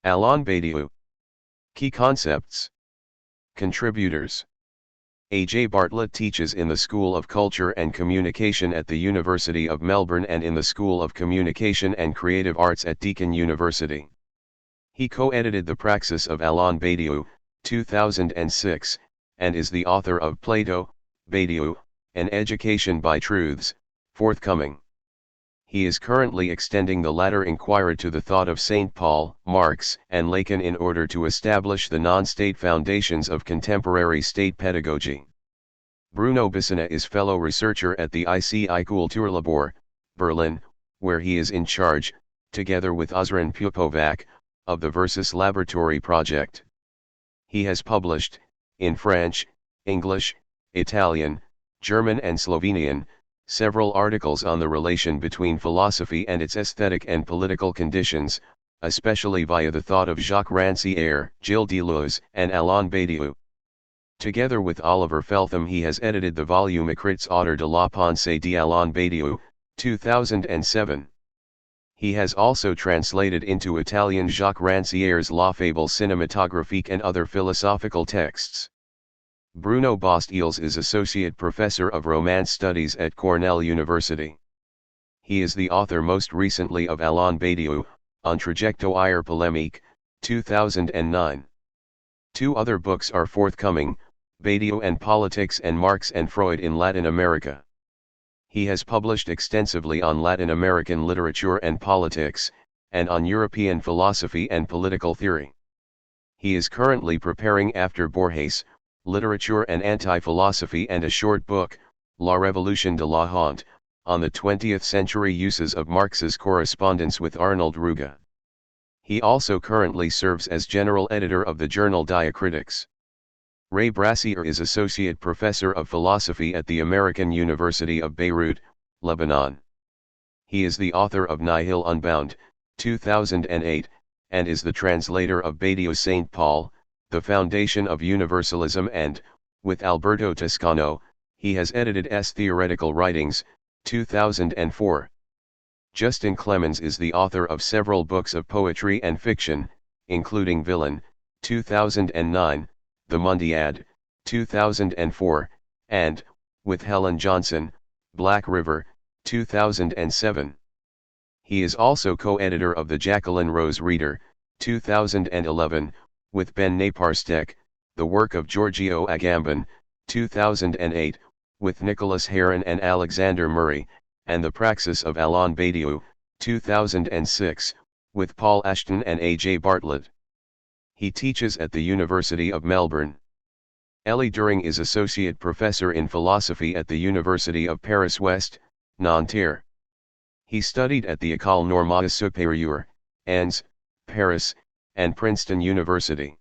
Alain Badiou. Key concepts. Contributors. AlainBartlett teaches in the School of Culture and Communication at the University of Melbourne and in the School of Communication and Creative Arts at Deakin University. He co-edited The Praxis of Alain Badiou, 2006, and is the author of Plato, Badiou, An Education by Truths, forthcoming. He is currently extending the latter inquiry to the thought of St. Paul, Marx, and Lacan in order to establish the non-state foundations of contemporary state pedagogy. Bruno Bissina is fellow researcher at the ICI Kulturlabor, Berlin, where he is in charge, together with Ozran Pupovac, of the Versus Laboratory project. He has published, in French, English, Italian, German and Slovenian, several articles on the relation between philosophy and its aesthetic and political conditions, especially via the thought of Jacques Rancière, Gilles Deleuze, and Alain Badiou. Together with Oliver Feltham he has edited the volume Écrits autour de la pensée d'Alain Badiou, 2007. He has also translated into Italian Jacques Rancière's La Fable cinématographique and other philosophical texts. Bruno Bastils is Associate Professor of Romance Studies at Cornell University. He is the author most recently of Alain Badiou, En trajectoire polémique, 2009. Two other books are forthcoming, Badiou and Politics and Marx and Freud in Latin America. He has published extensively on Latin American literature and politics, and on European philosophy and political theory. He is currently preparing after Borges, Literature and Anti-Philosophy and a short book, La Révolution de la Honte, on the 20th century uses of Marx's correspondence with Arnold Ruga. He also currently serves as general editor of the journal Diacritics. Ray Brassier is Associate Professor of Philosophy at the American University of Beirut, Lebanon. He is the author of Nihil Unbound, 2008, and is the translator of Badiou's St. Paul, The Foundation of Universalism and, with Alberto Toscano, he has edited S. Theoretical Writings, 2004. JohnClemens is the author of several books of poetry and fiction, including Villain, 2009, The Mundiad, 2004, and, with Helen Johnson, Black River, 2007. He is also co-editor of the Jacqueline Rose Reader, 2011, with Ben Naparstek, the work of Giorgio Agamben, 2008, with Nicholas Heron and Alexander Murray, and The Praxis of Alain Badiou, 2006, with Paul Ashton and AlainBartlett. He teaches at the University of Melbourne. Elie During is Associate Professor in Philosophy at the University of Paris-West, Nanterre. He studied at the École Normale Supérieure, ENS, Paris, and Princeton University.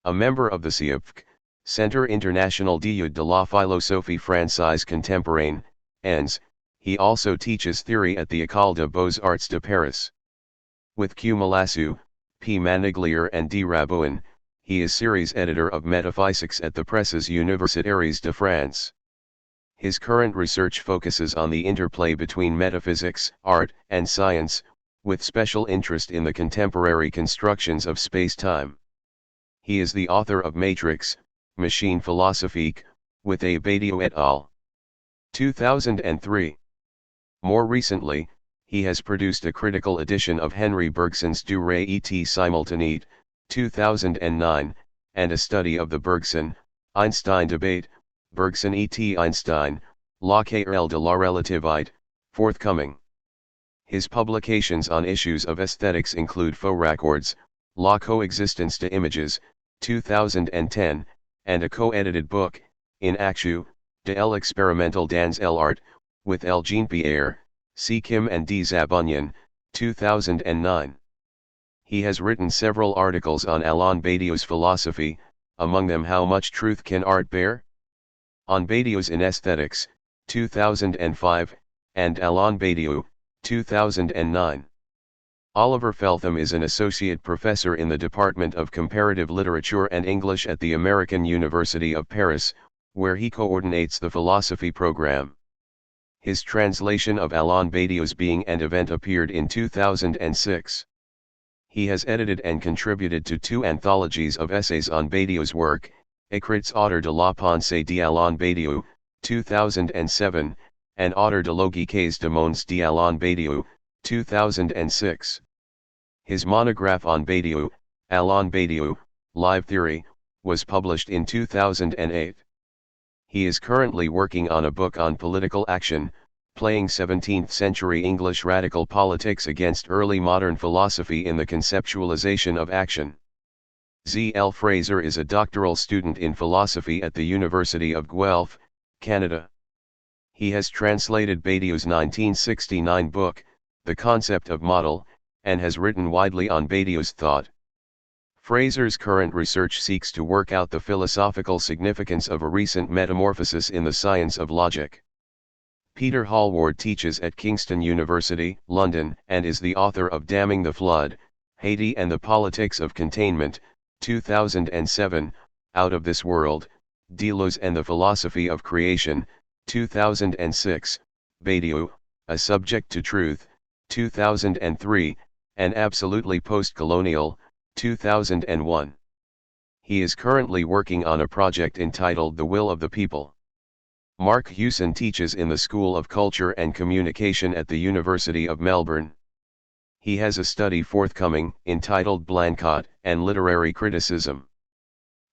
A member of the CIPC, Centre International d'études de la Philosophie Française Contemporaine, ENS, he also teaches theory at the École des Beaux-Arts de Paris. With Q. Malassou, P. Maniglier and D. Rabouin, he is series editor of Metaphysics at the Presses Universitaires de France. His current research focuses on the interplay between metaphysics, art, and science, with special interest in the contemporary constructions of space-time. He is the author of Matrix, Machine Philosophique, with A. Badiou et al. 2003. More recently, he has produced a critical edition of Henry Bergson's Durée et Simultanité, 2009, and a study of the Bergson-Einstein debate, Bergson et Einstein, La querelle de la relativité, forthcoming. His publications on issues of aesthetics include Faux Raccords, La coexistence de images, 2010, and a co-edited book, In actu, de l'expérimental dans l'art, with L. Jean-Pierre, C. Kim and D. Zabunyan, 2009. He has written several articles on Alain Badiou's philosophy, among them How Much Truth Can Art Bear? On Badiou's in Aesthetics, 2005, and Alain Badiou, 2009. Oliver Feltham is an associate professor in the Department of Comparative Literature and English at the American University of Paris, where he coordinates the philosophy program. His translation of Alain Badiou's Being and Event appeared in 2006. He has edited and contributed to 2 anthologies of essays on Badiou's work, Écrits autour de la pensée d'Alain Badiou, 2007, and Autour de logiques de monde d'Alain Badiou, 2006. His monograph on Badiou, Alain Badiou, Live Theory, was published in 2008. He is currently working on a book on political action, playing 17th-century English radical politics against early modern philosophy in the conceptualization of action. Z.L. Fraser is a doctoral student in philosophy at the University of Guelph, Canada. He has translated Badiou's 1969 book, The Concept of Model, and has written widely on Badiou's thought. Fraser's current research seeks to work out the philosophical significance of a recent metamorphosis in the science of logic. Peter Hallward teaches at Kingston University, London, and is the author of Damming the Flood, Haiti and the Politics of Containment, 2007, Out of This World, Deleuze and the Philosophy of Creation, 2006, Badiou, A Subject to Truth, 2003, and Absolutely Post-Colonial, 2001. He is currently working on a project entitled The Will of the People. Mark Hewson teaches in the School of Culture and Communication at the University of Melbourne. He has a study forthcoming, entitled Blanquette and Literary Criticism.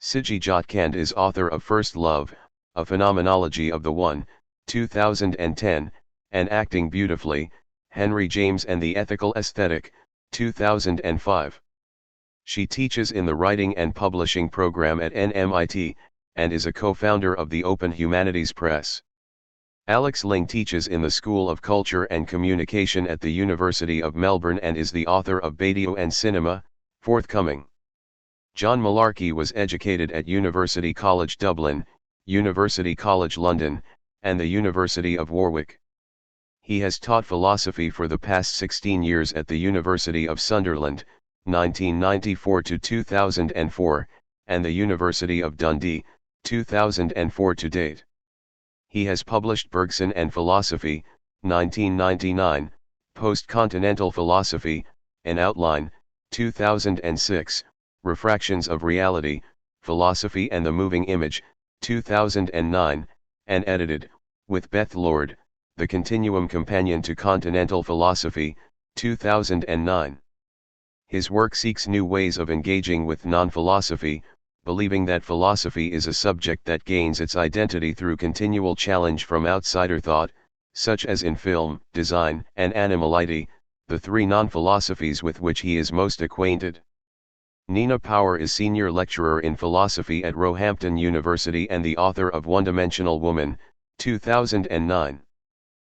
Siji Jotkand is author of First Love, A Phenomenology of the One, 2010, and Acting Beautifully, Henry James and the Ethical Aesthetic, 2005. She teaches in the Writing and Publishing program at NMIT, and is a co-founder of the Open Humanities Press. Alex Ling teaches in the School of Culture and Communication at the University of Melbourne and is the author of Badiou and Cinema, forthcoming. John Malarkey was educated at University College Dublin, University College London, and the University of Warwick. He has taught philosophy for the past 16 years at the University of Sunderland, 1994 to 2004, and the University of Dundee, 2004 to date. He has published Bergson and Philosophy, 1999, Post-Continental Philosophy, An Outline, 2006, Refractions of Reality, Philosophy and the Moving Image, 2009, and edited, with Beth Lord, The Continuum Companion to Continental Philosophy, 2009. His work seeks new ways of engaging with non-philosophy, believing that philosophy is a subject that gains its identity through continual challenge from outsider thought, such as in film, design, and animality, the 3 non-philosophies with which he is most acquainted. Nina Power is senior lecturer in philosophy at Roehampton University and the author of One-Dimensional Woman, 2009.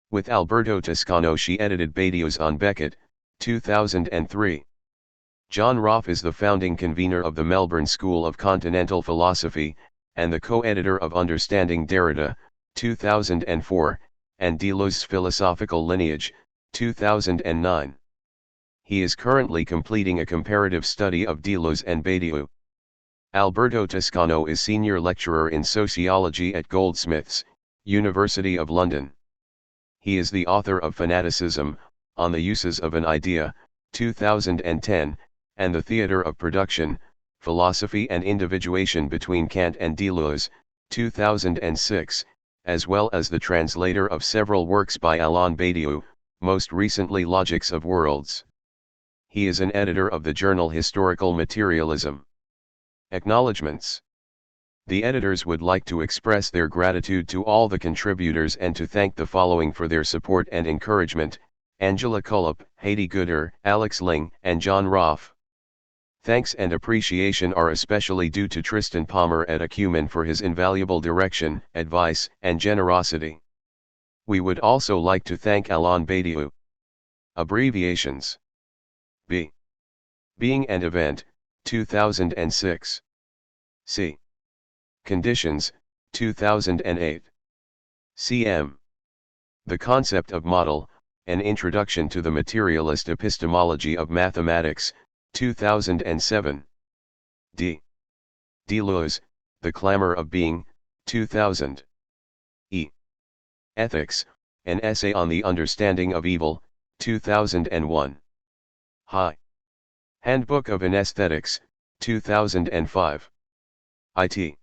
With Alberto Toscano she edited Badiou's On Beckett, 2003. John Roff is the founding convener of the Melbourne School of Continental Philosophy, and the co-editor of Understanding Derrida, 2004, and Deleuze's Philosophical Lineage, 2009. He is currently completing a comparative study of Deleuze and Badiou. Alberto Toscano is senior lecturer in sociology at Goldsmiths, University of London. He is the author of Fanaticism, On the Uses of an Idea, 2010, and The Theatre of Production, Philosophy and Individuation Between Kant and Deleuze, 2006, as well as the translator of several works by Alain Badiou, most recently Logics of Worlds. He is an editor of the journal Historical Materialism. Acknowledgements. The editors would like to express their gratitude to all the contributors and to thank the following for their support and encouragement: Angela Cullop, Haiti Gooder, Alex Ling, and John Roff. Thanks and appreciation are especially due to Tristan Palmer at Acumen for his invaluable direction, advice, and generosity. We would also like to thank Alain Badiou. Abbreviations. B. Being and Event, 2006. C. Conditions, 2008. C.M. The Concept of Model, An Introduction to the Materialist Epistemology of Mathematics, 2007. D. Deleuze, The Clamor of Being, 2000. E. Ethics, An Essay on the Understanding of Evil, 2001. Hi. Handbook of Anesthetics, 2005. IT.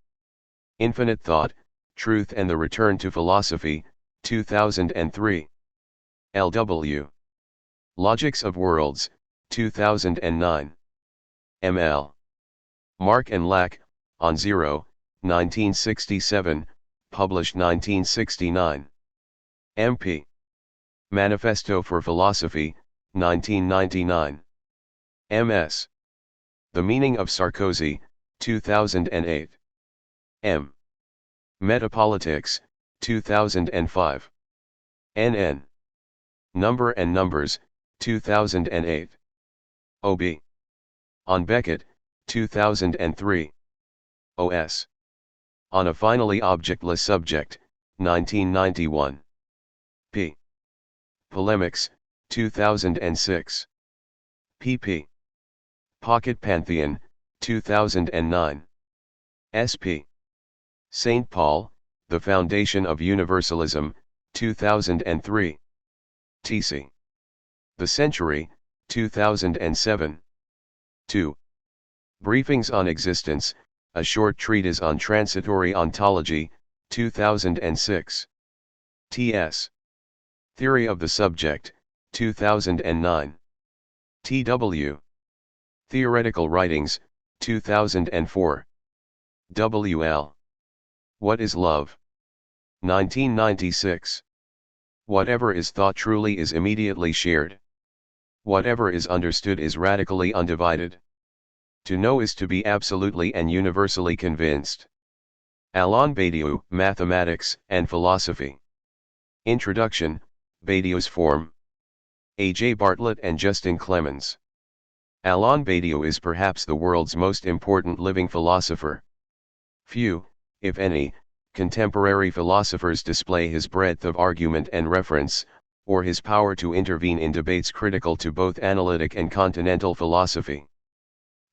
Infinite Thought, Truth and the Return to Philosophy, 2003. LW. Logics of Worlds, 2009. ML. Mark and Lack, On Zero, 1967, published 1969. MP. Manifesto for Philosophy, 1999. MS. The Meaning of Sarkozy, 2008. M. Metapolitics, 2005. NN. Number and Numbers, 2008. OB. On Beckett, 2003. OS. On a Finally Objectless Subject, 1991. P. Polemics, 2006. pp. Pocket Pantheon, 2009. sp. St. Paul, The Foundation of Universalism, 2003. tc. The Century, 2007. 2. Briefings on Existence, A Short Treatise on Transitory Ontology, 2006. ts. Theory of the Subject, 2009. tw. Theoretical Writings, 2004. wl. What is Love? 1996. Whatever is thought truly is immediately shared. Whatever is understood is radically undivided. To know is to be absolutely and universally convinced. Alain Badiou, Mathematics and Philosophy. Introduction, Badiou's Form. AlainBartlett and JohnClemens. Alain Badiou is perhaps the world's most important living philosopher. Few, if any, contemporary philosophers display his breadth of argument and reference, or his power to intervene in debates critical to both analytic and continental philosophy.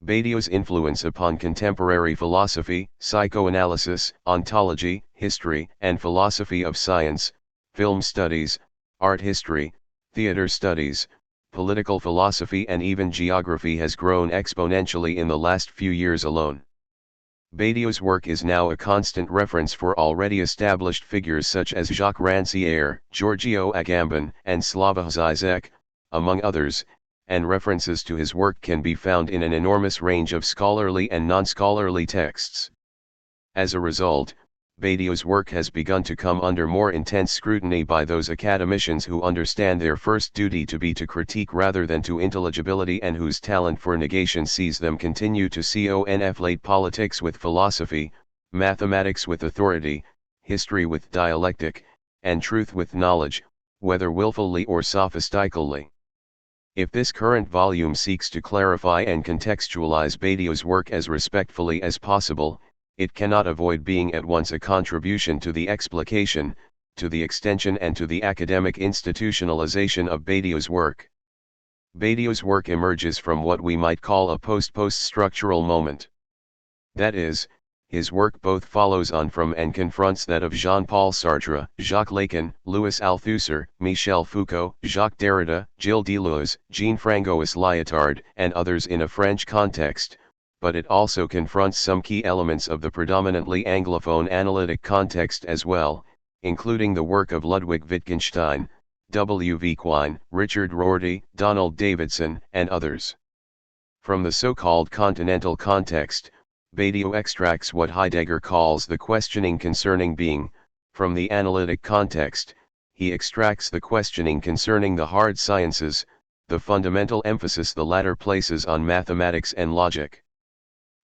Badiou's influence upon contemporary philosophy, psychoanalysis, ontology, history and philosophy of science, film studies, art history, theater studies, political philosophy and even geography has grown exponentially in the last few years alone. Badiou's work is now a constant reference for already established figures such as Jacques Rancière, Giorgio Agamben, and Slavoj Žižek, among others, and references to his work can be found in an enormous range of scholarly and non-scholarly texts. As a result, Badiou's work has begun to come under more intense scrutiny by those academicians who understand their first duty to be to critique rather than to intelligibility and whose talent for negation sees them continue to conflate politics with philosophy, mathematics with authority, history with dialectic, and truth with knowledge, whether willfully or sophistically. If this current volume seeks to clarify and contextualize Badiou's work as respectfully as possible, it cannot avoid being at once a contribution to the explication, to the extension and to the academic institutionalization of Badiou's work. Badiou's work emerges from what we might call a post-structural moment. That is, his work both follows on from and confronts that of Jean-Paul Sartre, Jacques Lacan, Louis Althusser, Michel Foucault, Jacques Derrida, Gilles Deleuze, Jean-François Lyotard, and others in a French context, but it also confronts some key elements of the predominantly Anglophone analytic context as well, including the work of Ludwig Wittgenstein, W. V. Quine, Richard Rorty, Donald Davidson, and others. From the so-called continental context, Badiou extracts what Heidegger calls the questioning concerning being. From the analytic context, he extracts the questioning concerning the hard sciences, the fundamental emphasis the latter places on mathematics and logic.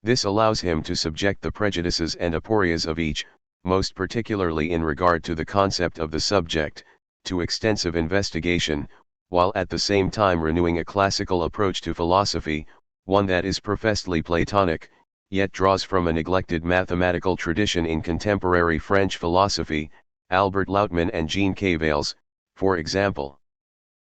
This allows him to subject the prejudices and aporias of each, most particularly in regard to the concept of the subject, to extensive investigation, while at the same time renewing a classical approach to philosophy, one that is professedly Platonic, yet draws from a neglected mathematical tradition in contemporary French philosophy, Albert Lautmann and Jean Cavales, for example.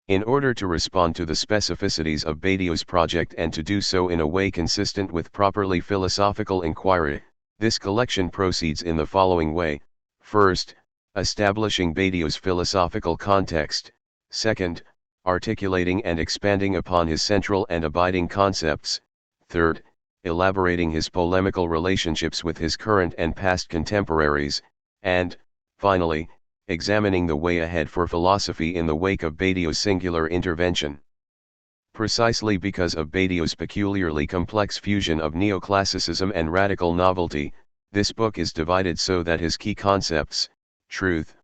In order to respond to the specificities of Badiou's project and to do so in a way consistent with properly philosophical inquiry, this collection proceeds in the following way: first, establishing Badiou's philosophical context; second, articulating and expanding upon his central and abiding concepts; third, elaborating his polemical relationships with his current and past contemporaries; and, finally, examining the way ahead for philosophy in the wake of Badiou's singular intervention. Precisely because of Badiou's peculiarly complex fusion of neoclassicism and radical novelty, this book is divided so that his key concepts, truth,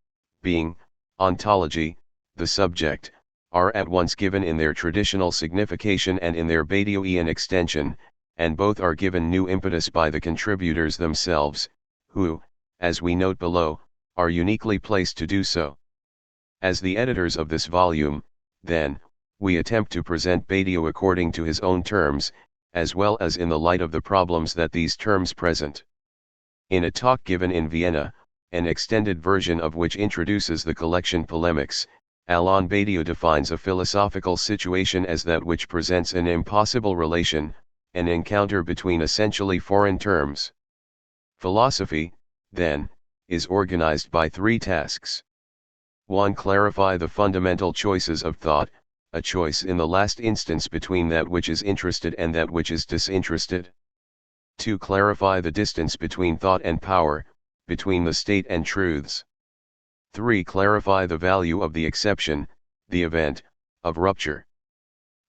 being, ontology, the subject, are at once given in their traditional signification and in their Badiouian extension, and both are given new impetus by the contributors themselves, who, as we note below, are uniquely placed to do so. As the editors of this volume, then, we attempt to present Badiou according to his own terms, as well as in the light of the problems that these terms present. In a talk given in Vienna, an extended version of which introduces the collection Polemics, Alain Badiou defines a philosophical situation as that which presents an impossible relation, an encounter between essentially foreign terms. Philosophy, then, is organized by three tasks. 1. Clarify the fundamental choices of thought, a choice in the last instance between that which is interested and that which is disinterested. 2. Clarify the distance between thought and power, between the state and truths. 3. Clarify the value of the exception, the event, of rupture.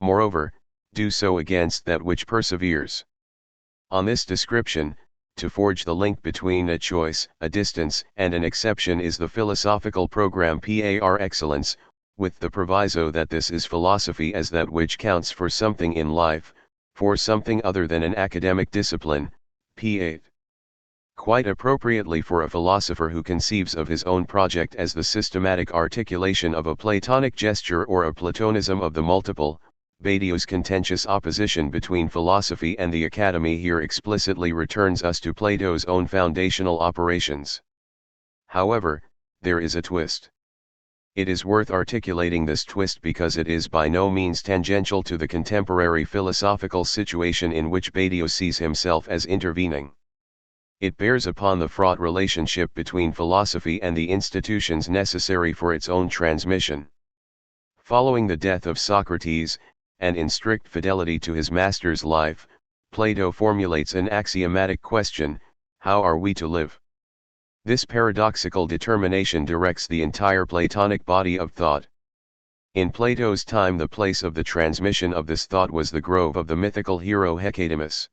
Moreover, do so against that which perseveres. On this description, to forge the link between a choice, a distance, and an exception is the philosophical program par excellence, with the proviso that this is philosophy as that which counts for something in life, for something other than an academic discipline, p8. Quite appropriately for a philosopher who conceives of his own project as the systematic articulation of a Platonic gesture or a Platonism of the multiple, Badiou's contentious opposition between philosophy and the academy here explicitly returns us to Plato's own foundational operations. However, there is a twist. It is worth articulating this twist because it is by no means tangential to the contemporary philosophical situation in which Badiou sees himself as intervening. It bears upon the fraught relationship between philosophy and the institutions necessary for its own transmission. Following the death of Socrates, and in strict fidelity to his master's life, Plato formulates an axiomatic question: how are we to live? This paradoxical determination directs the entire Platonic body of thought. In Plato's time the place of the transmission of this thought was the grove of the mythical hero Hecatomous.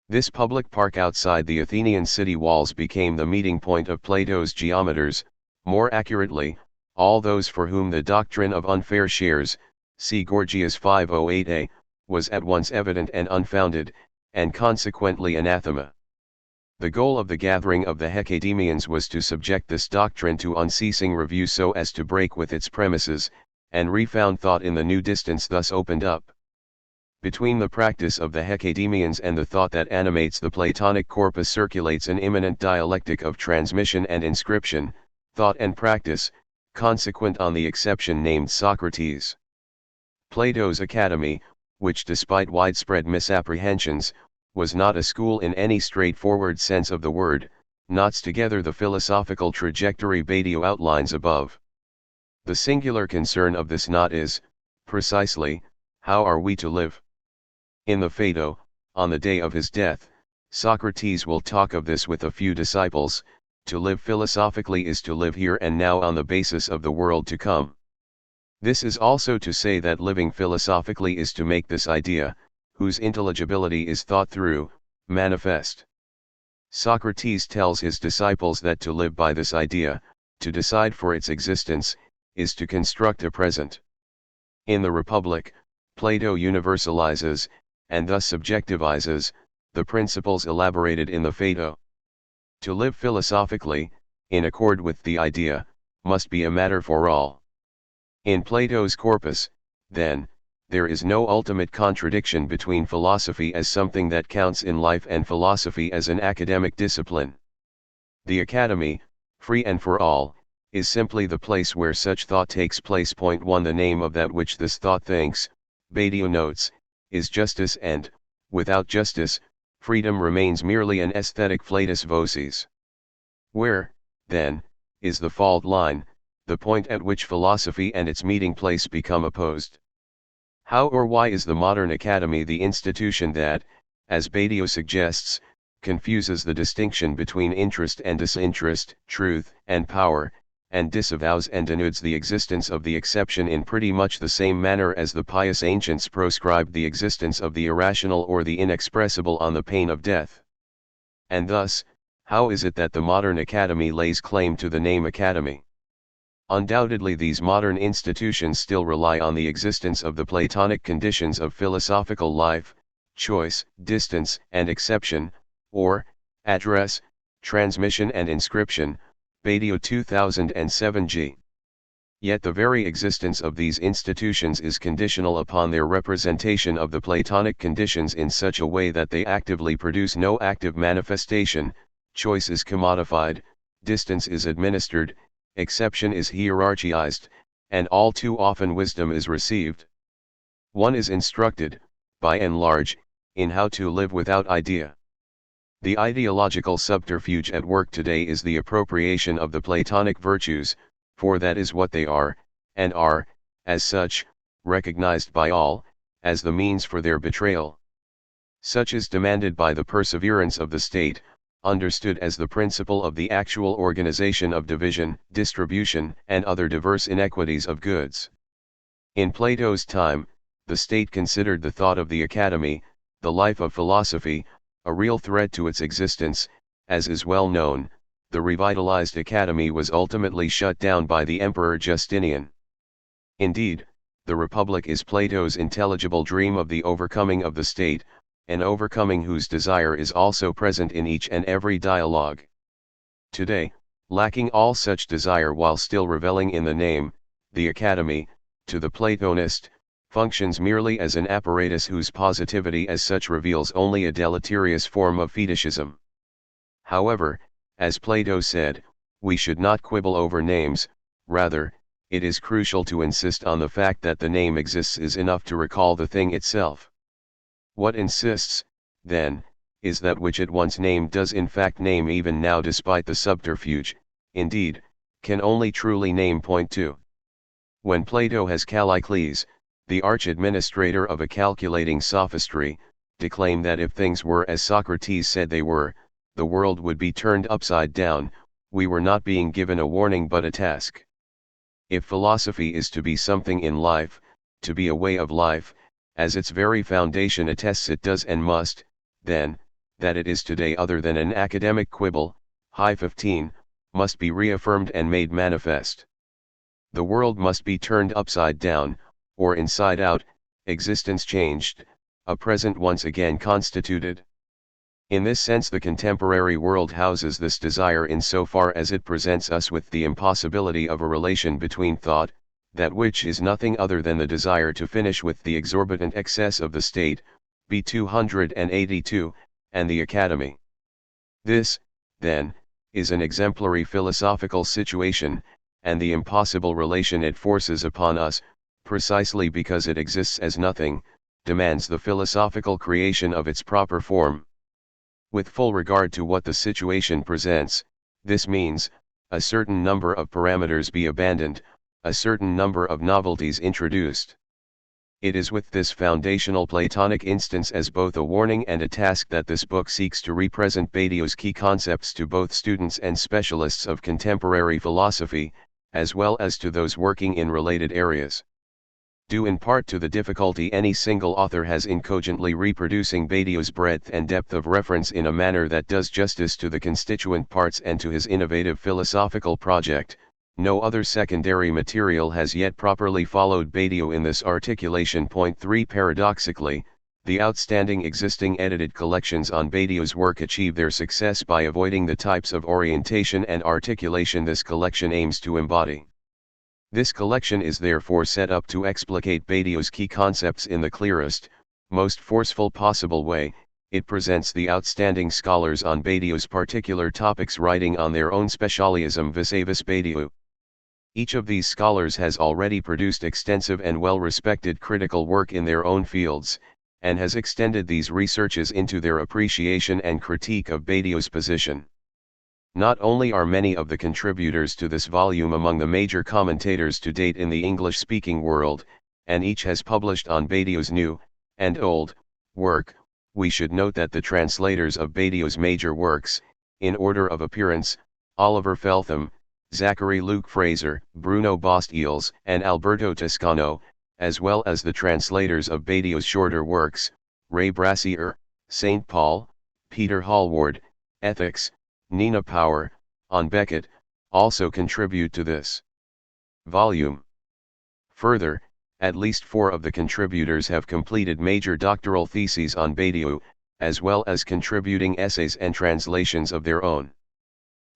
This public park outside the Athenian city walls became the meeting point of Plato's geometers, more accurately, all those for whom the doctrine of unfair shares, see Gorgias 508a, was at once evident and unfounded, and consequently anathema. The goal of the gathering of the Hecatemians was to subject this doctrine to unceasing review so as to break with its premises, and refound thought in the new distance thus opened up. Between the practice of the Hecatemians and the thought that animates the Platonic corpus circulates an immanent dialectic of transmission and inscription, thought and practice, consequent on the exception named Socrates. Plato's Academy, which despite widespread misapprehensions, was not a school in any straightforward sense of the word, knots together the philosophical trajectory Badiou outlines above. The singular concern of this knot is, precisely, how are we to live? In the Phaedo, on the day of his death, Socrates will talk of this with a few disciples: to live philosophically is to live here and now on the basis of the world to come. This is also to say that living philosophically is to make this idea, whose intelligibility is thought through, manifest. Socrates tells his disciples that to live by this idea, to decide for its existence, is to construct a present. In the Republic, Plato universalizes, and thus subjectivizes, the principles elaborated in the Phaedo. To live philosophically, in accord with the idea, must be a matter for all. In Plato's corpus, then, there is no ultimate contradiction between philosophy as something that counts in life and philosophy as an academic discipline. The academy, free and for all, is simply the place where such thought takes place. 1. The name of that which this thought thinks, Badiou notes, is justice, and, without justice, freedom remains merely an aesthetic flatus vocis. Where, then, is the fault line, the point at which philosophy and its meeting place become opposed. How or why is the modern academy the institution that, as Badiou suggests, confuses the distinction between interest and disinterest, truth and power, and disavows and denudes the existence of the exception in pretty much the same manner as the pious ancients proscribed the existence of the irrational or the inexpressible on the pain of death? And thus, how is it that the modern academy lays claim to the name academy? Undoubtedly these modern institutions still rely on the existence of the Platonic conditions of philosophical life, choice, distance and exception, or, address, transmission and inscription, Badiou 2007 g. Yet the very existence of these institutions is conditional upon their representation of the Platonic conditions in such a way that they actively produce no active manifestation. Choice is commodified, distance is administered, exception is hierarchized, and all too often wisdom is received. One is instructed, by and large, in how to live without idea. The ideological subterfuge at work today is the appropriation of the Platonic virtues, for that is what they are, and are, as such, recognized by all, as the means for their betrayal. Such is demanded by the perseverance of the state, understood as the principle of the actual organization of division, distribution, and other diverse inequities of goods. In Plato's time, the state considered the thought of the academy, the life of philosophy, a real threat to its existence. As is well known, the revitalized academy was ultimately shut down by the Emperor Justinian. Indeed, the Republic is Plato's intelligible dream of the overcoming of the state, an overcoming whose desire is also present in each and every dialogue. Today, lacking all such desire while still reveling in the name, the academy, to the Platonist, functions merely as an apparatus whose positivity as such reveals only a deleterious form of fetishism. However, as Plato said, we should not quibble over names, rather, it is crucial to insist on the fact that the name exists is enough to recall the thing itself. What insists, then, is that which it once named does in fact name even now despite the subterfuge, indeed, can only truly name point to. When Plato has Callicles, the arch-administrator of a calculating sophistry, declaim that if things were as Socrates said they were, the world would be turned upside down, we were not being given a warning but a task. If philosophy is to be something in life, to be a way of life, as its very foundation attests it does and must, then, that it is today other than an academic quibble, high 15, must be reaffirmed and made manifest. The world must be turned upside down, or inside out, existence changed, a present once again constituted. In this sense the contemporary world houses this desire in so far as it presents us with the impossibility of a relation between thought, that which is nothing other than the desire to finish with the exorbitant excess of the state, b. 282, and the academy. This, then, is an exemplary philosophical situation, and the impossible relation it forces upon us, precisely because it exists as nothing, demands the philosophical creation of its proper form. With full regard to what the situation presents, this means, a certain number of parameters be abandoned, a certain number of novelties introduced. It is with this foundational Platonic instance as both a warning and a task that this book seeks to represent Badiou's key concepts to both students and specialists of contemporary philosophy, as well as to those working in related areas. Due in part to the difficulty any single author has in cogently reproducing Badiou's breadth and depth of reference in a manner that does justice to the constituent parts and to his innovative philosophical project, no other secondary material has yet properly followed Badiou in this articulation. Point 3 Paradoxically, the outstanding existing edited collections on Badiou's work achieve their success by avoiding the types of orientation and articulation this collection aims to embody. This collection is therefore set up to explicate Badiou's key concepts in the clearest, most forceful possible way. It presents the outstanding scholars on Badiou's particular topics writing on their own specialism vis-a-vis Badiou. Each of these scholars has already produced extensive and well-respected critical work in their own fields, and has extended these researches into their appreciation and critique of Badiou's position. Not only are many of the contributors to this volume among the major commentators to date in the English-speaking world, and each has published on Badiou's new, and old, work, we should note that the translators of Badiou's major works, in order of appearance, Oliver Feltham, Zachary Luke Fraser, Bruno Bostiels, and Alberto Toscano, as well as the translators of Badiou's shorter works, Ray Brassier, St. Paul, Peter Hallward, Ethics, Nina Power, on Beckett, also contribute to this volume. Further, at least 4 of the contributors have completed major doctoral theses on Badiou, as well as contributing essays and translations of their own.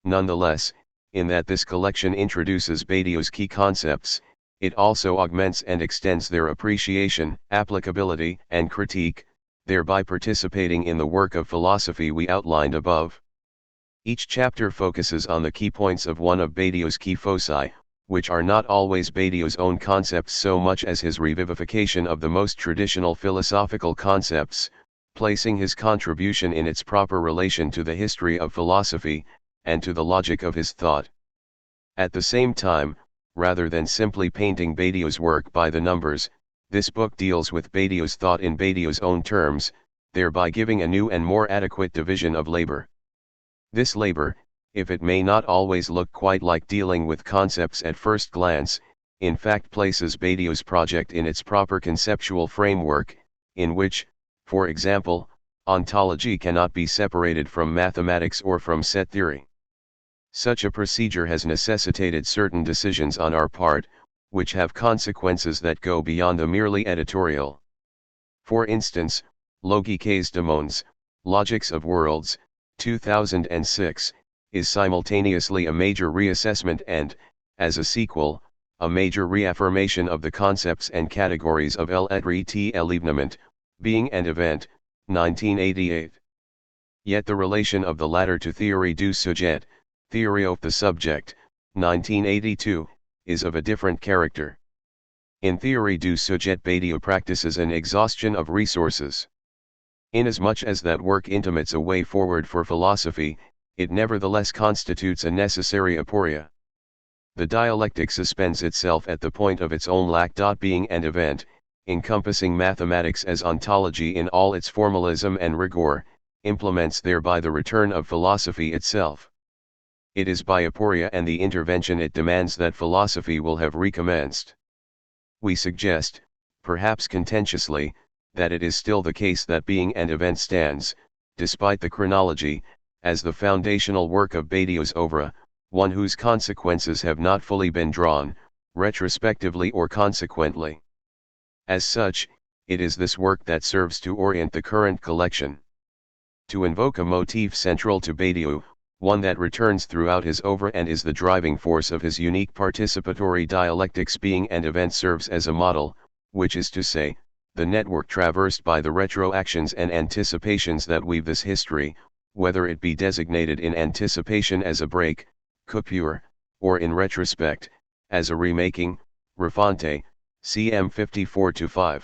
Nonetheless, in that this collection introduces Badiou's key concepts, it also augments and extends their appreciation, applicability, and critique, thereby participating in the work of philosophy we outlined above. Each chapter focuses on the key points of one of Badiou's key foci, which are not always Badiou's own concepts so much as his revivification of the most traditional philosophical concepts, placing his contribution in its proper relation to the history of philosophy, and to the logic of his thought. At the same time, rather than simply painting Badiou's work by the numbers, this book deals with Badiou's thought in Badiou's own terms, thereby giving a new and more adequate division of labor. This labor, if it may not always look quite like dealing with concepts at first glance, in fact places Badiou's project in its proper conceptual framework, in which, for example, ontology cannot be separated from mathematics or from set theory. Such a procedure has necessitated certain decisions on our part, which have consequences that go beyond the merely editorial. For instance, Logiques du Monde, Logics of Worlds, 2006, is simultaneously a major reassessment and, as a sequel, a major reaffirmation of the concepts and categories of l'être et l'événement, being and event, 1988. Yet the relation of the latter to Theorie du Sujet, Theory of the Subject, 1982, is of a different character. In Theorie du Sujet Badiou practices an exhaustion of resources. Inasmuch as that work intimates a way forward for philosophy, it nevertheless constitutes a necessary aporia. The dialectic suspends itself at the point of its own lack. Being and event, encompassing mathematics as ontology in all its formalism and rigor, implements thereby the return of philosophy itself. It is by aporia and the intervention it demands that philosophy will have recommenced. We suggest, perhaps contentiously, that it is still the case that being and event stands, despite the chronology, as the foundational work of Badiou's oeuvre, one whose consequences have not fully been drawn, retrospectively or consequently. As such, it is this work that serves to orient the current collection. To invoke a motif central to Badiou, one that returns throughout his oeuvre and is the driving force of his unique participatory dialectics, being and event serves as a model, which is to say, the network traversed by the retroactions and anticipations that weave this history, whether it be designated in anticipation as a break, coupure, or in retrospect, as a remaking, refonte, cm 54-5.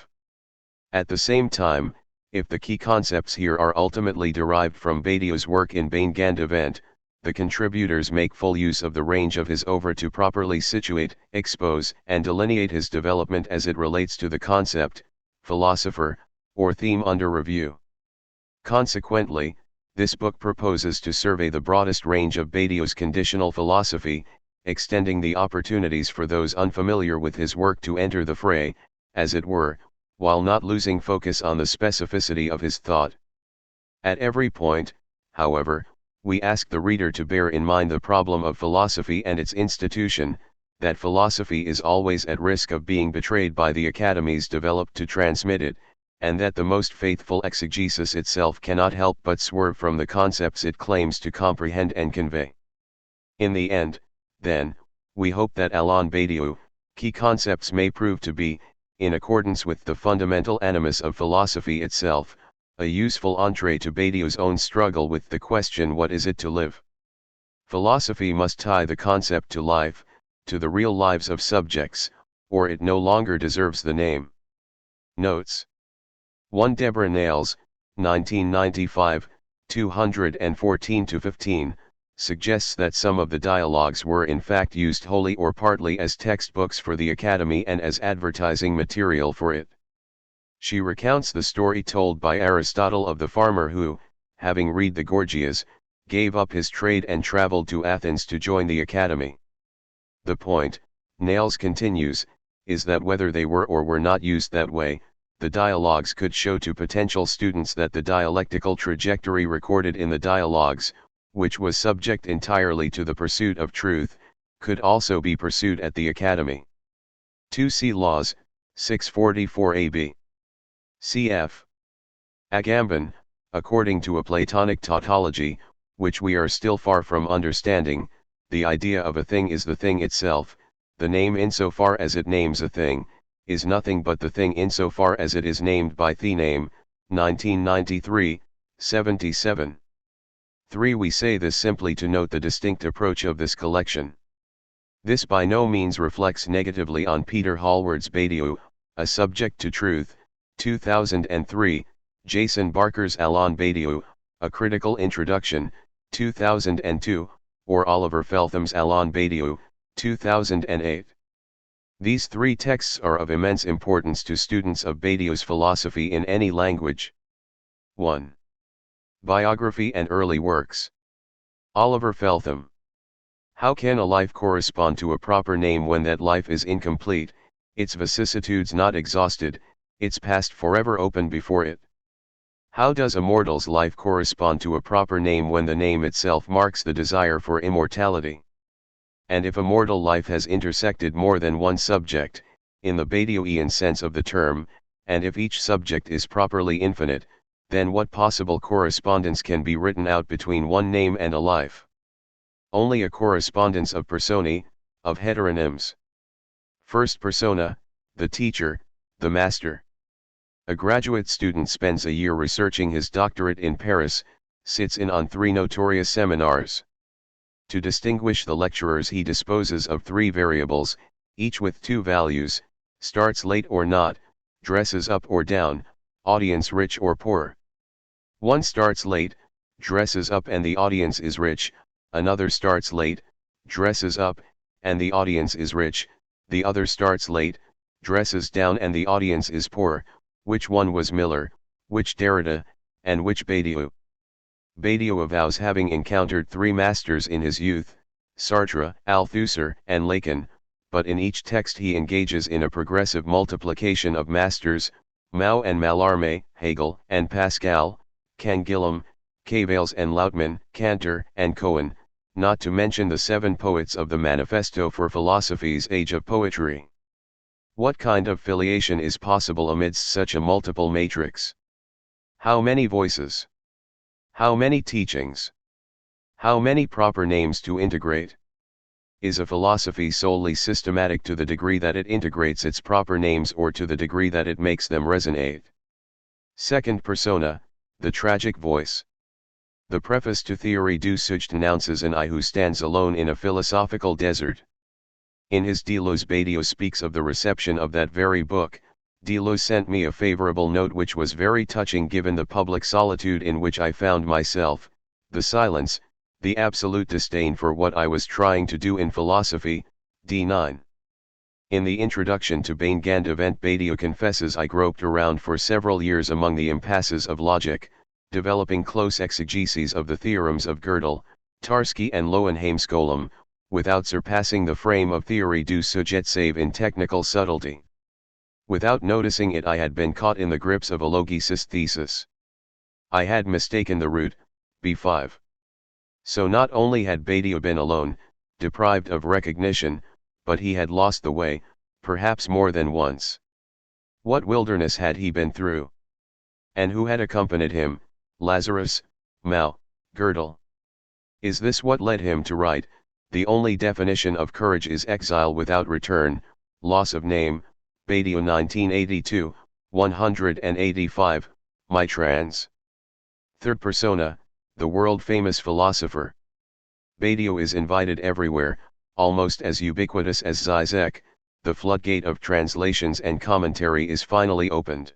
At the same time, if the key concepts here are ultimately derived from Badiou's work in Being and Event, the contributors make full use of the range of his oeuvre to properly situate, expose, and delineate his development as it relates to the concept, philosopher, or theme under review. Consequently, this book proposes to survey the broadest range of Badiou's conditional philosophy, extending the opportunities for those unfamiliar with his work to enter the fray, as it were, while not losing focus on the specificity of his thought. At every point, however, we ask the reader to bear in mind the problem of philosophy and its institution, that philosophy is always at risk of being betrayed by the academies developed to transmit it, and that the most faithful exegesis itself cannot help but swerve from the concepts it claims to comprehend and convey. In the end, then, we hope that Alain Badiou, key concepts may prove to be, in accordance with the fundamental animus of philosophy itself, a useful entree to Badiou's own struggle with the question, what is it to live? Philosophy must tie the concept to life, to the real lives of subjects, or it no longer deserves the name. Notes. 1 Deborah Nails, 1995, 214-15, suggests that some of the dialogues were in fact used wholly or partly as textbooks for the Academy and as advertising material for it. She recounts the story told by Aristotle of the farmer who, having read the Gorgias, gave up his trade and traveled to Athens to join the Academy. The point, Nails continues, is that whether they were or were not used that way, the dialogues could show to potential students that the dialectical trajectory recorded in the dialogues, which was subject entirely to the pursuit of truth, could also be pursued at the Academy. 2c Laws, 644 AB. Cf. Agamben, according to a Platonic tautology, which we are still far from understanding, the idea of a thing is the thing itself. The name insofar as it names a thing, is nothing but the thing insofar as it is named by the name, 1993, 77. 3. We say this simply to note the distinct approach of this collection. This by no means reflects negatively on Peter Hallward's Badiou, A Subject to Truth, 2003, Jason Barker's Alain Badiou, A Critical Introduction, 2002, or Oliver Feltham's Alain Badiou, 2008. These three texts are of immense importance to students of Badiou's philosophy in any language. 1. Biography and Early Works. Oliver Feltham. How can a life correspond to a proper name when that life is incomplete, its vicissitudes not exhausted, its past forever open before it? How does a mortal's life correspond to a proper name when the name itself marks the desire for immortality? And if a mortal life has intersected more than one subject, in the Badiouian sense of the term, and if each subject is properly infinite, then what possible correspondence can be written out between one name and a life? Only a correspondence of personae, of heteronyms. First persona, the teacher, the master. A graduate student spends a year researching his doctorate in Paris, sits in on 3 notorious seminars. To distinguish the lecturers he disposes of 3 variables, each with 2 values, starts late or not, dresses up or down, audience rich or poor. One starts late, dresses up and the audience is rich, another starts late, dresses up, and the audience is rich, the other starts late, dresses down and the audience is poor. Which one was Miller, which Derrida, and which Badiou? Badiou avows having encountered 3 masters in his youth, Sartre, Althusser, and Lacan, but in each text he engages in a progressive multiplication of masters, Mao and Mallarmé, Hegel and Pascal, Canguilhem, Cavales and Lautmann, Cantor and Cohen, not to mention the 7 poets of the Manifesto for Philosophy's Age of Poetry. What kind of filiation is possible amidst such a multiple matrix? How many voices? How many teachings? How many proper names to integrate? Is a philosophy solely systematic to the degree that it integrates its proper names or to the degree that it makes them resonate? Second persona, the tragic voice. The preface to Théorie du Sujet announces an I who stands alone in a philosophical desert. In his Deleuze Badiou speaks of the reception of that very book. Deleuze sent me a favorable note which was very touching given the public solitude in which I found myself, the silence, the absolute disdain for what I was trying to do in philosophy. D9. In the introduction to Bain Gandavent Badiou confesses I groped around for several years among the impasses of logic, developing close exegeses of the theorems of Gödel, Tarski and Lowenheim-Skolem, without surpassing the frame of Théorie du Sujet save in technical subtlety. Without noticing it I had been caught in the grips of a logicist thesis. I had mistaken the route, B5. So not only had Badiou been alone, deprived of recognition, but he had lost the way, perhaps more than once. What wilderness had he been through? And who had accompanied him? Lazarus, Mao, Gödel. Is this what led him to write, the only definition of courage is exile without return, loss of name, Badiou 1982, 185, my trans. Third persona, the world-famous philosopher. Badiou is invited everywhere, almost as ubiquitous as Zizek. The floodgate of translations and commentary is finally opened.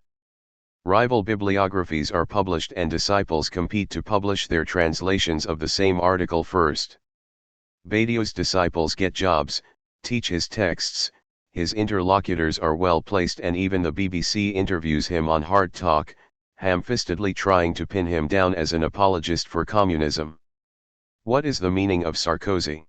Rival bibliographies are published and disciples compete to publish their translations of the same article first. Badiou's disciples get jobs, teach his texts, his interlocutors are well placed, and even the BBC interviews him on Hard Talk, ham-fistedly trying to pin him down as an apologist for communism. What is the meaning of Sarkozy?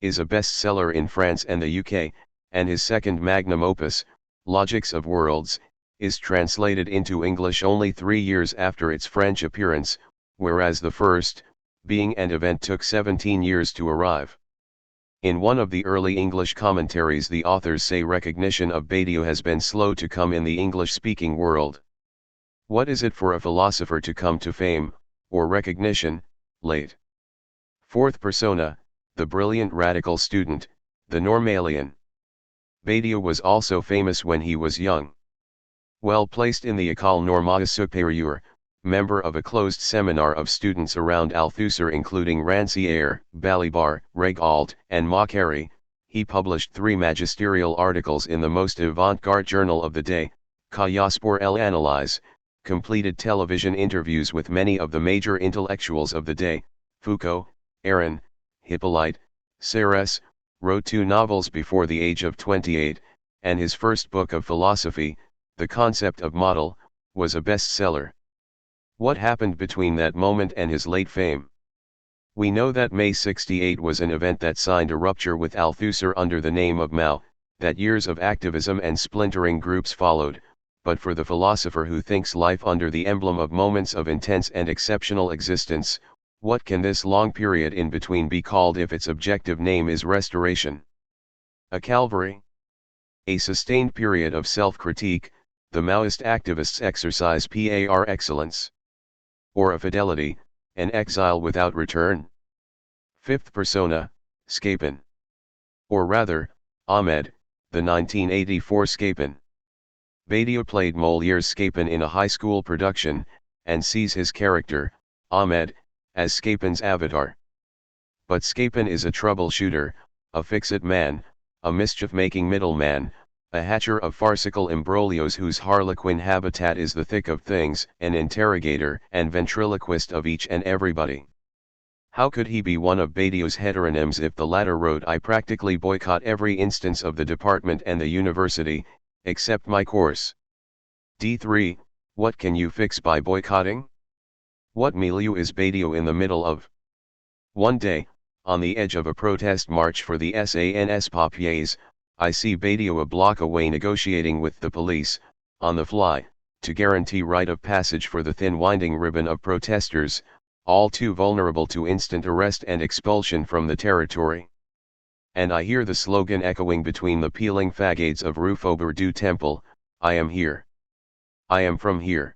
Is a bestseller in France and the UK, and his second magnum opus, Logics of Worlds, is translated into English only 3 years after its French appearance, whereas the first, Being and Event, took 17 years to arrive. In one of the early English commentaries, the authors say recognition of Badiou has been slow to come in the English-speaking world. What is it for a philosopher to come to fame, or recognition, late? Fourth persona, the brilliant radical student, the Normalian. Badiou was also famous when he was young. Well placed in the École Normale Supérieure, member of a closed seminar of students around Althusser including Rancière, Balibar, Regnault, and Macquarrie, he published 3 magisterial articles in the most avant-garde journal of the day, Cahiers pour l'analyse, completed television interviews with many of the major intellectuals of the day, Foucault, Aron, Hippolyte, Serres, wrote 2 novels before the age of 28, and his first book of philosophy, The Concept of Model, was a bestseller. What happened between that moment and his late fame? We know that May 68 was an event that signed a rupture with Althusser under the name of Mao, that years of activism and splintering groups followed, but for the philosopher who thinks life under the emblem of moments of intense and exceptional existence, what can this long period in between be called if its objective name is restoration? A Calvary? A sustained period of self-critique, the Maoist activists exercise par excellence? Or a fidelity, an exile without return? Fifth persona, Scapin. Or rather, Ahmed, the 1984 Scapin. Badiou played Molière's Scapin in a high school production, and sees his character, Ahmed, as Scapin's avatar. But Scapin is a troubleshooter, a fix-it man, a mischief-making middleman, a hatcher of farcical imbroglios whose harlequin habitat is the thick of things, an interrogator and ventriloquist of each and everybody. How could he be one of Badiou's heteronyms if the latter wrote, I practically boycott every instance of the department and the university, except my course. D3, what can you fix by boycotting? What milieu is Badiou in the middle of? One day, on the edge of a protest march for the sans papiers, I see Badiou a block away negotiating with the police, on the fly, to guarantee right of passage for the thin winding ribbon of protesters, all too vulnerable to instant arrest and expulsion from the territory. And I hear the slogan echoing between the peeling facades of Rue Faubourg Temple, I am here. I am from here.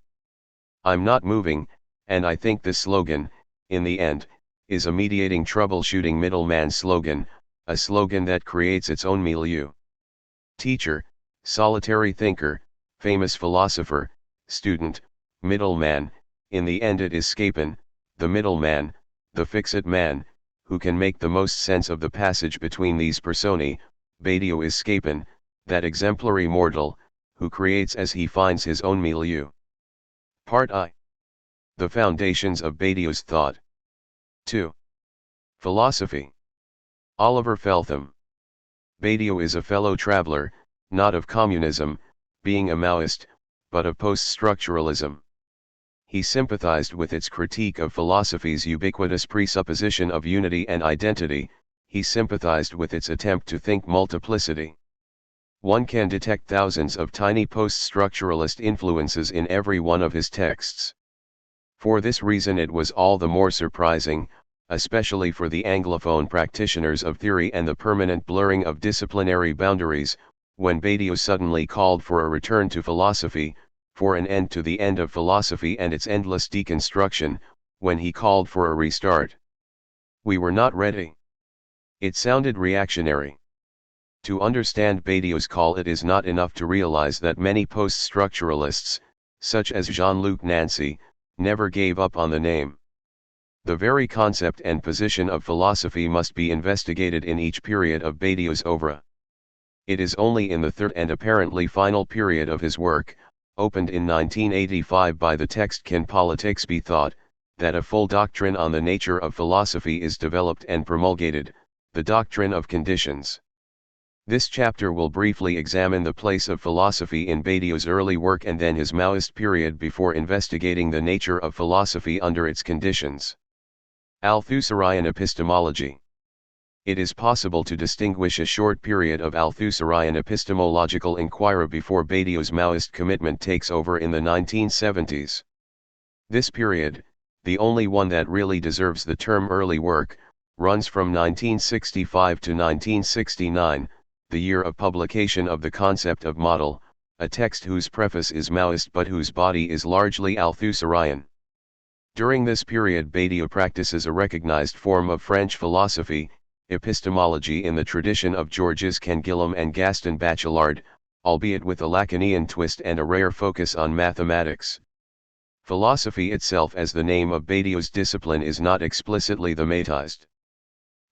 I'm not moving, and I think this slogan, in the end, is a mediating troubleshooting middleman slogan, a slogan that creates its own milieu. Teacher, solitary thinker, famous philosopher, student, middleman, in the end it is Scapin, the middleman, the fix-it man, who can make the most sense of the passage between these personae. Badiou is Scapin, that exemplary mortal, who creates as he finds his own milieu. Part I. The foundations of Badiou's thought. 2. Philosophy. Oliver Feltham. Badiou is a fellow traveler, not of communism, being a Maoist, but of post-structuralism. He sympathized with its critique of philosophy's ubiquitous presupposition of unity and identity, he sympathized with its attempt to think multiplicity. One can detect thousands of tiny post-structuralist influences in every one of his texts. For this reason it was all the more surprising, especially for the Anglophone practitioners of theory and the permanent blurring of disciplinary boundaries, when Badiou suddenly called for a return to philosophy, for an end to the end of philosophy and its endless deconstruction, when he called for a restart. We were not ready. It sounded reactionary. To understand Badiou's call, it is not enough to realize that many post-structuralists, such as Jean-Luc Nancy, never gave up on the name. The very concept and position of philosophy must be investigated in each period of Badiou's oeuvre. It is only in the third and apparently final period of his work, opened in 1985 by the text Can Politics Be Thought, that a full doctrine on the nature of philosophy is developed and promulgated, The doctrine of conditions. This chapter will briefly examine the place of philosophy in Badiou's early work and then his Maoist period before investigating the nature of philosophy under its conditions. Althusserian epistemology. It is possible to distinguish a short period of Althusserian epistemological inquiry before Badiou's Maoist commitment takes over in the 1970s. This period, the only one that really deserves the term early work, runs from 1965 to 1969, the year of publication of The Concept of Model, a text whose preface is Maoist but whose body is largely Althusserian. During this period Badiou practices a recognized form of French philosophy, epistemology in the tradition of Georges Canguilhem and Gaston Bachelard, albeit with a Lacanian twist and a rare focus on mathematics. Philosophy itself as the name of Badiou's discipline is not explicitly thematized.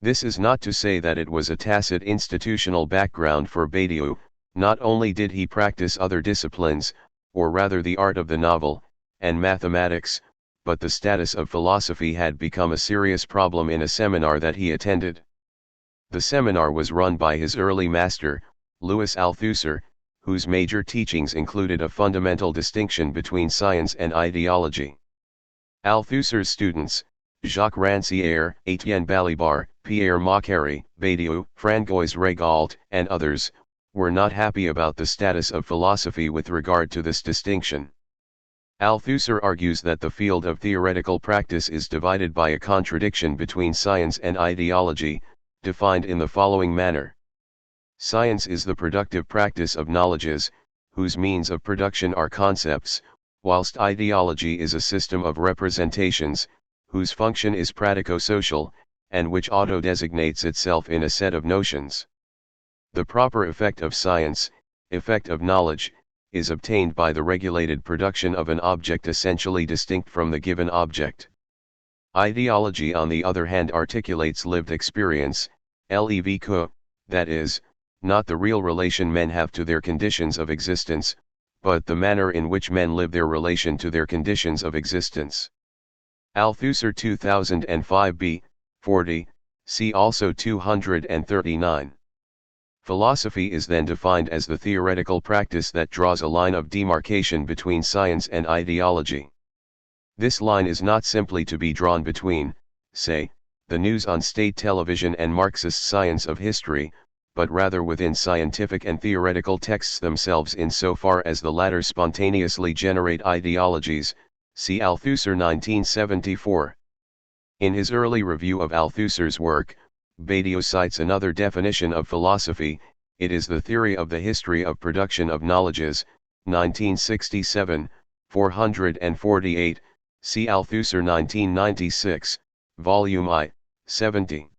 This is not to say that it was a tacit institutional background for Badiou. Not only did he practice other disciplines, or rather the art of the novel, and mathematics, but the status of philosophy had become a serious problem in a seminar that he attended. The seminar was run by his early master, Louis Althusser, whose major teachings included a fundamental distinction between science and ideology. Althusser's students, Jacques Rancière, Étienne Balibar, Pierre Macquarrie, Badiou, Francois Regault, and others, were not happy about the status of philosophy with regard to this distinction. Althusser argues that the field of theoretical practice is divided by a contradiction between science and ideology, defined in the following manner. Science is the productive practice of knowledges, whose means of production are concepts, whilst ideology is a system of representations, whose function is pratico-social, and which auto-designates itself in a set of notions. The proper effect of science, effect of knowledge, is obtained by the regulated production of an object essentially distinct from the given object. Ideology on the other hand articulates lived experience, LEVQ, that is, not the real relation men have to their conditions of existence, but the manner in which men live their relation to their conditions of existence. Althusser 2005b, 40, see also 239. Philosophy is then defined as the theoretical practice that draws a line of demarcation between science and ideology. This line is not simply to be drawn between, say, the news on state television and Marxist science of history, but rather within scientific and theoretical texts themselves insofar as the latter spontaneously generate ideologies, see Althusser 1974. In his early review of Althusser's work, Badiou cites another definition of philosophy: it is the theory of the history of production of knowledges, 1967, 448, see Althusser 1996, Volume I, 70.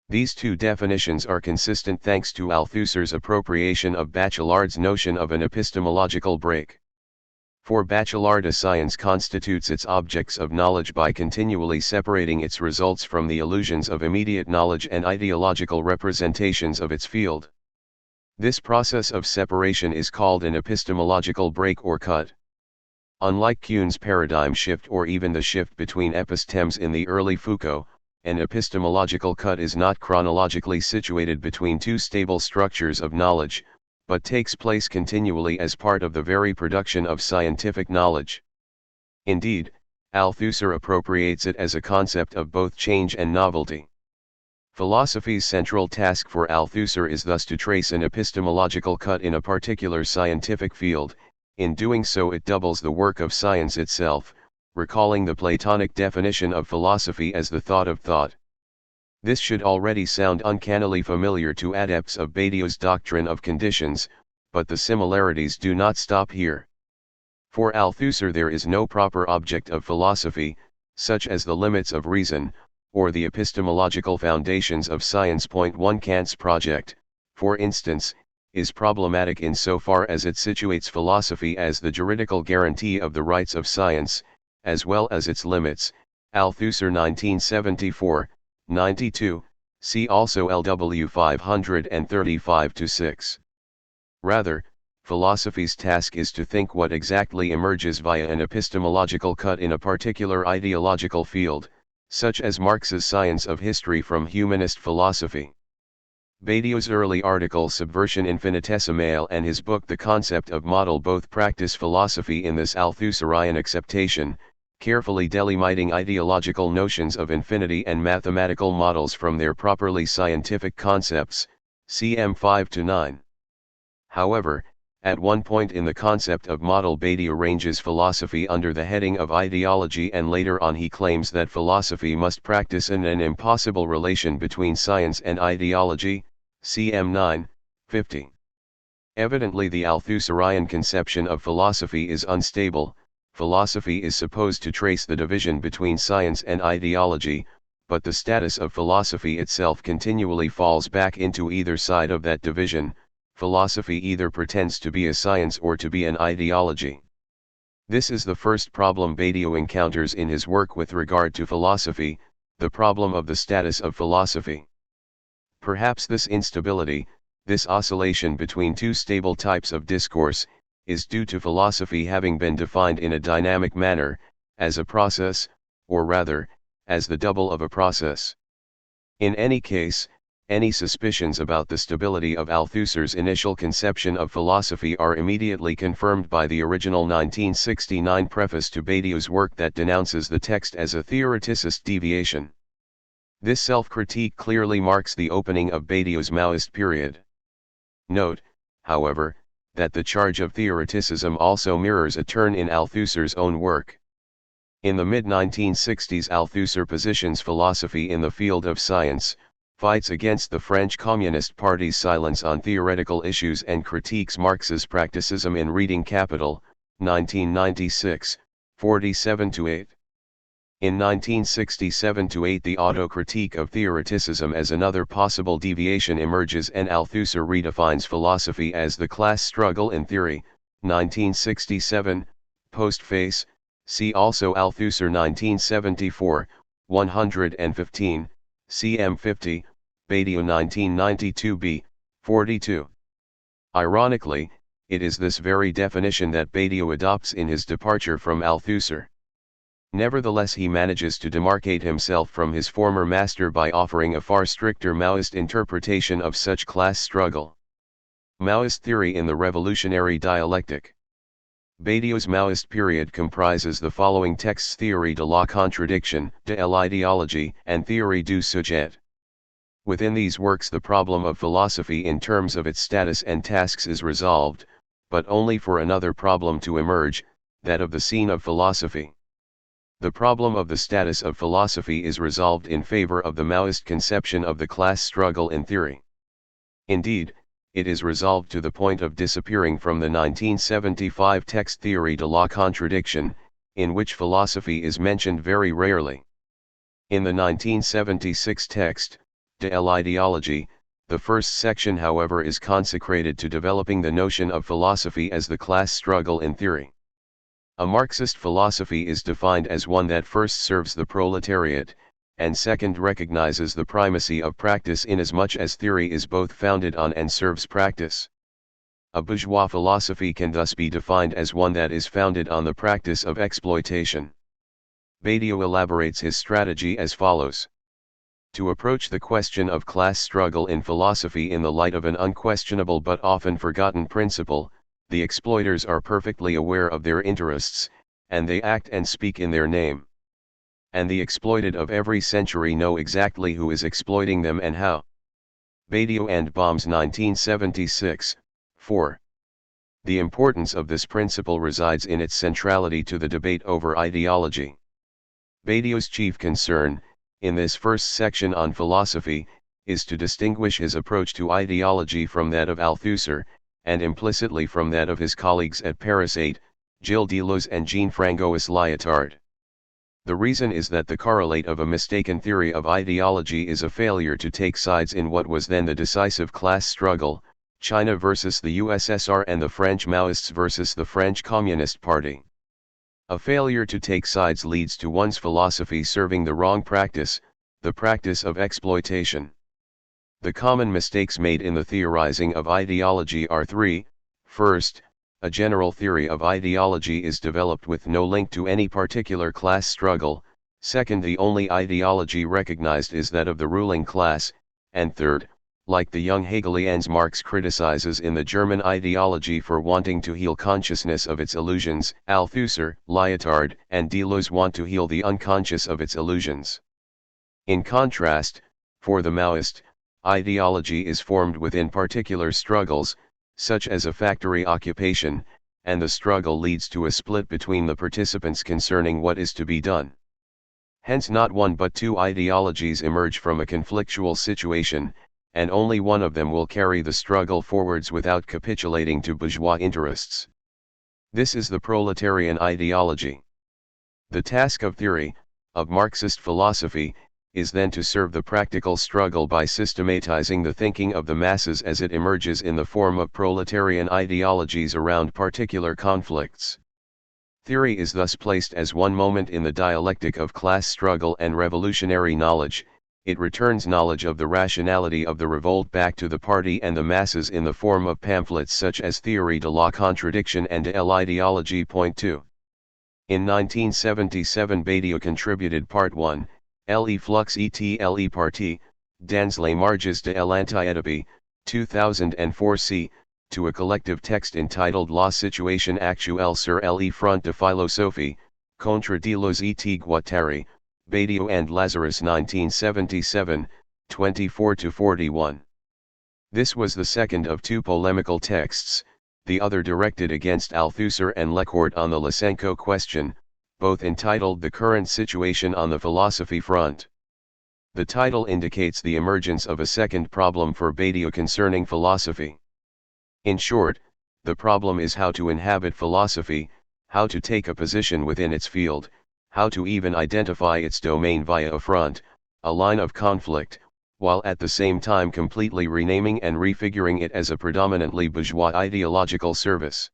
These two definitions are consistent thanks to Althusser's appropriation of Bachelard's notion of an epistemological break. For Bachelard, a science constitutes its objects of knowledge by continually separating its results from the illusions of immediate knowledge and ideological representations of its field. This process of separation is called an epistemological break or cut. Unlike Kuhn's paradigm shift or even the shift between epistemes in the early Foucault, an epistemological cut is not chronologically situated between two stable structures of knowledge, but takes place continually as part of the very production of scientific knowledge. Indeed, Althusser appropriates it as a concept of both change and novelty. Philosophy's central task for Althusser is thus to trace an epistemological cut in a particular scientific field. In doing so it doubles the work of science itself, recalling the Platonic definition of philosophy as the thought of thought. This should already sound uncannily familiar to adepts of Badiou's doctrine of conditions, but the similarities do not stop here. For Althusser there is no proper object of philosophy, such as the limits of reason, or the epistemological foundations of science. 1 Kant's project, for instance, is problematic insofar as it situates philosophy as the juridical guarantee of the rights of science, as well as its limits. Althusser 1974, 92, see also LW 535-6. Rather, philosophy's task is to think what exactly emerges via an epistemological cut in a particular ideological field, such as Marx's Science of History from Humanist Philosophy. Badiou's early article Subversion Infinitesimale and his book The Concept of Model both practice philosophy in this Althusserian acceptation, carefully delimiting ideological notions of infinity and mathematical models from their properly scientific concepts, cm 5-9. However, at one point in the concept of model Badiou arranges philosophy under the heading of ideology, and later on he claims that philosophy must practice an impossible relation between science and ideology, cm 9-50. Evidently the Althusserian conception of philosophy is unstable. Philosophy is supposed to trace the division between science and ideology, but the status of philosophy itself continually falls back into either side of that division. Philosophy either pretends to be a science or to be an ideology. This is the first problem Badiou encounters in his work with regard to philosophy, the problem of the status of philosophy. Perhaps this instability, this oscillation between two stable types of discourse, is due to philosophy having been defined in a dynamic manner, as a process, or rather, as the double of a process. In any case, any suspicions about the stability of Althusser's initial conception of philosophy are immediately confirmed by the original 1969 preface to Badiou's work that denounces the text as a theoreticist deviation. This self-critique clearly marks the opening of Badiou's Maoist period. Note, however, that the charge of theoreticism also mirrors a turn in Althusser's own work. In the mid-1960s, Althusser positions philosophy in the field of science, fights against the French Communist Party's silence on theoretical issues, and critiques Marx's practicism in Reading Capital, 1996, 47-8. In 1967-8, the auto-critique of theoreticism as another possible deviation emerges, and Althusser redefines philosophy as the class struggle in theory, 1967, postface, see also Althusser 1974, 115, cm 50, Badiou 1992b, 42. Ironically, it is this very definition that Badiou adopts in his departure from Althusser. Nevertheless, he manages to demarcate himself from his former master by offering a far stricter Maoist interpretation of such class struggle. Maoist theory in the revolutionary dialectic. Badiou's Maoist period comprises the following texts: Théorie de la contradiction, de l'idéologie, and Théorie du sujet. Within these works the problem of philosophy in terms of its status and tasks is resolved, but only for another problem to emerge, that of the scene of philosophy. The problem of the status of philosophy is resolved in favor of the Maoist conception of the class struggle in theory. Indeed, it is resolved to the point of disappearing from the 1975 text Théorie de la contradiction, in which philosophy is mentioned very rarely. In the 1976 text, De l'idéologie, the first section however is consecrated to developing the notion of philosophy as the class struggle in theory. A Marxist philosophy is defined as one that first serves the proletariat, and second recognizes the primacy of practice inasmuch as theory is both founded on and serves practice. A bourgeois philosophy can thus be defined as one that is founded on the practice of exploitation. Badiou elaborates his strategy as follows. To approach the question of class struggle in philosophy in the light of an unquestionable but often forgotten principle, the exploiters are perfectly aware of their interests, and they act and speak in their name. And the exploited of every century know exactly who is exploiting them and how. Badiou and Bombs 1976, 4. The importance of this principle resides in its centrality to the debate over ideology. Badiou's chief concern, in this first section on philosophy, is to distinguish his approach to ideology from that of Althusser, and implicitly from that of his colleagues at Paris 8, Gilles Deleuze and Jean-François Lyotard. The reason is that the correlate of a mistaken theory of ideology is a failure to take sides in what was then the decisive class struggle, China versus the USSR and the French Maoists versus the French Communist Party. A failure to take sides leads to one's philosophy serving the wrong practice, the practice of exploitation. The common mistakes made in the theorizing of ideology are three. First, a general theory of ideology is developed with no link to any particular class struggle, Second, the only ideology recognized is that of the ruling class, and third, like the young Hegelians, Marx criticizes in the German ideology for wanting to heal consciousness of its illusions. Althusser, Lyotard, and Deleuze want to heal the unconscious of its illusions. In contrast, for the Maoist, ideology is formed within particular struggles, such as a factory occupation, and the struggle leads to a split between the participants concerning what is to be done. Hence not one but two ideologies emerge from a conflictual situation, and only one of them will carry the struggle forwards without capitulating to bourgeois interests. This is the proletarian ideology. The task of theory, of Marxist philosophy, is then to serve the practical struggle by systematizing the thinking of the masses as it emerges in the form of proletarian ideologies around particular conflicts. Theory is thus placed as one moment in the dialectic of class struggle and revolutionary knowledge. It returns knowledge of the rationality of the revolt back to the party and the masses in the form of pamphlets such as Théorie de la contradiction and de l'idéologie. Point 2. In 1977 Badiou contributed Part 1, Les flux et les partis, dans les marges de l'anti-Oedipie, 2004 c., to a collective text entitled La situation actuelle sur les front de philosophie, contre Deleuze et Guattari, Badiou and Lazarus 1977, 24-41. This was the second of two polemical texts, the other directed against Althusser and Lecourt on the Lysenko question, both entitled The Current Situation on the Philosophy Front. The title indicates the emergence of a second problem for Badiou concerning philosophy. In short, the problem is how to inhabit philosophy, how to take a position within its field, how to even identify its domain via a front, a line of conflict, while at the same time completely renaming and refiguring it as a predominantly bourgeois ideological service.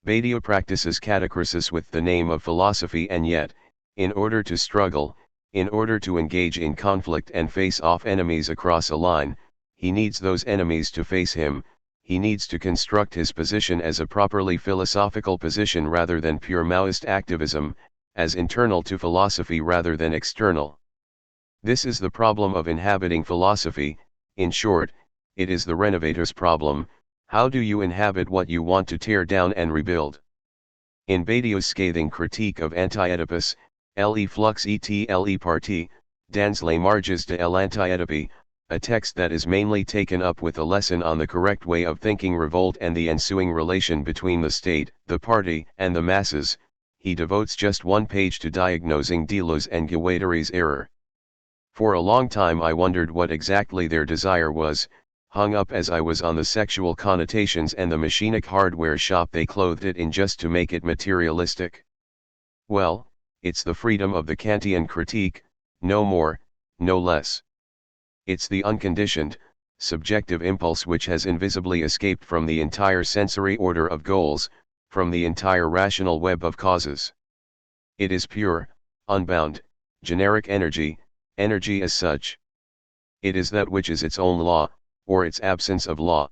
Badiou practices catachresis with the name of philosophy, and yet, in order to struggle, in order to engage in conflict and face off enemies across a line, he needs those enemies to face him. He needs to construct his position as a properly philosophical position rather than pure Maoist activism, as internal to philosophy rather than external. This is the problem of inhabiting philosophy. In short, it is the renovator's problem. How do you inhabit what you want to tear down and rebuild? In Badiou's scathing critique of Anti-Oedipus, Les flux et les partis, dans les marges de l'anti-Oedipie, a text that is mainly taken up with a lesson on the correct way of thinking revolt and the ensuing relation between the state, the party, and the masses, he devotes just one page to diagnosing Deleuze and Guattari's error. For a long time I wondered what exactly their desire was, hung up as I was on the sexual connotations and the machinic hardware shop they clothed it in just to make it materialistic. Well, it's the freedom of the Kantian critique, no more, no less. It's the unconditioned, subjective impulse which has invisibly escaped from the entire sensory order of goals, from the entire rational web of causes. It is pure, unbound, generic energy, energy as such. It is that which is its own law, or its absence of law.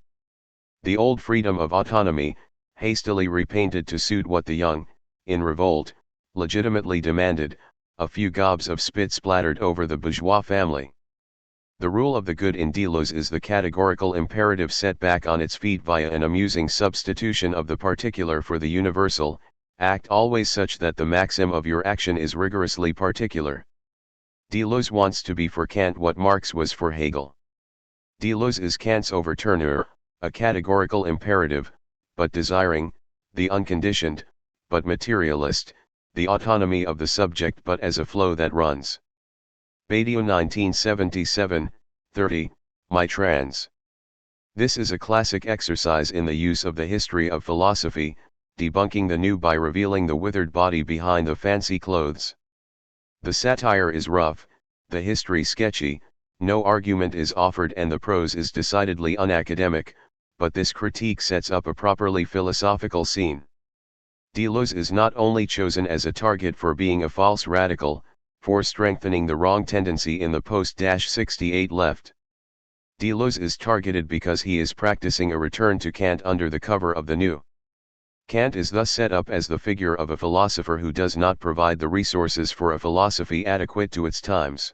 The old freedom of autonomy, hastily repainted to suit what the young, in revolt, legitimately demanded, a few gobs of spit splattered over the bourgeois family. The rule of the good in Deleuze is the categorical imperative set back on its feet via an amusing substitution of the particular for the universal. Act always such that the maxim of your action is rigorously particular. Deleuze wants to be for Kant what Marx was for Hegel. Deleuze is Kant's overturner, a categorical imperative, but desiring, the unconditioned, but materialist, the autonomy of the subject but as a flow that runs. Badiou 1977, 30, My Trans. This is a classic exercise in the use of the history of philosophy, debunking the new by revealing the withered body behind the fancy clothes. The satire is rough, the history sketchy, no argument is offered and the prose is decidedly unacademic, but this critique sets up a properly philosophical scene. Deleuze is not only chosen as a target for being a false radical, for strengthening the wrong tendency in the post-68 left. Deleuze is targeted because he is practicing a return to Kant under the cover of the new. Kant is thus set up as the figure of a philosopher who does not provide the resources for a philosophy adequate to its times.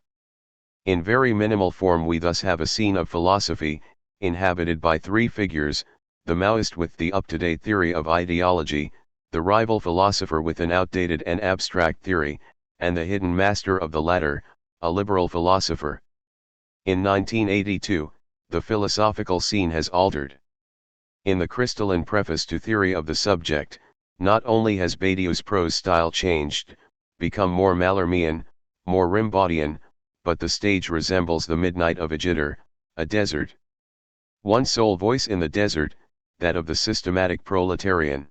In very minimal form we thus have a scene of philosophy, inhabited by three figures: the Maoist with the up-to-date theory of ideology, the rival philosopher with an outdated and abstract theory, and the hidden master of the latter, a liberal philosopher. In 1982, the philosophical scene has altered. In the crystalline preface to Theory of the Subject, not only has Badiou's prose style changed, become more Mallarmian, more Rimbaudien, but the stage resembles the midnight of a jitter, a desert. One sole voice in the desert, that of the systematic proletarian.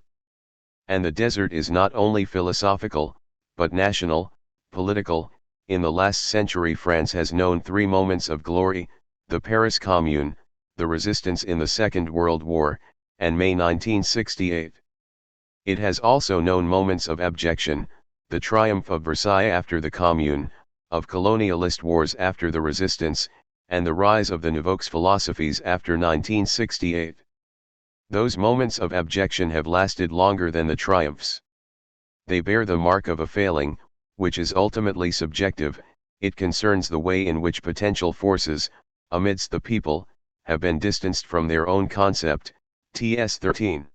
And the desert is not only philosophical, but national, political. In the last century France has known three moments of glory: the Paris Commune, the resistance in the Second World War, and May 1968. It has also known moments of abjection: the triumph of Versailles after the Commune, of colonialist wars after the resistance, and the rise of the nouveaux philosophies after 1968. Those moments of abjection have lasted longer than the triumphs. They bear the mark of a failing, which is ultimately subjective. It concerns the way in which potential forces, amidst the people, have been distanced from their own concept. Ts. 13.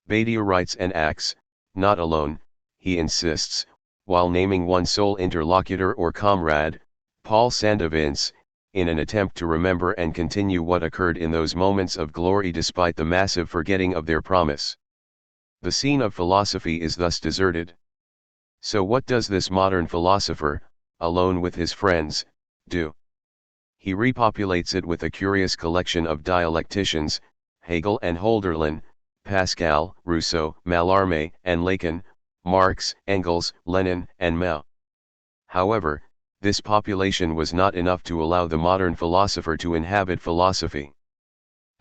Badiou writes and acts, not alone, he insists, while naming one sole interlocutor or comrade, Paul Sandovince, in an attempt to remember and continue what occurred in those moments of glory despite the massive forgetting of their promise. The scene of philosophy is thus deserted. So what does this modern philosopher, alone with his friends, do? He repopulates it with a curious collection of dialecticians: Hegel and Hölderlin, Pascal, Rousseau, Mallarmé and Lacan, Marx, Engels, Lenin and Mao. However, this population was not enough to allow the modern philosopher to inhabit philosophy.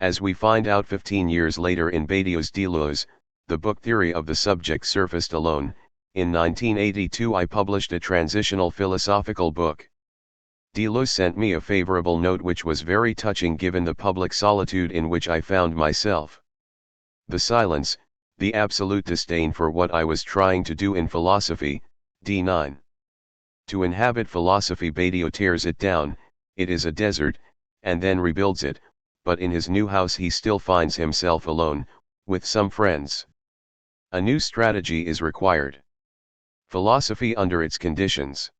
As we find out 15 years later in Badiou's Deleuze, the book Theory of the Subject surfaced alone. In 1982 I published a transitional philosophical book. Deleuze sent me a favorable note which was very touching given the public solitude in which I found myself. The silence, the absolute disdain for what I was trying to do in philosophy. D9. To inhabit philosophy Badiou tears it down, it is a desert, and then rebuilds it, but in his new house he still finds himself alone, with some friends. A new strategy is required. Philosophy under its conditions.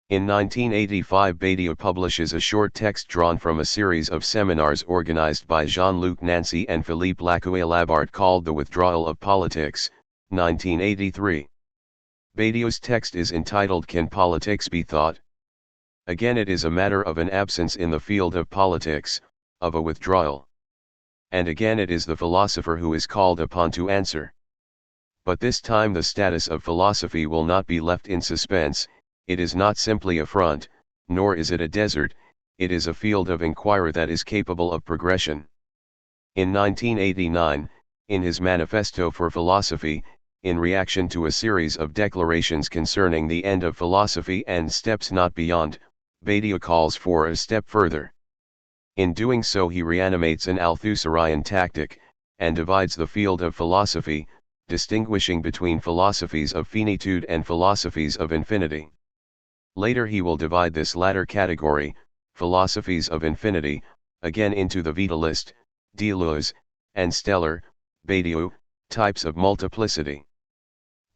In 1985 Badiou publishes a short text drawn from a series of seminars organized by Jean-Luc Nancy and Philippe Lacoue-Labarthe called The Withdrawal of Politics, 1983. Badiou's text is entitled Can Politics Be Thought? Again it is a matter of an absence in the field of politics, of a withdrawal. And again it is the philosopher who is called upon to answer. But this time the status of philosophy will not be left in suspense. It is not simply a front, nor is it a desert, it is a field of inquiry that is capable of progression. In 1989, in his Manifesto for Philosophy, in reaction to a series of declarations concerning the end of philosophy and steps not beyond, Badiou calls for a step further. In doing so he reanimates an Althusserian tactic, and divides the field of philosophy, distinguishing between philosophies of finitude and philosophies of infinity. Later he will divide this latter category, philosophies of infinity, again into the vitalist, Deleuze, and stellar, Badiou, types of multiplicity.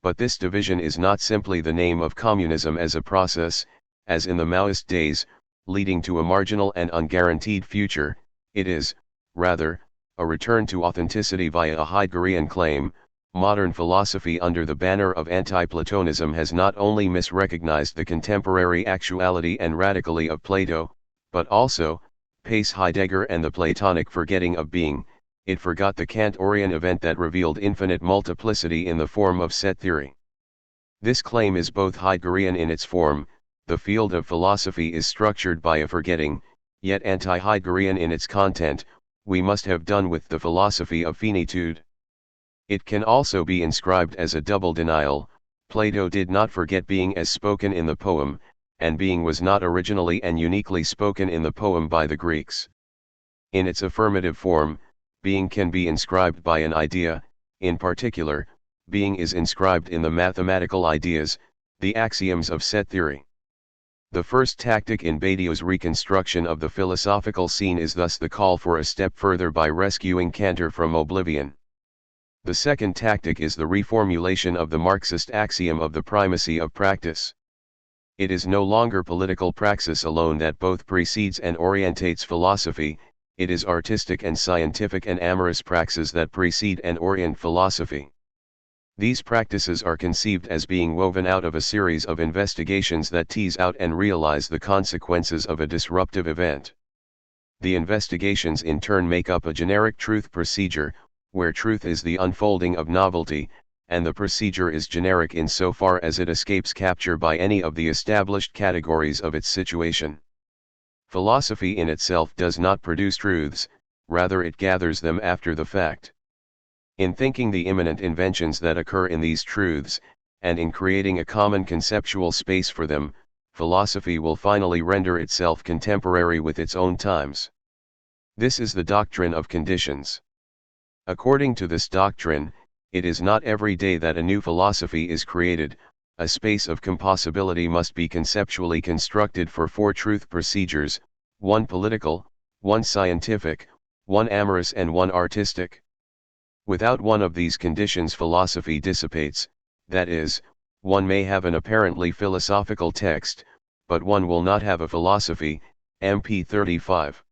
But this division is not simply the name of communism as a process, as in the Maoist days, leading to a marginal and unguaranteed future. It is, rather, a return to authenticity via a Heideggerian claim. Modern philosophy under the banner of anti-Platonism has not only misrecognized the contemporary actuality and radically of Plato, but also, pace Heidegger and the Platonic forgetting of being, it forgot the Kantorian event that revealed infinite multiplicity in the form of set theory. This claim is both Heideggerian in its form: the field of philosophy is structured by a forgetting, yet anti-Heideggerian in its content: we must have done with the philosophy of finitude. It can also be inscribed as a double denial: Plato did not forget being as spoken in the poem, and being was not originally and uniquely spoken in the poem by the Greeks. In its affirmative form, being can be inscribed by an idea, in particular, being is inscribed in the mathematical ideas, the axioms of set theory. The first tactic in Badiou's reconstruction of the philosophical scene is thus the call for a step further by rescuing Cantor from oblivion. The second tactic is the reformulation of the Marxist axiom of the primacy of practice. It is no longer political praxis alone that both precedes and orientates philosophy, it is artistic and scientific and amorous praxis that precede and orient philosophy. These practices are conceived as being woven out of a series of investigations that tease out and realize the consequences of a disruptive event. The investigations in turn make up a generic truth procedure, where truth is the unfolding of novelty, and the procedure is generic insofar as it escapes capture by any of the established categories of its situation. Philosophy in itself does not produce truths, rather it gathers them after the fact. In thinking the immanent inventions that occur in these truths, and in creating a common conceptual space for them, philosophy will finally render itself contemporary with its own times. This is the doctrine of conditions. According to this doctrine, it is not every day that a new philosophy is created, a space of compossibility must be conceptually constructed for four truth procedures, one political, one scientific, one amorous and one artistic. Without one of these conditions philosophy dissipates, that is, one may have an apparently philosophical text, but one will not have a philosophy, MP 35.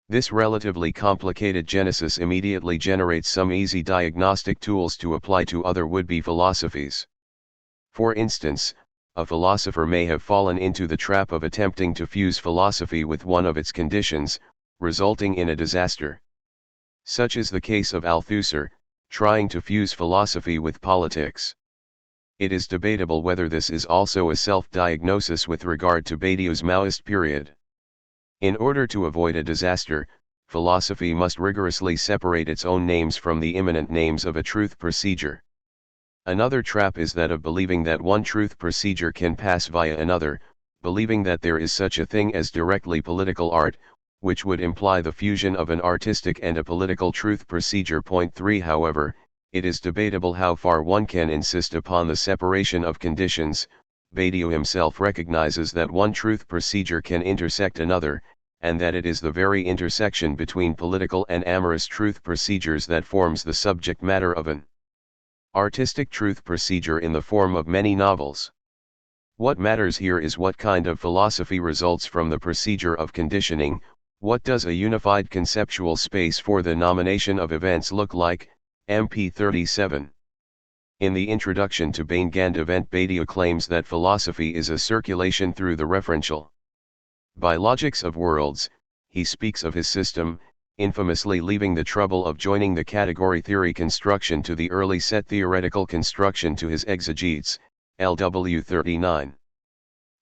This relatively complicated genesis immediately generates some easy diagnostic tools to apply to other would-be philosophies. For instance, a philosopher may have fallen into the trap of attempting to fuse philosophy with one of its conditions, resulting in a disaster. Such is the case of Althusser, trying to fuse philosophy with politics. It is debatable whether this is also a self-diagnosis with regard to Badiou's Maoist period. In order to avoid a disaster, philosophy must rigorously separate its own names from the immanent names of a truth procedure. Another trap is that of believing that one truth procedure can pass via another, believing that there is such a thing as directly political art, which would imply the fusion of an artistic and a political truth procedure. Point 3. However, it is debatable how far one can insist upon the separation of conditions. Badiou himself recognizes that one truth procedure can intersect another, and that it is the very intersection between political and amorous truth procedures that forms the subject matter of an artistic truth procedure in the form of many novels. What matters here is what kind of philosophy results from the procedure of conditioning. What does a unified conceptual space for the nomination of events look like? MP 37. In the introduction to Bain-Gand event, Badiou claims that philosophy is a circulation through the referential. By logics of worlds, he speaks of his system, infamously leaving the trouble of joining the category theory construction to the early set theoretical construction to his exegetes, LW 39.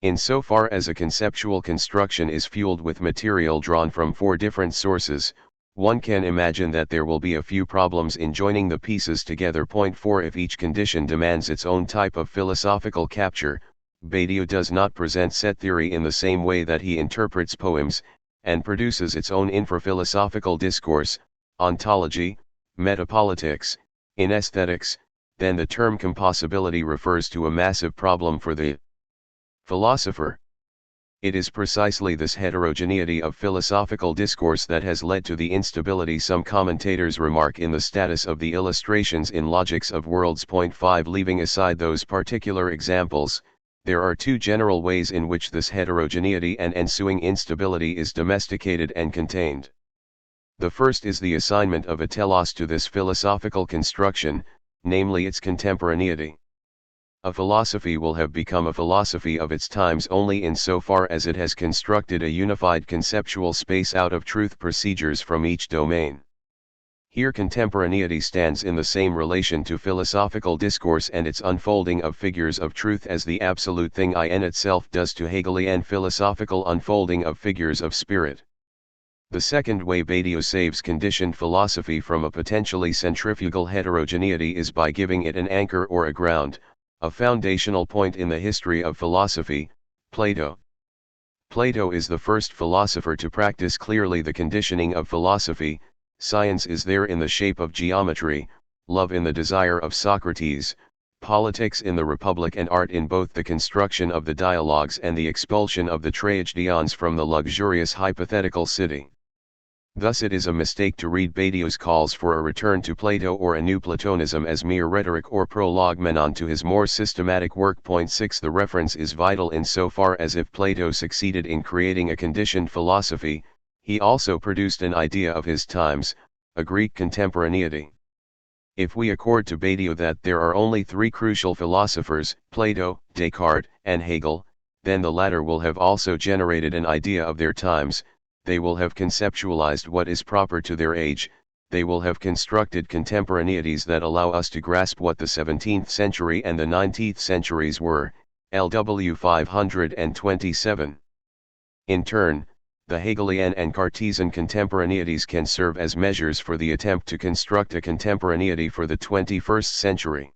Insofar as a conceptual construction is fueled with material drawn from four different sources, one can imagine that there will be a few problems in joining the pieces together. Point 4. If each condition demands its own type of philosophical capture, Badiou does not present set theory in the same way that he interprets poems, and produces its own infraphilosophical discourse, ontology, metapolitics, in aesthetics, then the term compossibility refers to a massive problem for the philosopher. It is precisely this heterogeneity of philosophical discourse that has led to the instability some commentators remark in the status of the illustrations in Logics of Worlds. Point 5. Leaving aside those particular examples, there are two general ways in which this heterogeneity and ensuing instability is domesticated and contained. The first is the assignment of a telos to this philosophical construction, namely its contemporaneity. A philosophy will have become a philosophy of its times only insofar as it has constructed a unified conceptual space out of truth procedures from each domain. Here contemporaneity stands in the same relation to philosophical discourse and its unfolding of figures of truth as the absolute thing in itself does to Hegelian philosophical unfolding of figures of spirit. The second way Badiou saves conditioned philosophy from a potentially centrifugal heterogeneity is by giving it an anchor or a ground, a foundational point in the history of philosophy, Plato. Plato is the first philosopher to practice clearly the conditioning of philosophy. Science is there in the shape of geometry, love in the desire of Socrates, politics in the Republic, and art in both the construction of the dialogues and the expulsion of the tragedians from the luxurious hypothetical city. Thus it is a mistake to read Badiou's calls for a return to Plato or a new Platonism as mere rhetoric or prolegomena to his more systematic work. 6 The reference is vital insofar as if Plato succeeded in creating a conditioned philosophy, he also produced an idea of his times, a Greek contemporaneity. If we accord to Badiou that there are only three crucial philosophers, Plato, Descartes, and Hegel, then the latter will have also generated an idea of their times, they will have conceptualized what is proper to their age, they will have constructed contemporaneities that allow us to grasp what the 17th century and the 19th centuries were, LW 527. In turn, the Hegelian and Cartesian contemporaneities can serve as measures for the attempt to construct a contemporaneity for the 21st century.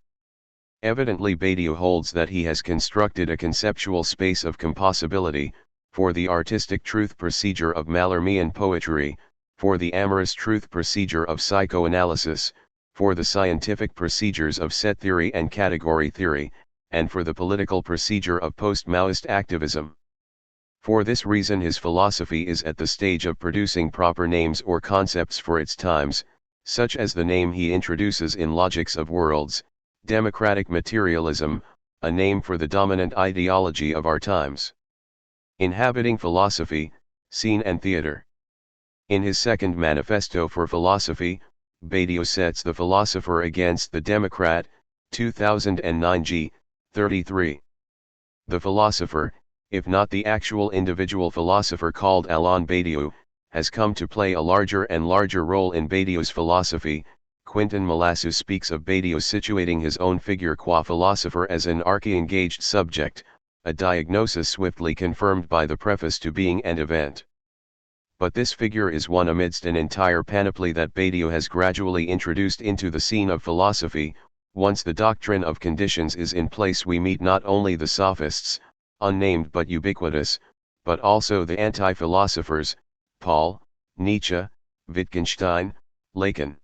Evidently Badiou holds that he has constructed a conceptual space of compossibility, for the artistic truth procedure of Mallarmian poetry, for the amorous truth procedure of psychoanalysis, for the scientific procedures of set theory and category theory, and for the political procedure of post-Maoist activism. For this reason his philosophy is at the stage of producing proper names or concepts for its times, such as the name he introduces in Logics of Worlds, democratic materialism, a name for the dominant ideology of our times. Inhabiting philosophy, scene and theater. In his second manifesto for philosophy, Badiou sets the philosopher against the democrat, 2009 g. 33. The philosopher, if not the actual individual philosopher called Alain Badiou, has come to play a larger and larger role in Badiou's philosophy. Quentin Malassu speaks of Badiou situating his own figure qua philosopher as an archi-engaged subject, a diagnosis swiftly confirmed by the preface to Being and Event. But this figure is one amidst an entire panoply that Badiou has gradually introduced into the scene of philosophy. Once the doctrine of conditions is in place, we meet not only the sophists, unnamed but ubiquitous, but also the anti-philosophers, Paul, Nietzsche, Wittgenstein, Lacan.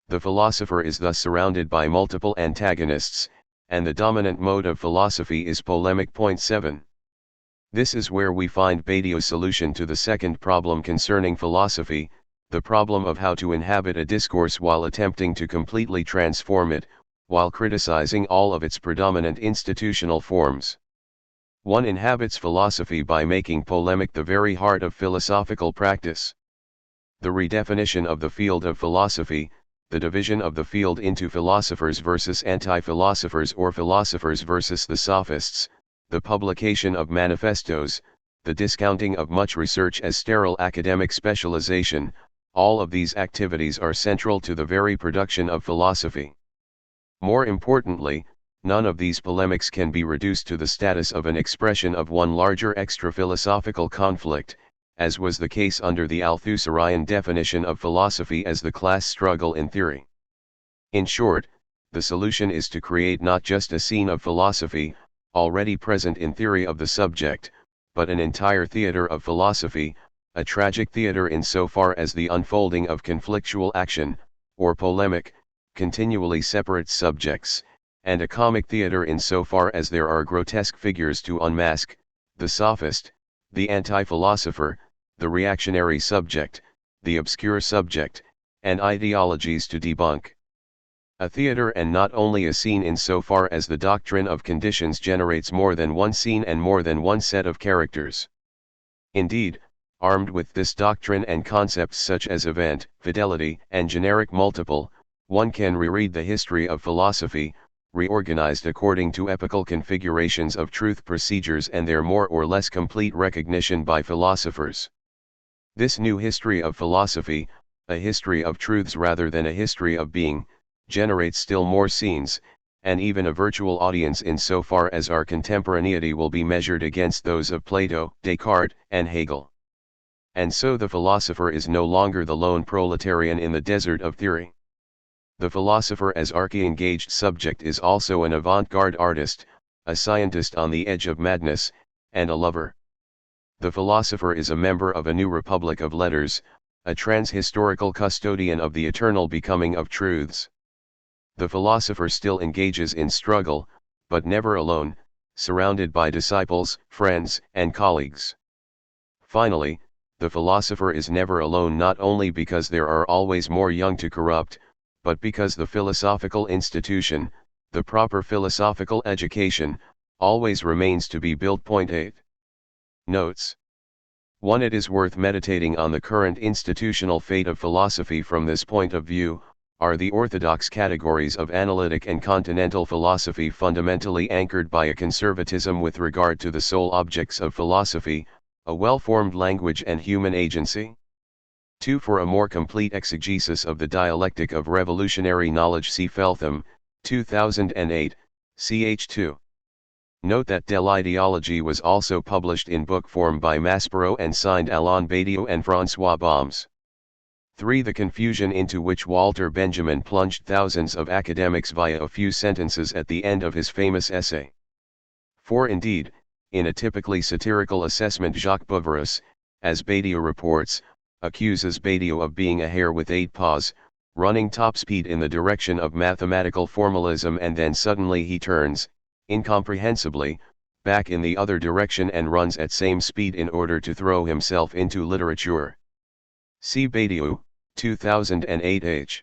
The philosopher is thus surrounded by multiple antagonists, and the dominant mode of philosophy is polemic. 7. This is where we find Badiou's solution to the second problem concerning philosophy, the problem of how to inhabit a discourse while attempting to completely transform it, while criticizing all of its predominant institutional forms. One inhabits philosophy by making polemic the very heart of philosophical practice. The redefinition of the field of philosophy, the division of the field into philosophers versus anti-philosophers or philosophers versus the sophists, the publication of manifestos, the discounting of much research as sterile academic specialization, all of these activities are central to the very production of philosophy. More importantly, none of these polemics can be reduced to the status of an expression of one larger extra-philosophical conflict, as was the case under the Althusserian definition of philosophy as the class struggle in theory. In short, the solution is to create not just a scene of philosophy, already present in theory of the subject, but an entire theater of philosophy, a tragic theater insofar as the unfolding of conflictual action, or polemic, continually separates subjects, and a comic theater insofar as there are grotesque figures to unmask, the sophist, the anti-philosopher, the reactionary subject, the obscure subject, and ideologies to debunk. A theater and not only a scene insofar as the doctrine of conditions generates more than one scene and more than one set of characters. Indeed, armed with this doctrine and concepts such as event, fidelity, and generic multiple, one can reread the history of philosophy, reorganized according to epochal configurations of truth procedures and their more or less complete recognition by philosophers. This new history of philosophy, a history of truths rather than a history of being, generates still more scenes, and even a virtual audience insofar as our contemporaneity will be measured against those of Plato, Descartes, and Hegel. And so the philosopher is no longer the lone proletarian in the desert of theory. The philosopher as archi-engaged subject is also an avant-garde artist, a scientist on the edge of madness, and a lover. The philosopher is a member of a new republic of letters, a trans-historical custodian of the eternal becoming of truths. The philosopher still engages in struggle, but never alone, surrounded by disciples, friends, and colleagues. Finally, the philosopher is never alone, not only because there are always more young to corrupt, but because the philosophical institution, the proper philosophical education, always remains to be built. Point 8. Notes. 1. It is worth meditating on the current institutional fate of philosophy from this point of view. Are the orthodox categories of analytic and continental philosophy fundamentally anchored by a conservatism with regard to the sole objects of philosophy, a well-formed language and human agency? 2. For a more complete exegesis of the dialectic of revolutionary knowledge, see Feltham, 2008, ch. 2. Note that Del Ideology was also published in book form by Maspero and signed Alain Badiou and François Baumes. 3. The confusion into which Walter Benjamin plunged thousands of academics via a few sentences at the end of his famous essay. 4. Indeed, in a typically satirical assessment, Jacques Bouveris, as Badiou reports, accuses Badiou of being a hare with 8 paws, running top speed in the direction of mathematical formalism, and then suddenly he turns, incomprehensibly, back in the other direction and runs at same speed in order to throw himself into literature. See Badiou, 2008 h.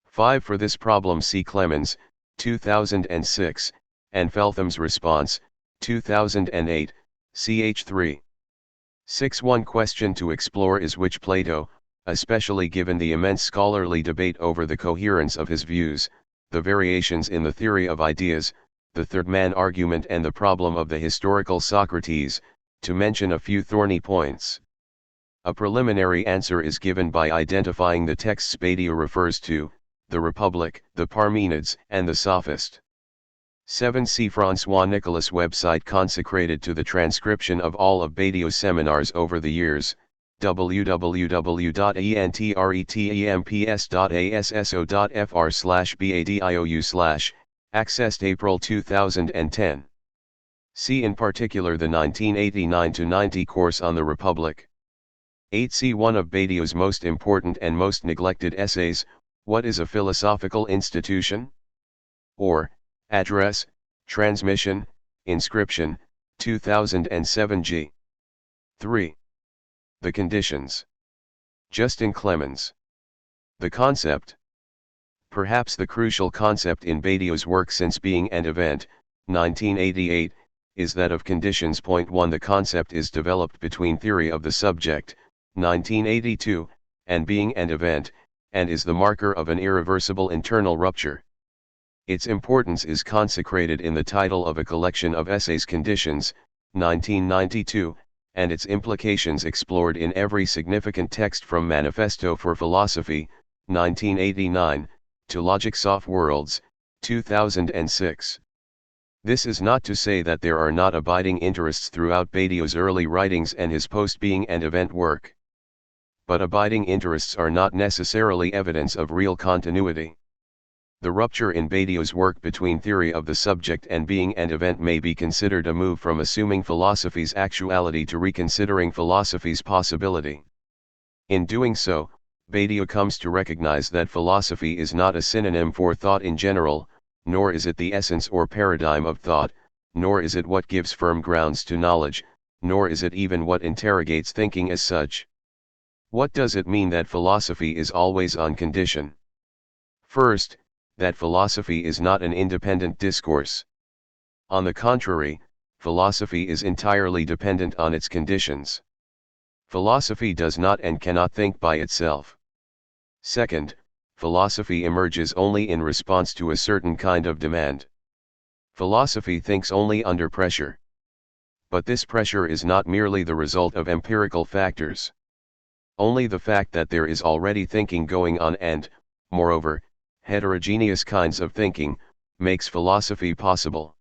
5. For this problem see Clemens, 2006, and Feltham's response, 2008, ch. 3. 6. One question to explore is which Plato, especially given the immense scholarly debate over the coherence of his views, the variations in the theory of ideas, the third man argument, and the problem of the historical Socrates, to mention a few thorny points. A preliminary answer is given by identifying the texts Badiou refers to, the Republic, the Parmenides, and the Sophist. 7. See François Nicolas' website consecrated to the transcription of all of Badiou's seminars over the years, www.entretemps.asso.fr/badiou/, accessed April 2010. See in particular the 1989-90 course on the Republic. 8. See one of Badiou's most important and most neglected essays, What is a Philosophical Institution? Or, Address, Transmission, Inscription, 2007 g. 3. The Conditions. JohnClemens. The concept. Perhaps the crucial concept in Badiou's work since Being and Event, 1988, is that of conditions. 1. The concept is developed between Theory of the Subject, 1982, and Being and Event, and is the marker of an irreversible internal rupture. Its importance is consecrated in the title of a collection of essays, Conditions, 1992, and its implications explored in every significant text from Manifesto for Philosophy, 1989, to Logic's Off-Worlds, 2006. This is not to say that there are not abiding interests throughout Badiou's early writings and his post-Being and Event work. But abiding interests are not necessarily evidence of real continuity. The rupture in Badiou's work between Theory of the Subject and Being and Event may be considered a move from assuming philosophy's actuality to reconsidering philosophy's possibility. In doing so, Badiou comes to recognize that philosophy is not a synonym for thought in general, nor is it the essence or paradigm of thought, nor is it what gives firm grounds to knowledge, nor is it even what interrogates thinking as such. What does it mean that philosophy is always on condition? First, that philosophy is not an independent discourse. On the contrary, philosophy is entirely dependent on its conditions. Philosophy does not and cannot think by itself. Second, philosophy emerges only in response to a certain kind of demand. Philosophy thinks only under pressure. But this pressure is not merely the result of empirical factors. Only the fact that there is already thinking going on and, moreover, heterogeneous kinds of thinking, makes philosophy possible.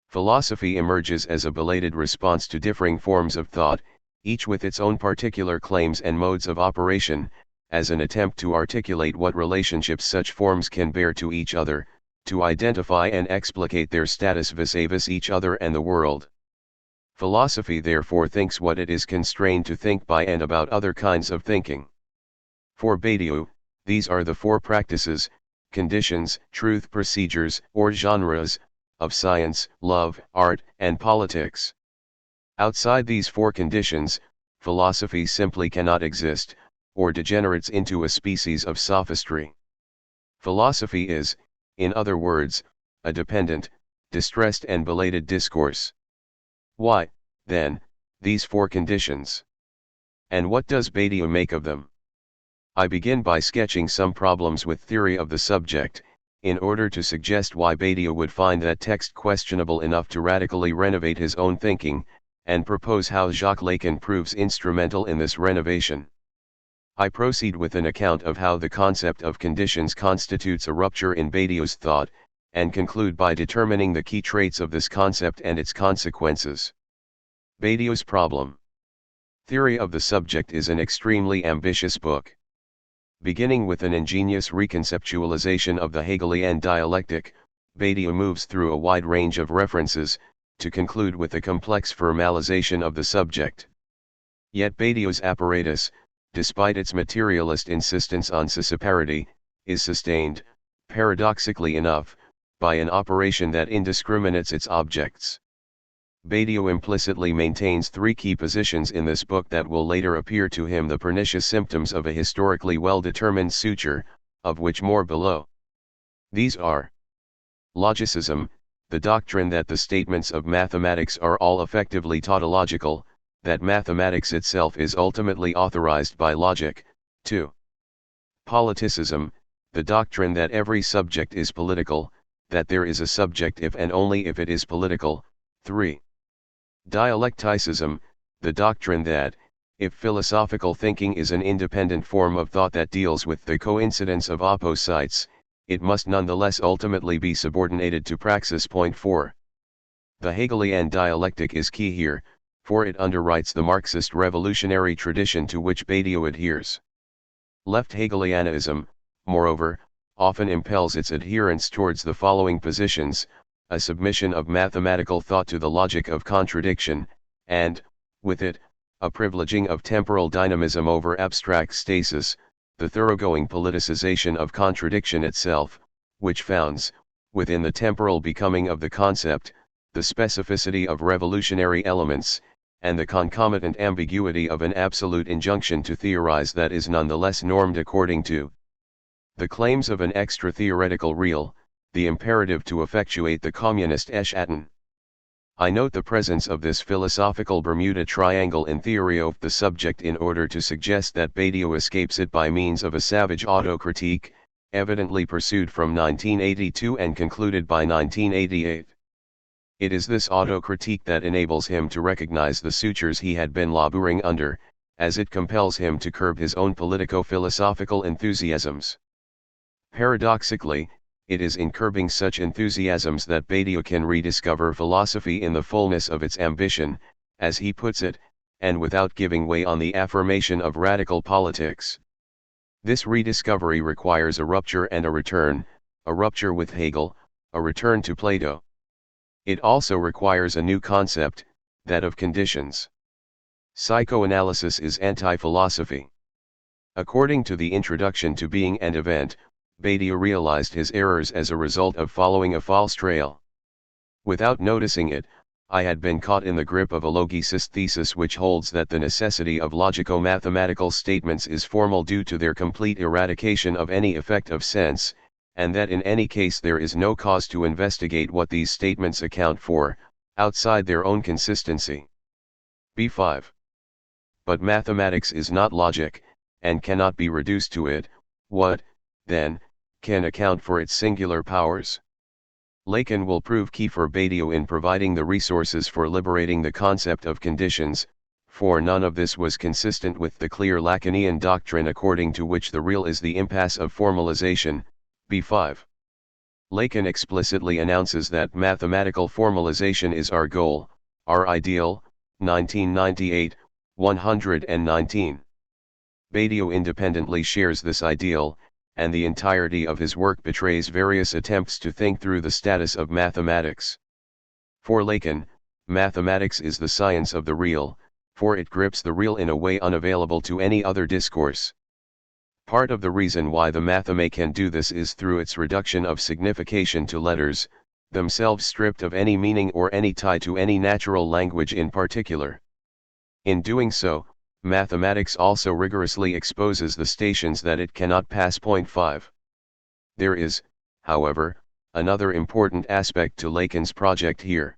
Philosophy emerges as a belated response to differing forms of thought, each with its own particular claims and modes of operation, as an attempt to articulate what relationships such forms can bear to each other, to identify and explicate their status vis-a-vis each other and the world. Philosophy therefore thinks what it is constrained to think by and about other kinds of thinking. For Badiou, these are the four practices, conditions, truth, procedures, or genres, of science, love, art, and politics. Outside these four conditions, philosophy simply cannot exist, or degenerates into a species of sophistry. Philosophy is, in other words, a dependent, distressed and belated discourse. Why, then, these four conditions? And what does Badiou make of them? I begin by sketching some problems with theory of the subject, in order to suggest why Badiou would find that text questionable enough to radically renovate his own thinking, and propose how Jacques Lacan proves instrumental in this renovation. I proceed with an account of how the concept of conditions constitutes a rupture in Badiou's thought, and conclude by determining the key traits of this concept and its consequences. Badiou's problem. Theory of the Subject is an extremely ambitious book. Beginning with an ingenious reconceptualization of the Hegelian dialectic, Badiou moves through a wide range of references, to conclude with a complex formalization of the subject. Yet Badiou's apparatus, despite its materialist insistence on sissiparity, is sustained, paradoxically enough, by an operation that indiscriminates its objects. Badiou implicitly maintains three key positions in this book that will later appear to him the pernicious symptoms of a historically well-determined suture, of which more below. These are: logicism, the doctrine that the statements of mathematics are all effectively tautological, that mathematics itself is ultimately authorized by logic. 2. Politicism, the doctrine that every subject is political, that there is a subject if and only if it is political. 3. Dialecticism, the doctrine that, if philosophical thinking is an independent form of thought that deals with the coincidence of opposites, it must nonetheless ultimately be subordinated to praxis. 4. The Hegelian dialectic is key here, for it underwrites the Marxist revolutionary tradition to which Badiou adheres. Left Hegelianism, moreover, often impels its adherents towards the following positions: a submission of mathematical thought to the logic of contradiction, and, with it, a privileging of temporal dynamism over abstract stasis, the thoroughgoing politicization of contradiction itself, which founds, within the temporal becoming of the concept, the specificity of revolutionary elements, and the concomitant ambiguity of an absolute injunction to theorize that is nonetheless normed according to the claims of an extra-theoretical real, the imperative to effectuate the communist Eschatton. I note the presence of this philosophical Bermuda Triangle in theory of the subject in order to suggest that Badiou escapes it by means of a savage autocritique, evidently pursued from 1982 and concluded by 1988. It is this autocritique that enables him to recognize the sutures he had been laboring under, as it compels him to curb his own politico-philosophical enthusiasms. Paradoxically, it is in curbing such enthusiasms that Badiou can rediscover philosophy in the fullness of its ambition, as he puts it, and without giving way on the affirmation of radical politics. This rediscovery requires a rupture and a rupture with Hegel, a return to Plato. It also requires a new concept, that of conditions. Psychoanalysis is anti-philosophy. According to the Introduction to Being and Event, Badiou realized his errors as a result of following a false trail. Without noticing it, I had been caught in the grip of a logicist thesis which holds that the necessity of logico-mathematical statements is formal due to their complete eradication of any effect of sense, and that in any case there is no cause to investigate what these statements account for, outside their own consistency. B5. But mathematics is not logic, and cannot be reduced to it. What, then, can account for its singular powers? Lacan will prove key for Badiou in providing the resources for liberating the concept of conditions, for none of this was consistent with the clear Lacanian doctrine according to which the real is the impasse of formalization. B5. Lacan explicitly announces that mathematical formalization is our goal, our ideal. 1998, 119. Badiou independently shares this ideal, and the entirety of his work betrays various attempts to think through the status of mathematics. For Lacan, mathematics is the science of the real, for it grips the real in a way unavailable to any other discourse. Part of the reason why the matheme can do this is through its reduction of signification to letters, themselves stripped of any meaning or any tie to any natural language in particular. In doing so, mathematics also rigorously exposes the stations that it cannot pass. 5. There is, however, another important aspect to Lacan's project here.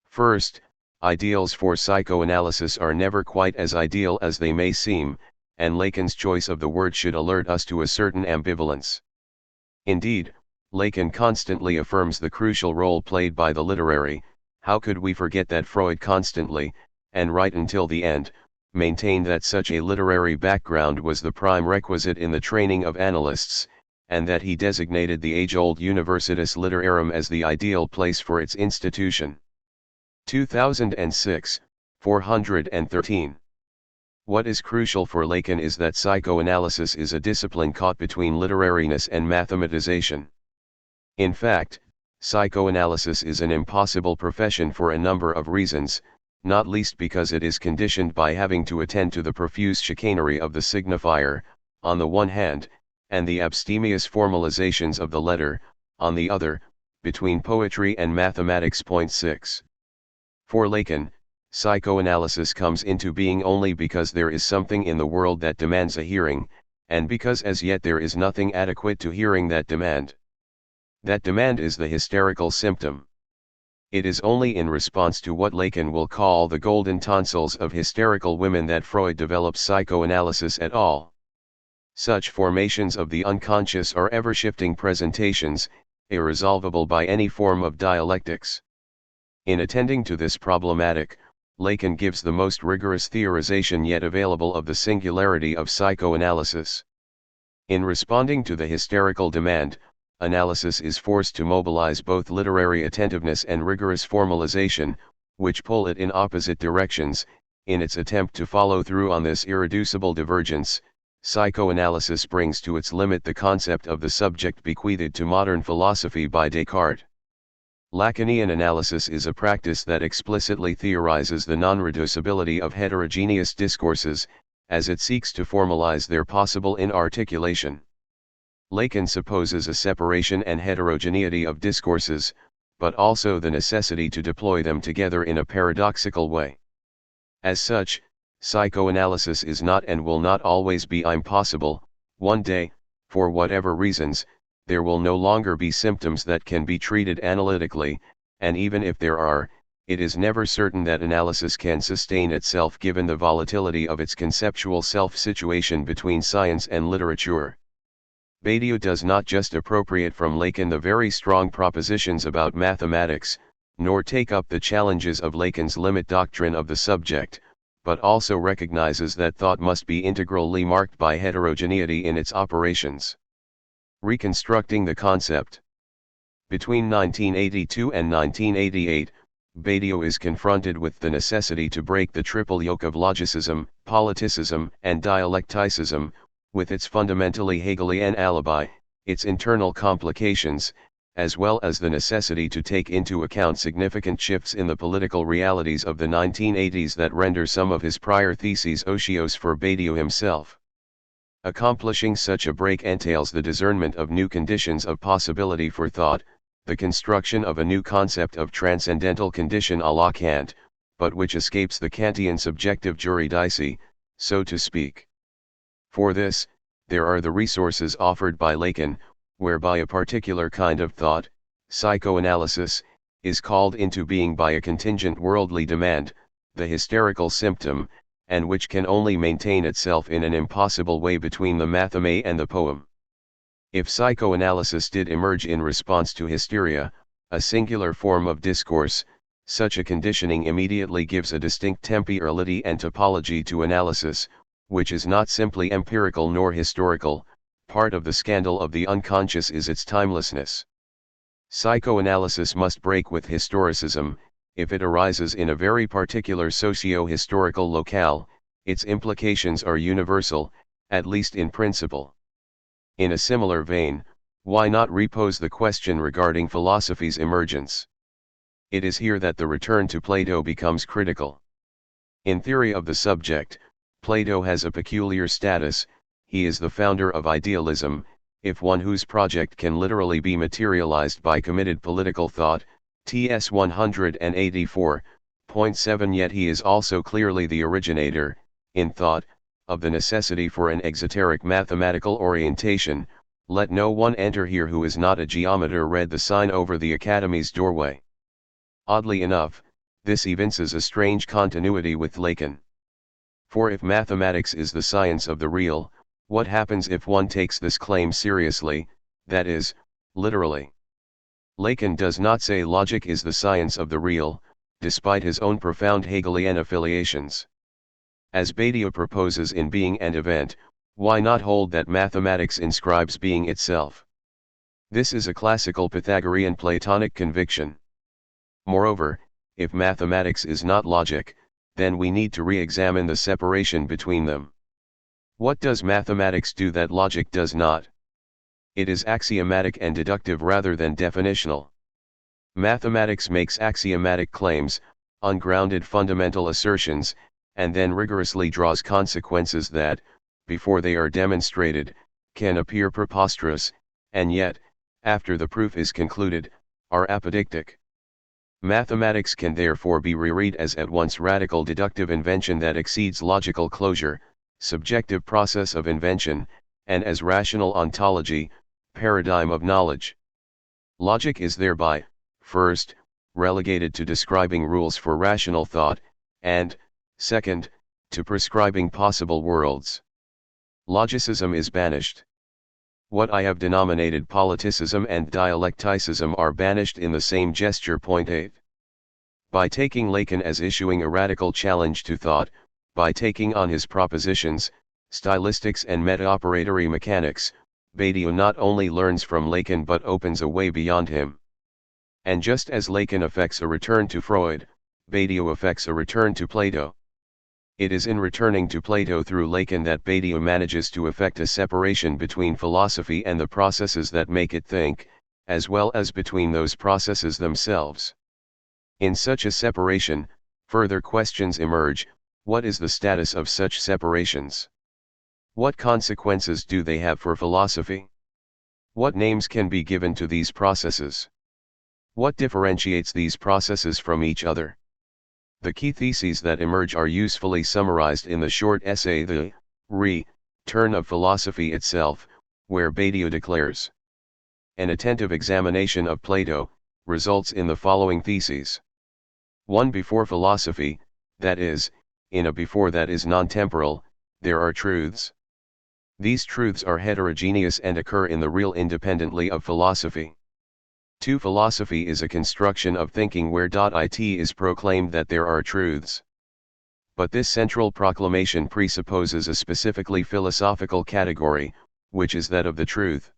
First, ideals for psychoanalysis are never quite as ideal as they may seem, and Lacan's choice of the word should alert us to a certain ambivalence. Indeed, Lacan constantly affirms the crucial role played by the literary. How could we forget that Freud constantly, and right until the end, maintained that such a literary background was the prime requisite in the training of analysts, and that he designated the age-old Universitas Literarum as the ideal place for its institution. 2006, 413. What is crucial for Lacan is that psychoanalysis is a discipline caught between literariness and mathematization. In fact, psychoanalysis is an impossible profession for a number of reasons, not least because it is conditioned by having to attend to the profuse chicanery of the signifier, on the one hand, and the abstemious formalizations of the letter, on the other, between poetry and mathematics. 6. For Lacan, psychoanalysis comes into being only because there is something in the world that demands a hearing, and because as yet there is nothing adequate to hearing that demand. That demand is the hysterical symptom. It is only in response to what Lacan will call the golden tonsils of hysterical women that Freud develops psychoanalysis at all. Such formations of the unconscious are ever-shifting presentations, irresolvable by any form of dialectics. In attending to this problematic, Lacan gives the most rigorous theorization yet available of the singularity of psychoanalysis. In responding to the hysterical demand, analysis is forced to mobilize both literary attentiveness and rigorous formalization, which pull it in opposite directions. In its attempt to follow through on this irreducible divergence, psychoanalysis brings to its limit the concept of the subject bequeathed to modern philosophy by Descartes. Lacanian analysis is a practice that explicitly theorizes the non-reducibility of heterogeneous discourses, as it seeks to formalize their possible inarticulation. Lacan supposes a separation and heterogeneity of discourses, but also the necessity to deploy them together in a paradoxical way. As such, psychoanalysis is not and will not always be impossible. One day, for whatever reasons, there will no longer be symptoms that can be treated analytically, and even if there are, it is never certain that analysis can sustain itself given the volatility of its conceptual self-situation between science and literature. Badiou does not just appropriate from Lacan the very strong propositions about mathematics, nor take up the challenges of Lacan's limit doctrine of the subject, but also recognizes that thought must be integrally marked by heterogeneity in its operations. Reconstructing the concept. Between 1982 and 1988, Badiou is confronted with the necessity to break the triple yoke of logicism, politicism, and dialecticism, with its fundamentally Hegelian alibi, its internal complications, as well as the necessity to take into account significant shifts in the political realities of the 1980s that render some of his prior theses ociose for Badiou himself. Accomplishing such a break entails the discernment of new conditions of possibility for thought, the construction of a new concept of transcendental condition à la Kant, but which escapes the Kantian subjective juridice, so to speak. For this, there are the resources offered by Lacan, whereby a particular kind of thought, psychoanalysis, is called into being by a contingent worldly demand, the hysterical symptom, and which can only maintain itself in an impossible way between the matheme and the poem. If psychoanalysis did emerge in response to hysteria, a singular form of discourse, such a conditioning immediately gives a distinct temporality and topology to analysis, which is not simply empirical nor historical. Part of the scandal of the unconscious is its timelessness. Psychoanalysis must break with historicism. If it arises in a very particular socio-historical locale, its implications are universal, at least in principle. In a similar vein, why not repose the question regarding philosophy's emergence? It is here that the return to Plato becomes critical. In theory of the subject, Plato has a peculiar status. he is the founder of idealism, if one whose project can literally be materialized by committed political thought, TS 184.7. Yet he is also clearly the originator, in thought, of the necessity for an exoteric mathematical orientation. Let no one enter here who is not a geometer, read the sign over the Academy's doorway. Oddly enough, this evinces a strange continuity with Lacan. For if mathematics is the science of the real, what happens if one takes this claim seriously, that is, literally? Lacan does not say logic is the science of the real, despite his own profound Hegelian affiliations. As Badiou proposes in Being and Event, why not hold that mathematics inscribes being itself? This is a classical Pythagorean Platonic conviction. Moreover, if mathematics is not logic, then we need to re-examine the separation between them. What does mathematics do that logic does not? It is axiomatic and deductive rather than definitional. Mathematics makes axiomatic claims, ungrounded fundamental assertions, and then rigorously draws consequences that, before they are demonstrated, can appear preposterous, and yet, after the proof is concluded, are apodictic. Mathematics can therefore be reread as at once radical deductive invention that exceeds logical closure, subjective process of invention, and as rational ontology, paradigm of knowledge. Logic is thereby, first, relegated to describing rules for rational thought, and, second, to prescribing possible worlds. Logicism is banished. What I have denominated politicism and dialecticism are banished in the same gesture. 8. By taking Lacan as issuing a radical challenge to thought, by taking on his propositions, stylistics and meta-operatory mechanics, Badiou not only learns from Lacan but opens a way beyond him. And just as Lacan affects a return to Freud, Badiou affects a return to Plato. It is in returning to Plato through Lacan that Badiou manages to effect a separation between philosophy and the processes that make it think, as well as between those processes themselves. In such a separation, further questions emerge: what is the status of such separations? What consequences do they have for philosophy? What names can be given to these processes? What differentiates these processes from each other? The key theses that emerge are usefully summarized in the short essay The Return of Philosophy itself, where Badiou declares: an attentive examination of Plato results in the following theses. 1. Before philosophy, that is, in a before that is non-temporal, there are truths. These truths are heterogeneous and occur in the real independently of philosophy. 2. Philosophy is a construction of thinking where it is proclaimed that there are truths. But this central proclamation presupposes a specifically philosophical category, which is that of the truth.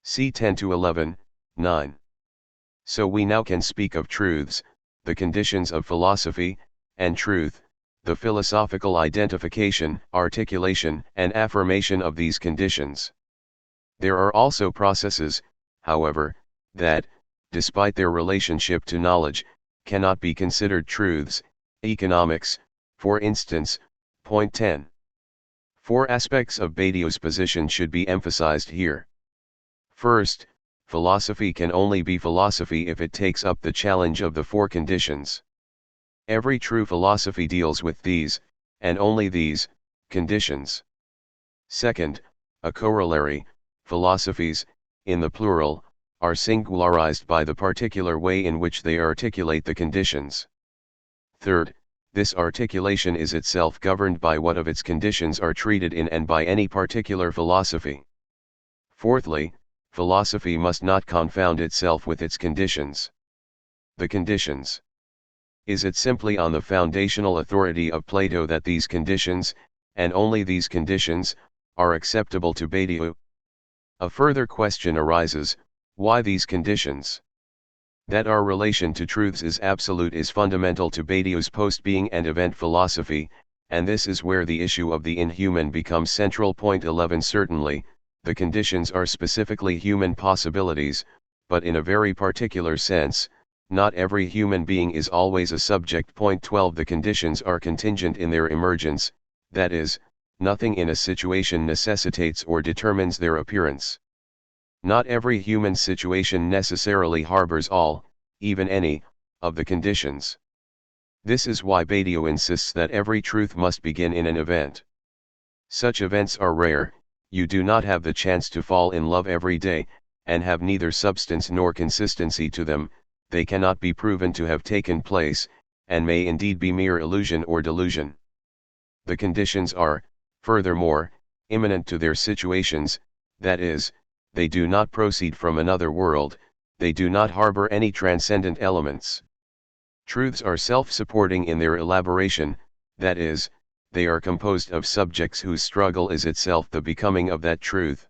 See 10-11, 9. So we now can speak of truths, the conditions of philosophy, and truth, the philosophical identification, articulation, and affirmation of these conditions. There are also processes, however, that, despite their relationship to knowledge, cannot be considered truths. Economics, for instance. Point 10. 4 aspects of Badiou's position should be emphasized here. First, philosophy can only be philosophy if it takes up the challenge of the 4 conditions. Every true philosophy deals with these, and only these, conditions. Second, a corollary, philosophies, in the plural, are singularized by the particular way in which they articulate the conditions. Third, this articulation is itself governed by what of its conditions are treated in and by any particular philosophy. Fourthly, philosophy must not confound itself with its conditions. The conditions. Is it simply on the foundational authority of Plato that these conditions, and only these conditions, are acceptable to Badiou? A further question arises: why these conditions? That our relation to truths is absolute is fundamental to Badiou's post-being and event philosophy, and this is where the issue of the inhuman becomes central. Point 11. Certainly, the conditions are specifically human possibilities, but in a very particular sense, not every human being is always a subject. Point 12. The conditions are contingent in their emergence, that is, nothing in a situation necessitates or determines their appearance. Not every human situation necessarily harbors all, even any, of the conditions. This is why Badiou insists that every truth must begin in an event. Such events are rare. You do not have the chance to fall in love every day, and have neither substance nor consistency to them. They cannot be proven to have taken place, and may indeed be mere illusion or delusion. The conditions are, furthermore, immanent to their situations, that is, they do not proceed from another world, they do not harbor any transcendent elements. Truths are self-supporting in their elaboration, that is, they are composed of subjects whose struggle is itself the becoming of that truth.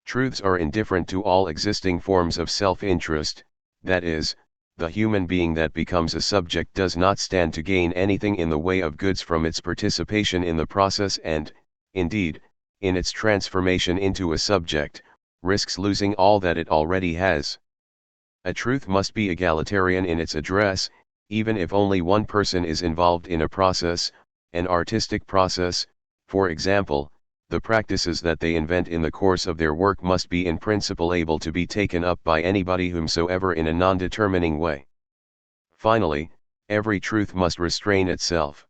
Truths are indifferent to all existing forms of self-interest, that is, the human being that becomes a subject does not stand to gain anything in the way of goods from its participation in the process and, indeed, in its transformation into a subject, risks losing all that it already has. A truth must be egalitarian in its address, even if only one person is involved in a process, an artistic process. For example, the practices that they invent in the course of their work must be in principle able to be taken up by anybody whomsoever in a non-determining way. Finally, every truth must restrain itself.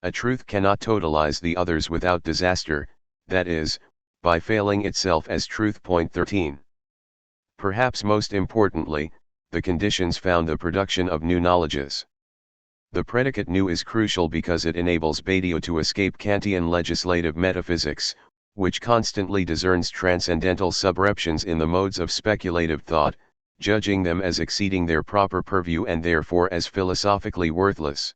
A truth cannot totalize the others without disaster, that is, by failing itself as truth. Point 13. Perhaps most importantly, the conditions found the production of new knowledges. The predicate new is crucial because it enables Badiou to escape Kantian legislative metaphysics, which constantly discerns transcendental subreptions in the modes of speculative thought, judging them as exceeding their proper purview and therefore as philosophically worthless.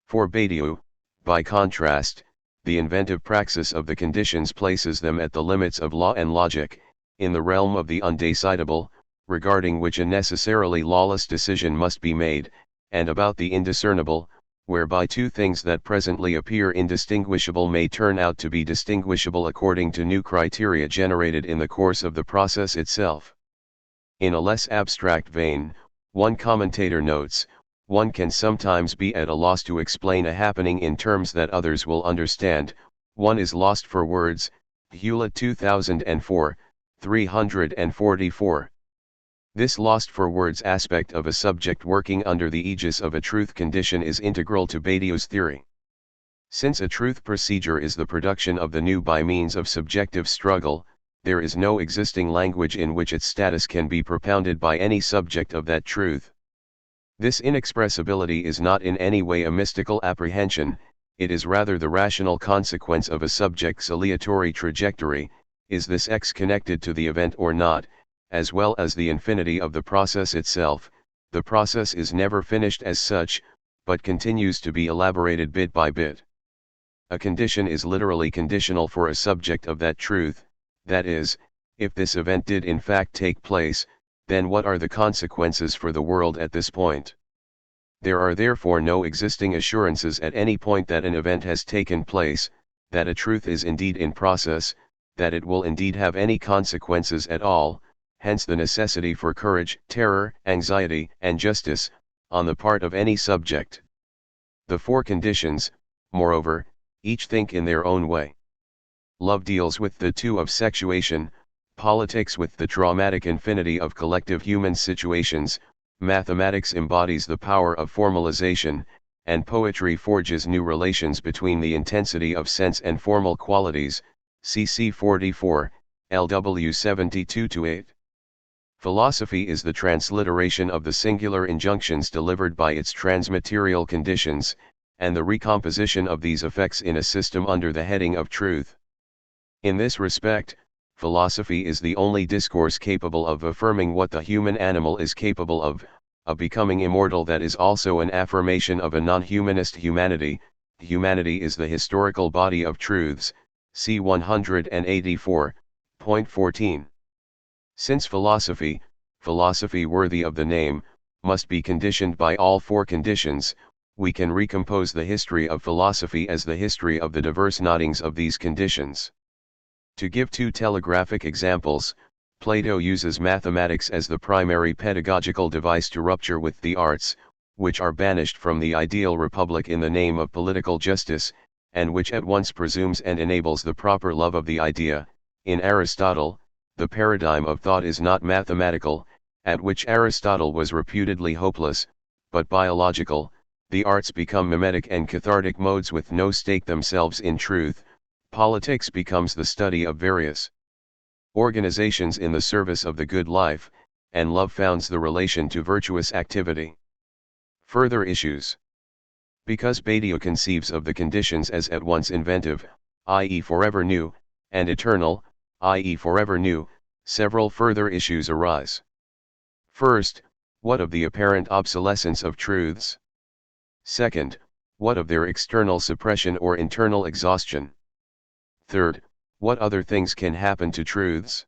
For Badiou, by contrast, the inventive praxis of the conditions places them at the limits of law and logic, in the realm of the undecidable, regarding which a necessarily lawless decision must be made, and about the indiscernible, whereby two things that presently appear indistinguishable may turn out to be distinguishable according to new criteria generated in the course of the process itself. In a less abstract vein, one commentator notes, one can sometimes be at a loss to explain a happening in terms that others will understand. One is lost for words. Hewlett 2004, 344. This lost for words aspect of a subject working under the aegis of a truth condition is integral to Badiou's theory. Since a truth procedure is the production of the new by means of subjective struggle, there is no existing language in which its status can be propounded by any subject of that truth. This inexpressibility is not in any way a mystical apprehension, it is rather the rational consequence of a subject's aleatory trajectory. Is this X connected to the event or not, as well as the infinity of the process itself? The process is never finished as such, but continues to be elaborated bit by bit. A condition is literally conditional for a subject of that truth, that is, if this event did in fact take place, then what are the consequences for the world at this point? There are therefore no existing assurances at any point that an event has taken place, that a truth is indeed in process, that it will indeed have any consequences at all, hence the necessity for courage, terror, anxiety, and justice, on the part of any subject. The four conditions, moreover, each think in their own way. Love deals with the two of sexuation, politics with the traumatic infinity of collective human situations, mathematics embodies the power of formalization, and poetry forges new relations between the intensity of sense and formal qualities, cc 44, LW 72-8. Philosophy is the transliteration of the singular injunctions delivered by its transmaterial conditions, and the recomposition of these effects in a system under the heading of truth. In this respect, philosophy is the only discourse capable of affirming what the human animal is capable of, a becoming immortal that is also an affirmation of a non-humanist humanity. Humanity is the historical body of truths, c. 184, point 14. Since philosophy worthy of the name, must be conditioned by all four conditions, we can recompose the history of philosophy as the history of the diverse knottings of these conditions. To give two telegraphic examples, Plato uses mathematics as the primary pedagogical device to rupture with the arts, which are banished from the ideal republic in the name of political justice, and which at once presumes and enables the proper love of the idea. In Aristotle, the paradigm of thought is not mathematical, at which Aristotle was reputedly hopeless, but biological. The arts become mimetic and cathartic modes with no stake themselves in truth. Politics becomes the study of various organizations in the service of the good life, and love founds the relation to virtuous activity. Further issues. Because Badiou conceives of the conditions as at once inventive, i.e. forever new, and eternal, i.e. forever new, several further issues arise. First, what of the apparent obsolescence of truths? Second, what of their external suppression or internal exhaustion? Third, what other things can happen to truths?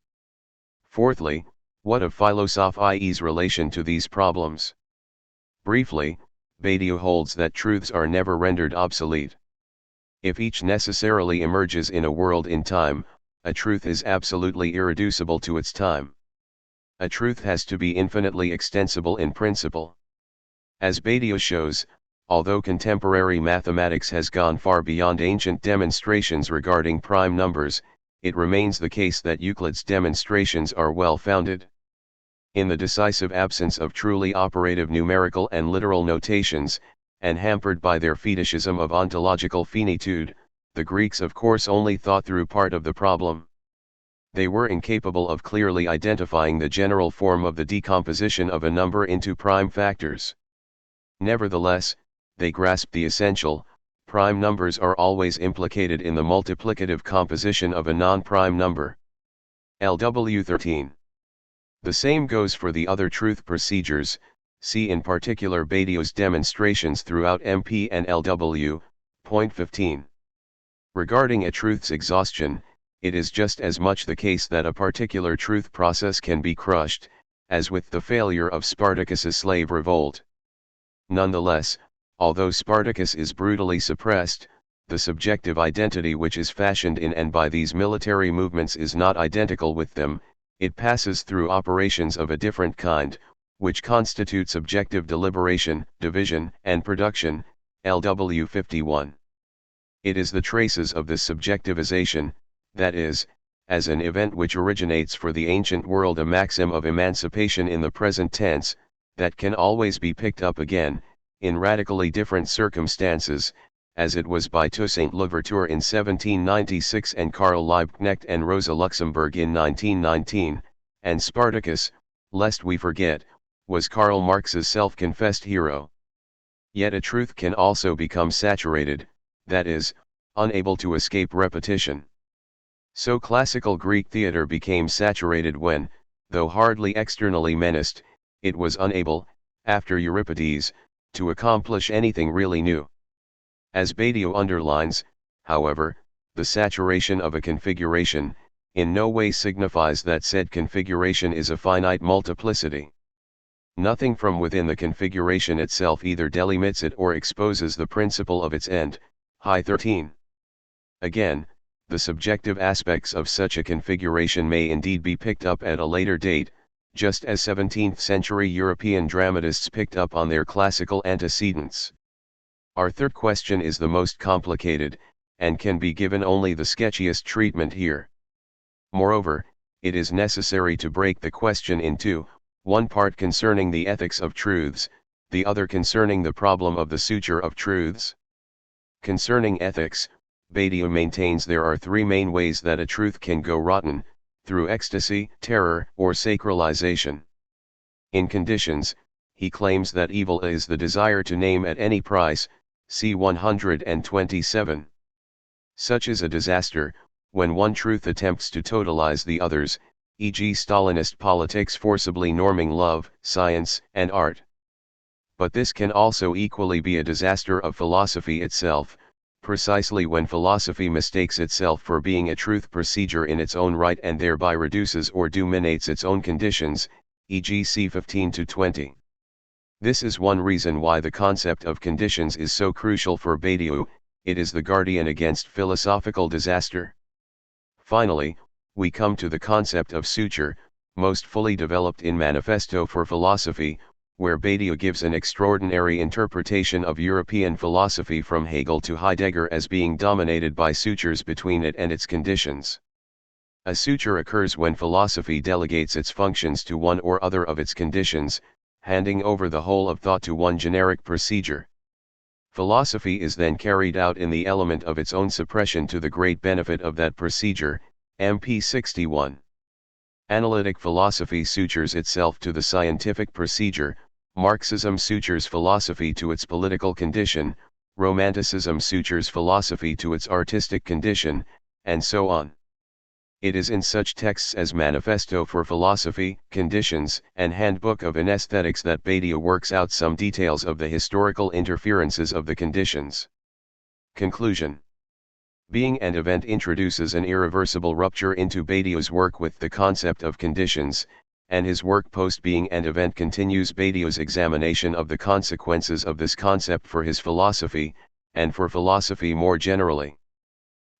Fourthly, what of philosophy's relation to these problems? Briefly, Badiou holds that truths are never rendered obsolete. If each necessarily emerges in a world in time, a truth is absolutely irreducible to its time. A truth has to be infinitely extensible in principle. As Badiou shows, although contemporary mathematics has gone far beyond ancient demonstrations regarding prime numbers, it remains the case that Euclid's demonstrations are well founded. In the decisive absence of truly operative numerical and literal notations, and hampered by their fetishism of ontological finitude, the Greeks of course only thought through part of the problem. They were incapable of clearly identifying the general form of the decomposition of a number into prime factors. Nevertheless, they grasped the essential: prime numbers are always implicated in the multiplicative composition of a non-prime number. LW 13. The same goes for the other truth procedures. See in particular Badiou's demonstrations throughout MP and LW. Point 15. Regarding a truth's exhaustion, it is just as much the case that a particular truth process can be crushed, as with the failure of Spartacus's slave revolt. Nonetheless, although Spartacus is brutally suppressed, the subjective identity which is fashioned in and by these military movements is not identical with them. It passes through operations of a different kind, which constitute subjective deliberation, division, and production. LW 51. It is the traces of this subjectivization, that is, as an event which originates for the ancient world a maxim of emancipation in the present tense, that can always be picked up again, in radically different circumstances, as it was by Toussaint Louverture in 1796 and Karl Liebknecht and Rosa Luxemburg in 1919, and Spartacus, lest we forget, was Karl Marx's self-confessed hero. Yet a truth can also become saturated, that is, unable to escape repetition. So classical Greek theatre became saturated when, though hardly externally menaced, it was unable, after Euripides, to accomplish anything really new. As Badiou underlines, however, the saturation of a configuration in no way signifies that said configuration is a finite multiplicity. Nothing from within the configuration itself either delimits it or exposes the principle of its end. High 13. Again, the subjective aspects of such a configuration may indeed be picked up at a later date, just as 17th-century European dramatists picked up on their classical antecedents. Our third question is the most complicated, and can be given only the sketchiest treatment here. Moreover, it is necessary to break the question in two, one part concerning the ethics of truths, the other concerning the problem of the suture of truths. Concerning ethics, Badiou maintains there are three main ways that a truth can go rotten: through ecstasy, terror, or sacralization. In conditions, he claims that evil is the desire to name at any price, c. 127. Such is a disaster, when one truth attempts to totalize the others, e.g. Stalinist politics forcibly norming love, science, and art. But this can also equally be a disaster of philosophy itself, precisely when philosophy mistakes itself for being a truth procedure in its own right and thereby reduces or dominates its own conditions, e.g. c. 15-20. This is one reason why the concept of conditions is so crucial for Badiou. It is the guardian against philosophical disaster. Finally, we come to the concept of suture, most fully developed in Manifesto for Philosophy, where Badiou gives an extraordinary interpretation of European philosophy from Hegel to Heidegger as being dominated by sutures between it and its conditions. A suture occurs when philosophy delegates its functions to one or other of its conditions, handing over the whole of thought to one generic procedure. Philosophy is then carried out in the element of its own suppression to the great benefit of that procedure, MP 61. Analytic philosophy sutures itself to the scientific procedure, Marxism sutures philosophy to its political condition, Romanticism sutures philosophy to its artistic condition, and so on. It is in such texts as Manifesto for Philosophy, Conditions, and Handbook of Anesthetics that Badiou works out some details of the historical interferences of the conditions. Conclusion. Being and Event introduces an irreversible rupture into Badiou's work with the concept of conditions, and his work post-Being and Event continues Badiou's examination of the consequences of this concept for his philosophy, and for philosophy more generally.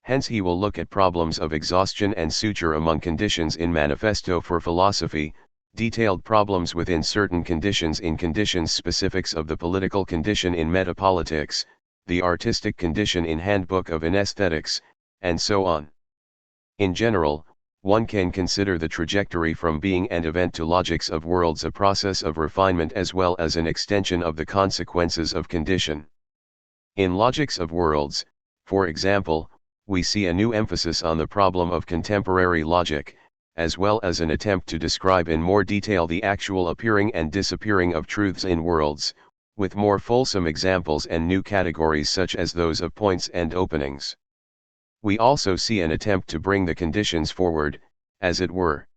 Hence he will look at problems of exhaustion and suture among conditions in Manifesto for Philosophy, detailed problems within certain conditions in conditions specifics of the political condition in Metapolitics, the artistic condition in Handbook of Anesthetics, and so on. In general, one can consider the trajectory from Being and Event to Logics of Worlds a process of refinement as well as an extension of the consequences of condition. In Logics of Worlds, for example, we see a new emphasis on the problem of contemporary logic, as well as an attempt to describe in more detail the actual appearing and disappearing of truths in worlds, with more fulsome examples and new categories such as those of points and openings. We also see an attempt to bring the conditions forward, as it were.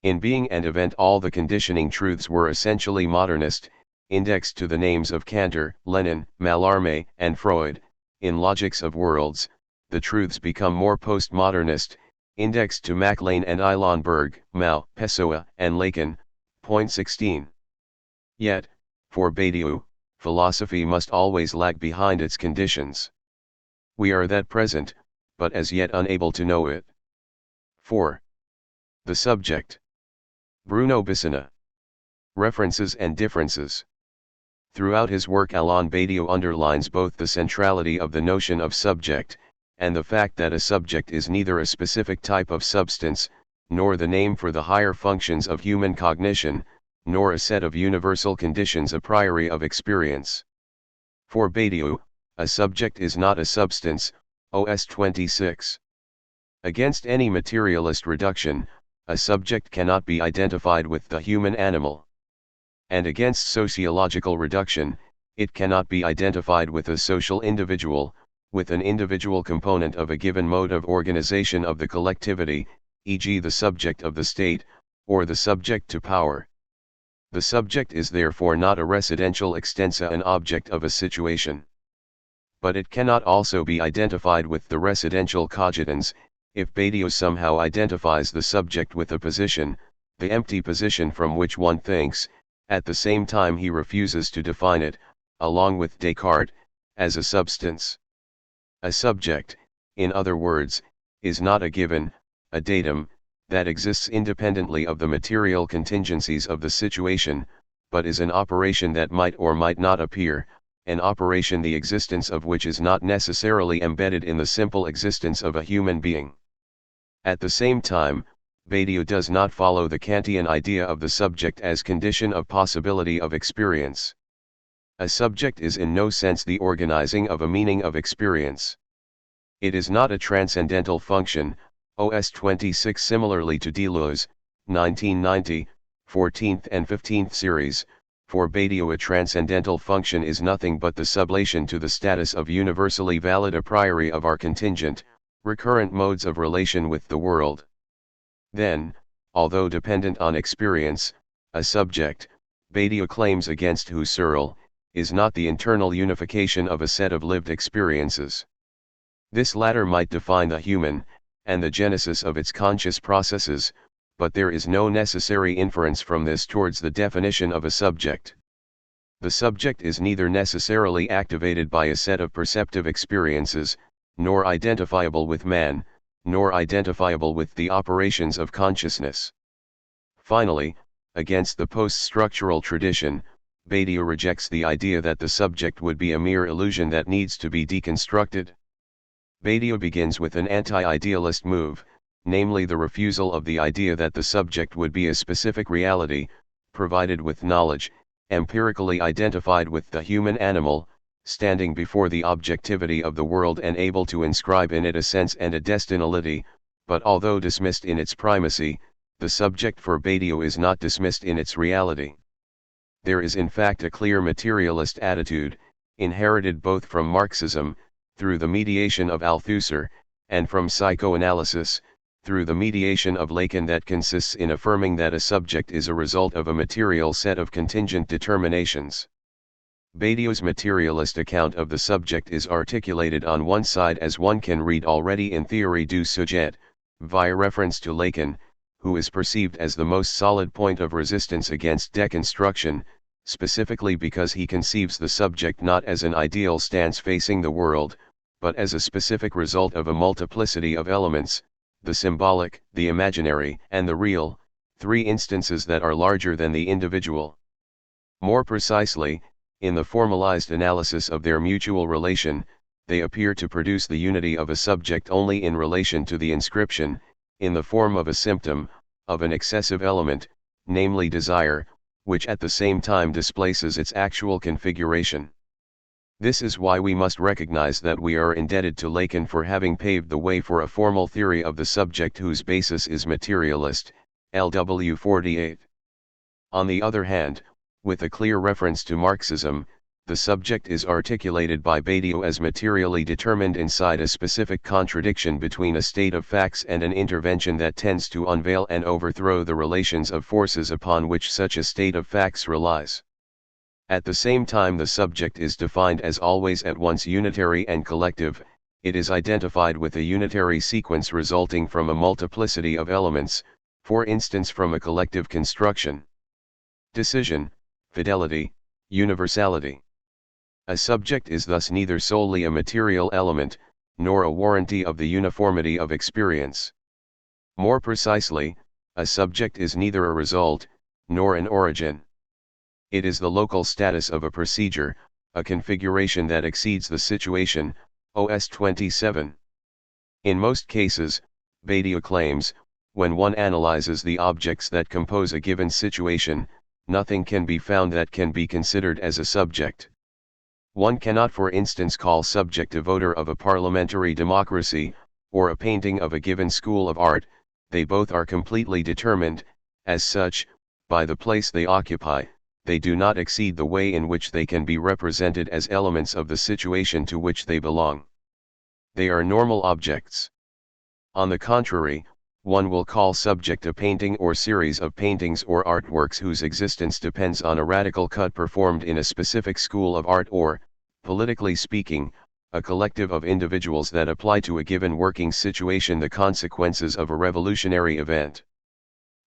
In Being and Event all the conditioning truths were essentially modernist, indexed to the names of Cantor, Lenin, Mallarmé, and Freud. In Logics of Worlds, the truths become more postmodernist, indexed to MacLean and Eilenberg, Mao, Pessoa, and Lacan. Point 16. Yet, for Badiou, philosophy must always lag behind its conditions. We are that present, but as yet unable to know it. 4. The subject. Bruno Bissina. References and differences. Throughout his work Alain Badiou underlines both the centrality of the notion of subject, and the fact that a subject is neither a specific type of substance, nor the name for the higher functions of human cognition, nor a set of universal conditions a priori of experience. For Badiou, a subject is not a substance, OS 26. Against any materialist reduction, a subject cannot be identified with the human animal. And against sociological reduction, it cannot be identified with a social individual, with an individual component of a given mode of organization of the collectivity, e.g. the subject of the state, or the subject to power. The subject is therefore not a residential extensa, an object of a situation. But it cannot also be identified with the residential cogitans. If Badiou somehow identifies the subject with a position, the empty position from which one thinks, at the same time he refuses to define it, along with Descartes, as a substance. A subject, in other words, is not a given, a datum, that exists independently of the material contingencies of the situation, but is an operation that might or might not appear, an operation the existence of which is not necessarily embedded in the simple existence of a human being. At the same time, Badiou does not follow the Kantian idea of the subject as condition of possibility of experience. A subject is in no sense the organizing of a meaning of experience. It is not a transcendental function, OS 26. Similarly to Deleuze, 1990, 14th and 15th series, for Badiou a transcendental function is nothing but the sublation to the status of universally valid a priori of our contingent, recurrent modes of relation with the world. Then, although dependent on experience, a subject, Badiou claims against Husserl, is not the internal unification of a set of lived experiences. This latter might define the human, and the genesis of its conscious processes, but there is no necessary inference from this towards the definition of a subject. The subject is neither necessarily activated by a set of perceptive experiences, nor identifiable with man, nor identifiable with the operations of consciousness. Finally, against the post-structural tradition, Badiou rejects the idea that the subject would be a mere illusion that needs to be deconstructed. Badiou begins with an anti-idealist move, namely the refusal of the idea that the subject would be a specific reality, provided with knowledge, empirically identified with the human animal, standing before the objectivity of the world and able to inscribe in it a sense and a destinality, but although dismissed in its primacy, the subject for Badiou is not dismissed in its reality. There is in fact a clear materialist attitude, inherited both from Marxism, through the mediation of Althusser, and from psychoanalysis, through the mediation of Lacan, that consists in affirming that a subject is a result of a material set of contingent determinations. Badiou's materialist account of the subject is articulated on one side, as one can read already in Theorie du Sujet, via reference to Lacan, who is perceived as the most solid point of resistance against deconstruction, specifically because he conceives the subject not as an ideal stance facing the world, but as a specific result of a multiplicity of elements, the symbolic, the imaginary, and the real, three instances that are larger than the individual. More precisely, in the formalized analysis of their mutual relation, they appear to produce the unity of a subject only in relation to the inscription, in the form of a symptom, of an excessive element, namely desire, which at the same time displaces its actual configuration. This is why we must recognize that we are indebted to Lacan for having paved the way for a formal theory of the subject whose basis is materialist, LW 48. On the other hand, with a clear reference to Marxism, the subject is articulated by Badiou as materially determined inside a specific contradiction between a state of facts and an intervention that tends to unveil and overthrow the relations of forces upon which such a state of facts relies. At the same time, the subject is defined as always at once unitary and collective. It is identified with a unitary sequence resulting from a multiplicity of elements, for instance from a collective construction. Decision, fidelity, universality. A subject is thus neither solely a material element, nor a warranty of the uniformity of experience. More precisely, a subject is neither a result, nor an origin. It is the local status of a procedure, a configuration that exceeds the situation, OS 27. In most cases, Badiou claims, when one analyzes the objects that compose a given situation, nothing can be found that can be considered as a subject. One cannot, for instance, call subject a voter of a parliamentary democracy, or a painting of a given school of art. They both are completely determined, as such, by the place they occupy. They do not exceed the way in which they can be represented as elements of the situation to which they belong. They are normal objects. On the contrary, one will call subject a painting or series of paintings or artworks whose existence depends on a radical cut performed in a specific school of art, or, politically speaking, a collective of individuals that apply to a given working situation the consequences of a revolutionary event.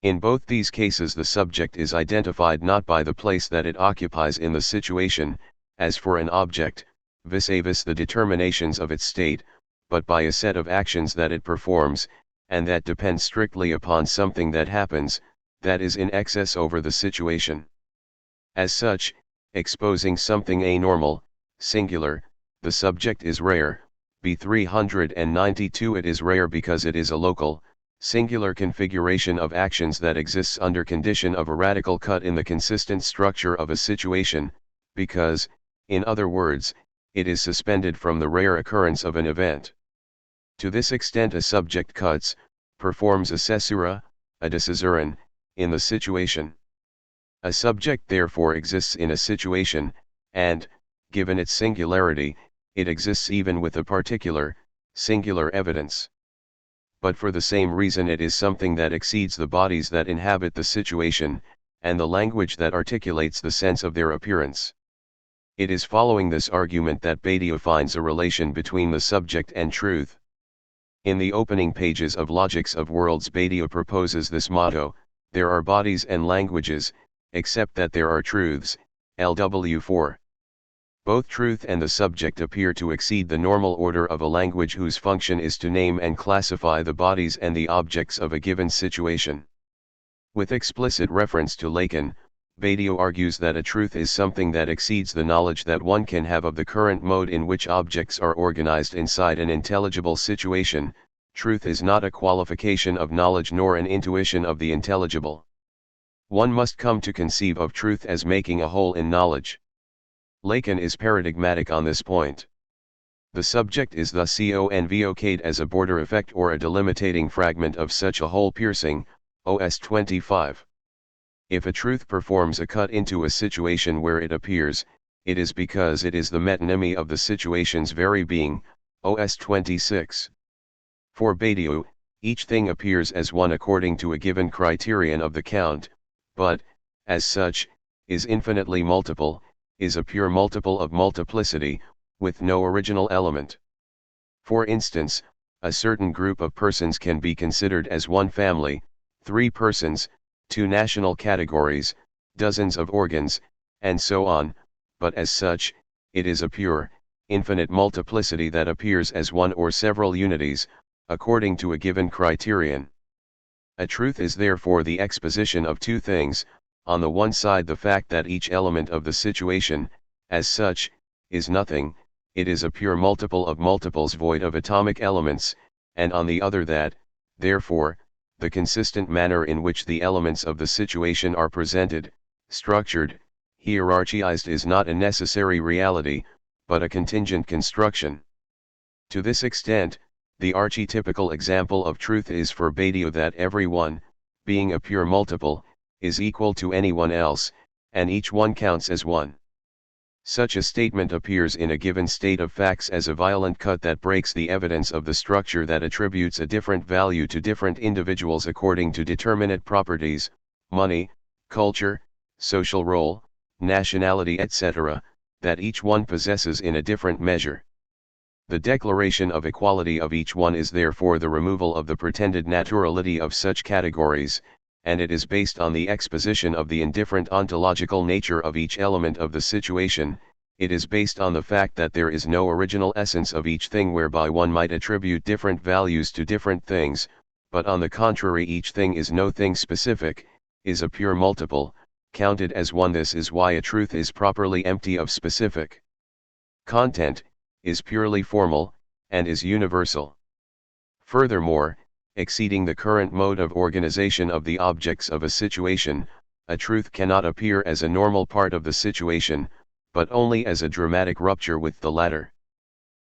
In both these cases the subject is identified not by the place that it occupies in the situation, as for an object, vis-a-vis the determinations of its state, but by a set of actions that it performs, and that depend strictly upon something that happens, that is in excess over the situation. As such, exposing something anormal, singular, the subject is rare. B 392. It is rare because it is a local, singular configuration of actions that exists under condition of a radical cut in the consistent structure of a situation, because, in other words, it is suspended from the rare occurrence of an event. To this extent a subject cuts, performs a caesura, a decision, in the situation. A subject therefore exists in a situation, and, given its singularity, it exists even with a particular, singular evidence. But for the same reason it is something that exceeds the bodies that inhabit the situation, and the language that articulates the sense of their appearance. It is following this argument that Badiou finds a relation between the subject and truth. In the opening pages of Logics of Worlds, Badiou proposes this motto: there are bodies and languages, except that there are truths, LW 4. Both truth and the subject appear to exceed the normal order of a language whose function is to name and classify the bodies and the objects of a given situation. With explicit reference to Lacan, Badiou argues that a truth is something that exceeds the knowledge that one can have of the current mode in which objects are organized inside an intelligible situation. Truth is not a qualification of knowledge nor an intuition of the intelligible. One must come to conceive of truth as making a whole in knowledge. Lacan is paradigmatic on this point. The subject is thus convocate as a border effect or a delimitating fragment of such a whole piercing, OS 25. If a truth performs a cut into a situation where it appears, it is because it is the metonymy of the situation's very being, OS 26. For Badiou, each thing appears as one according to a given criterion of the count, but, as such, is infinitely multiple, is a pure multiple of multiplicity, with no original element. For instance, a certain group of persons can be considered as one family, 3 persons, 2 national categories, dozens of organs, and so on, but as such, it is a pure, infinite multiplicity that appears as one or several unities, according to a given criterion. A truth is therefore the exposition of 2 things, on the one side the fact that each element of the situation, as such, is nothing, it is a pure multiple of multiples void of atomic elements, and on the other that, therefore, the consistent manner in which the elements of the situation are presented, structured, hierarchized is not a necessary reality, but a contingent construction. To this extent, the archetypical example of truth is for Badiou that every one, being a pure multiple, is equal to anyone else, and each one counts as one. Such a statement appears in a given state of facts as a violent cut that breaks the evidence of the structure that attributes a different value to different individuals according to determinate properties, money, culture, social role, nationality etc., that each one possesses in a different measure. The declaration of equality of each one is therefore the removal of the pretended naturality of such categories, and it is based on the exposition of the indifferent ontological nature of each element of the situation. It is based on the fact that there is no original essence of each thing whereby one might attribute different values to different things, but on the contrary each thing is no thing specific, is a pure multiple, counted as one. This is why a truth is properly empty of specific content, is purely formal, and is universal. Furthermore, exceeding the current mode of organization of the objects of a situation, a truth cannot appear as a normal part of the situation, but only as a dramatic rupture with the latter.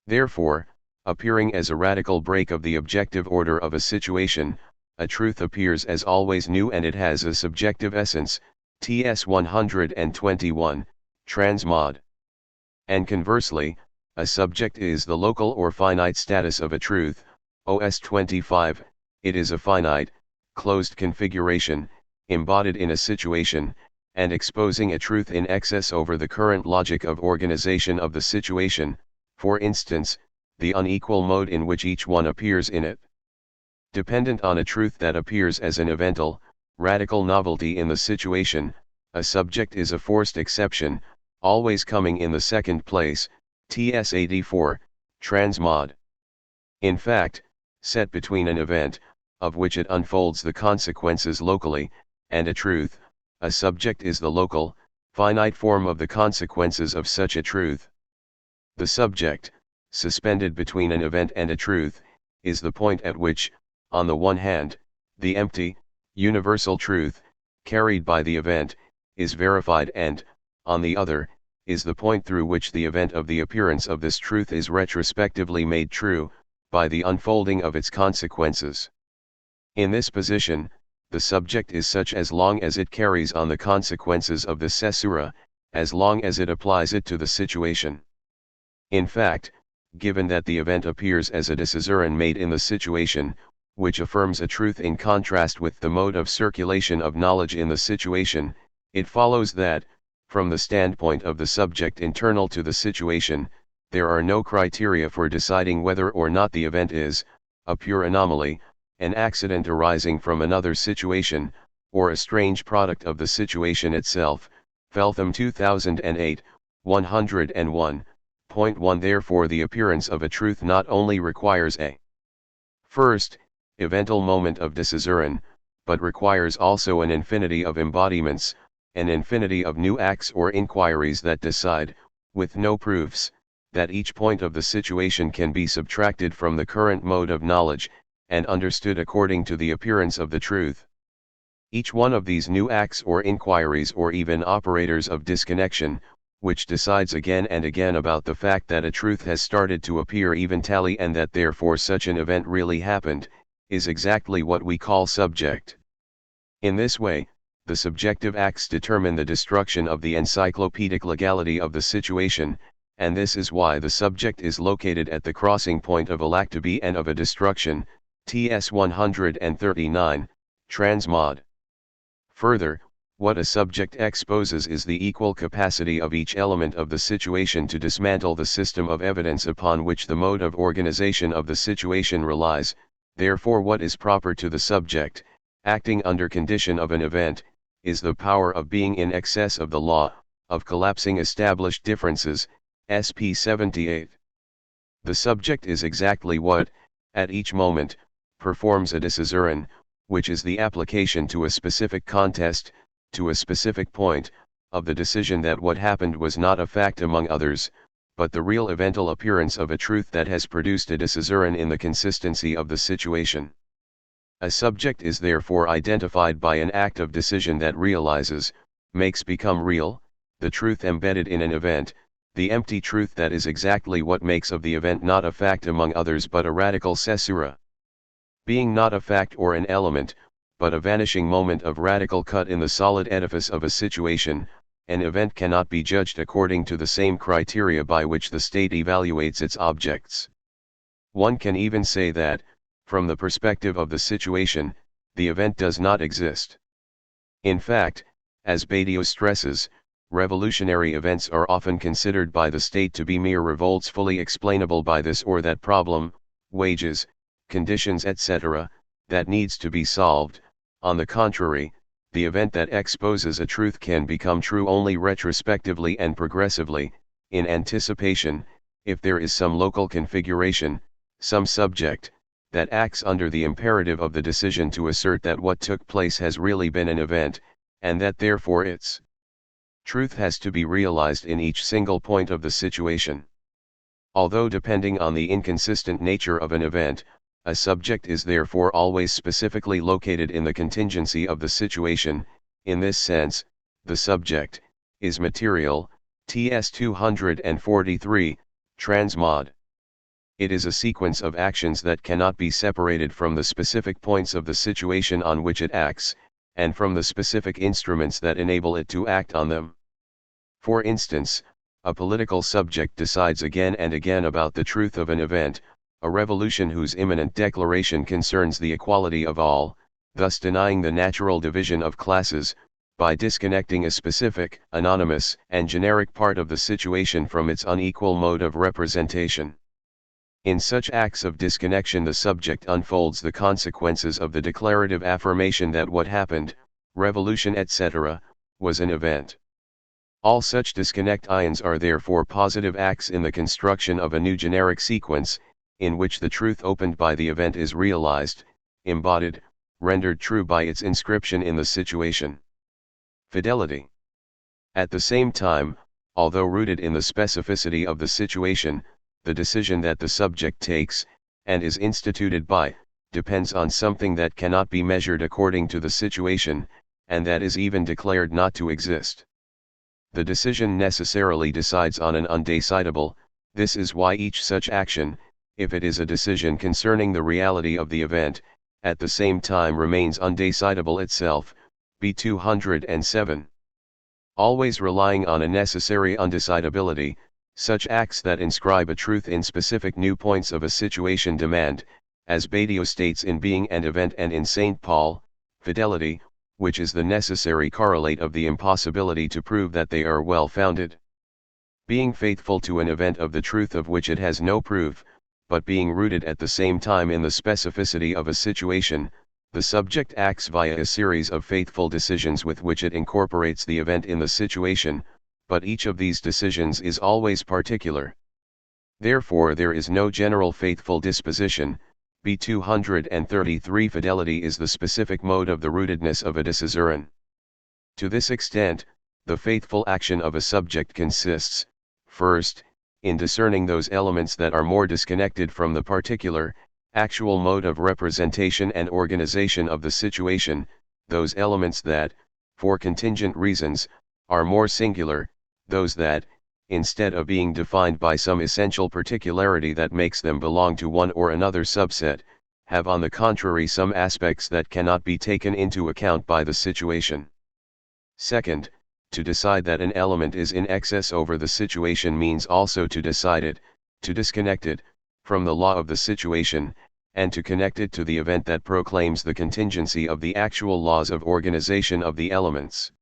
Therefore, appearing as a radical break of the objective order of a situation, a truth appears as always new and it has a subjective essence, TS 121, transmod. And conversely, a subject is the local or finite status of a truth, OS 25, it is a finite, closed configuration, embodied in a situation, and exposing a truth in excess over the current logic of organization of the situation, for instance, the unequal mode in which each one appears in it. Dependent on a truth that appears as an evental, radical novelty in the situation, a subject is a forced exception, always coming in the second place, TS 84, transmod. In fact, set between an event, of which it unfolds the consequences locally, and a truth, a subject is the local, finite form of the consequences of such a truth. The subject, suspended between an event and a truth, is the point at which, on the one hand, the empty, universal truth, carried by the event, is verified and, on the other, is the point through which the event of the appearance of this truth is retrospectively made true, by the unfolding of its consequences. In this position, the subject is such as long as it carries on the consequences of the caesura, as long as it applies it to the situation. In fact, given that the event appears as a decision made in the situation, which affirms a truth in contrast with the mode of circulation of knowledge in the situation, it follows that, from the standpoint of the subject internal to the situation, there are no criteria for deciding whether or not the event is a pure anomaly, an accident arising from another situation, or a strange product of the situation itself. Feltham 2008, 101.1. Therefore the appearance of a truth not only requires a first, evental moment of decision, but requires also an infinity of embodiments, an infinity of new acts or inquiries that decide, with no proofs, that each point of the situation can be subtracted from the current mode of knowledge, and understood according to the appearance of the truth. Each one of these new acts or inquiries or even operators of disconnection, which decides again and again about the fact that a truth has started to appear eventually and that therefore such an event really happened, is exactly what we call subject. In this way, the subjective acts determine the destruction of the encyclopedic legality of the situation, and this is why the subject is located at the crossing point of a lack to be and of a destruction, TS 139, transmod. Further, what a subject exposes is the equal capacity of each element of the situation to dismantle the system of evidence upon which the mode of organization of the situation relies. Therefore, what is proper to the subject, acting under condition of an event, is the power of being in excess of the law, of collapsing established differences, SP 78. The subject is exactly what, at each moment, performs a decision, which is the application to a specific contest, to a specific point, of the decision that what happened was not a fact among others, but the real eventual appearance of a truth that has produced a decision in the consistency of the situation. A subject is therefore identified by an act of decision that realizes, makes become real, the truth embedded in an event, the empty truth that is exactly what makes of the event not a fact among others but a radical caesura. Being not a fact or an element, but a vanishing moment of radical cut in the solid edifice of a situation, an event cannot be judged according to the same criteria by which the state evaluates its objects. One can even say that, from the perspective of the situation, the event does not exist. In fact, as Badiou stresses, revolutionary events are often considered by the state to be mere revolts fully explainable by this or that problem, wages, conditions etc., that needs to be solved. On the contrary, the event that exposes a truth can become true only retrospectively and progressively, in anticipation, if there is some local configuration, some subject, that acts under the imperative of the decision to assert that what took place has really been an event, and that therefore its truth has to be realized in each single point of the situation. Although depending on the inconsistent nature of an event, a subject is therefore always specifically located in the contingency of the situation. In this sense, the subject is material, TS 243, transmod. It is a sequence of actions that cannot be separated from the specific points of the situation on which it acts, and from the specific instruments that enable it to act on them. For instance, a political subject decides again and again about the truth of an event, a revolution whose imminent declaration concerns the equality of all, thus denying the natural division of classes, by disconnecting a specific, anonymous, and generic part of the situation from its unequal mode of representation. In such acts of disconnection the subject unfolds the consequences of the declarative affirmation that what happened, revolution etc., was an event. All such disconnections are therefore positive acts in the construction of a new generic sequence, in which the truth opened by the event is realized, embodied, rendered true by its inscription in the situation. Fidelity. At the same time, although rooted in the specificity of the situation, the decision that the subject takes, and is instituted by, depends on something that cannot be measured according to the situation, and that is even declared not to exist. The decision necessarily decides on an undecidable. This is why each such action, if it is a decision concerning the reality of the event, at the same time remains undecidable itself, B 207. Always relying on a necessary undecidability, such acts that inscribe a truth in specific new points of a situation demand, as Badiou states in Being and Event and in St. Paul, fidelity, which is the necessary correlate of the impossibility to prove that they are well founded. Being faithful to an event of the truth of which it has no proof, but being rooted at the same time in the specificity of a situation, the subject acts via a series of faithful decisions with which it incorporates the event in the situation, but each of these decisions is always particular. Therefore there is no general faithful disposition. B 233 Fidelity is the specific mode of the rootedness of a decision. To this extent, the faithful action of a subject consists, first, in discerning those elements that are more disconnected from the particular, actual mode of representation and organization of the situation, those elements that, for contingent reasons, are more singular, those that, instead of being defined by some essential particularity that makes them belong to one or another subset, have on the contrary some aspects that cannot be taken into account by the situation. Second, to decide that an element is in excess over the situation means also to decide it, to disconnect it, from the law of the situation, and to connect it to the event that proclaims the contingency of the actual laws of organization of the elements.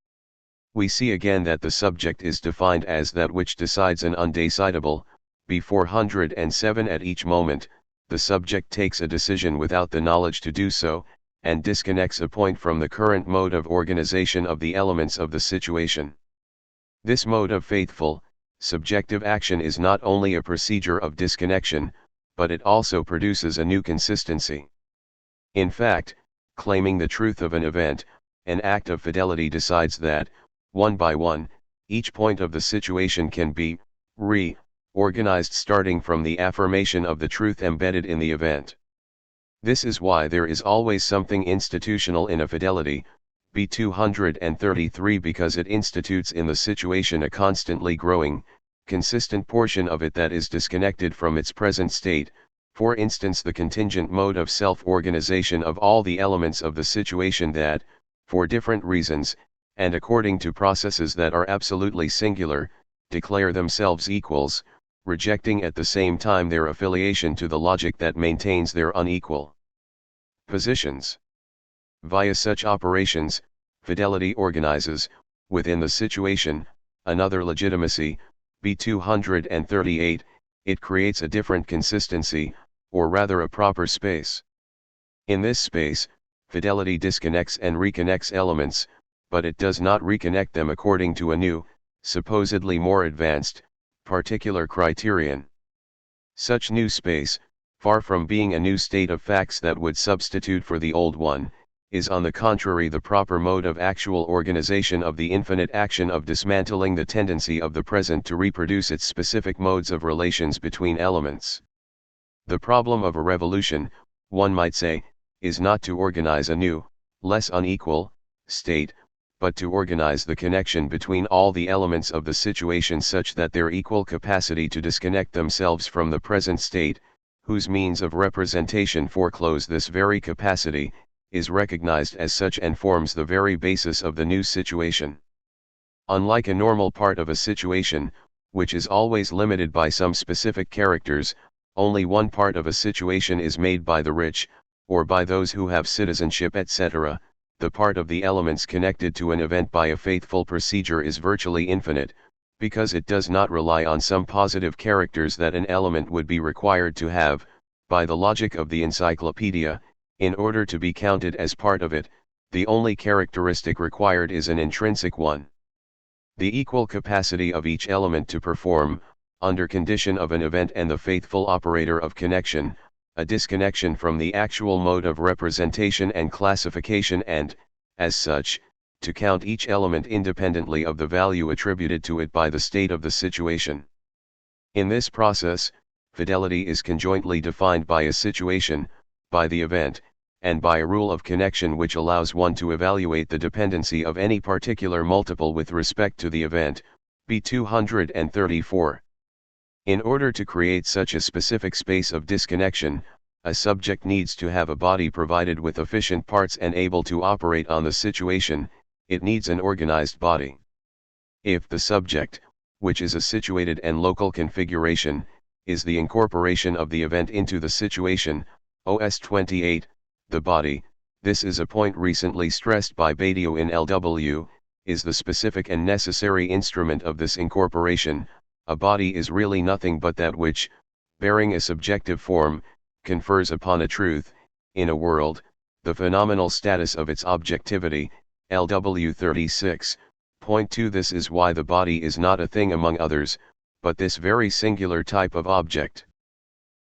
We see again that the subject is defined as that which decides an undecidable. B407 At each moment, the subject takes a decision without the knowledge to do so, and disconnects a point from the current mode of organization of the elements of the situation. This mode of faithful, subjective action is not only a procedure of disconnection, but it also produces a new consistency. In fact, claiming the truth of an event, an act of fidelity decides that, one by one, each point of the situation can be reorganized starting from the affirmation of the truth embedded in the event. This is why there is always something institutional in a fidelity, B233, because it institutes in the situation a constantly growing, consistent portion of it that is disconnected from its present state, for instance the contingent mode of self-organization of all the elements of the situation that, for different reasons, and according to processes that are absolutely singular, declare themselves equals, rejecting at the same time their affiliation to the logic that maintains their unequal positions. Via such operations, fidelity organizes, within the situation, another legitimacy, B238, it creates a different consistency, or rather a proper space. In this space, fidelity disconnects and reconnects elements, but it does not reconnect them according to a new, supposedly more advanced, particular criterion. Such new space, far from being a new state of facts that would substitute for the old one, is on the contrary the proper mode of actual organization of the infinite action of dismantling the tendency of the present to reproduce its specific modes of relations between elements. The problem of a revolution, one might say, is not to organize a new, less unequal, state, but to organize the connection between all the elements of the situation such that their equal capacity to disconnect themselves from the present state, whose means of representation foreclose this very capacity, is recognized as such and forms the very basis of the new situation. Unlike a normal part of a situation, which is always limited by some specific characters, only one part of a situation is made by the rich, or by those who have citizenship etc., the part of the elements connected to an event by a faithful procedure is virtually infinite, because it does not rely on some positive characters that an element would be required to have, by the logic of the encyclopedia, in order to be counted as part of it. The only characteristic required is an intrinsic one. The equal capacity of each element to perform, under condition of an event and the faithful operator of connection, a disconnection from the actual mode of representation and classification and, as such, to count each element independently of the value attributed to it by the state of the situation. In this process, fidelity is conjointly defined by a situation, by the event, and by a rule of connection which allows one to evaluate the dependency of any particular multiple with respect to the event, B234. In order to create such a specific space of disconnection, a subject needs to have a body provided with efficient parts and able to operate on the situation. It needs an organized body. If the subject, which is a situated and local configuration, is the incorporation of the event into the situation, OS 28, the body, this is a point recently stressed by Badiou in LW, is the specific and necessary instrument of this incorporation. A body is really nothing but that which, bearing a subjective form, confers upon a truth, in a world, the phenomenal status of its objectivity, LW 36.2. This is why the body is not a thing among others, but this very singular type of object,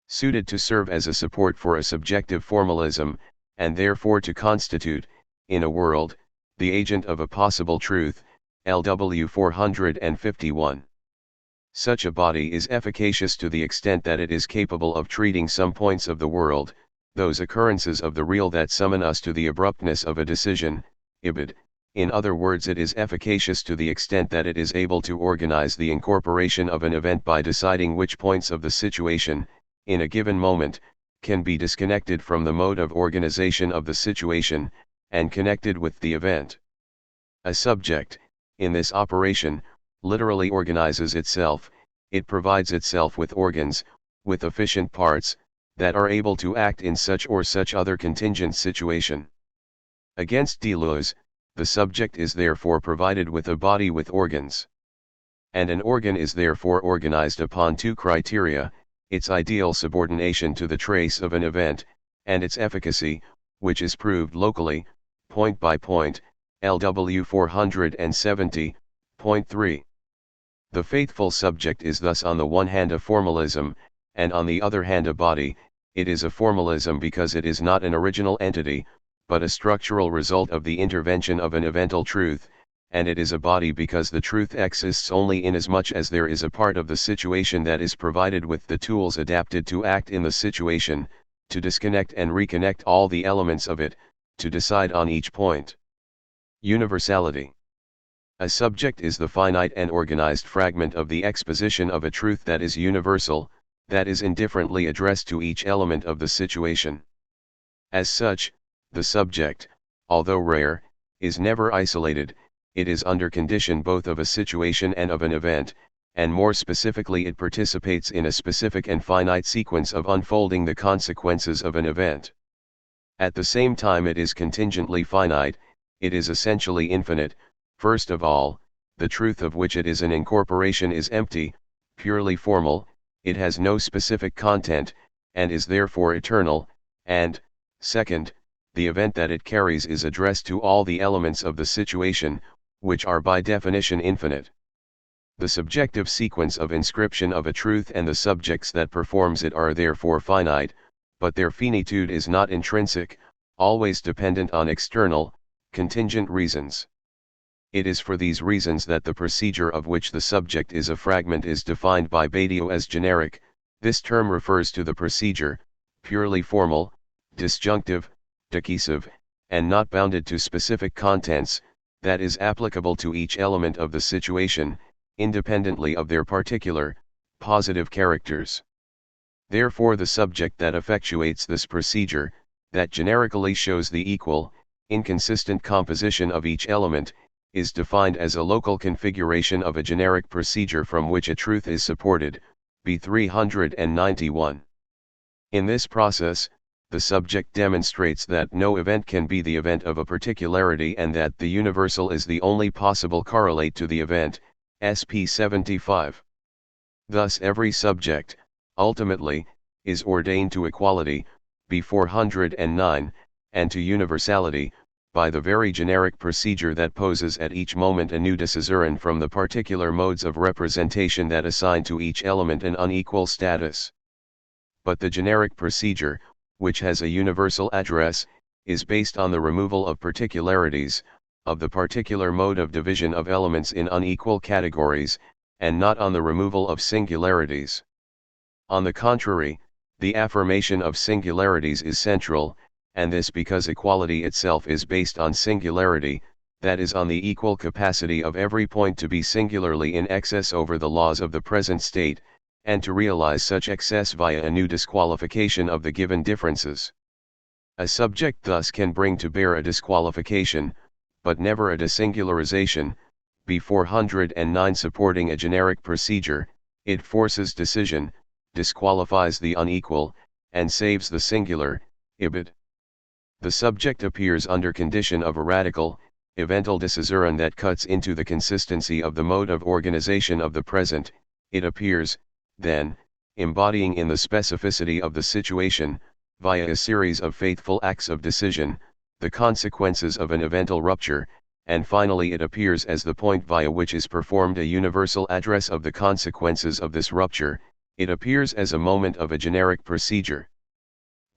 suited to serve as a support for a subjective formalism, and therefore to constitute, in a world, the agent of a possible truth, LW 451. Such a body is efficacious to the extent that it is capable of treating some points of the world, those occurrences of the real that summon us to the abruptness of a decision, ibid. In other words, it is efficacious to the extent that it is able to organize the incorporation of an event by deciding which points of the situation, in a given moment, can be disconnected from the mode of organization of the situation, and connected with the event. A subject, in this operation, literally organizes itself. It provides itself with organs, with efficient parts, that are able to act in such or such other contingent situation. Against Deleuze, the subject is therefore provided with a body with organs. And an organ is therefore organized upon two criteria: its ideal subordination to the trace of an event, and its efficacy, which is proved locally, point by point, LW 470.3. The faithful subject is thus on the one hand a formalism, and on the other hand a body. It is a formalism because it is not an original entity, but a structural result of the intervention of an evental truth, and it is a body because the truth exists only inasmuch as there is a part of the situation that is provided with the tools adapted to act in the situation, to disconnect and reconnect all the elements of it, to decide on each point. Universality. A subject is the finite and organized fragment of the exposition of a truth that is universal, that is indifferently addressed to each element of the situation. As such, the subject, although rare, is never isolated. It is under condition both of a situation and of an event, and more specifically it participates in a specific and finite sequence of unfolding the consequences of an event. At the same time it is contingently finite. It is essentially infinite. First of all, the truth of which it is an incorporation is empty, purely formal, it has no specific content, and is therefore eternal, and, second, the event that it carries is addressed to all the elements of the situation, which are by definition infinite. The subjective sequence of inscription of a truth and the subjects that performs it are therefore finite, but their finitude is not intrinsic, always dependent on external, contingent reasons. It is for these reasons that the procedure of which the subject is a fragment is defined by Badiou as generic. This term refers to the procedure, purely formal, disjunctive, decisive, and not bounded to specific contents, that is applicable to each element of the situation, independently of their particular, positive characters. Therefore the subject that effectuates this procedure, that generically shows the equal, inconsistent composition of each element, is defined as a local configuration of a generic procedure from which a truth is supported, B 391. In this process, the subject demonstrates that no event can be the event of a particularity and that the universal is the only possible correlate to the event, SP 75. Thus every subject, ultimately, is ordained to equality, B 409, and to universality, by the very generic procedure that poses at each moment a new decision from the particular modes of representation that assign to each element an unequal status. But the generic procedure, which has a universal address, is based on the removal of particularities, of the particular mode of division of elements in unequal categories, and not on the removal of singularities. On the contrary, the affirmation of singularities is central, and this because equality itself is based on singularity, that is on the equal capacity of every point to be singularly in excess over the laws of the present state, and to realize such excess via a new disqualification of the given differences. A subject thus can bring to bear a disqualification, but never a desingularization. B 409 supporting a generic procedure, it forces decision, disqualifies the unequal, and saves the singular, ibid. The subject appears under condition of a radical, evental decision that cuts into the consistency of the mode of organization of the present. It appears, then, embodying in the specificity of the situation, via a series of faithful acts of decision, the consequences of an evental rupture, and finally it appears as the point via which is performed a universal address of the consequences of this rupture. It appears as a moment of a generic procedure.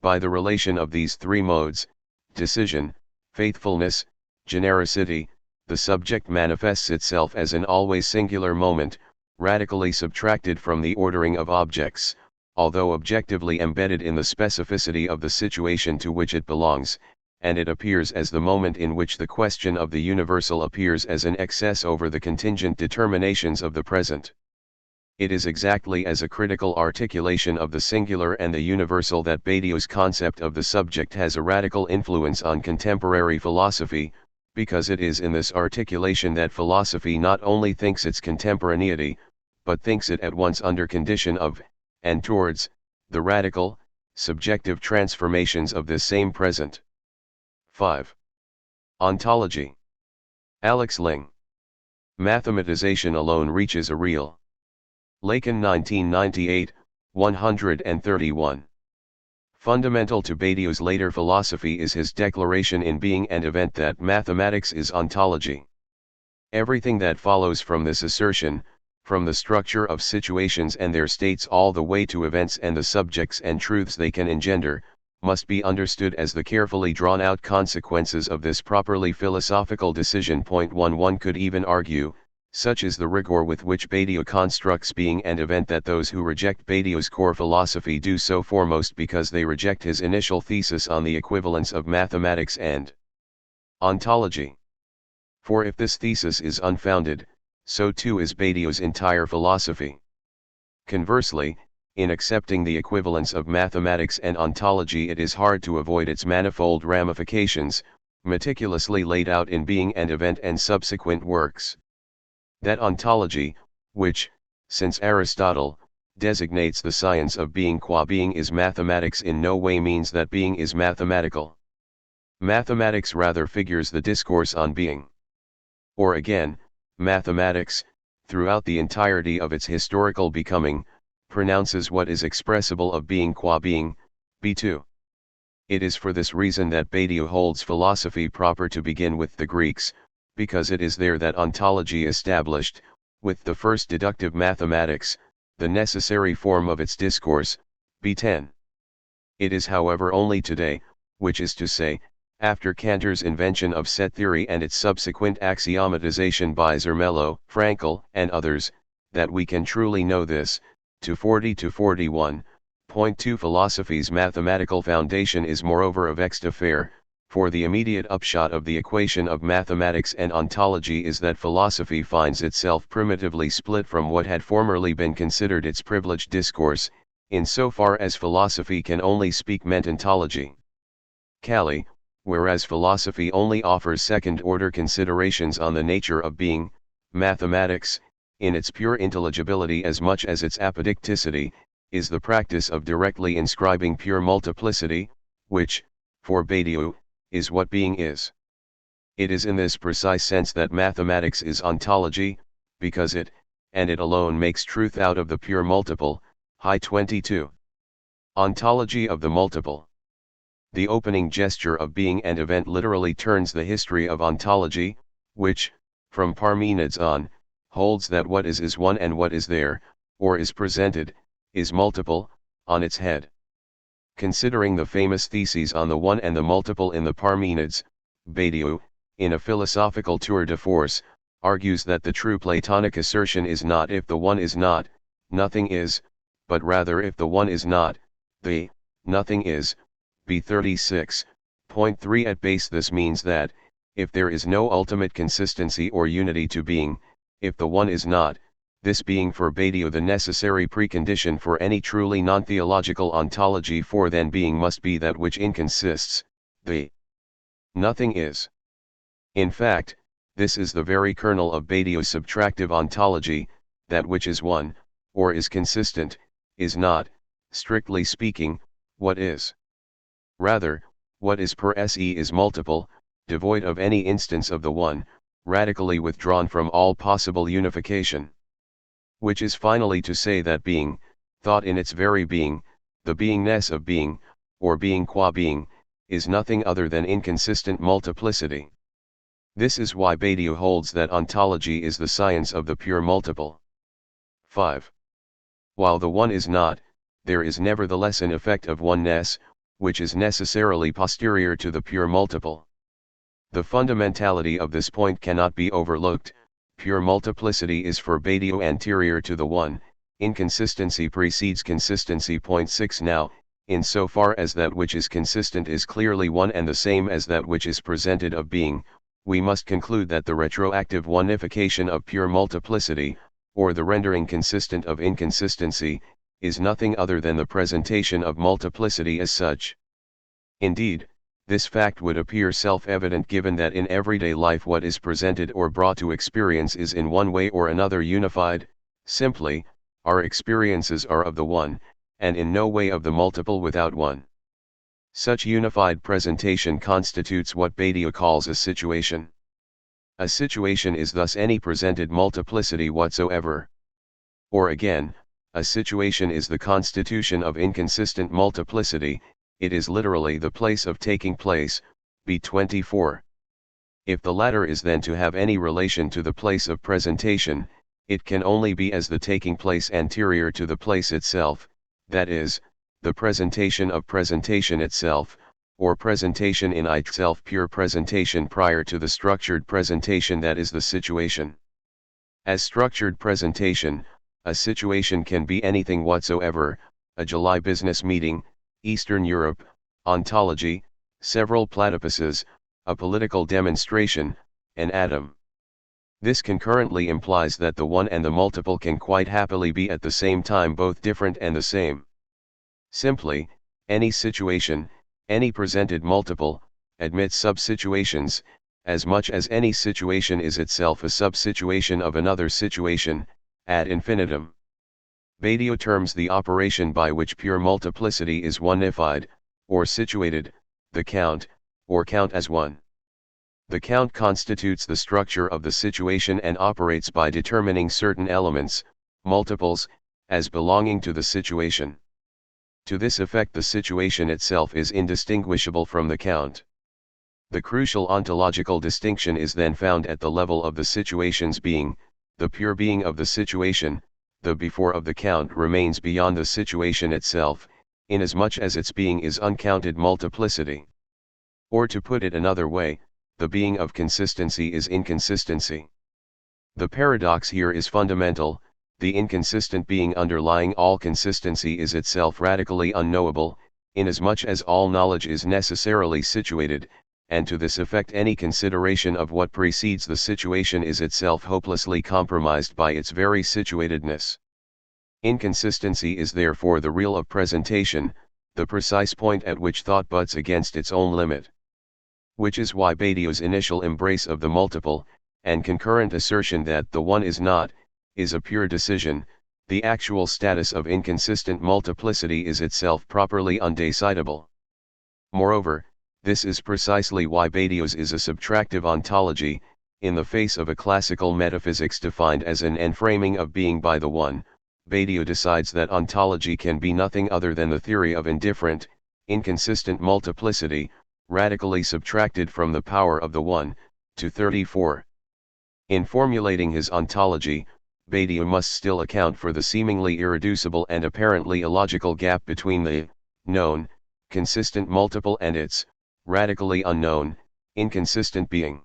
By the relation of these three modes, decision, faithfulness, genericity, the subject manifests itself as an always singular moment, radically subtracted from the ordering of objects, although objectively embedded in the specificity of the situation to which it belongs, and it appears as the moment in which the question of the universal appears as an excess over the contingent determinations of the present. It is exactly as a critical articulation of the singular and the universal that Badiou's concept of the subject has a radical influence on contemporary philosophy, because it is in this articulation that philosophy not only thinks its contemporaneity, but thinks it at once under condition of, and towards, the radical, subjective transformations of this same present. 5. Ontology. Alex Ling. Mathematization alone reaches a real. Lacan 1998, 131. Fundamental to Badiou's later philosophy is his declaration in Being and Event that mathematics is ontology. Everything that follows from this assertion, from the structure of situations and their states all the way to events and the subjects and truths they can engender, must be understood as the carefully drawn-out consequences of this properly philosophical decision. 1 could even argue, such is the rigor with which Badiou constructs being and event, that those who reject Badiou's core philosophy do so foremost because they reject his initial thesis on the equivalence of mathematics and ontology. For if this thesis is unfounded, so too is Badiou's entire philosophy. Conversely, in accepting the equivalence of mathematics and ontology, it is hard to avoid its manifold ramifications, meticulously laid out in Being and Event and subsequent works. That ontology, which, since Aristotle, designates the science of being qua being is mathematics, in no way means that being is mathematical. Mathematics rather figures the discourse on being. Or again, mathematics, throughout the entirety of its historical becoming, pronounces what is expressible of being qua being, B2. It is for this reason that Badiou holds philosophy proper to begin with the Greeks, because it is there that ontology established, with the first deductive mathematics, the necessary form of its discourse, B10. It is however only today, which is to say, after Cantor's invention of set theory and its subsequent axiomatization by Zermelo, Frankel, and others, that we can truly know this. 240-41.2 Philosophy's mathematical foundation is moreover a vexed affair, for the immediate upshot of the equation of mathematics and ontology is that philosophy finds itself primitively split from what had formerly been considered its privileged discourse, in so far as philosophy can only speak mentology. Cali, whereas philosophy only offers second-order considerations on the nature of being, mathematics, in its pure intelligibility as much as its apodicticity, is the practice of directly inscribing pure multiplicity, which, for Badiou, is what being is. It is in this precise sense that mathematics is ontology, because it, and it alone, makes truth out of the pure multiple. High 22. Ontology of the multiple. The opening gesture of Being and Event literally turns the history of ontology, which, from Parmenides on, holds that what is one and what is there, or is presented, is multiple, on its head. Considering the famous theses on the one and the multiple in the Parmenides, Badiou, in a philosophical tour de force, argues that the true Platonic assertion is not if the one is not, nothing is, but rather if the one is not, the nothing is. B36.3 At base this means that, if there is no ultimate consistency or unity to being, if the one is not, this being for Badiou the necessary precondition for any truly non-theological ontology, for then being must be that which inconsists, the nothing is. In fact, this is the very kernel of Badiou's subtractive ontology, that which is one, or is consistent, is not, strictly speaking, what is. Rather, what is per se is multiple, devoid of any instance of the one, radically withdrawn from all possible unification. Which is finally to say that being, thought in its very being, the beingness of being, or being qua being, is nothing other than inconsistent multiplicity. This is why Badiou holds that ontology is the science of the pure multiple. 5. While the one is not, there is nevertheless an effect of oneness, which is necessarily posterior to the pure multiple. The fundamentality of this point cannot be overlooked. Pure multiplicity is for Badiou anterior to the one, inconsistency precedes consistency. Point 6. Now, insofar as that which is consistent is clearly one and the same as that which is presented of being, we must conclude that the retroactive oneification of pure multiplicity, or the rendering consistent of inconsistency, is nothing other than the presentation of multiplicity as such. Indeed, this fact would appear self-evident given that in everyday life what is presented or brought to experience is in one way or another unified. Simply, our experiences are of the one, and in no way of the multiple without one. Such unified presentation constitutes what Badiou calls a situation. A situation is thus any presented multiplicity whatsoever. Or again, a situation is the constitution of inconsistent multiplicity. It is literally the place of taking place, B24. If the latter is then to have any relation to the place of presentation, it can only be as the taking place anterior to the place itself, that is, the presentation of presentation itself, or presentation in itself, pure presentation prior to the structured presentation that is the situation. As structured presentation, a situation can be anything whatsoever: a July business meeting, Eastern Europe, ontology, several platypuses, a political demonstration, an atom. This concurrently implies that the one and the multiple can quite happily be at the same time both different and the same. Simply, any situation, any presented multiple, admits sub-situations, as much as any situation is itself a sub-situation of another situation, ad infinitum. Badiou terms the operation by which pure multiplicity is oneified, or situated, the count, or count as one. The count constitutes the structure of the situation and operates by determining certain elements, multiples, as belonging to the situation. To this effect the situation itself is indistinguishable from the count. The crucial ontological distinction is then found at the level of the situation's being. The pure being of the situation, the before of the count, remains beyond the situation itself, inasmuch as its being is uncounted multiplicity. Or to put it another way, the being of consistency is inconsistency. The paradox here is fundamental: the inconsistent being underlying all consistency is itself radically unknowable, inasmuch as all knowledge is necessarily situated, and to this effect any consideration of what precedes the situation is itself hopelessly compromised by its very situatedness. Inconsistency is therefore the real of presentation, the precise point at which thought butts against its own limit. Which is why Badiou's initial embrace of the multiple, and concurrent assertion that the one is not, is a pure decision. The actual status of inconsistent multiplicity is itself properly undecidable. Moreover, this is precisely why Badiou's is a subtractive ontology, in the face of a classical metaphysics defined as an enframing of being by the one. Badiou decides that ontology can be nothing other than the theory of indifferent, inconsistent multiplicity, radically subtracted from the power of the one. 234. In formulating his ontology, Badiou must still account for the seemingly irreducible and apparently illogical gap between the known, consistent multiple and its radically unknown, inconsistent being.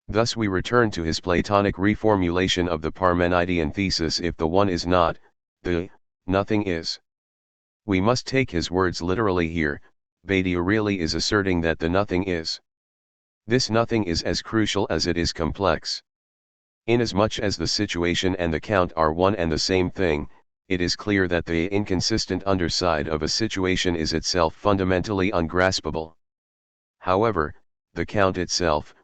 Thus we return to his Platonic reformulation of the Parmenidean thesis: if the one is not, the nothing is. We must take his words literally here. Badiou really is asserting that the nothing is. This nothing is as crucial as it is complex. Inasmuch as the situation and the count are one and the same thing, it is clear that the inconsistent underside of a situation is itself fundamentally ungraspable. However, the count itself,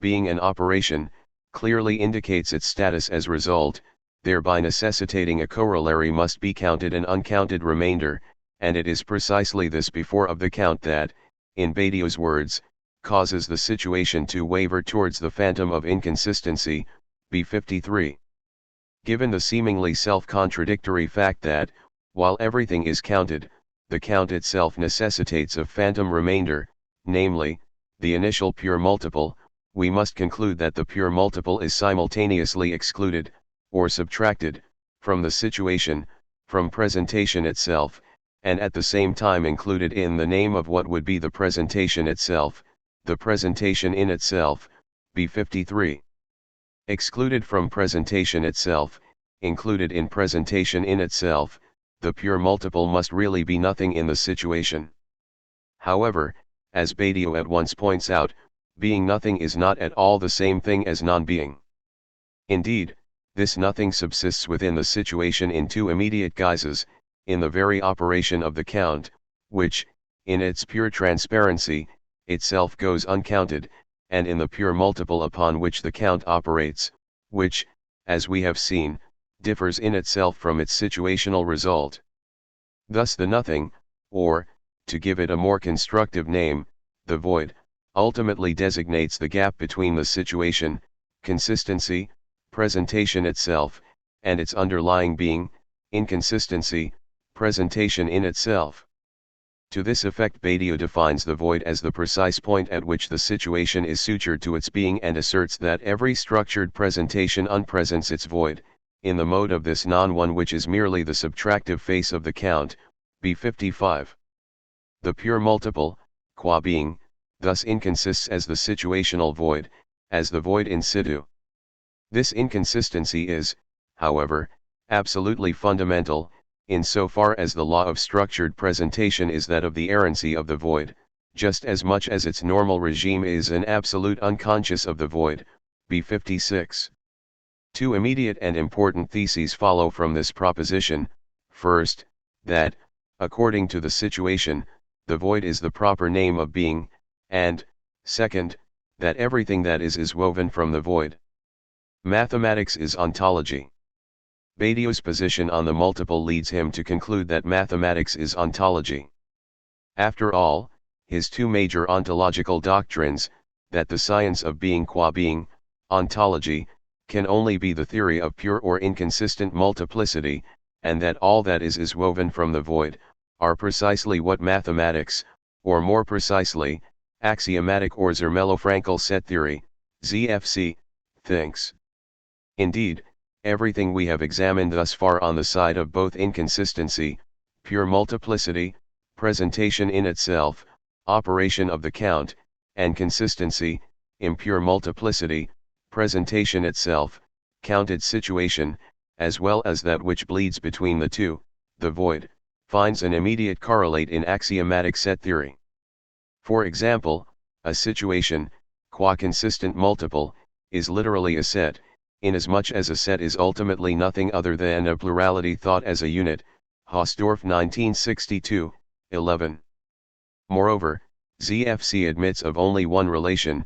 being an operation, clearly indicates its status as result, thereby necessitating a corollary must be counted an uncounted remainder, and it is precisely this before of the count that, in Badiou's words, causes the situation to waver towards the phantom of inconsistency, B53. Given the seemingly self-contradictory fact that, while everything is counted, the count itself necessitates a phantom remainder, namely, the initial pure multiple, we must conclude that the pure multiple is simultaneously excluded, or subtracted, from the situation, from presentation itself, and at the same time included in the name of what would be the presentation itself. the presentation in itself, B53. Excluded from presentation itself, included in presentation in itself, the pure multiple must really be nothing in the situation. However, as Badiou at once points out, being nothing is not at all the same thing as non-being. Indeed, this nothing subsists within the situation in two immediate guises, in the very operation of the count, which, in its pure transparency, itself goes uncounted, and in the pure multiple upon which the count operates, which, as we have seen, differs in itself from its situational result. Thus the nothing, or, to give it a more constructive name, the void, ultimately designates the gap between the situation, consistency, presentation itself, and its underlying being, inconsistency, presentation in itself. To this effect Badiou defines the void as the precise point at which the situation is sutured to its being and asserts that every structured presentation unpresents its void, in the mode of this non-one which is merely the subtractive face of the count, B55. The pure multiple, qua being, thus inconsists as the situational void, as the void in situ. This inconsistency is, however, absolutely fundamental, in so far as the law of structured presentation is that of the errancy of the void, just as much as its normal regime is an absolute unconscious of the void, B56. Two immediate and important theses follow from this proposition: first, that, according to the situation, the void is the proper name of being, and, second, that everything that is woven from the void. Mathematics is ontology. Badiou's position on the multiple leads him to conclude that mathematics is ontology. After all, his two major ontological doctrines, that the science of being qua being, ontology, can only be the theory of pure or inconsistent multiplicity, and that all that is woven from the void, are precisely what mathematics, or more precisely, axiomatic or Zermelo-Fraenkel set theory, ZFC, thinks. Indeed, everything we have examined thus far on the side of both inconsistency, pure multiplicity, presentation in itself, operation of the count, and consistency, impure multiplicity, presentation itself, counted situation, as well as that which bleeds between the two, the void, finds an immediate correlate in axiomatic set theory. For example, a situation, qua consistent multiple, is literally a set, inasmuch as a set is ultimately nothing other than a plurality thought as a unit, Hausdorff 1962, 11. Moreover, ZFC admits of only one relation,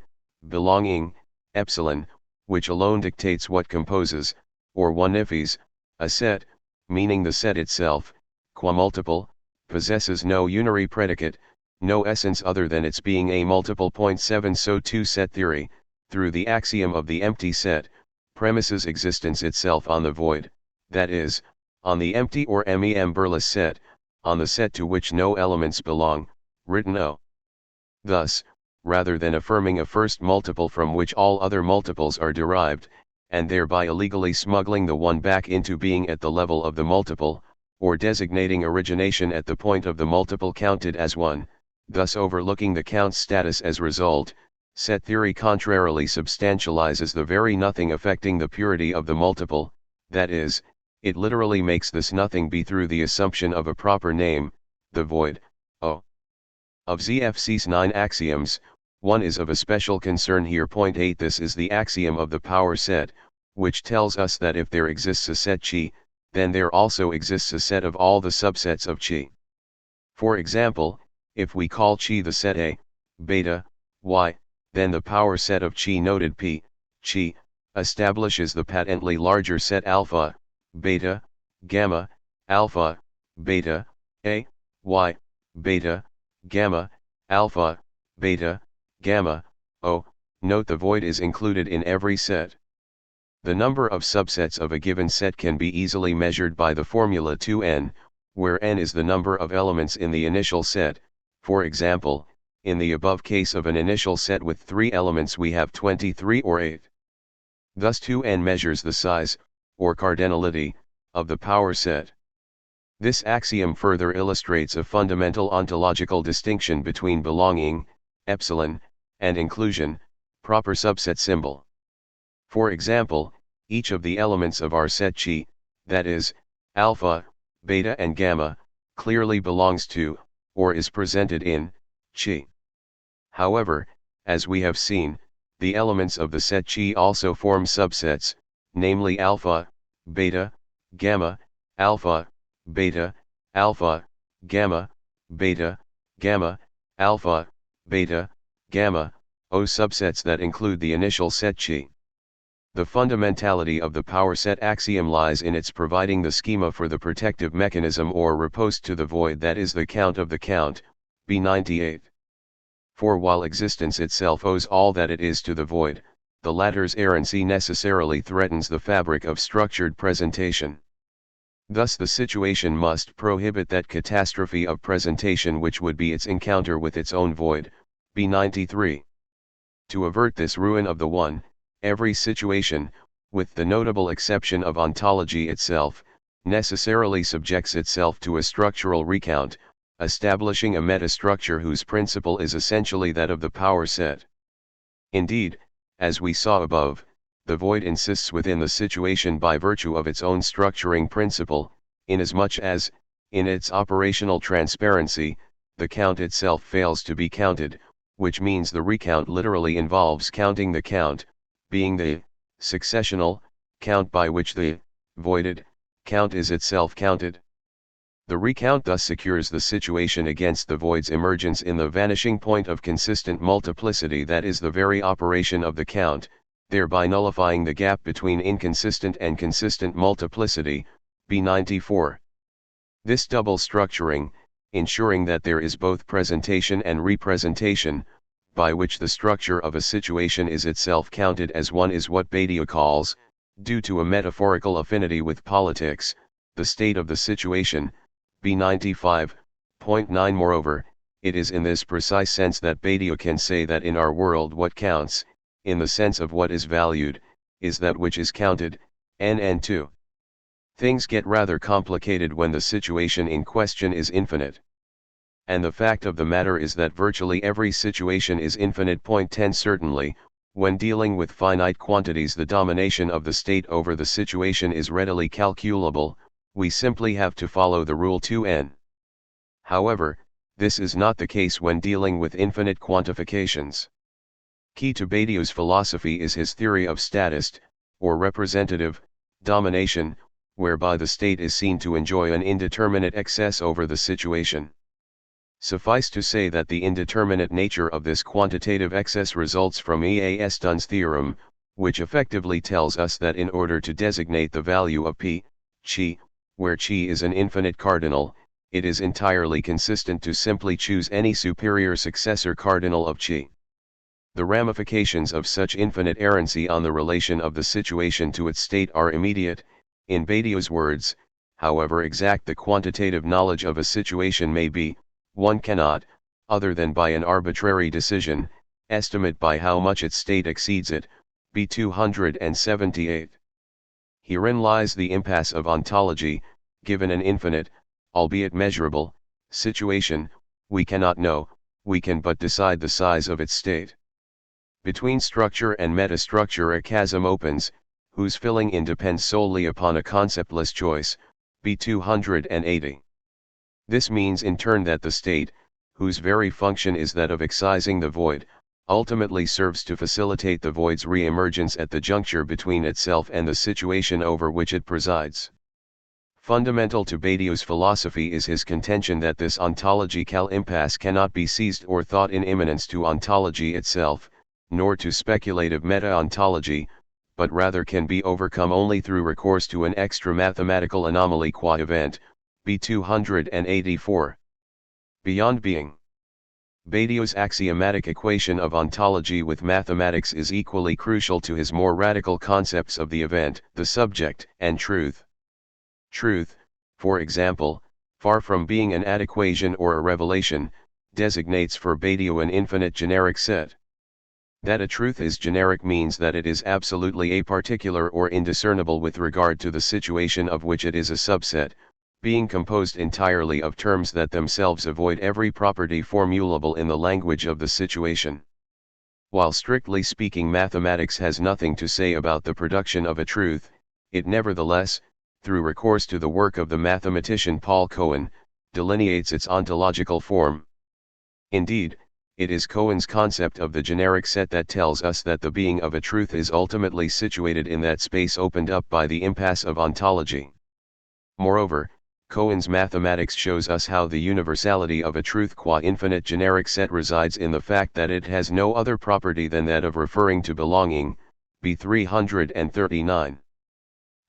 belonging, epsilon, which alone dictates what composes, or one nifis, a set, meaning the set itself, qua multiple, possesses no unary predicate, no essence other than its being a multiple. 7 So too set theory, through the axiom of the empty set, premises existence itself on the void, that is, on the empty or mem-burless set, on the set to which no elements belong, written O. Thus, rather than affirming a first multiple from which all other multiples are derived, and thereby illegally smuggling the one back into being at the level of the multiple, or designating origination at the point of the multiple counted as one, thus overlooking the count's status as result, set theory contrarily substantializes the very nothing affecting the purity of the multiple, that is, it literally makes this nothing be through the assumption of a proper name, the void, O. Of ZFC's 9 axioms, one is of a special concern here. 8 This is the axiom of the power set, which tells us that if there exists a set chi, then there also exists a set of all the subsets of chi. For example, if we call chi the set A, beta, y, then the power set of chi noted P, chi, establishes the patently larger set alpha, beta, gamma, alpha, beta, A, y, beta, gamma, alpha, beta, gamma, O. Note the void is included in every set. The number of subsets of a given set can be easily measured by the formula 2n, where n is the number of elements in the initial set. For example, in the above case of an initial set with 3 elements we have 23 or 8. Thus 2n measures the size, or cardinality, of the power set. This axiom further illustrates a fundamental ontological distinction between belonging, epsilon, and inclusion, proper subset symbol. For example, each of the elements of our set chi, that is, alpha, beta and gamma, clearly belongs to, or is presented in, chi. However, as we have seen, the elements of the set chi also form subsets, namely alpha, beta, gamma, alpha, beta, gamma, beta, gamma, alpha, beta, gamma, O subsets that include the initial set chi. The fundamentality of the power set axiom lies in its providing the schema for the protective mechanism or riposte to the void that is the count of the count, B98. For while existence itself owes all that it is to the void, the latter's errancy necessarily threatens the fabric of structured presentation. Thus the situation must prohibit that catastrophe of presentation which would be its encounter with its own void, B93. To avert this ruin of the one, every situation, with the notable exception of ontology itself, necessarily subjects itself to a structural recount, establishing a metastructure whose principle is essentially that of the power set. Indeed, as we saw above, the void insists within the situation by virtue of its own structuring principle, inasmuch as, in its operational transparency, the count itself fails to be counted, which means the recount literally involves counting the count, being the successional count by which the voided count is itself counted. The recount thus secures the situation against the void's emergence in the vanishing point of consistent multiplicity that is the very operation of the count, thereby nullifying the gap between inconsistent and consistent multiplicity, B94. This double structuring, ensuring that there is both presentation and representation, by which the structure of a situation is itself counted as one, is what Badiou calls, due to a metaphorical affinity with politics, the state of the situation, B95.9. Moreover, it is in this precise sense that Badiou can say that in our world what counts, in the sense of what is valued, is that which is counted, NN2. Things get rather complicated when the situation in question is infinite. And the fact of the matter is that virtually every situation is infinite. 10. Certainly, when dealing with finite quantities the domination of the state over the situation is readily calculable, we simply have to follow the rule 2n. However, this is not the case when dealing with infinite quantifications. Key to Badiou's philosophy is his theory of statist, or representative, domination, whereby the state is seen to enjoy an indeterminate excess over the situation. Suffice to say that the indeterminate nature of this quantitative excess results from E.A.S. Dunn's theorem, which effectively tells us that in order to designate the value of p, chi, where chi is an infinite cardinal, it is entirely consistent to simply choose any superior successor cardinal of chi. The ramifications of such infinite errancy on the relation of the situation to its state are immediate. In Badiou's words, however exact the quantitative knowledge of a situation may be, one cannot, other than by an arbitrary decision, estimate by how much its state exceeds it, B 278. Herein lies the impasse of ontology. Given an infinite, albeit measurable, situation, we cannot know, we can but decide the size of its state. Between structure and metastructure a chasm opens, whose filling in depends solely upon a conceptless choice, B 280. This means in turn that the state, whose very function is that of excising the void, ultimately serves to facilitate the void's re-emergence at the juncture between itself and the situation over which it presides. Fundamental to Badiou's philosophy is his contention that this ontological impasse cannot be seized or thought in immanence to ontology itself, nor to speculative meta-ontology, but rather can be overcome only through recourse to an extra-mathematical anomaly qua event, B 284. Beyond being. Badiou's axiomatic equation of ontology with mathematics is equally crucial to his more radical concepts of the event, the subject, and truth. Truth, for example, far from being an adequation or a revelation, designates for Badiou an infinite generic set. That a truth is generic means that it is absolutely aparticular or indiscernible with regard to the situation of which it is a subset, being composed entirely of terms that themselves avoid every property formulable in the language of the situation. While strictly speaking mathematics has nothing to say about the production of a truth, it nevertheless, through recourse to the work of the mathematician Paul Cohen, delineates its ontological form. Indeed, it is Cohen's concept of the generic set that tells us that the being of a truth is ultimately situated in that space opened up by the impasse of ontology. Moreover, Cohen's mathematics shows us how the universality of a truth qua infinite generic set resides in the fact that it has no other property than that of referring to belonging, b. 339.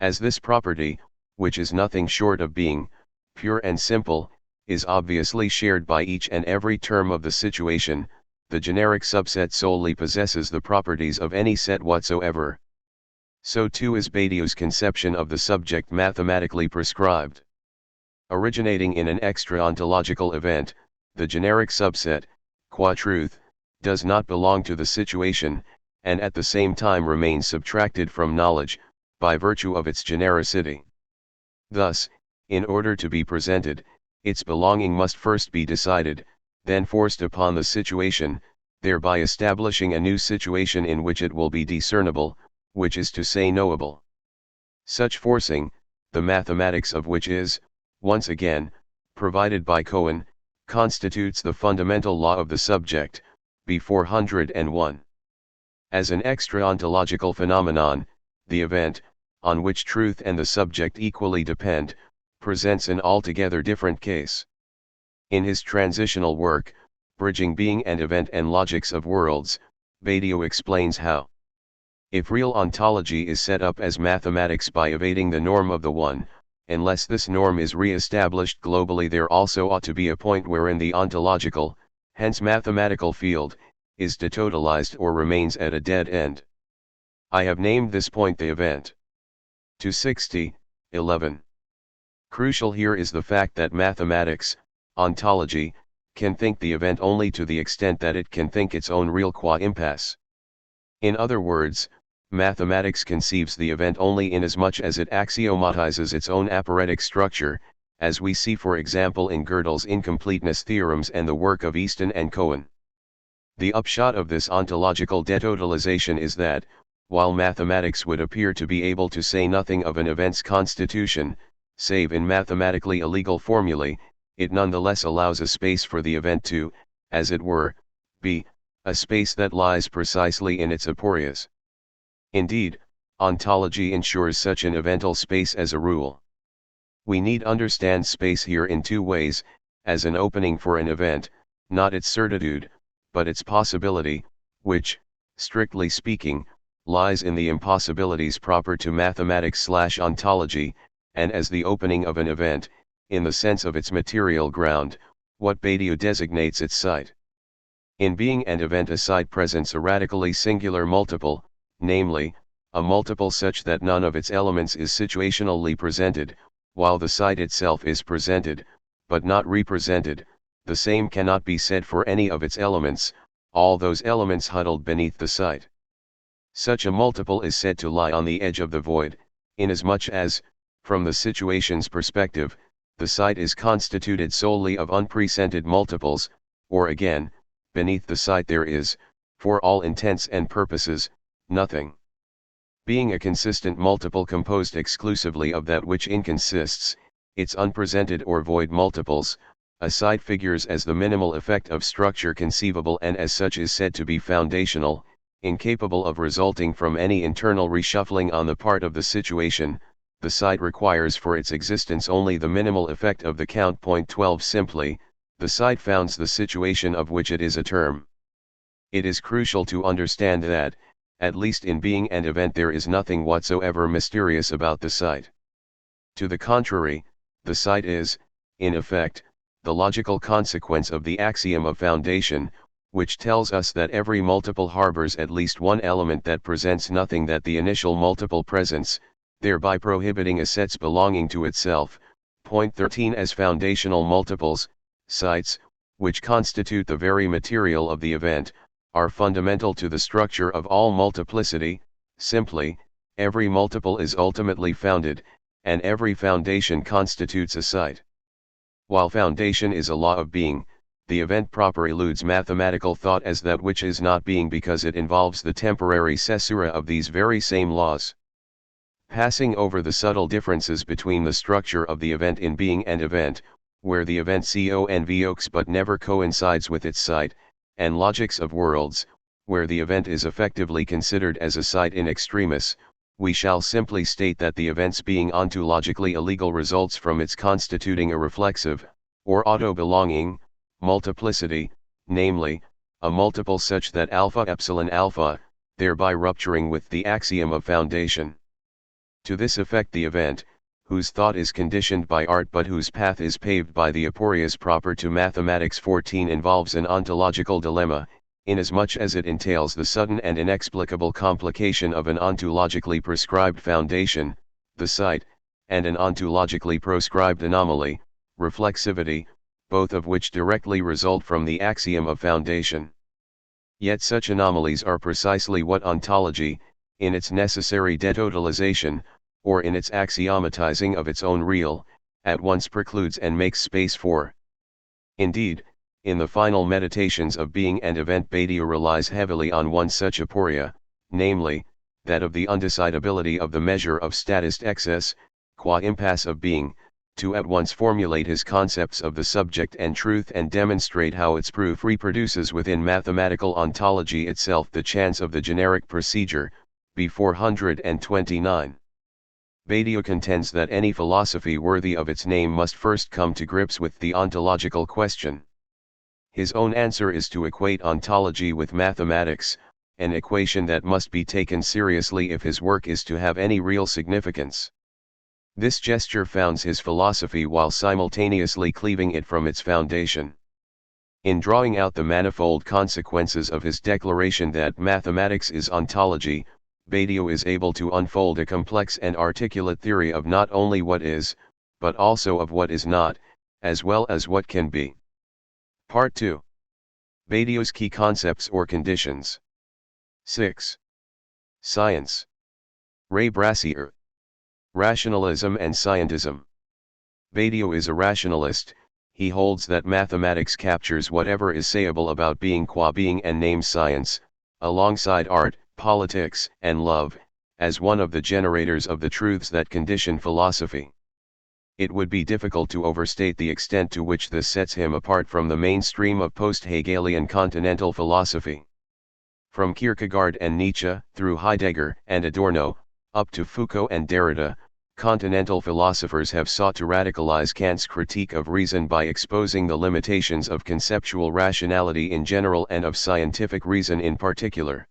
As this property, which is nothing short of being, pure and simple, is obviously shared by each and every term of the situation, the generic subset solely possesses the properties of any set whatsoever. So too is Badiou's conception of the subject mathematically prescribed. Originating in an extra-ontological event, the generic subset, qua truth, does not belong to the situation, and at the same time remains subtracted from knowledge, by virtue of its genericity. Thus, in order to be presented, its belonging must first be decided, then forced upon the situation, thereby establishing a new situation in which it will be discernible, which is to say knowable. Such forcing, the mathematics of which is, once again, provided by Cohen, constitutes the fundamental law of the subject, b. 401. As an extra-ontological phenomenon, the event, on which truth and the subject equally depend, presents an altogether different case. In his transitional work, Bridging Being and Event and Logics of Worlds, Badiou explains how. If real ontology is set up as mathematics by evading the norm of the one, unless this norm is re-established globally, there also ought to be a point wherein the ontological, hence mathematical field, is detotalized or remains at a dead end. I have named this point the event. 260, 11. Crucial here is the fact that mathematics, ontology, can think the event only to the extent that it can think its own real qua impasse. In other words, mathematics conceives the event only inasmuch as it axiomatizes its own aporetic structure, as we see for example in Gödel's incompleteness theorems and the work of Easton and Cohen. The upshot of this ontological detotalization is that, while mathematics would appear to be able to say nothing of an event's constitution, save in mathematically illegal formulae, it nonetheless allows a space for the event to, as it were, be, a space that lies precisely in its aporias. Indeed, ontology ensures such an evental space as a rule. We need understand space here in two ways, as an opening for an event, not its certitude, but its possibility, which, strictly speaking, lies in the impossibilities proper to mathematics/ontology, and as the opening of an event, in the sense of its material ground, what Badiou designates its site. In being and event a site presents a radically singular multiple, namely, a multiple such that none of its elements is situationally presented, while the site itself is presented, but not represented. The same cannot be said for any of its elements, all those elements huddled beneath the site. Such a multiple is said to lie on the edge of the void, inasmuch as, from the situation's perspective, the site is constituted solely of unpresented multiples, or again, beneath the site there is, for all intents and purposes, nothing. Being a consistent multiple composed exclusively of that which inconsists, its unpresented or void multiples, a site figures as the minimal effect of structure conceivable and as such is said to be foundational, incapable of resulting from any internal reshuffling on the part of the situation. The site requires for its existence only the minimal effect of the count. 12 Simply, the site founds the situation of which it is a term. It is crucial to understand that, at least in being and event, there is nothing whatsoever mysterious about the site. To the contrary, the site is, in effect, the logical consequence of the axiom of foundation, which tells us that every multiple harbors at least one element that presents nothing that the initial multiple presents, thereby prohibiting a set's belonging to itself. 13 As foundational multiples, sites, which constitute the very material of the event, are fundamental to the structure of all multiplicity. Simply, every multiple is ultimately founded, and every foundation constitutes a site. While foundation is a law of being, the event proper eludes mathematical thought as that which is not being because it involves the temporary caesura of these very same laws. Passing over the subtle differences between the structure of the event in being and event, where the event convokes but never coincides with its site, and logics of worlds, where the event is effectively considered as a site in extremis, we shall simply state that the event's being ontologically illegal results from its constituting a reflexive, or auto-belonging, multiplicity, namely, a multiple such that alpha epsilon alpha, thereby rupturing with the axiom of foundation. To this effect the event, whose thought is conditioned by art but whose path is paved by the aporias proper to mathematics 14 involves an ontological dilemma, inasmuch as it entails the sudden and inexplicable complication of an ontologically prescribed foundation, the site, and an ontologically proscribed anomaly, reflexivity, both of which directly result from the axiom of foundation. Yet such anomalies are precisely what ontology, in its necessary detotalization, or in its axiomatizing of its own real, at once precludes and makes space for. Indeed, in the final meditations of being and event Badiou relies heavily on one such aporia, namely, that of the undecidability of the measure of statist excess, qua impasse of being, to at once formulate his concepts of the subject and truth and demonstrate how its proof reproduces within mathematical ontology itself the chance of the generic procedure, b. 429. Badiou contends that any philosophy worthy of its name must first come to grips with the ontological question. His own answer is to equate ontology with mathematics, an equation that must be taken seriously if his work is to have any real significance. This gesture founds his philosophy while simultaneously cleaving it from its foundation. In drawing out the manifold consequences of his declaration that mathematics is ontology, Badiou is able to unfold a complex and articulate theory of not only what is, but also of what is not, as well as what can be. Part 2. Badiou's key concepts or conditions. 6. Science. Ray Brassier. Rationalism and scientism. Badiou is a rationalist. He holds that mathematics captures whatever is sayable about being qua being and names science, alongside art, politics, and love, as one of the generators of the truths that condition philosophy. It would be difficult to overstate the extent to which this sets him apart from the mainstream of post-Hegelian continental philosophy. From Kierkegaard and Nietzsche, through Heidegger and Adorno, up to Foucault and Derrida, continental philosophers have sought to radicalize Kant's critique of reason by exposing the limitations of conceptual rationality in general and of scientific reason in particular.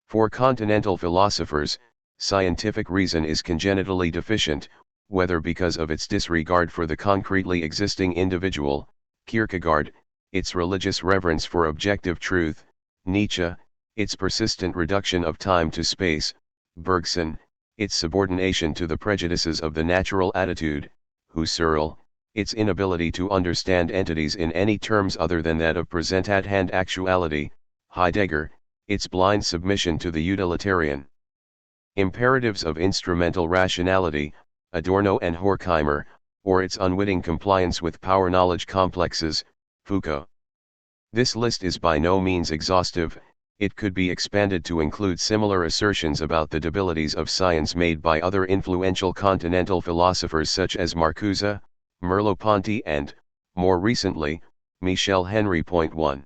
For continental philosophers, scientific reason is congenitally deficient, whether because of its disregard for the concretely existing individual, Kierkegaard, its religious reverence for objective truth, Nietzsche, its persistent reduction of time to space, Bergson, its subordination to the prejudices of the natural attitude, Husserl, its inability to understand entities in any terms other than that of present at hand actuality, Heidegger, its blind submission to the utilitarian imperatives of instrumental rationality, Adorno and Horkheimer, or its unwitting compliance with power-knowledge complexes, Foucault. This list is by no means exhaustive. It could be expanded to include similar assertions about the debilities of science made by other influential continental philosophers such as Marcuse, Merleau-Ponty and, more recently, Michel Henry. 1.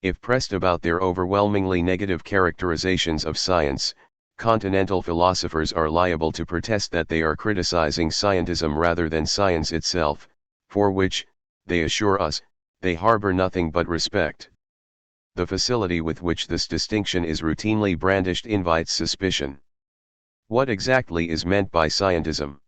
If pressed about their overwhelmingly negative characterizations of science, continental philosophers are liable to protest that they are criticizing scientism rather than science itself, for which, they assure us, they harbor nothing but respect. The facility with which this distinction is routinely brandished invites suspicion. What exactly is meant by scientism?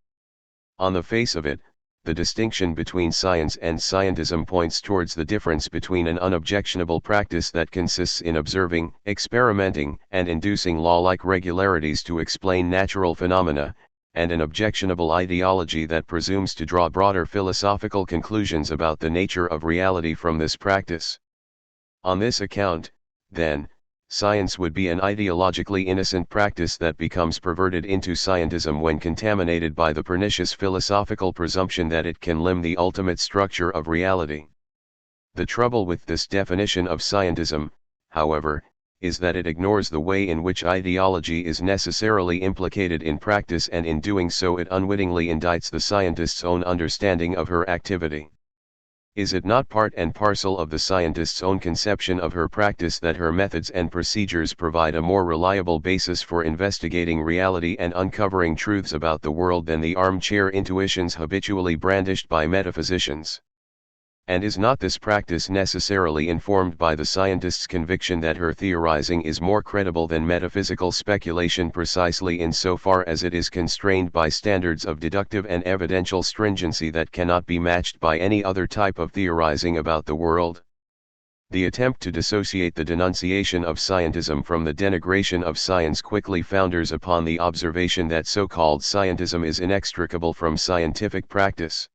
On the face of it, the distinction between science and scientism points towards the difference between an unobjectionable practice that consists in observing, experimenting, and inducing law-like regularities to explain natural phenomena, and an objectionable ideology that presumes to draw broader philosophical conclusions about the nature of reality from this practice. On this account, then, science would be an ideologically innocent practice that becomes perverted into scientism when contaminated by the pernicious philosophical presumption that it can limn the ultimate structure of reality. The trouble with this definition of scientism, however, is that it ignores the way in which ideology is necessarily implicated in practice, and in doing so it unwittingly indicts the scientist's own understanding of her activity. Is it not part and parcel of the scientist's own conception of her practice that her methods and procedures provide a more reliable basis for investigating reality and uncovering truths about the world than the armchair intuitions habitually brandished by metaphysicians? And is not this practice necessarily informed by the scientist's conviction that her theorizing is more credible than metaphysical speculation, precisely in so far as it is constrained by standards of deductive and evidential stringency that cannot be matched by any other type of theorizing about the world? The attempt to dissociate the denunciation of scientism from the denigration of science quickly founders upon the observation that so-called scientism is inextricable from scientific practice.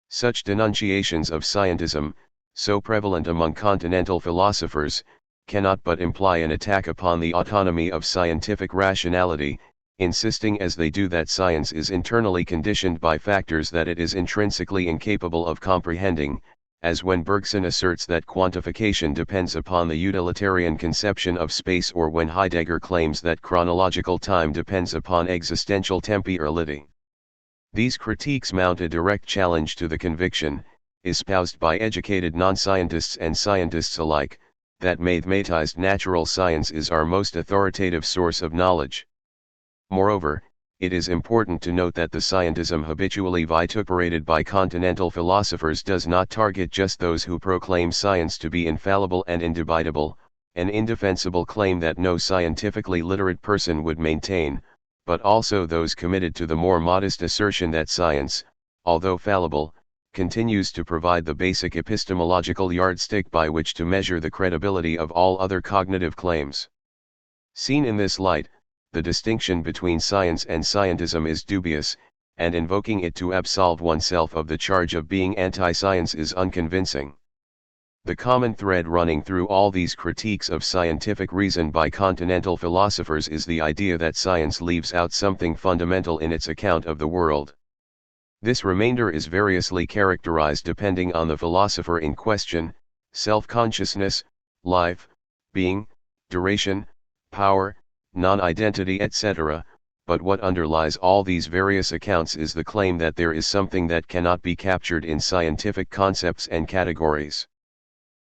Such denunciations of scientism, so prevalent among continental philosophers, cannot but imply an attack upon the autonomy of scientific rationality, insisting as they do that science is internally conditioned by factors that it is intrinsically incapable of comprehending, as when Bergson asserts that quantification depends upon the utilitarian conception of space, or when Heidegger claims that chronological time depends upon existential temporality. These critiques mount a direct challenge to the conviction, espoused by educated non-scientists and scientists alike, that mathematized natural science is our most authoritative source of knowledge. Moreover, it is important to note that the scientism habitually vituperated by continental philosophers does not target just those who proclaim science to be infallible and indubitable, an indefensible claim that no scientifically literate person would maintain, but also those committed to the more modest assertion that science, although fallible, continues to provide the basic epistemological yardstick by which to measure the credibility of all other cognitive claims. Seen in this light, the distinction between science and scientism is dubious, and invoking it to absolve oneself of the charge of being anti-science is unconvincing. The common thread running through all these critiques of scientific reason by continental philosophers is the idea that science leaves out something fundamental in its account of the world. This remainder is variously characterized depending on the philosopher in question: self-consciousness, life, being, duration, power, non-identity, etc., but what underlies all these various accounts is the claim that there is something that cannot be captured in scientific concepts and categories.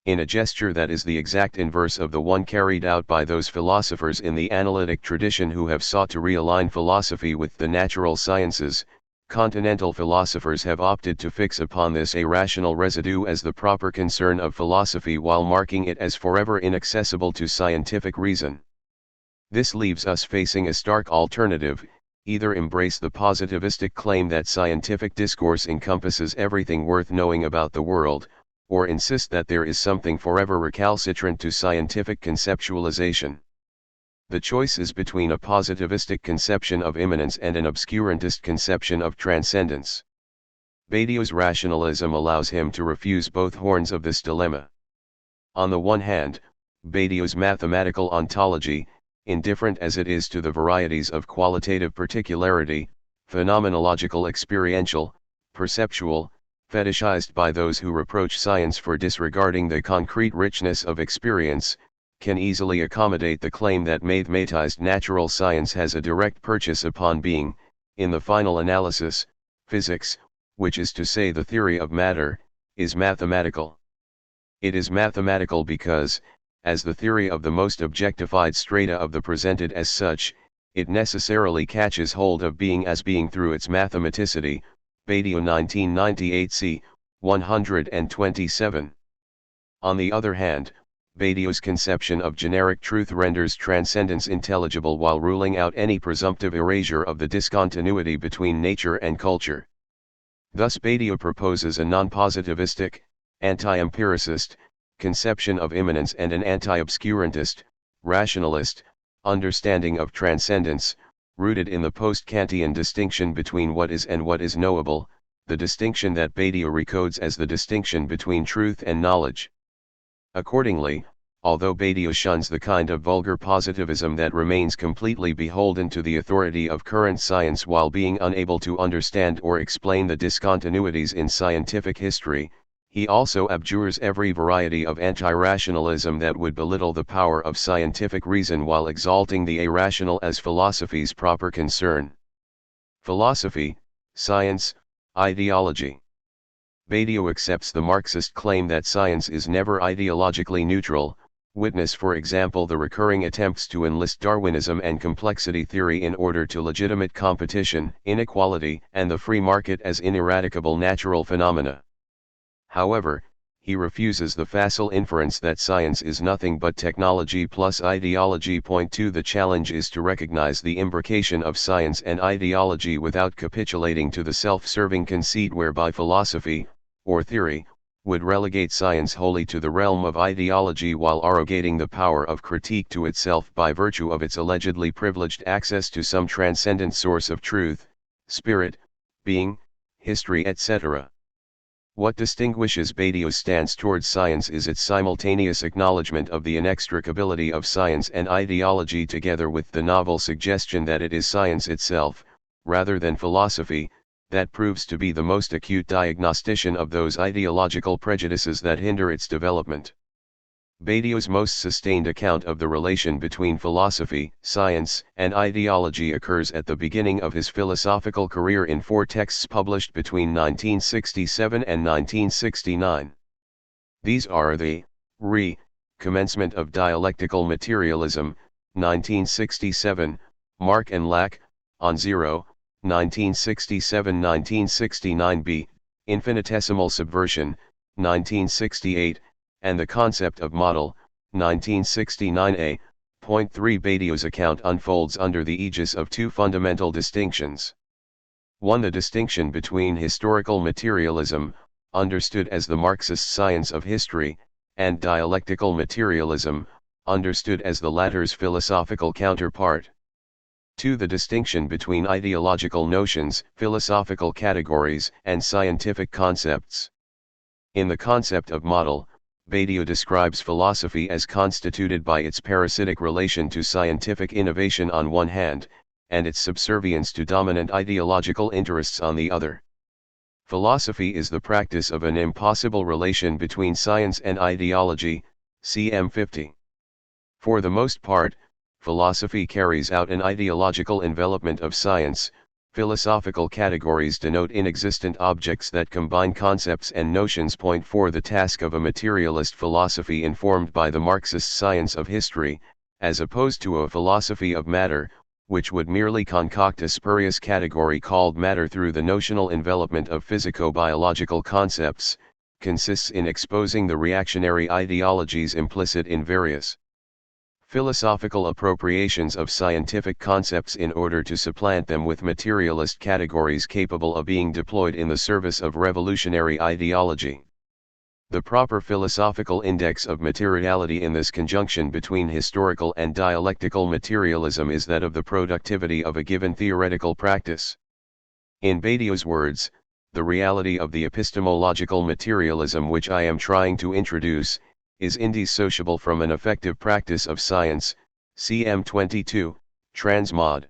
In a gesture that is the exact inverse of the one carried out by those philosophers in the analytic tradition who have sought to realign philosophy with the natural sciences, continental philosophers have opted to fix upon this a rational residue as the proper concern of philosophy, while marking it as forever inaccessible to scientific reason. This leaves us facing a stark alternative: either embrace the positivistic claim that scientific discourse encompasses everything worth knowing about the world, or insist that there is something forever recalcitrant to scientific conceptualization. The choice is between a positivistic conception of immanence and an obscurantist conception of transcendence. Badiou's rationalism allows him to refuse both horns of this dilemma. On the one hand, Badiou's mathematical ontology, indifferent as it is to the varieties of qualitative particularity, phenomenological, experiential, perceptual, fetishized by those who reproach science for disregarding the concrete richness of experience, can easily accommodate the claim that mathematized natural science has a direct purchase upon being, in the final analysis. Physics, which is to say the theory of matter, is mathematical. It is mathematical because, as the theory of the most objectified strata of the presented as such, it necessarily catches hold of being as being through its mathematicity. Badiou 1998 c. 127. On the other hand, Badiou's conception of generic truth renders transcendence intelligible while ruling out any presumptive erasure of the discontinuity between nature and culture. Thus Badiou proposes a non-positivistic, anti-empiricist, conception of immanence and an anti-obscurantist, rationalist, understanding of transcendence, rooted in the post-Kantian distinction between what is and what is knowable, the distinction that Badiou recodes as the distinction between truth and knowledge. Accordingly, although Badiou shuns the kind of vulgar positivism that remains completely beholden to the authority of current science while being unable to understand or explain the discontinuities in scientific history, He also abjures every variety of anti-rationalism that would belittle the power of scientific reason while exalting the irrational as philosophy's proper concern. Philosophy, science, ideology. Badiou accepts the Marxist claim that science is never ideologically neutral, witness for example the recurring attempts to enlist Darwinism and complexity theory in order to legitimate competition, inequality, and the free market as ineradicable natural phenomena. However, he refuses the facile inference that science is nothing but technology plus ideology. Point 2. The challenge is to recognize the imbrication of science and ideology without capitulating to the self-serving conceit whereby philosophy, or theory, would relegate science wholly to the realm of ideology while arrogating the power of critique to itself by virtue of its allegedly privileged access to some transcendent source of truth, spirit, being, history, etc. What distinguishes Badiou's stance towards science is its simultaneous acknowledgement of the inextricability of science and ideology together with the novel suggestion that it is science itself, rather than philosophy, that proves to be the most acute diagnostician of those ideological prejudices that hinder its development. Badiou's most sustained account of the relation between philosophy, science, and ideology occurs at the beginning of his philosophical career in 4 texts published between 1967 and 1969. These are the Commencement of Dialectical Materialism, 1967, Mark and Lack, on Zero, 1967-1969b, Infinitesimal Subversion, 1968, and The Concept of Model, 1969a. Point 3. Badiou's account unfolds under the aegis of 2 fundamental distinctions. 1. The distinction between historical materialism, understood as the Marxist science of history, and dialectical materialism, understood as the latter's philosophical counterpart. 2. The distinction between ideological notions, philosophical categories, and scientific concepts. In The Concept of Model, Badiou describes philosophy as constituted by its parasitic relation to scientific innovation on one hand, and its subservience to dominant ideological interests on the other. Philosophy is the practice of an impossible relation between science and ideology, cm 50. For the most part, philosophy carries out an ideological envelopment of science. Philosophical categories denote inexistent objects that combine concepts and notions. Point 4. The task of a materialist philosophy informed by the Marxist science of history, as opposed to a philosophy of matter, which would merely concoct a spurious category called matter through the notional envelopment of physico-biological concepts, consists in exposing the reactionary ideologies implicit in various philosophical appropriations of scientific concepts in order to supplant them with materialist categories capable of being deployed in the service of revolutionary ideology. The proper philosophical index of materiality in this conjunction between historical and dialectical materialism is that of the productivity of a given theoretical practice. In Badiou's words, the reality of the epistemological materialism which I am trying to introduce, is indissociable from an effective practice of science, cm 22, transmod.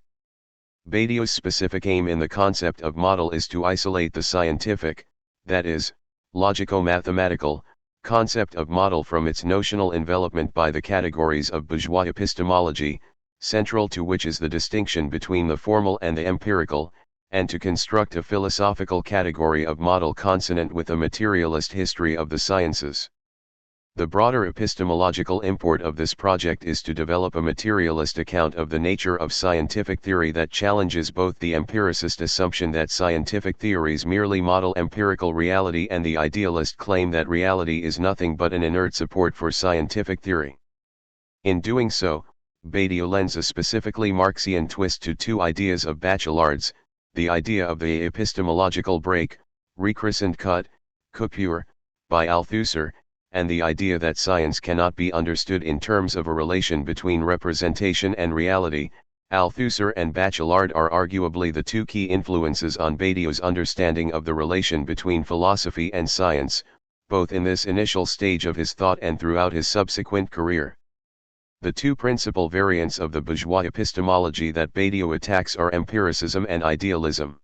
Badiou's specific aim in The Concept of Model is to isolate the scientific, that is, logico-mathematical, concept of model from its notional envelopment by the categories of bourgeois epistemology, central to which is the distinction between the formal and the empirical, and to construct a philosophical category of model consonant with a materialist history of the sciences. The broader epistemological import of this project is to develop a materialist account of the nature of scientific theory that challenges both the empiricist assumption that scientific theories merely model empirical reality and the idealist claim that reality is nothing but an inert support for scientific theory. In doing so, Badiou lends a specifically Marxian twist to 2 ideas of Bachelard's, the idea of the epistemological break, rechristened cut, coupure, by Althusser, and the idea that science cannot be understood in terms of a relation between representation and reality. Althusser and Bachelard are arguably the 2 key influences on Badiou's understanding of the relation between philosophy and science, both in this initial stage of his thought and throughout his subsequent career. The 2 principal variants of the bourgeois epistemology that Badiou attacks are empiricism and idealism.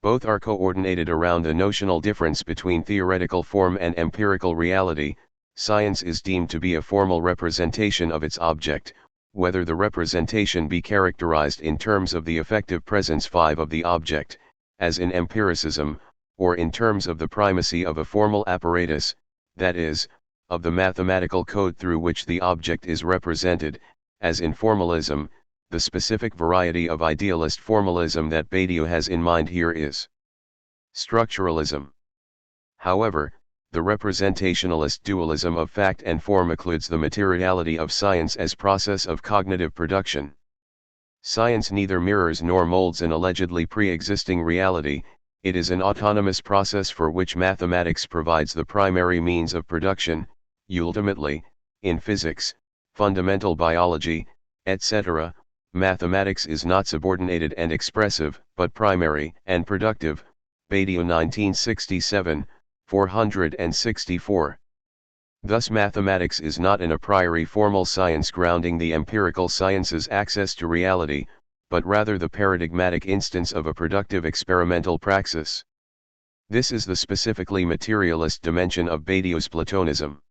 Both are coordinated around the notional difference between theoretical form and empirical reality. Science is deemed to be a formal representation of its object, whether the representation be characterized in terms of the effective presence 5 of the object, as in empiricism, or in terms of the primacy of a formal apparatus, that is, of the mathematical code through which the object is represented, as in formalism. The specific variety of idealist formalism that Badiou has in mind here is structuralism. However, the representationalist dualism of fact and form includes the materiality of science as process of cognitive production. Science neither mirrors nor molds an allegedly pre-existing reality. It is an autonomous process for which mathematics provides the primary means of production. Ultimately, in physics, fundamental biology, etc., mathematics is not subordinated and expressive, but primary and productive. Badiou 1967, 464. Thus mathematics is not an a priori formal science grounding the empirical sciences' access to reality, but rather the paradigmatic instance of a productive experimental praxis. This is the specifically materialist dimension of Badiou's Platonism.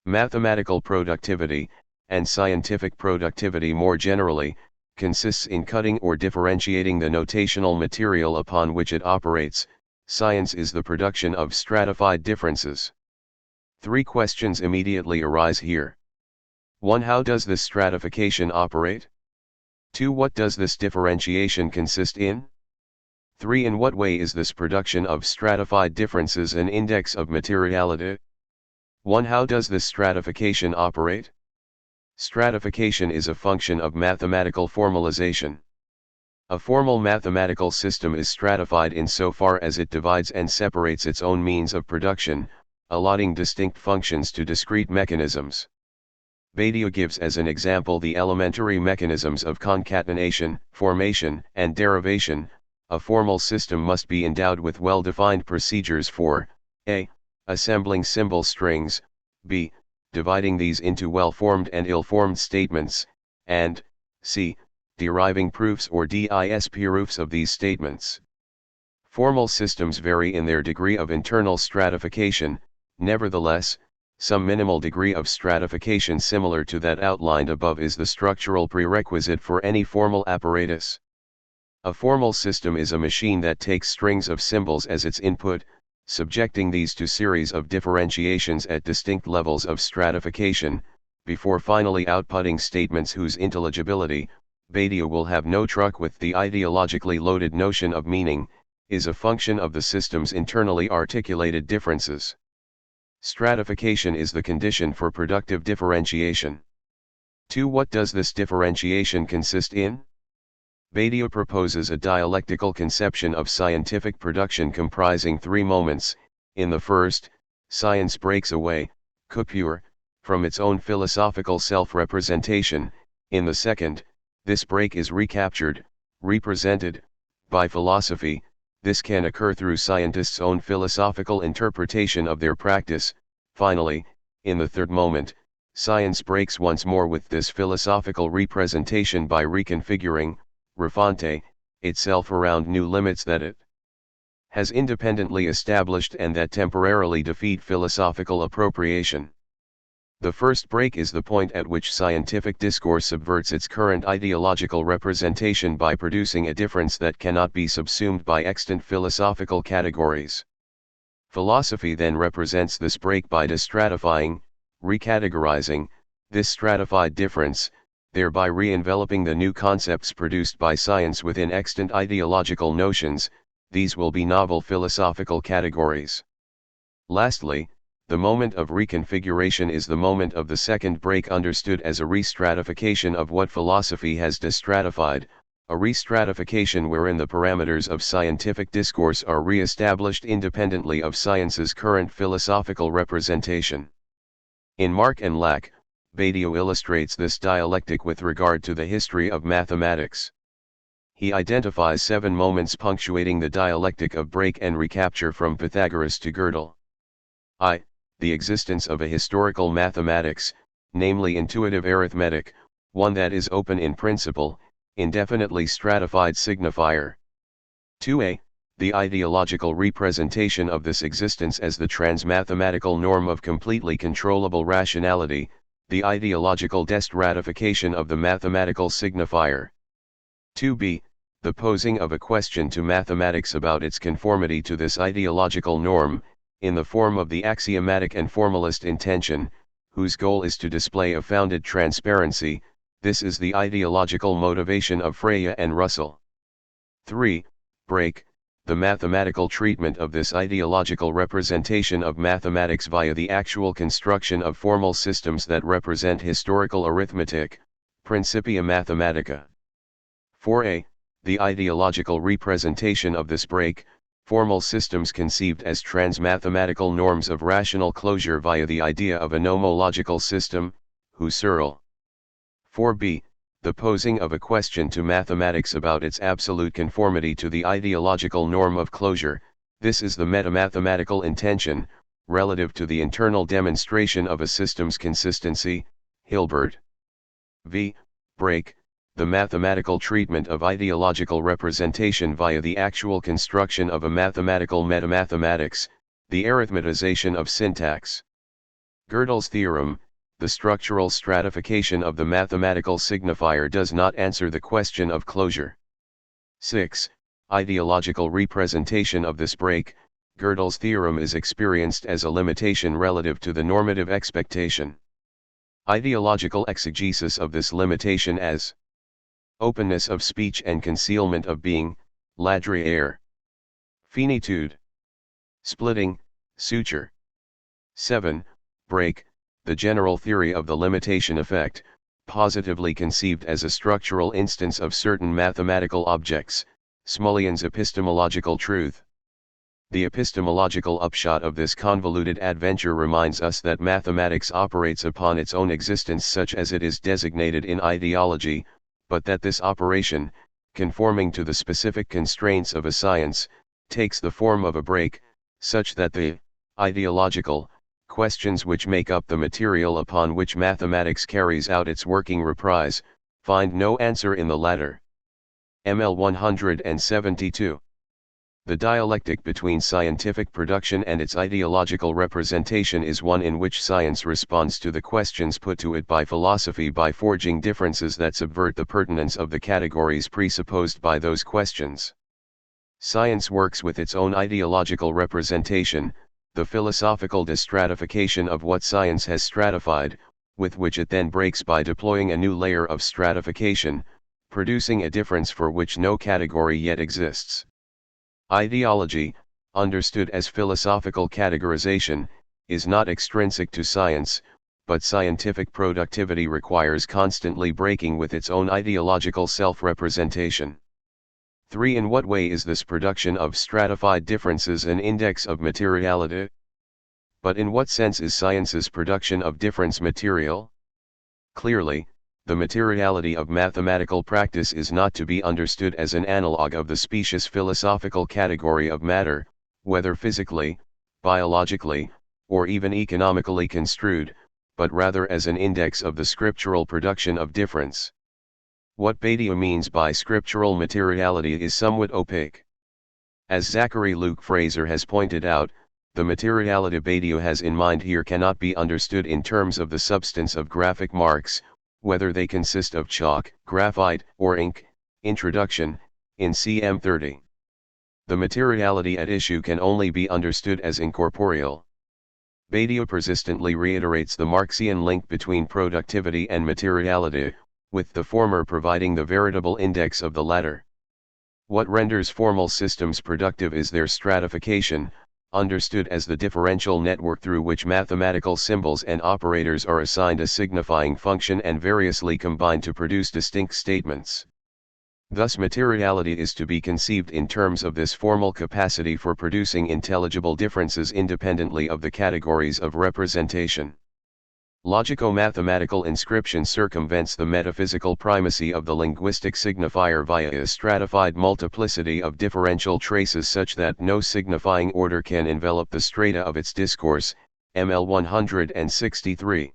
Mathematical productivity, and scientific productivity more generally, consists in cutting or differentiating the notational material upon which it operates. Science is the production of stratified differences. 3 questions immediately arise here. 1. How does this stratification operate? 2. What does this differentiation consist in? 3. In what way is this production of stratified differences an index of materiality? 1. How does this stratification operate? Stratification is a function of mathematical formalization. A formal mathematical system is stratified insofar as it divides and separates its own means of production, allotting distinct functions to discrete mechanisms. Badiou gives as an example the elementary mechanisms of concatenation, formation, and derivation. A formal system must be endowed with well-defined procedures for a. Assembling symbol strings, b. Dividing these into well-formed and ill-formed statements, and c. Deriving proofs or disproofs of these statements. Formal systems vary in their degree of internal stratification. Nevertheless, some minimal degree of stratification similar to that outlined above is the structural prerequisite for any formal apparatus. A formal system is a machine that takes strings of symbols as its input, subjecting these to series of differentiations at distinct levels of stratification, before finally outputting statements whose intelligibility, Badiou will have no truck with the ideologically loaded notion of meaning, is a function of the system's internally articulated differences. Stratification is the condition for productive differentiation. 2. What does this differentiation consist in? Badiou proposes a dialectical conception of scientific production comprising 3 moments. In the first, science breaks away, coupure, from its own philosophical self-representation. In the second, this break is recaptured, represented, by philosophy. This can occur through scientists' own philosophical interpretation of their practice. Finally, in the third moment, science breaks once more with this philosophical representation by reconfiguring, refante, itself around new limits that it has independently established and that temporarily defeat philosophical appropriation. The first break is the point at which scientific discourse subverts its current ideological representation by producing a difference that cannot be subsumed by extant philosophical categories. Philosophy then represents this break by destratifying, recategorizing, this stratified difference, thereby re-enveloping the new concepts produced by science within extant ideological notions. These will be novel philosophical categories. Lastly, the moment of reconfiguration is the moment of the second break, understood as a restratification of what philosophy has destratified, a restratification wherein the parameters of scientific discourse are re-established independently of science's current philosophical representation. In Mark and Lack, Badiou illustrates this dialectic with regard to the history of mathematics. He identifies 7 moments punctuating the dialectic of break and recapture from Pythagoras to Gödel. I. The existence of a historical mathematics, namely intuitive arithmetic, one that is open in principle, indefinitely stratified signifier. 2a. the ideological representation of this existence as the transmathematical norm of completely controllable rationality, the ideological destratification of the mathematical signifier. 2b. The posing of a question to mathematics about its conformity to this ideological norm, in the form of the axiomatic and formalist intention, whose goal is to display a founded transparency. This is the ideological motivation of Freya and Russell. 3. Break, the mathematical treatment of this ideological representation of mathematics via the actual construction of formal systems that represent historical arithmetic, Principia Mathematica. 4a. The ideological representation of this break, formal systems conceived as transmathematical norms of rational closure via the idea of a nomological system, Husserl. 4b. The posing of a question to mathematics about its absolute conformity to the ideological norm of closure. This is the metamathematical intention, relative to the internal demonstration of a system's consistency, Hilbert. V. Break, the mathematical treatment of ideological representation via the actual construction of a mathematical metamathematics, the arithmetization of syntax. Gödel's theorem, the structural stratification of the mathematical signifier does not answer the question of closure. 6. Ideological representation of this break, Gödel's theorem is experienced as a limitation relative to the normative expectation. Ideological exegesis of this limitation as openness of speech and concealment of being, Ladriere. Finitude. Splitting, suture. 7. Break, the general theory of the limitation effect, positively conceived as a structural instance of certain mathematical objects, Smulyan's epistemological truth. The epistemological upshot of this convoluted adventure reminds us that mathematics operates upon its own existence such as it is designated in ideology, but that this operation, conforming to the specific constraints of a science, takes the form of a break, such that the ideological questions which make up the material upon which mathematics carries out its working reprise, find no answer in the latter. ML 172. The dialectic between scientific production and its ideological representation is one in which science responds to the questions put to it by philosophy by forging differences that subvert the pertinence of the categories presupposed by those questions. Science works with its own ideological representation, the philosophical destratification of what science has stratified, with which it then breaks by deploying a new layer of stratification, producing a difference for which no category yet exists. Ideology, understood as philosophical categorization, is not extrinsic to science, but scientific productivity requires constantly breaking with its own ideological self-representation. 3. In what way is this production of stratified differences an index of materiality? But in what sense is science's production of difference material? Clearly, the materiality of mathematical practice is not to be understood as an analog of the specious philosophical category of matter, whether physically, biologically, or even economically construed, but rather as an index of the scriptural production of difference. What Badiou means by scriptural materiality is somewhat opaque. As Zachary Luke Fraser has pointed out, the materiality Badiou has in mind here cannot be understood in terms of the substance of graphic marks, whether they consist of chalk, graphite, or ink. Introduction, in CM 30. The materiality at issue can only be understood as incorporeal. Badiou persistently reiterates the Marxian link between productivity and materiality, with the former providing the veritable index of the latter. What renders formal systems productive is their stratification, understood as the differential network through which mathematical symbols and operators are assigned a signifying function and variously combined to produce distinct statements. Thus materiality is to be conceived in terms of this formal capacity for producing intelligible differences independently of the categories of representation. Logico-mathematical inscription circumvents the metaphysical primacy of the linguistic signifier via a stratified multiplicity of differential traces such that no signifying order can envelop the strata of its discourse. ML 163.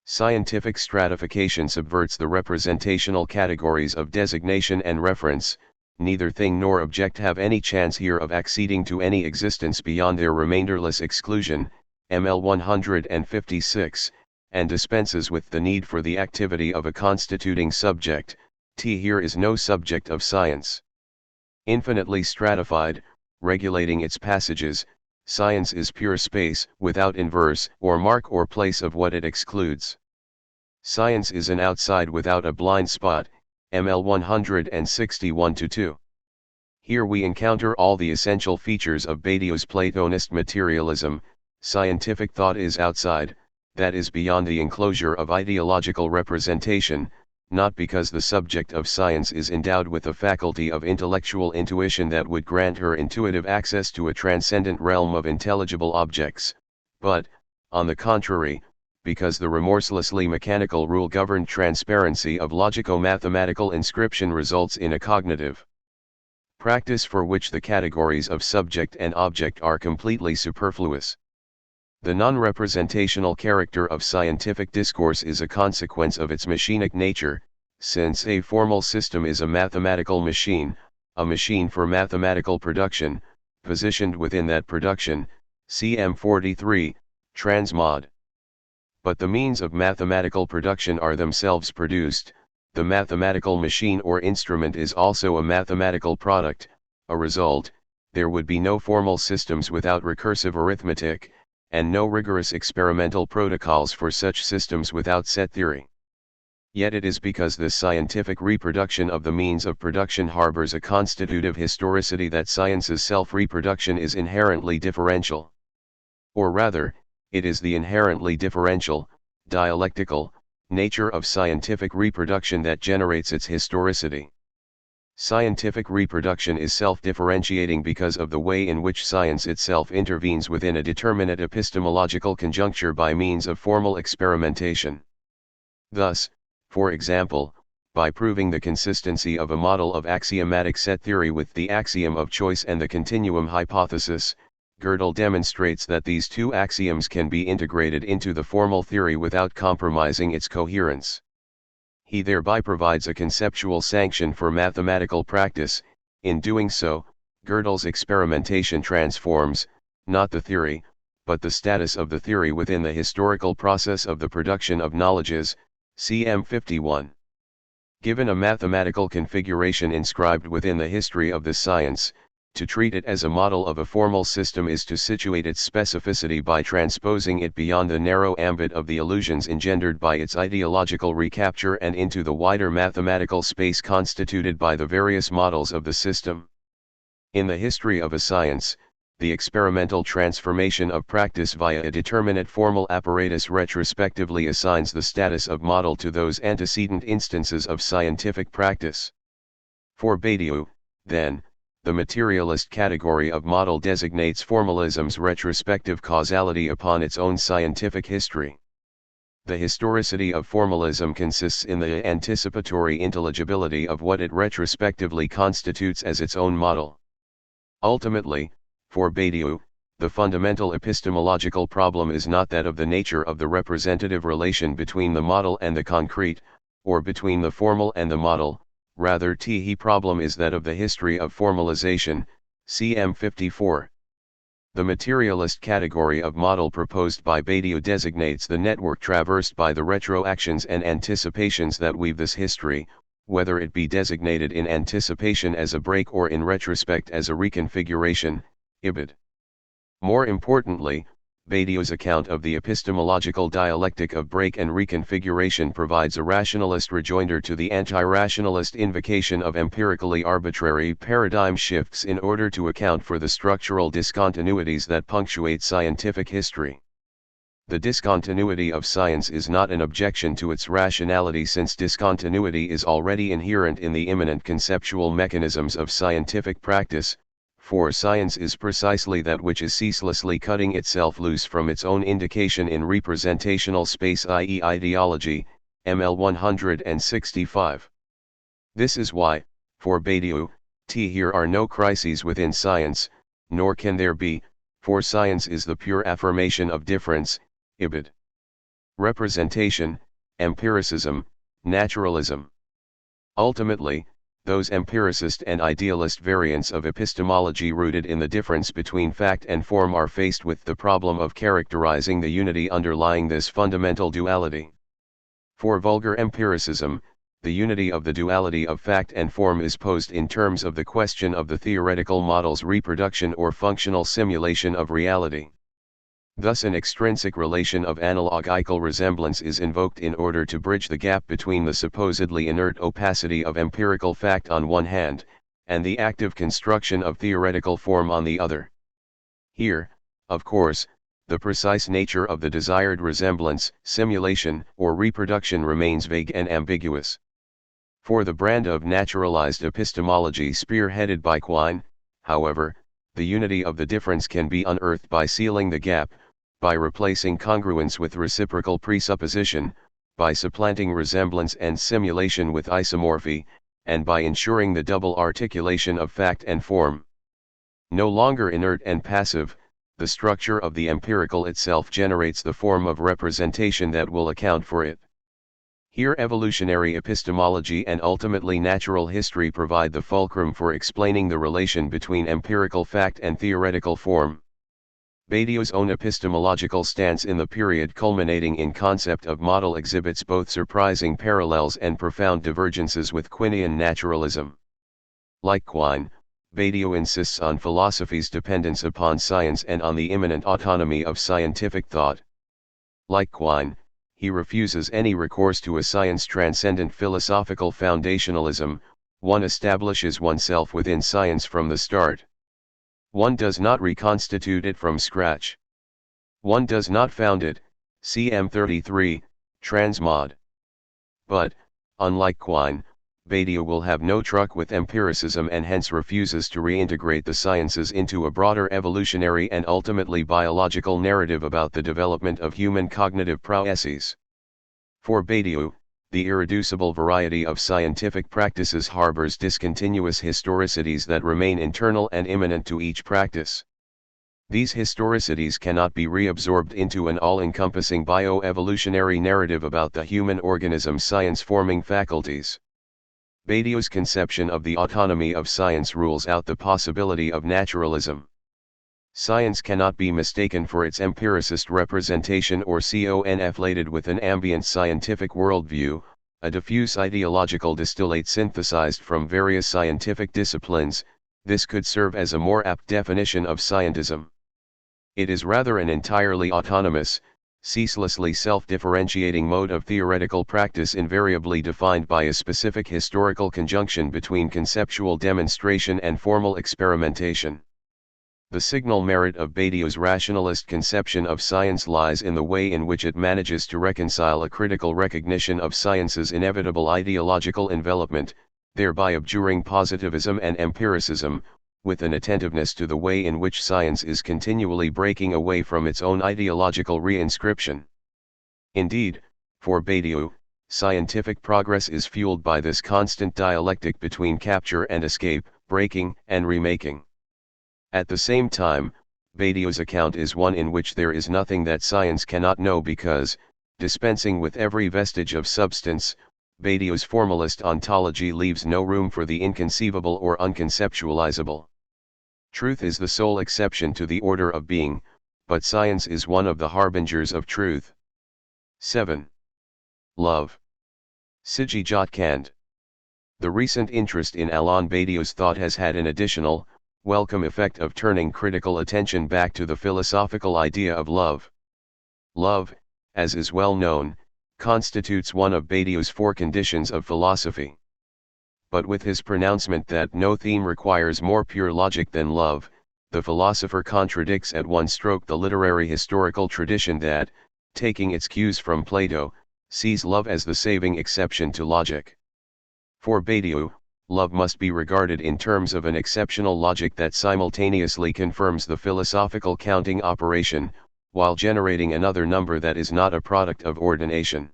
Scientific stratification subverts the representational categories of designation and reference, neither thing nor object have any chance here of acceding to any existence beyond their remainderless exclusion, ML 156, and dispenses with the need for the activity of a constituting subject, T. Here is no subject of science. Infinitely stratified, regulating its passages, science is pure space, without inverse, or mark or place of what it excludes. Science is an outside without a blind spot, ML 161-2. Here we encounter all the essential features of Badiou's Platonist materialism. Scientific thought is outside, that is beyond the enclosure of ideological representation, not because the subject of science is endowed with a faculty of intellectual intuition that would grant her intuitive access to a transcendent realm of intelligible objects, but, on the contrary, because the remorselessly mechanical rule-governed transparency of logico-mathematical inscription results in a cognitive practice for which the categories of subject and object are completely superfluous. The non-representational character of scientific discourse is a consequence of its machinic nature, since a formal system is a mathematical machine, a machine for mathematical production, positioned within that production, cm 43, transmod. But the means of mathematical production are themselves produced, the mathematical machine or instrument is also a mathematical product, a result. There would be no formal systems without recursive arithmetic, and no rigorous experimental protocols for such systems without set theory. Yet it is because this scientific reproduction of the means of production harbors a constitutive historicity that science's self-reproduction is inherently differential. Or rather, it is the inherently differential, dialectical, nature of scientific reproduction that generates its historicity. Scientific reproduction is self-differentiating because of the way in which science itself intervenes within a determinate epistemological conjuncture by means of formal experimentation. Thus, for example, by proving the consistency of a model of axiomatic set theory with the axiom of choice and the continuum hypothesis, Gödel demonstrates that these two axioms can be integrated into the formal theory without compromising its coherence. He thereby provides a conceptual sanction for mathematical practice. In doing so, Gödel's experimentation transforms, not the theory, but the status of the theory within the historical process of the production of knowledges, cm 51. Given a mathematical configuration inscribed within the history of the science, to treat it as a model of a formal system is to situate its specificity by transposing it beyond the narrow ambit of the illusions engendered by its ideological recapture and into the wider mathematical space constituted by the various models of the system. In the history of a science, the experimental transformation of practice via a determinate formal apparatus retrospectively assigns the status of model to those antecedent instances of scientific practice. For Badiou, then, the materialist category of model designates formalism's retrospective causality upon its own scientific history. The historicity of formalism consists in the anticipatory intelligibility of what it retrospectively constitutes as its own model. Ultimately, for Badiou, the fundamental epistemological problem is not that of the nature of the representative relation between the model and the concrete, or between the formal and the model. Rather, the problem is that of the history of formalization, cm 54. The materialist category of model proposed by Badiou designates the network traversed by the retroactions and anticipations that weave this history, whether it be designated in anticipation as a break or in retrospect as a reconfiguration, ibid. More importantly, Badiou's account of the epistemological dialectic of break and reconfiguration provides a rationalist rejoinder to the anti-rationalist invocation of empirically arbitrary paradigm shifts in order to account for the structural discontinuities that punctuate scientific history. The discontinuity of science is not an objection to its rationality, since discontinuity is already inherent in the immanent conceptual mechanisms of scientific practice. For science is precisely that which is ceaselessly cutting itself loose from its own indication in representational space, i.e. ideology, ML 165. This is why, for Badiou, here are no crises within science, nor can there be, for science is the pure affirmation of difference, ibid. Representation, empiricism, naturalism. Ultimately, those empiricist and idealist variants of epistemology rooted in the difference between fact and form are faced with the problem of characterizing the unity underlying this fundamental duality. For vulgar empiricism, the unity of the duality of fact and form is posed in terms of the question of the theoretical model's reproduction or functional simulation of reality. Thus an extrinsic relation of analogical resemblance is invoked in order to bridge the gap between the supposedly inert opacity of empirical fact on one hand, and the active construction of theoretical form on the other. Here, of course, the precise nature of the desired resemblance, simulation, or reproduction remains vague and ambiguous. For the brand of naturalized epistemology spearheaded by Quine, however, the unity of the difference can be unearthed by sealing the gap, by replacing congruence with reciprocal presupposition, by supplanting resemblance and simulation with isomorphy, and by ensuring the double articulation of fact and form. No longer inert and passive, the structure of the empirical itself generates the form of representation that will account for it. Here evolutionary epistemology and ultimately natural history provide the fulcrum for explaining the relation between empirical fact and theoretical form. Badiou's own epistemological stance in the period culminating in concept of model exhibits both surprising parallels and profound divergences with Quinian naturalism. Like Quine, Badiou insists on philosophy's dependence upon science and on the immanent autonomy of scientific thought. Like Quine, he refuses any recourse to a science-transcendent philosophical foundationalism. One establishes oneself within science from the start. One does not reconstitute it from scratch. One does not found it, cm 33, Transmod. But, unlike Quine, Badiou will have no truck with empiricism and hence refuses to reintegrate the sciences into a broader evolutionary and ultimately biological narrative about the development of human cognitive prowesses. For Badiou, the irreducible variety of scientific practices harbors discontinuous historicities that remain internal and immanent to each practice. These historicities cannot be reabsorbed into an all-encompassing bioevolutionary narrative about the human organism's science-forming faculties. Badiou's conception of the autonomy of science rules out the possibility of naturalism. Science cannot be mistaken for its empiricist representation or conflated with an ambient scientific worldview, a diffuse ideological distillate synthesized from various scientific disciplines. This could serve as a more apt definition of scientism. It is rather an entirely autonomous, ceaselessly self-differentiating mode of theoretical practice invariably defined by a specific historical conjunction between conceptual demonstration and formal experimentation. The signal merit of Badiou's rationalist conception of science lies in the way in which it manages to reconcile a critical recognition of science's inevitable ideological envelopment, thereby abjuring positivism and empiricism, with an attentiveness to the way in which science is continually breaking away from its own ideological reinscription. Indeed, for Badiou, scientific progress is fueled by this constant dialectic between capture and escape, breaking and remaking. At the same time, Badiou's account is one in which there is nothing that science cannot know because, dispensing with every vestige of substance, Badiou's formalist ontology leaves no room for the inconceivable or unconceptualizable. Truth is the sole exception to the order of being, but science is one of the harbingers of truth. 7. Love. Siji Jotkand. The recent interest in Alain Badiou's thought has had an additional, welcome effect of turning critical attention back to the philosophical idea of love. Love, as is well known, constitutes one of Badiou's four conditions of philosophy. But with his pronouncement that no theme requires more pure logic than love, the philosopher contradicts at one stroke the literary historical tradition that, taking its cues from Plato, sees love as the saving exception to logic. For Badiou, love must be regarded in terms of an exceptional logic that simultaneously confirms the philosophical counting operation, while generating another number that is not a product of ordination.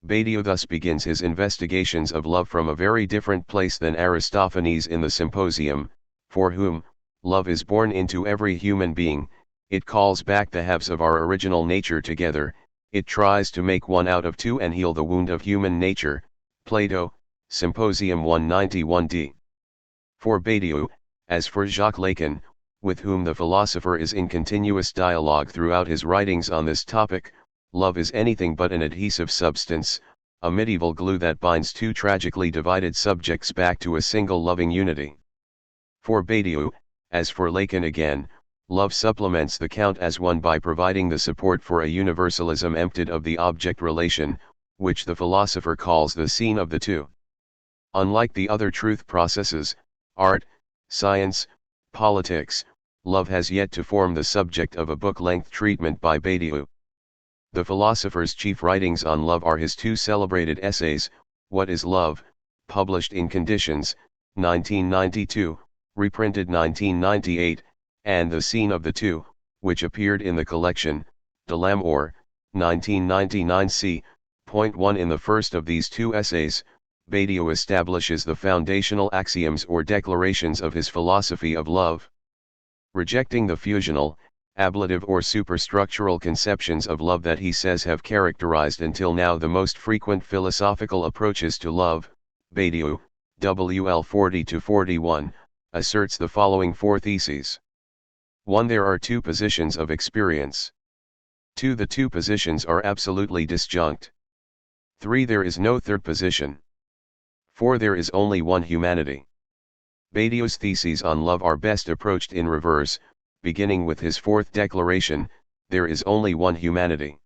Badiou thus begins his investigations of love from a very different place than Aristophanes in the Symposium, for whom, love is born into every human being, it calls back the halves of our original nature together, it tries to make one out of two and heal the wound of human nature. Plato, Symposium 191d. For Badiou, as for Jacques Lacan, with whom the philosopher is in continuous dialogue throughout his writings on this topic, love is anything but an adhesive substance, a medieval glue that binds two tragically divided subjects back to a single loving unity. For Badiou, as for Lacan again, love supplements the count as one by providing the support for a universalism emptied of the object relation, which the philosopher calls the scene of the two. Unlike the other truth processes, art, science, politics, love has yet to form the subject of a book-length treatment by Badiou. The philosopher's chief writings on love are his two celebrated essays, What is Love, published in Conditions, 1992, reprinted 1998, and The Scene of the Two, which appeared in the collection, De l'Amour, 1999 c. Point 1. In the first of these two essays, Badiou establishes the foundational axioms or declarations of his philosophy of love. Rejecting the fusional, ablative or superstructural conceptions of love that he says have characterized until now the most frequent philosophical approaches to love, Badiou, WL 40-41, asserts the following four theses. 1. There are two positions of experience. 2. The two positions are absolutely disjunct. 3. There is no third position. 4. There is only one humanity. Badiou's theses on love are best approached in reverse, beginning with his fourth declaration, there is only one humanity.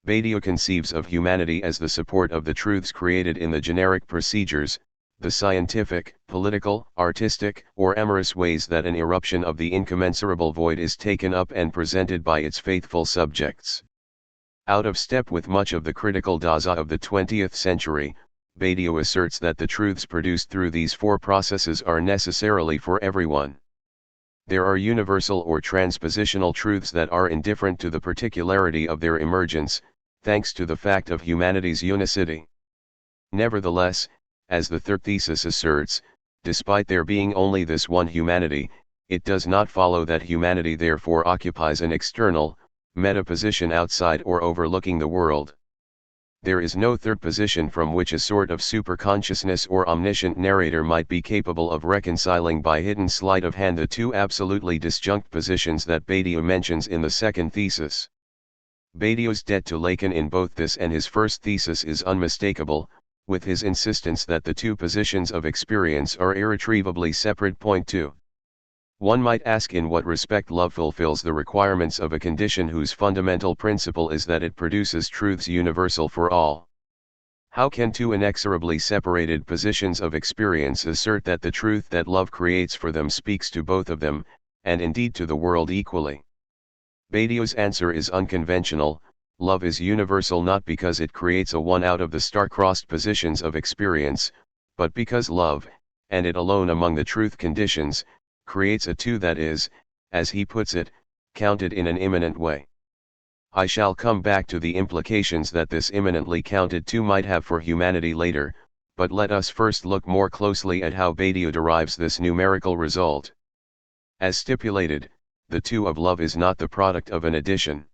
Badiou conceives of humanity as the support of the truths created in the generic procedures, the scientific, political, artistic, or amorous ways that an eruption of the incommensurable void is taken up and presented by its faithful subjects. Out of step with much of the critical Dasein of the 20th century, Badiou asserts that the truths produced through these four processes are necessarily for everyone. There are universal or transpositional truths that are indifferent to the particularity of their emergence, thanks to the fact of humanity's unicity. Nevertheless, as the third thesis asserts, despite there being only this one humanity, it does not follow that humanity therefore occupies an external, meta-position outside or overlooking the world. There is no third position from which a sort of superconsciousness or omniscient narrator might be capable of reconciling by hidden sleight of hand the two absolutely disjunct positions that Badiou mentions in the second thesis. Badiou's debt to Lacan in both this and his first thesis is unmistakable, with his insistence that the two positions of experience are irretrievably separate. Point 2. One might ask in what respect love fulfills the requirements of a condition whose fundamental principle is that it produces truths universal for all. How can two inexorably separated positions of experience assert that the truth that love creates for them speaks to both of them, and indeed to the world equally? Badiou's answer is unconventional. Love is universal not because it creates a one out of the star-crossed positions of experience, but because love, and it alone among the truth conditions, creates a two that is, as he puts it, counted in an immanent way. I shall come back to the implications that this immanently counted two might have for humanity later, but let us first look more closely at how Badiou derives this numerical result. As stipulated, the two of love is not the product of an addition.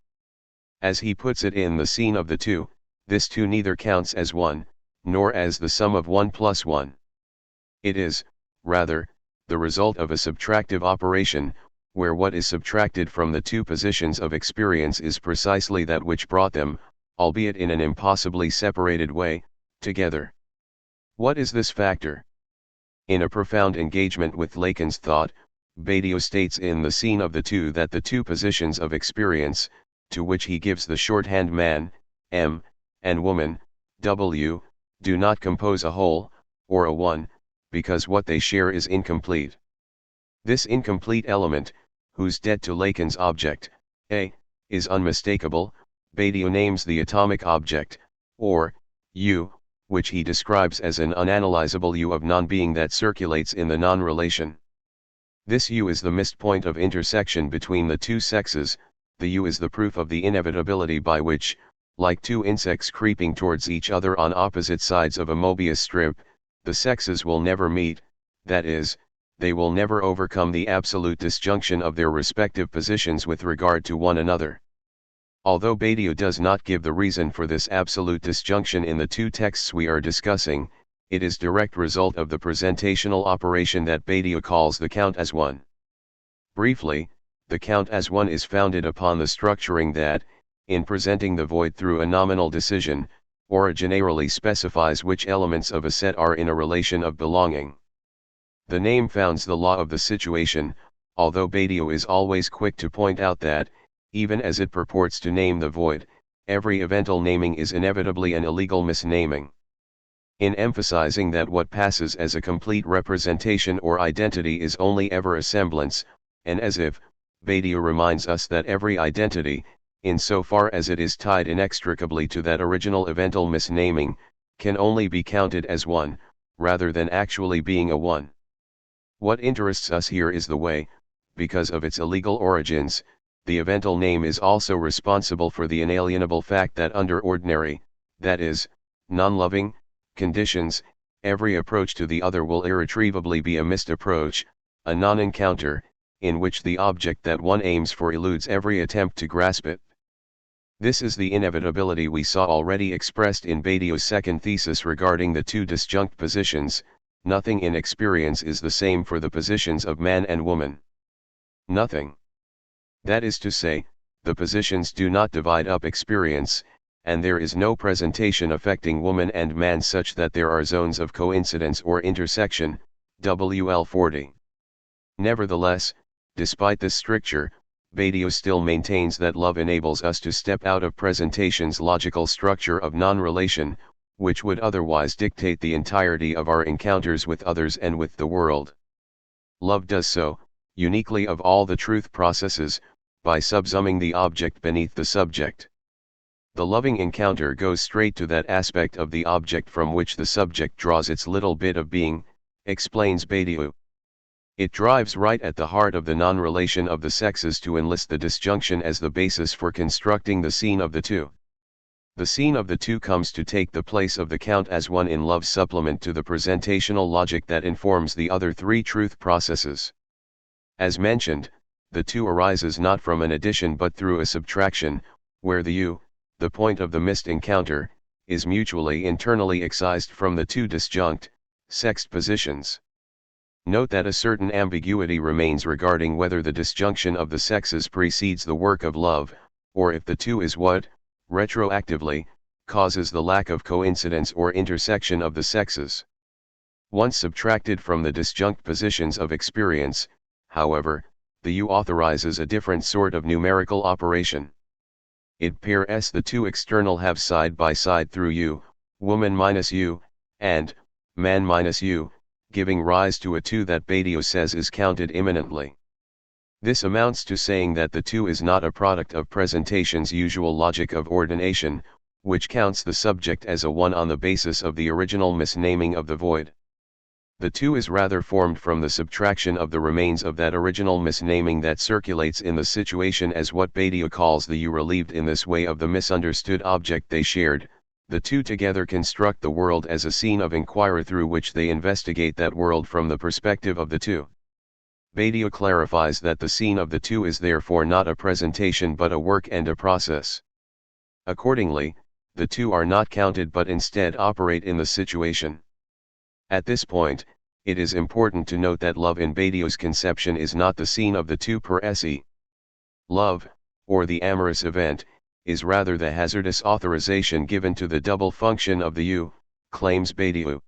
As he puts it in The Scene of the Two, this two neither counts as one, nor as the sum of 1 plus 1. It is, rather, the result of a subtractive operation, where what is subtracted from the two positions of experience is precisely that which brought them, albeit in an impossibly separated way, together. What is this factor? In a profound engagement with Lacan's thought, Badiou states in The Scene of the Two that the two positions of experience, to which he gives the shorthand man, M, and woman, W, do not compose a whole, or a one, because what they share is incomplete. This incomplete element, whose debt to Lacan's object, A, is unmistakable, Badiou names the atomic object, or, U, which he describes as an unanalyzable U of non-being that circulates in the non-relation. This U is the missed point of intersection between the two sexes. The U is the proof of the inevitability by which, like two insects creeping towards each other on opposite sides of a Mobius strip, the sexes will never meet, that is, they will never overcome the absolute disjunction of their respective positions with regard to one another. Although Badiou does not give the reason for this absolute disjunction in the two texts we are discussing, it is direct result of the presentational operation that Badiou calls the count as one. Briefly, the count as one is founded upon the structuring that, in presenting the void through a nominal decision, originarily specifies which elements of a set are in a relation of belonging. The name founds the law of the situation, although Badiou is always quick to point out that, even as it purports to name the void, every eventual naming is inevitably an illegal misnaming. In emphasizing that what passes as a complete representation or identity is only ever a semblance, and as if, Badiou reminds us that every identity, insofar as it is tied inextricably to that original eventual misnaming, can only be counted as one, rather than actually being a one. What interests us here is the way, because of its illegal origins, the eventual name is also responsible for the inalienable fact that under ordinary, that is, non-loving, conditions, every approach to the other will irretrievably be a missed approach, a non-encounter, in which the object that one aims for eludes every attempt to grasp it. This is the inevitability we saw already expressed in Badiou's second thesis regarding the two disjunct positions: nothing in experience is the same for the positions of man and woman. Nothing. That is to say, the positions do not divide up experience, and there is no presentation affecting woman and man such that there are zones of coincidence or intersection, WL 40. Nevertheless, despite this stricture, Badiou still maintains that love enables us to step out of presentation's logical structure of non-relation, which would otherwise dictate the entirety of our encounters with others and with the world. Love does so, uniquely of all the truth processes, by subsuming the object beneath the subject. The loving encounter goes straight to that aspect of the object from which the subject draws its little bit of being, explains Badiou. It drives right at the heart of the non-relation of the sexes to enlist the disjunction as the basis for constructing the scene of the two. The scene of the two comes to take the place of the count as one in love's supplement to the presentational logic that informs the other three truth processes. As mentioned, the two arises not from an addition but through a subtraction, where the you, the point of the missed encounter, is mutually internally excised from the two disjunct, sexed positions. Note that a certain ambiguity remains regarding whether the disjunction of the sexes precedes the work of love, or if the two is what, retroactively, causes the lack of coincidence or intersection of the sexes. Once subtracted from the disjunct positions of experience, however, the you authorizes a different sort of numerical operation. It pairs the two external halves side by side through you, woman minus you, and man minus you, giving rise to a two that Badiou says is counted immanently. This amounts to saying that the two is not a product of presentation's usual logic of ordination, which counts the subject as a one on the basis of the original misnaming of the void. The two is rather formed from the subtraction of the remains of that original misnaming that circulates in the situation as what Badiou calls the you relieved in this way of the misunderstood object they shared. The two together construct the world as a scene of inquiry through which they investigate that world from the perspective of the two. Badiou clarifies that the scene of the two is therefore not a presentation but a work and a process. Accordingly, the two are not counted but instead operate in the situation. At this point, it is important to note that love in Badiou's conception is not the scene of the two per se. Love, or the amorous event, is rather the hazardous authorization given to the double function of the you, claims Badiou.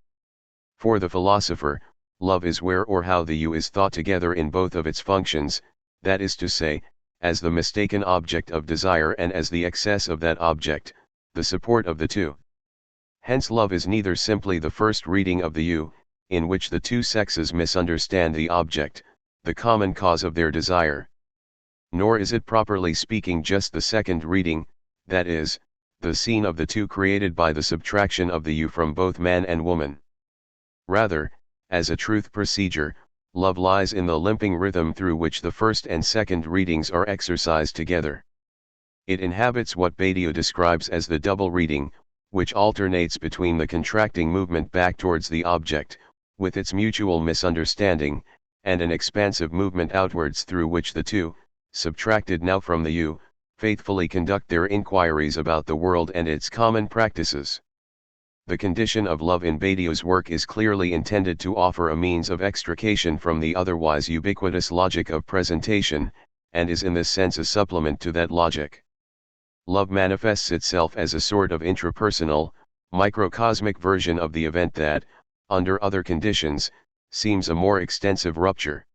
For the philosopher, love is where or how the you is thought together in both of its functions, that is to say, as the mistaken object of desire and as the excess of that object, the support of the two. Hence love is neither simply the first reading of the you, in which the two sexes misunderstand the object, the common cause of their desire. Nor is it properly speaking just the second reading, that is, the scene of the two created by the subtraction of the you from both man and woman. Rather, as a truth procedure, love lies in the limping rhythm through which the first and second readings are exercised together. It inhabits what Badiou describes as the double reading, which alternates between the contracting movement back towards the object, with its mutual misunderstanding, and an expansive movement outwards through which the two, subtracted now from the you, faithfully conduct their inquiries about the world and its common practices. The condition of love in Badiou's work is clearly intended to offer a means of extrication from the otherwise ubiquitous logic of presentation, and is in this sense a supplement to that logic. Love manifests itself as a sort of intrapersonal, microcosmic version of the event that, under other conditions, seems a more extensive rupture.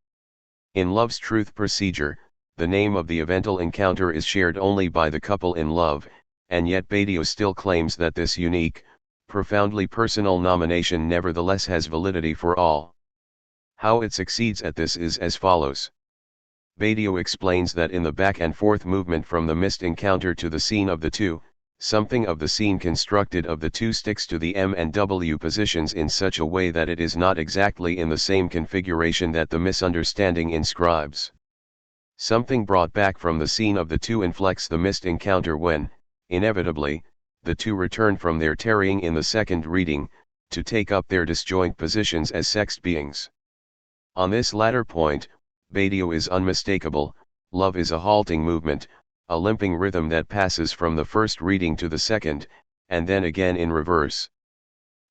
In love's truth procedure, the name of the evental encounter is shared only by the couple in love, and yet Badiou still claims that this unique, profoundly personal nomination nevertheless has validity for all. How it succeeds at this is as follows. Badiou explains that in the back and forth movement from the missed encounter to the scene of the two, something of the scene constructed of the two sticks to the M and W positions in such a way that it is not exactly in the same configuration that the misunderstanding inscribes. Something brought back from the scene of the two inflects the missed encounter when, inevitably, the two return from their tarrying in the second reading, to take up their disjoint positions as sexed beings. On this latter point, Badiou is unmistakable. Love is a halting movement, a limping rhythm that passes from the first reading to the second, and then again in reverse.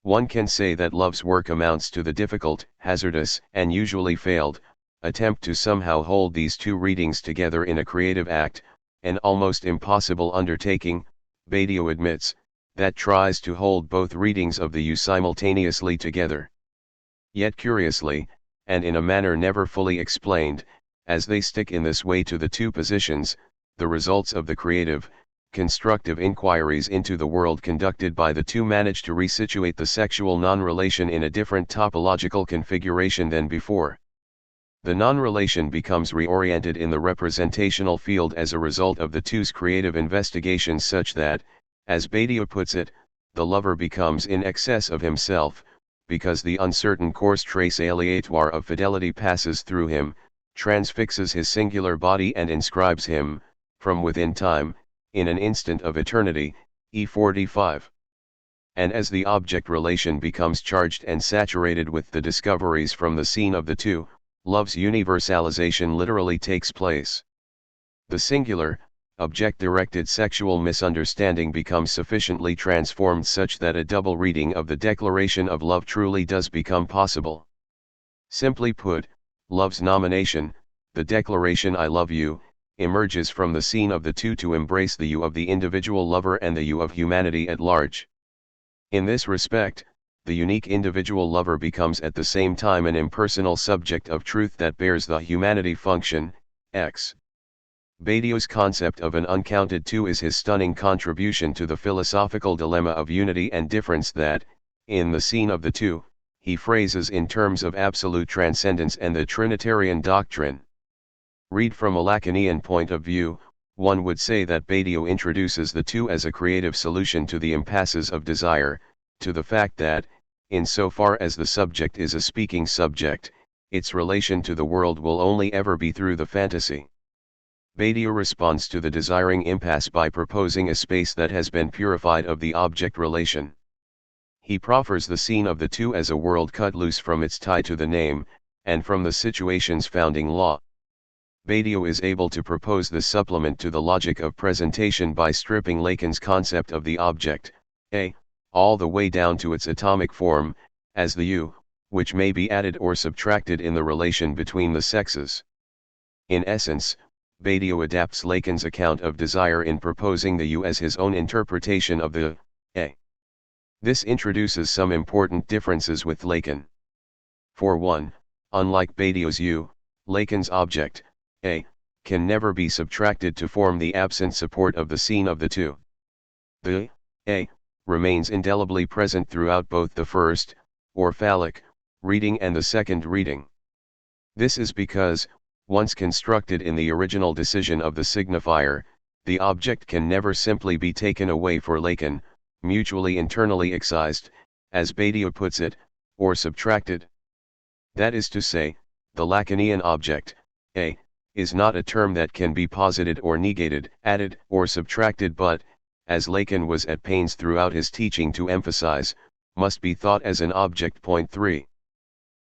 One can say that love's work amounts to the difficult, hazardous, and usually failed, attempt to somehow hold these two readings together in a creative act, an almost impossible undertaking, Badiou admits, that tries to hold both readings of the U simultaneously together. Yet curiously, and in a manner never fully explained, as they stick in this way to the two positions, the results of the creative, constructive inquiries into the world conducted by the two manage to resituate the sexual non-relation in a different topological configuration than before. The non-relation becomes reoriented in the representational field as a result of the two's creative investigations such that, as Badiou puts it, the lover becomes in excess of himself, because the uncertain course trace aléatoire of fidelity passes through him, transfixes his singular body and inscribes him, from within time, in an instant of eternity, E45. And as the object relation becomes charged and saturated with the discoveries from the scene of the two, love's universalization literally takes place. The singular, object-directed sexual misunderstanding becomes sufficiently transformed such that a double reading of the declaration of love truly does become possible. Simply put, love's nomination, the declaration I love you, emerges from the scene of the two to embrace the you of the individual lover and the you of humanity at large. In this respect, the unique individual lover becomes at the same time an impersonal subject of truth that bears the humanity function, X. Badiou's concept of an uncounted two is his stunning contribution to the philosophical dilemma of unity and difference that, in the scene of the two, he phrases in terms of absolute transcendence and the Trinitarian doctrine. Read from a Lacanian point of view, one would say that Badiou introduces the two as a creative solution to the impasses of desire, to the fact that, insofar as the subject is a speaking subject, its relation to the world will only ever be through the fantasy. Badiou responds to the desiring impasse by proposing a space that has been purified of the object relation. He proffers the scene of the two as a world cut loose from its tie to the name, and from the situation's founding law. Badiou is able to propose this supplement to the logic of presentation by stripping Lacan's concept of the object, A, all the way down to its atomic form, as the you, which may be added or subtracted in the relation between the sexes. In essence, Badiou adapts Lacan's account of desire in proposing the you as his own interpretation of the A. This introduces some important differences with Lacan. For one, unlike Badiou's you, Lacan's object, A, can never be subtracted to form the absent support of the scene of the two. The A remains indelibly present throughout both the first, or phallic, reading and the second reading. This is because, once constructed in the original decision of the signifier, the object can never simply be taken away for Lacan, mutually internally excised, as Badiou puts it, or subtracted. That is to say, the Lacanian object, A, is not a term that can be posited or negated, added or subtracted but, as Lacan was at pains throughout his teaching to emphasize, must be thought as an object. Point 3.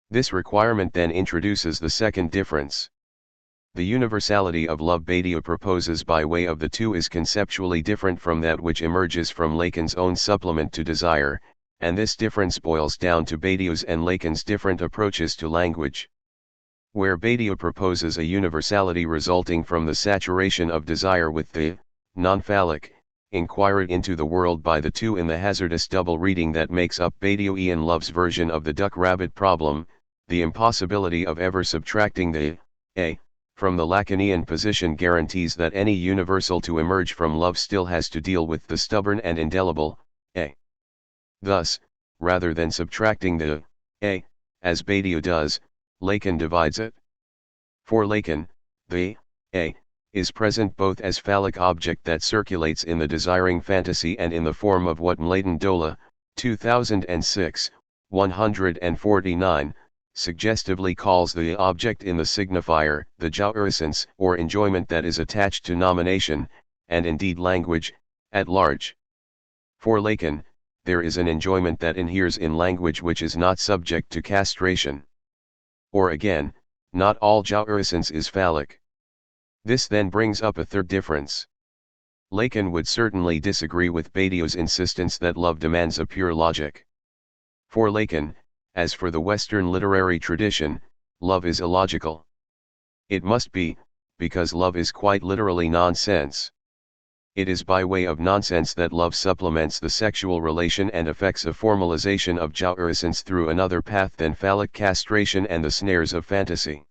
This requirement then introduces the second difference. The universality of love Badiou proposes by way of the two is conceptually different from that which emerges from Lacan's own supplement to desire, and this difference boils down to Badiou's and Lacan's different approaches to language. Where Badiou proposes a universality resulting from the saturation of desire with the non-phallic inquiry into the world by the two in the hazardous double reading that makes up Badiouian love's version of the duck-rabbit problem, the impossibility of ever subtracting the a from the Lacanian position guarantees that any universal to emerge from love still has to deal with the stubborn and indelible a. Thus, rather than subtracting the a, as Badiou does, Lacan divides it. For Lacan, the a is present both as phallic object that circulates in the desiring fantasy and in the form of what Mladen Dola, 2006, 149, suggestively calls the object in the signifier, the jouissance or enjoyment that is attached to nomination, and indeed language, at large. For Lacan, there is an enjoyment that inheres in language which is not subject to castration. Or again, not all jouissance is phallic. This then brings up a third difference. Lacan would certainly disagree with Badiou's insistence that love demands a pure logic. For Lacan, as for the Western literary tradition, love is illogical. It must be, because love is quite literally nonsense. It is by way of nonsense that love supplements the sexual relation and effects a formalization of jouissance through another path than phallic castration and the snares of fantasy.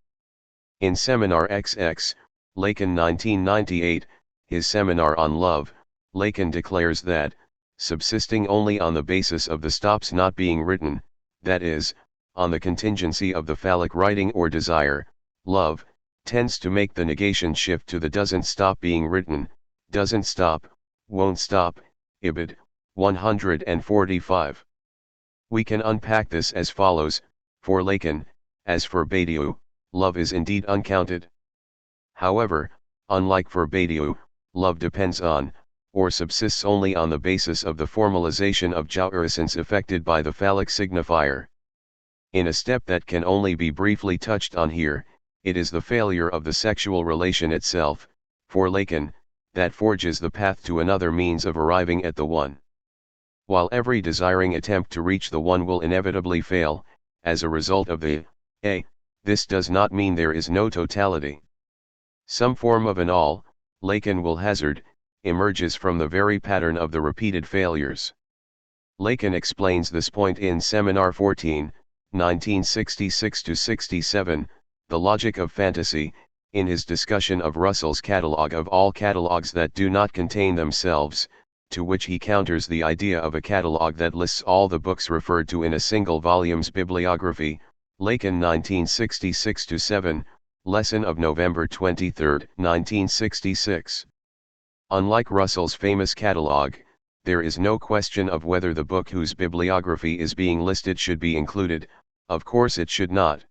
In Seminar XX, Lacan 1998, his seminar on love, Lacan declares that, subsisting only on the basis of the stops not being written, that is, on the contingency of the phallic writing or desire, love, tends to make the negation shift to the doesn't stop being written, doesn't stop, won't stop, Ibid, 145. We can unpack this as follows: for Lacan, as for Badiou, love is indeed uncounted. However, unlike for Badiou, love depends on, or subsists only on the basis of the formalization of jouissance effected by the phallic signifier. In a step that can only be briefly touched on here, it is the failure of the sexual relation itself, for Lacan, that forges the path to another means of arriving at the one. While every desiring attempt to reach the one will inevitably fail, as a result of the a, this does not mean there is no totality. Some form of an all, Lacan will hazard, emerges from the very pattern of the repeated failures. Lacan explains this point in Seminar 14, 1966-67, The Logic of Fantasy, in his discussion of Russell's catalogue of all catalogues that do not contain themselves, to which he counters the idea of a catalogue that lists all the books referred to in a single volume's bibliography, Lacan 1966-7, Lesson of November 23, 1966. Unlike Russell's famous catalogue, there is no question of whether the book whose bibliography is being listed should be included. Of course it should not.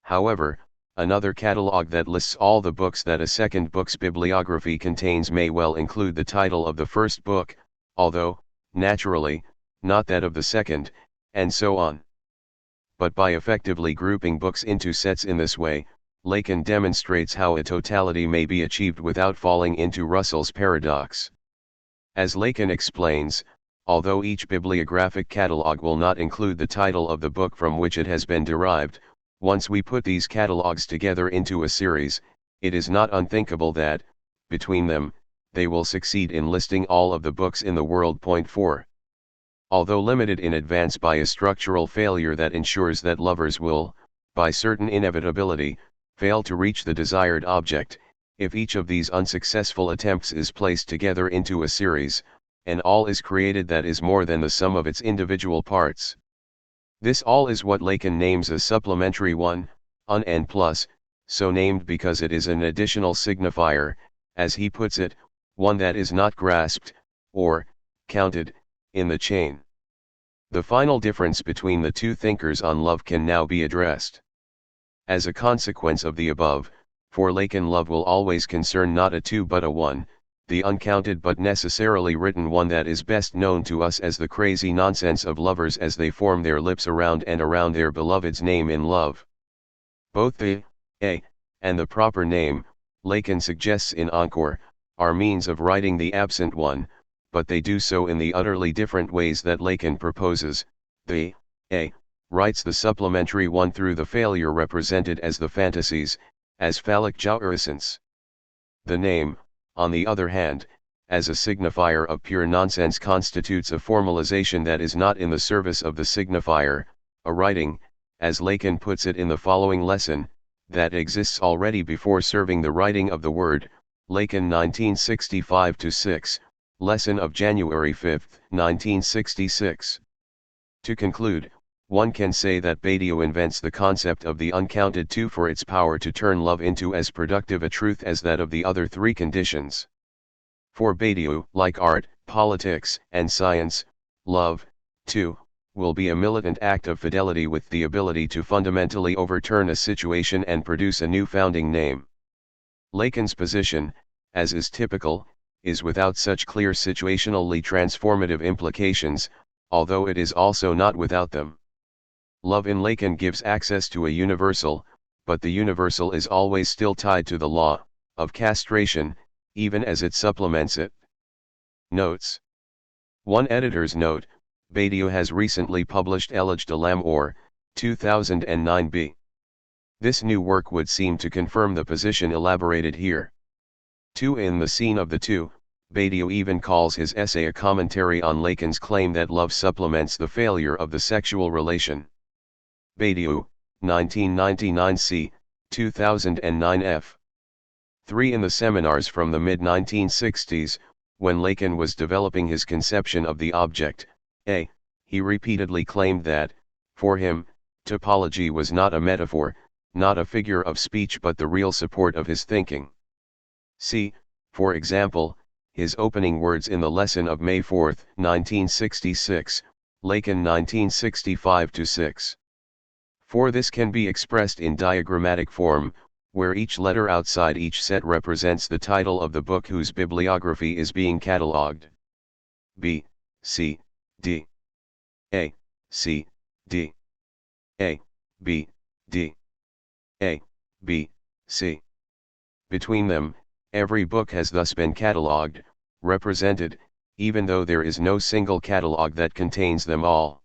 However, another catalogue that lists all the books that a second book's bibliography contains may well include the title of the first book, although, naturally, not that of the second, and so on. But by effectively grouping books into sets in this way, Lacan demonstrates how a totality may be achieved without falling into Russell's paradox. As Lacan explains, although each bibliographic catalogue will not include the title of the book from which it has been derived, once we put these catalogues together into a series, it is not unthinkable that, between them, they will succeed in listing all of the books in the world. 4. Although limited in advance by a structural failure that ensures that lovers will, by certain inevitability, fail to reach the desired object, if each of these unsuccessful attempts is placed together into a series, an all is created that is more than the sum of its individual parts. This all is what Lacan names a supplementary one, un n plus, so named because it is an additional signifier, as he puts it, one that is not grasped, or, counted, in the chain. The final difference between the two thinkers on love can now be addressed. As a consequence of the above, for Lacan love will always concern not a two but a one, the uncounted but necessarily written one that is best known to us as the crazy nonsense of lovers as they form their lips around and around their beloved's name in love. Both the a and the proper name, Lacan suggests in Encore, are means of writing the absent one, but they do so in the utterly different ways that Lacan proposes. The A writes the supplementary one through the failure represented as the fantasies, as phallic jouissance. The name, on the other hand, as a signifier of pure nonsense constitutes a formalization that is not in the service of the signifier, a writing, as Lacan puts it in the following lesson, that exists already before serving the writing of the word, Lacan 1965-6, lesson of January 5, 1966. To conclude, one can say that Badiou invents the concept of the uncounted two for its power to turn love into as productive a truth as that of the other three conditions. For Badiou, like art, politics, and science, love, too, will be a militant act of fidelity with the ability to fundamentally overturn a situation and produce a new founding name. Lacan's position, as is typical, is without such clear situationally transformative implications, although it is also not without them. Love in Lacan gives access to a universal, but the universal is always still tied to the law of castration, even as it supplements it. Notes. One editor's note: Badiou has recently published Éloge de l'amour, 2009b. This new work would seem to confirm the position elaborated here. 2. In The Scene of the Two, Badiou even calls his essay a commentary on Lacan's claim that love supplements the failure of the sexual relation. Badiou, 1999 c. 2009 f. 3. In the seminars from the mid-1960s, when Lacan was developing his conception of the object, he repeatedly claimed that, for him, topology was not a metaphor, not a figure of speech but the real support of his thinking. See, for example, his opening words in the lesson of May 4, 1966, Lacan 1965-6. For this can be expressed in diagrammatic form, where each letter outside each set represents the title of the book whose bibliography is being catalogued. B, C, D. A, C, D. A, B, D. A, B, C. Between them, every book has thus been catalogued, represented, even though there is no single catalogue that contains them all.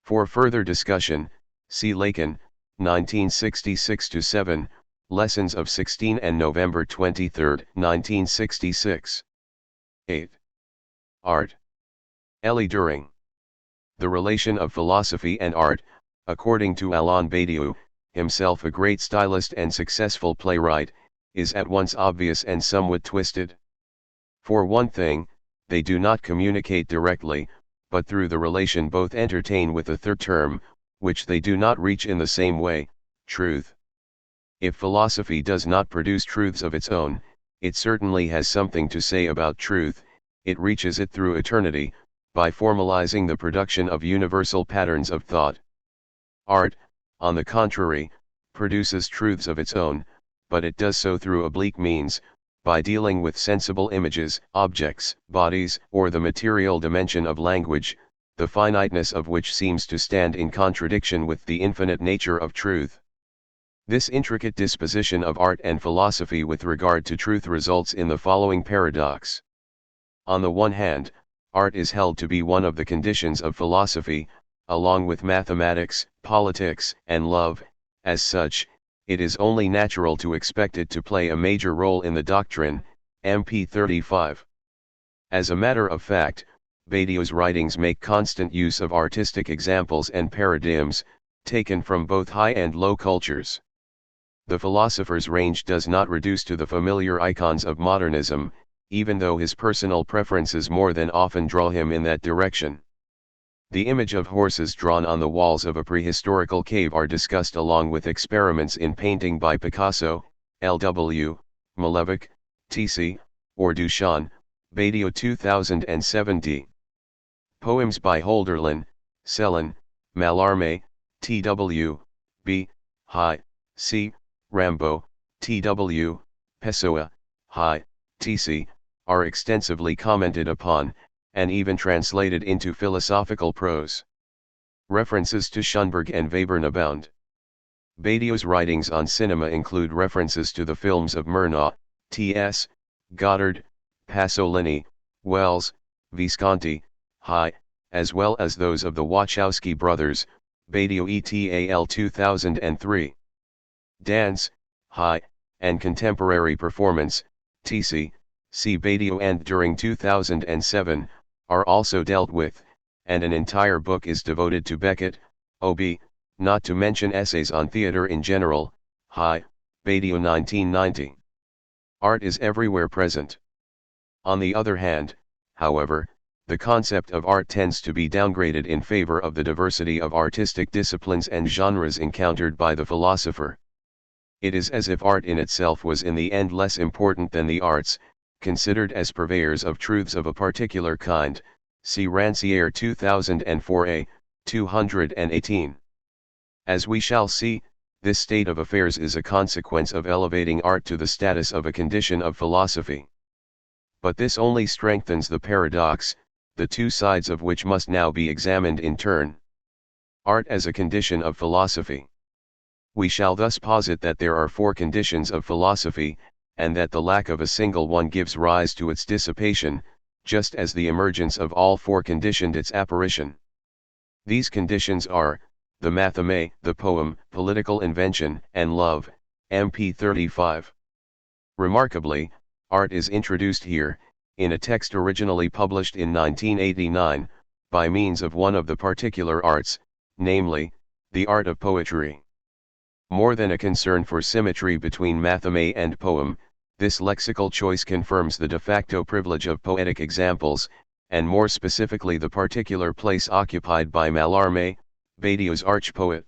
For further discussion, see Lacan, 1966-7, Lessons of 16 and November 23, 1966. 8. Art. Elie During. The relation of philosophy and art, according to Alain Badiou, himself a great stylist and successful playwright, is at once obvious and somewhat twisted. For one thing, they do not communicate directly, but through the relation both entertain with the third term, which they do not reach in the same way, truth. If philosophy does not produce truths of its own, it certainly has something to say about truth, it reaches it through eternity, by formalizing the production of universal patterns of thought. Art, on the contrary, produces truths of its own, but it does so through oblique means, by dealing with sensible images, objects, bodies, or the material dimension of language, the finiteness of which seems to stand in contradiction with the infinite nature of truth. This intricate disposition of art and philosophy with regard to truth results in the following paradox. On the one hand, art is held to be one of the conditions of philosophy, along with mathematics, politics, and love. As such, it is only natural to expect it to play a major role in the doctrine, MP 35. As a matter of fact, Badiou's writings make constant use of artistic examples and paradigms, taken from both high and low cultures. The philosopher's range does not reduce to the familiar icons of modernism, even though his personal preferences more than often draw him in that direction. The image of horses drawn on the walls of a prehistorical cave are discussed along with experiments in painting by Picasso, L.W., Malevich, T.C., or Duchamp, Badiou 2007d. Poems by Holderlin, Celan, Mallarmé, T.W., B., Hi, C., Rambaud, T.W., Pessoa, Hi, T.C., are extensively commented upon, and even translated into philosophical prose. References to Schönberg and Webern abound. Badiou's writings on cinema include references to the films of Murnau, T.S., Goddard, Pasolini, Wells, Visconti, High, as well as those of the Wachowski brothers, Badiou et al. 2003. Dance, High, and Contemporary Performance, TC, C. Badiou and during 2007, are also dealt with, and an entire book is devoted to Beckett, O.B., not to mention essays on theater in general, High, Badiou 1990. Art is everywhere present. On the other hand, however, the concept of art tends to be downgraded in favor of the diversity of artistic disciplines and genres encountered by the philosopher. It is as if art in itself was in the end less important than the arts, considered as purveyors of truths of a particular kind, see Rancière 2004a, 218. As we shall see, this state of affairs is a consequence of elevating art to the status of a condition of philosophy. But this only strengthens the paradox, the two sides of which must now be examined in turn. Art as a condition of philosophy. We shall thus posit that there are four conditions of philosophy, and that the lack of a single one gives rise to its dissipation, just as the emergence of all four conditioned its apparition. These conditions are, the matheme, the poem, political invention, and love, MP 35. Remarkably, art is introduced here, in a text originally published in 1989, by means of one of the particular arts, namely, the art of poetry. More than a concern for symmetry between matheme and poem, this lexical choice confirms the de facto privilege of poetic examples, and more specifically the particular place occupied by Mallarmé, Badiou's arch-poet.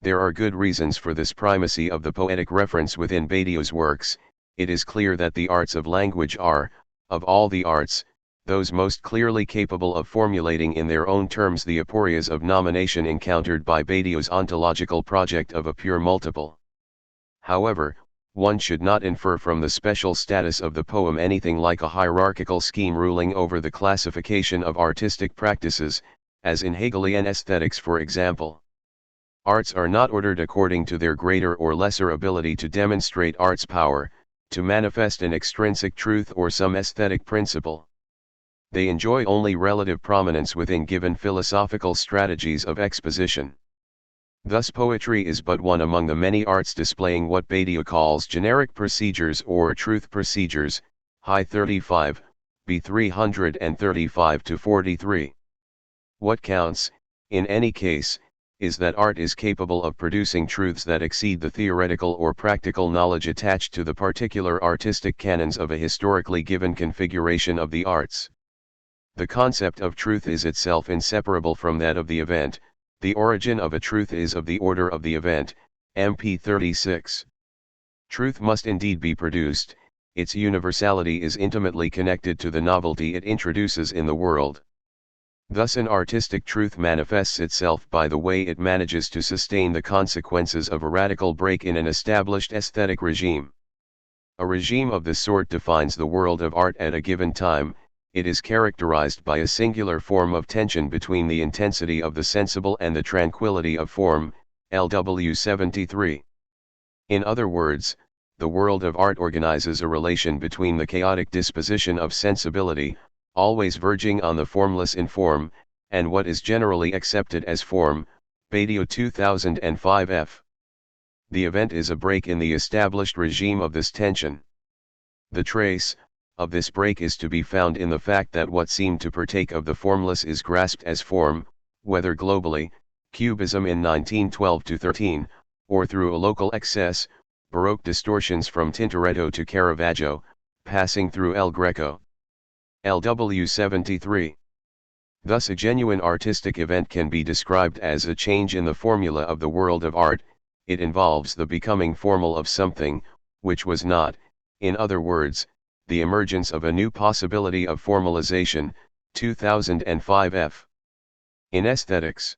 There are good reasons for this primacy of the poetic reference within Badiou's works. It is clear that the arts of language are, of all the arts, those most clearly capable of formulating in their own terms the aporias of nomination encountered by Badiou's ontological project of a pure multiple. However, one should not infer from the special status of the poem anything like a hierarchical scheme ruling over the classification of artistic practices, as in Hegelian aesthetics for example. Arts are not ordered according to their greater or lesser ability to demonstrate art's power, to manifest an extrinsic truth or some aesthetic principle. They enjoy only relative prominence within given philosophical strategies of exposition. Thus poetry is but one among the many arts displaying what Badiou calls generic procedures or truth procedures, High 35, B 335-43. What counts, in any case, is that art is capable of producing truths that exceed the theoretical or practical knowledge attached to the particular artistic canons of a historically given configuration of the arts. The concept of truth is itself inseparable from that of the event. The origin of a truth is of the order of the event, MP 36. Truth must indeed be produced, its universality is intimately connected to the novelty it introduces in the world. Thus an artistic truth manifests itself by the way it manages to sustain the consequences of a radical break in an established aesthetic regime. A regime of this sort defines the world of art at a given time. It is characterized by a singular form of tension between the intensity of the sensible and the tranquility of form, LW 73. In other words, the world of art organizes a relation between the chaotic disposition of sensibility, always verging on the formless in form, and what is generally accepted as form, Badiou 2005 f. The event is a break in the established regime of this tension. The trace of this break is to be found in the fact that what seemed to partake of the formless is grasped as form, whether globally, Cubism in 1912-13, or through a local excess, Baroque distortions from Tintoretto to Caravaggio, passing through El Greco. LW 73. Thus a genuine artistic event can be described as a change in the formula of the world of art. It involves the becoming formal of something, which was not, in other words, the emergence of a new possibility of formalization, 2005 f. In aesthetics.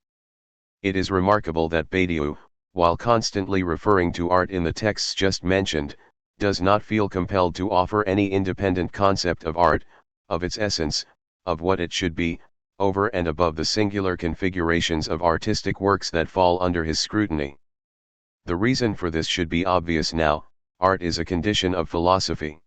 It is remarkable that Badiou, while constantly referring to art in the texts just mentioned, does not feel compelled to offer any independent concept of art, of its essence, of what it should be, over and above the singular configurations of artistic works that fall under his scrutiny. The reason for this should be obvious now: art is a condition of philosophy.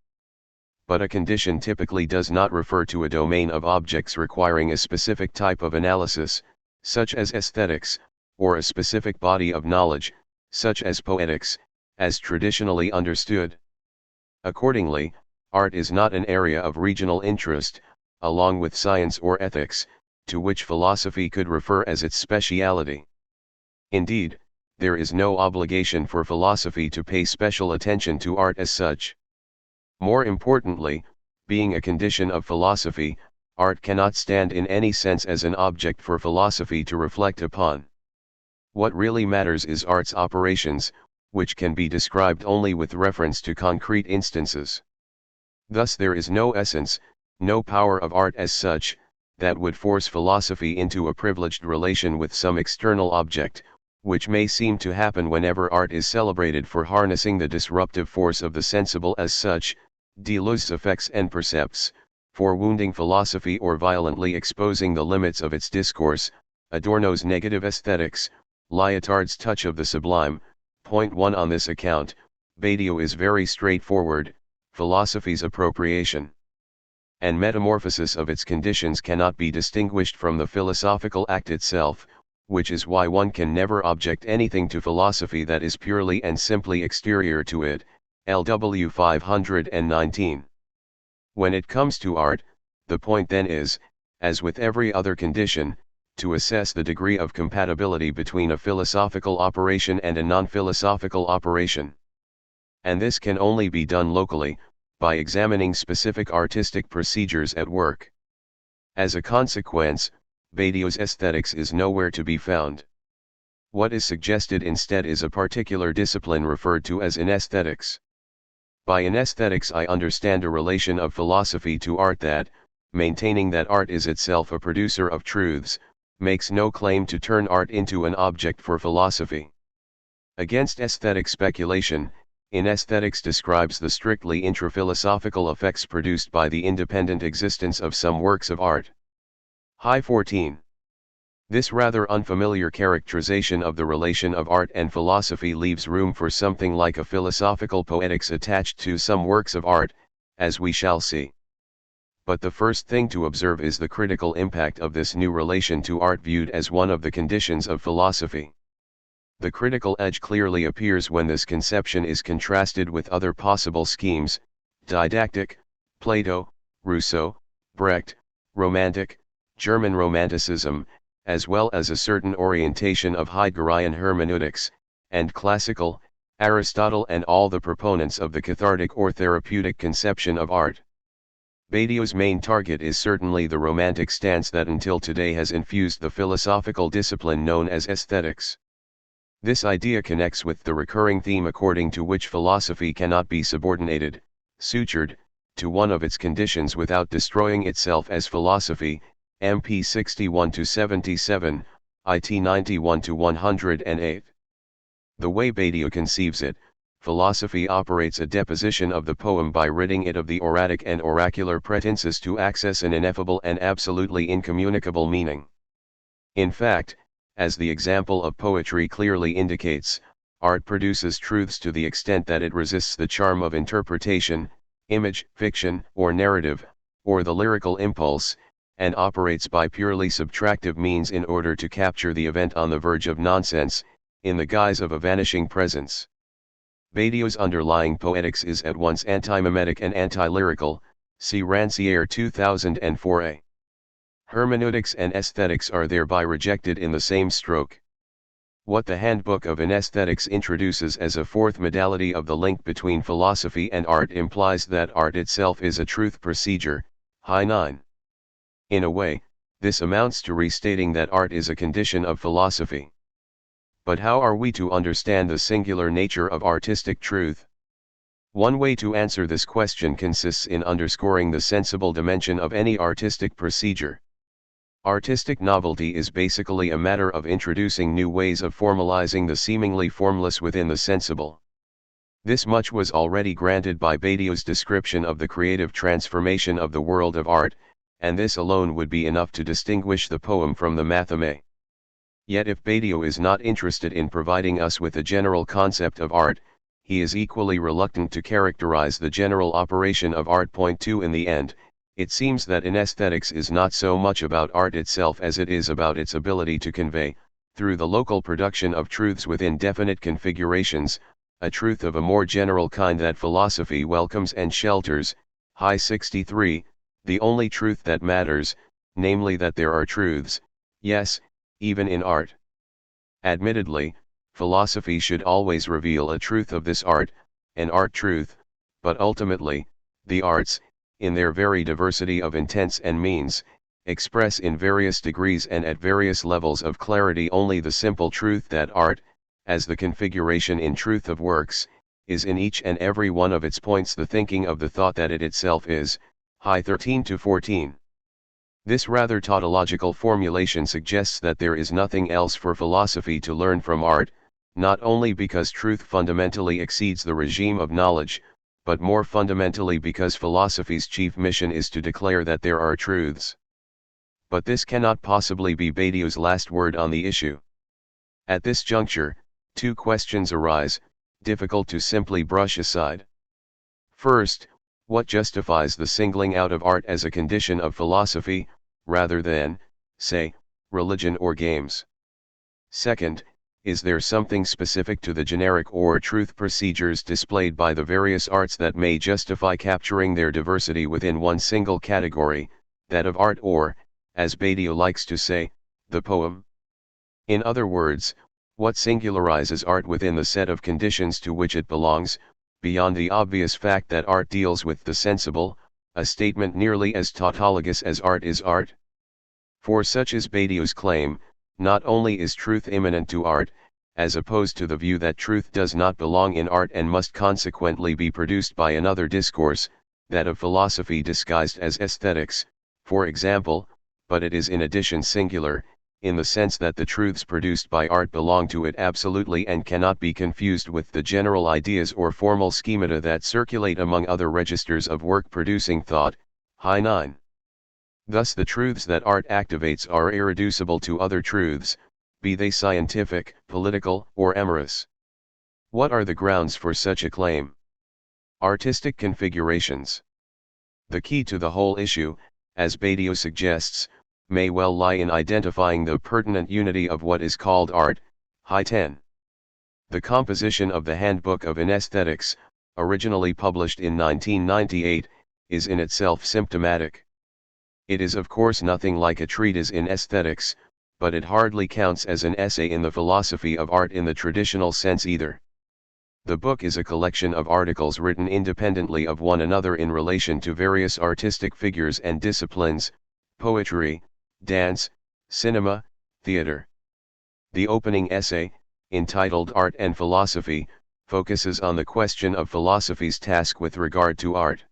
but a condition typically does not refer to a domain of objects requiring a specific type of analysis, such as aesthetics, or a specific body of knowledge, such as poetics, as traditionally understood. Accordingly, art is not an area of regional interest, along with science or ethics, to which philosophy could refer as its speciality. Indeed, there is no obligation for philosophy to pay special attention to art as such. More importantly, being a condition of philosophy, art cannot stand in any sense as an object for philosophy to reflect upon. What really matters is art's operations, which can be described only with reference to concrete instances. Thus there is no essence, no power of art as such, that would force philosophy into a privileged relation with some external object, which may seem to happen whenever art is celebrated for harnessing the disruptive force of the sensible as such, Deleuze's effects and percepts, for wounding philosophy or violently exposing the limits of its discourse, Adorno's negative aesthetics, Lyotard's touch of the sublime. Point 1. On this account, Badiou is very straightforward: philosophy's appropriation and metamorphosis of its conditions cannot be distinguished from the philosophical act itself, which is why one can never object anything to philosophy that is purely and simply exterior to it. LW 519. When it comes to art, the point then is, as with every other condition, to assess the degree of compatibility between a philosophical operation and a non-philosophical operation. And this can only be done locally, by examining specific artistic procedures at work. As a consequence, Badiou's aesthetics is nowhere to be found. What is suggested instead is a particular discipline referred to as anesthetics. By anesthetics I understand a relation of philosophy to art that, maintaining that art is itself a producer of truths, makes no claim to turn art into an object for philosophy. Against aesthetic speculation, anesthetics describes the strictly intra-philosophical effects produced by the independent existence of some works of art. High 14. This rather unfamiliar characterization of the relation of art and philosophy leaves room for something like a philosophical poetics attached to some works of art, as we shall see. But the first thing to observe is the critical impact of this new relation to art viewed as one of the conditions of philosophy. The critical edge clearly appears when this conception is contrasted with other possible schemes: didactic, Plato, Rousseau, Brecht, romantic, German Romanticism, as well as a certain orientation of Heideggerian hermeneutics, and classical, Aristotle and all the proponents of the cathartic or therapeutic conception of art. Badiou's main target is certainly the romantic stance that until today has infused the philosophical discipline known as aesthetics. This idea connects with the recurring theme according to which philosophy cannot be subordinated, sutured, to one of its conditions without destroying itself as philosophy, MP 61-77, IT 91-108. The way Badiou conceives it, philosophy operates a deposition of the poem by ridding it of the oratic and oracular pretenses to access an ineffable and absolutely incommunicable meaning. In fact, as the example of poetry clearly indicates, art produces truths to the extent that it resists the charm of interpretation, image, fiction, or narrative, or the lyrical impulse, and operates by purely subtractive means in order to capture the event on the verge of nonsense, in the guise of a vanishing presence. Badiou's underlying poetics is at once anti-mimetic and anti-lyrical, see Rancière 2004a. Hermeneutics and aesthetics are thereby rejected in the same stroke. What the Handbook of Anesthetics introduces as a fourth modality of the link between philosophy and art implies that art itself is a truth procedure, High 9. In a way, this amounts to restating that art is a condition of philosophy. But how are we to understand the singular nature of artistic truth? One way to answer this question consists in underscoring the sensible dimension of any artistic procedure. Artistic novelty is basically a matter of introducing new ways of formalizing the seemingly formless within the sensible. This much was already granted by Badiou's description of the creative transformation of the world of art, and this alone would be enough to distinguish the poem from the matheme. Yet if Badiou is not interested in providing us with a general concept of art, he is equally reluctant to characterize the general operation of art. Point 2. In the end, it seems that in aesthetics is not so much about art itself as it is about its ability to convey, through the local production of truths within definite configurations, a truth of a more general kind that philosophy welcomes and shelters. High 63, the only truth that matters, namely that there are truths, yes, even in art. Admittedly, philosophy should always reveal a truth of this art, an art truth, but ultimately, the arts, in their very diversity of intents and means, express in various degrees and at various levels of clarity only the simple truth that art, as the configuration in truth of works, is in each and every one of its points the thinking of the thought that it itself is. High 13-14. This rather tautological formulation suggests that there is nothing else for philosophy to learn from art, not only because truth fundamentally exceeds the regime of knowledge, but more fundamentally because philosophy's chief mission is to declare that there are truths. But this cannot possibly be Badiou's last word on the issue. At this juncture, two questions arise, difficult to simply brush aside. First, what justifies the singling out of art as a condition of philosophy, rather than, say, religion or games? Second, is there something specific to the generic or truth procedures displayed by the various arts that may justify capturing their diversity within one single category, that of art, or, as Badiou likes to say, the poem? In other words, what singularizes art within the set of conditions to which it belongs, beyond the obvious fact that art deals with the sensible, a statement nearly as tautologous as art is art? For such is Badiou's claim, not only is truth immanent to art, as opposed to the view that truth does not belong in art and must consequently be produced by another discourse, that of philosophy disguised as aesthetics, for example, but it is in addition singular, in the sense that the truths produced by art belong to it absolutely and cannot be confused with the general ideas or formal schemata that circulate among other registers of work-producing thought. High 9. Thus the truths that art activates are irreducible to other truths, be they scientific, political, or amorous. What are the grounds for such a claim? Artistic configurations. The key to the whole issue, as Badiou suggests, may well lie in identifying the pertinent unity of what is called art. High 10. The composition of the Handbook of Aesthetics, originally published in 1998, is in itself symptomatic. It is of course nothing like a treatise in aesthetics, but it hardly counts as an essay in the philosophy of art in the traditional sense either. The book is a collection of articles written independently of one another in relation to various artistic figures and disciplines, poetry, dance, cinema, theater. The opening essay, entitled Art and Philosophy, focuses on the question of philosophy's task with regard to art.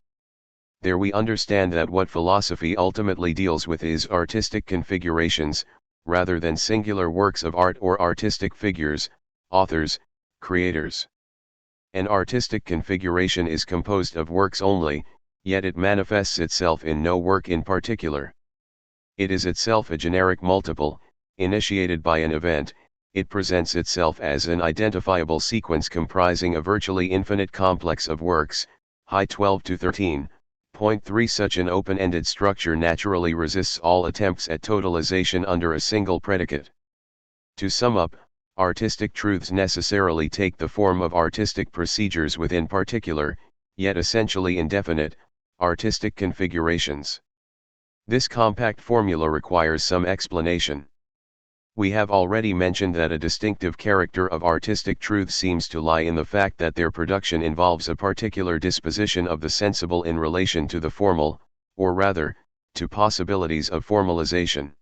There we understand that what philosophy ultimately deals with is artistic configurations, rather than singular works of art or artistic figures, authors, creators. An artistic configuration is composed of works only, yet it manifests itself in no work in particular. It is itself a generic multiple, initiated by an event. It presents itself as an identifiable sequence comprising a virtually infinite complex of works. High 12-13. Point 3. Such an open-ended structure naturally resists all attempts at totalization under a single predicate. To sum up, artistic truths necessarily take the form of artistic procedures within particular, yet essentially indefinite, artistic configurations. This compact formula requires some explanation. We have already mentioned that a distinctive character of artistic truths seems to lie in the fact that their production involves a particular disposition of the sensible in relation to the formal, or rather, to possibilities of formalization.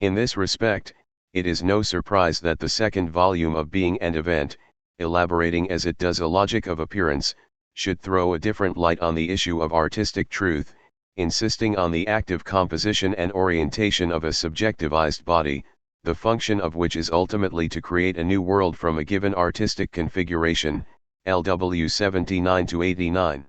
In this respect, it is no surprise that the second volume of Being and Event, elaborating as it does a logic of appearance, should throw a different light on the issue of artistic truth, insisting on the active composition and orientation of a subjectivized body, the function of which is ultimately to create a new world from a given artistic configuration. LW 79-89.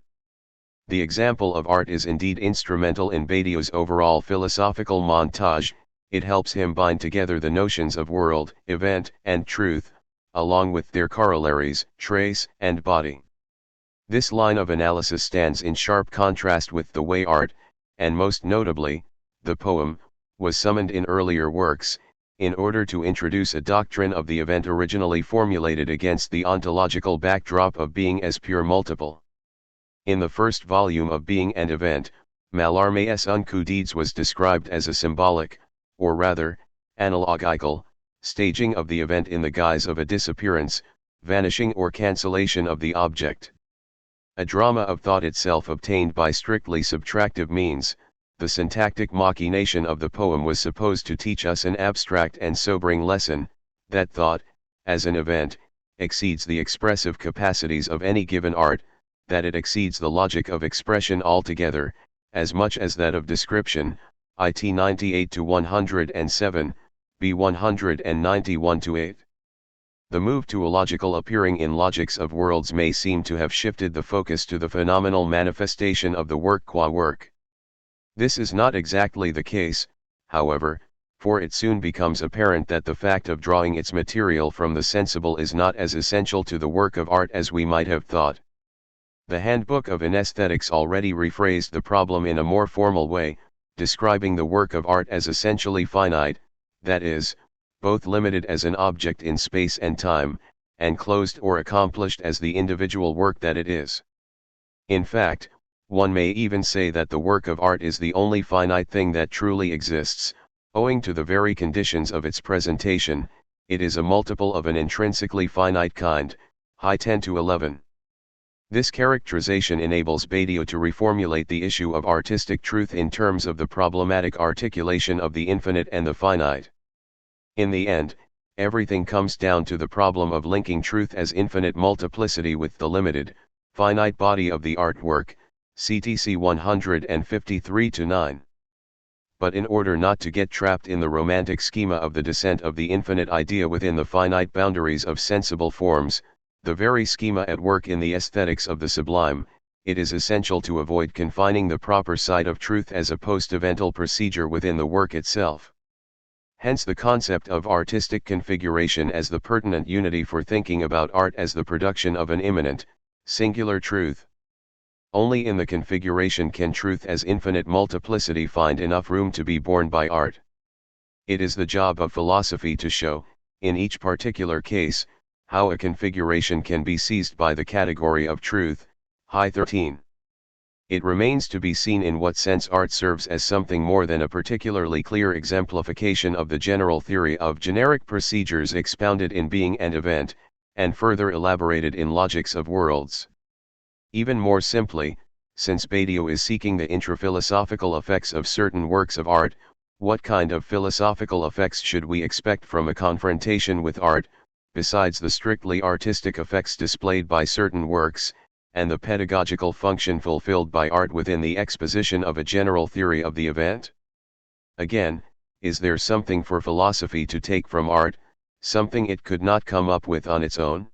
The example of art is indeed instrumental in Badiou's overall philosophical montage. It helps him bind together the notions of world, event, and truth, along with their corollaries, trace and body. This line of analysis stands in sharp contrast with the way art, and most notably, the poem, was summoned in earlier works, in order to introduce a doctrine of the event originally formulated against the ontological backdrop of being as pure multiple. In the first volume of Being and Event, Mallarmé's Unco Deeds was described as a symbolic, or rather, analogical, staging of the event in the guise of a disappearance, vanishing or cancellation of the object. A drama of thought itself obtained by strictly subtractive means, the syntactic machination of the poem was supposed to teach us an abstract and sobering lesson, that thought, as an event, exceeds the expressive capacities of any given art, that it exceeds the logic of expression altogether, as much as that of description, it 98-107, b 191-8. The move to a logical appearing in logics of worlds may seem to have shifted the focus to the phenomenal manifestation of the work qua work. This is not exactly the case, however, for it soon becomes apparent that the fact of drawing its material from the sensible is not as essential to the work of art as we might have thought. The Handbook of Anesthetics already rephrased the problem in a more formal way, describing the work of art as essentially finite, that is, both limited as an object in space and time, and closed or accomplished as the individual work that it is. In fact, one may even say that the work of art is the only finite thing that truly exists, owing to the very conditions of its presentation. It is a multiple of an intrinsically finite kind, high 10-11. This characterization enables Badiou to reformulate the issue of artistic truth in terms of the problematic articulation of the infinite and the finite. In the end, everything comes down to the problem of linking truth as infinite multiplicity with the limited, finite body of the artwork, CTC 153-9. But in order not to get trapped in the romantic schema of the descent of the infinite idea within the finite boundaries of sensible forms, the very schema at work in the aesthetics of the sublime, it is essential to avoid confining the proper side of truth as a post-evental procedure within the work itself. Hence the concept of artistic configuration as the pertinent unity for thinking about art as the production of an immanent, singular truth. Only in the configuration can truth as infinite multiplicity find enough room to be borne by art. It is the job of philosophy to show, in each particular case, how a configuration can be seized by the category of truth, high 13. It remains to be seen in what sense art serves as something more than a particularly clear exemplification of the general theory of generic procedures expounded in Being and Event, and further elaborated in Logics of Worlds. Even more simply, since Badiou is seeking the intra-philosophical effects of certain works of art, what kind of philosophical effects should we expect from a confrontation with art, besides the strictly artistic effects displayed by certain works, and the pedagogical function fulfilled by art within the exposition of a general theory of the event? Again, is there something for philosophy to take from art, something it could not come up with on its own?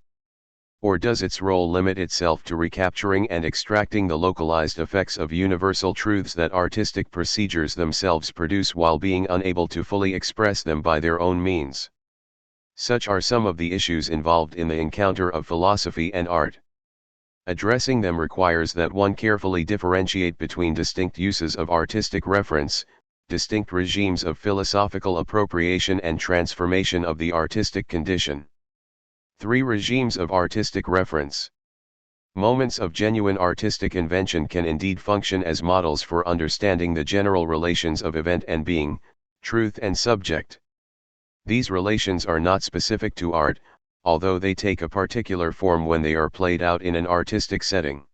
Or does its role limit itself to recapturing and extracting the localized effects of universal truths that artistic procedures themselves produce while being unable to fully express them by their own means? Such are some of the issues involved in the encounter of philosophy and art. Addressing them requires that one carefully differentiate between distinct uses of artistic reference, distinct regimes of philosophical appropriation and transformation of the artistic condition. 3 regimes of artistic reference. Moments of genuine artistic invention can indeed function as models for understanding the general relations of event and being, truth and subject. These relations are not specific to art, although they take a particular form when they are played out in an artistic setting.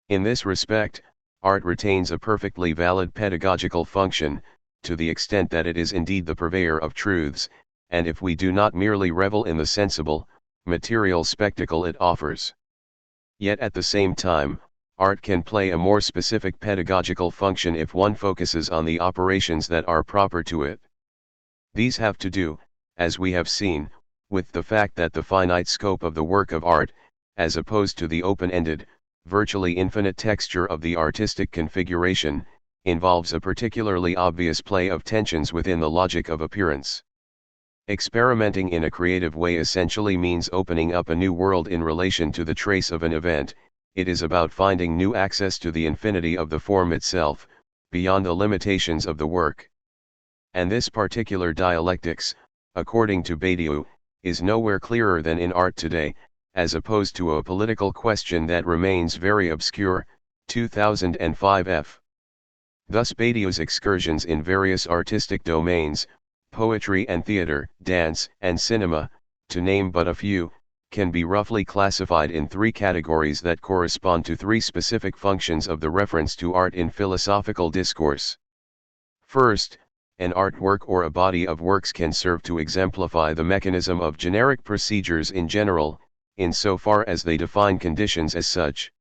In this respect, art retains a perfectly valid pedagogical function, to the extent that it is indeed the purveyor of truths, and if we do not merely revel in the sensible, material spectacle it offers. Yet at the same time, art can play a more specific pedagogical function if one focuses on the operations that are proper to it. These have to do, as we have seen, with the fact that the finite scope of the work of art, as opposed to the open-ended, virtually infinite texture of the artistic configuration, involves a particularly obvious play of tensions within the logic of appearance. Experimenting in a creative way essentially means opening up a new world in relation to the trace of an event. It is about finding new access to the infinity of the form itself, beyond the limitations of the work. And this particular dialectics, according to Badiou, is nowhere clearer than in art today, as opposed to a political question that remains very obscure. 2005 f. Thus Badiou's excursions in various artistic domains, poetry and theater, dance and cinema, to name but a few, can be roughly classified in three categories that correspond to three specific functions of the reference to art in philosophical discourse. First, an artwork or a body of works can serve to exemplify the mechanism of generic procedures in general, insofar as they define conditions as such.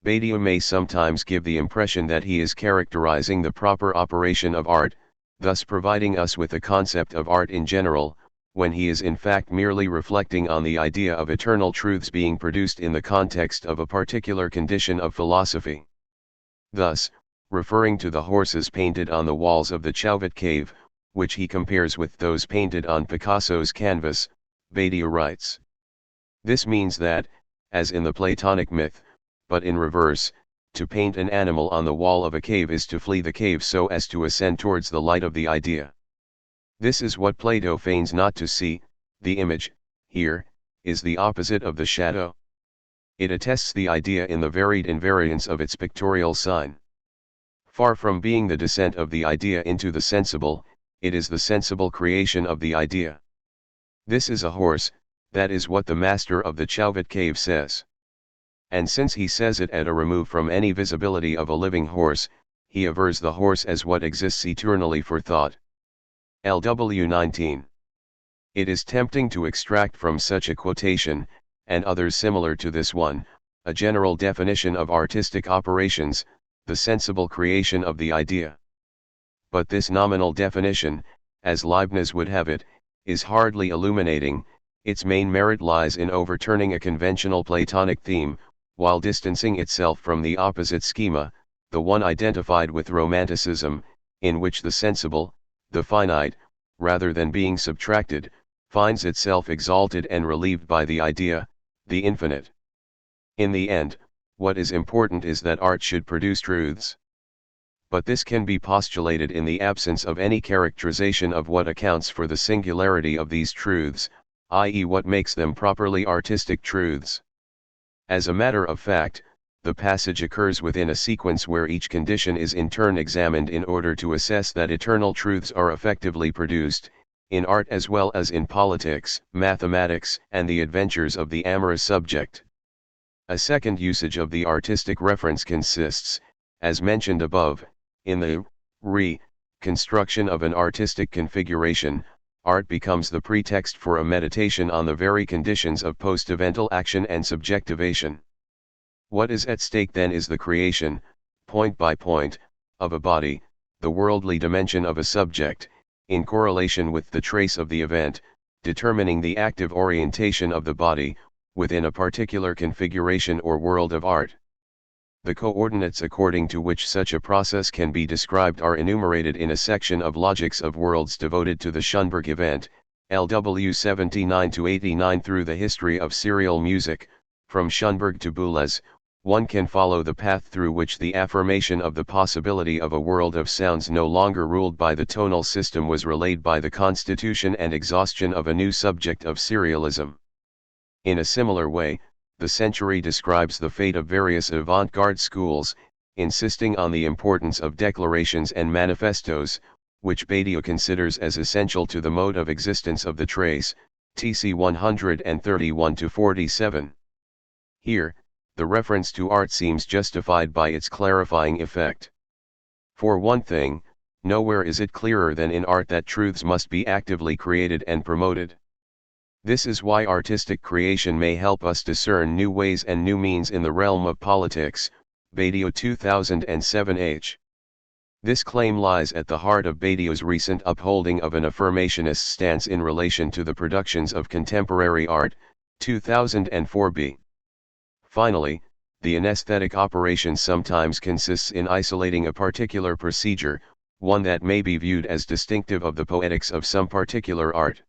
Badiou may sometimes give the impression that he is characterizing the proper operation of art, thus providing us with a concept of art in general, when he is in fact merely reflecting on the idea of eternal truths being produced in the context of a particular condition of philosophy. Thus, referring to the horses painted on the walls of the Chauvet cave, which he compares with those painted on Picasso's canvas, Badiou writes: "This means that, as in the Platonic myth, but in reverse, to paint an animal on the wall of a cave is to flee the cave so as to ascend towards the light of the idea. This is what Plato feigns not to see. The image, here, is the opposite of the shadow. It attests the idea in the varied invariance of its pictorial sign. Far from being the descent of the idea into the sensible, it is the sensible creation of the idea. This is a horse, that is what the master of the Chauvet cave says. And since he says it at a remove from any visibility of a living horse, he avers the horse as what exists eternally for thought." LW 19. It is tempting to extract from such a quotation, and others similar to this one, a general definition of artistic operations, the sensible creation of the idea. But this nominal definition, as Leibniz would have it, is hardly illuminating. Its main merit lies in overturning a conventional Platonic theme, while distancing itself from the opposite schema, the one identified with Romanticism, in which the sensible, the finite, rather than being subtracted, finds itself exalted and relieved by the idea, the infinite. In the end, what is important is that art should produce truths. But this can be postulated in the absence of any characterization of what accounts for the singularity of these truths, i.e., what makes them properly artistic truths. As a matter of fact, the passage occurs within a sequence where each condition is in turn examined in order to assess that eternal truths are effectively produced, in art as well as in politics, mathematics, and the adventures of the amorous subject. A second usage of the artistic reference consists, as mentioned above, in the construction of an artistic configuration. Art becomes the pretext for a meditation on the very conditions of post-evental action and subjectivation. What is at stake then is the creation, point by point, of a body, the worldly dimension of a subject, in correlation with the trace of the event, determining the active orientation of the body, within a particular configuration or world of art. The coordinates according to which such a process can be described are enumerated in a section of Logics of Worlds devoted to the Schoenberg event, LW 79-89. Through the history of serial music, from Schoenberg to Boulez, one can follow the path through which the affirmation of the possibility of a world of sounds no longer ruled by the tonal system was relayed by the constitution and exhaustion of a new subject of serialism. In a similar way, the century describes the fate of various avant-garde schools, insisting on the importance of declarations and manifestos, which Badiou considers as essential to the mode of existence of the trace, TC 131-47. Here, the reference to art seems justified by its clarifying effect. For one thing, nowhere is it clearer than in art that truths must be actively created and promoted. This is why artistic creation may help us discern new ways and new means in the realm of politics, Badiou 2007 h. This claim lies at the heart of Badiou's recent upholding of an affirmationist stance in relation to the productions of contemporary art, 2004 b. Finally, the anesthetic operation sometimes consists in isolating a particular procedure, one that may be viewed as distinctive of the poetics of some particular art.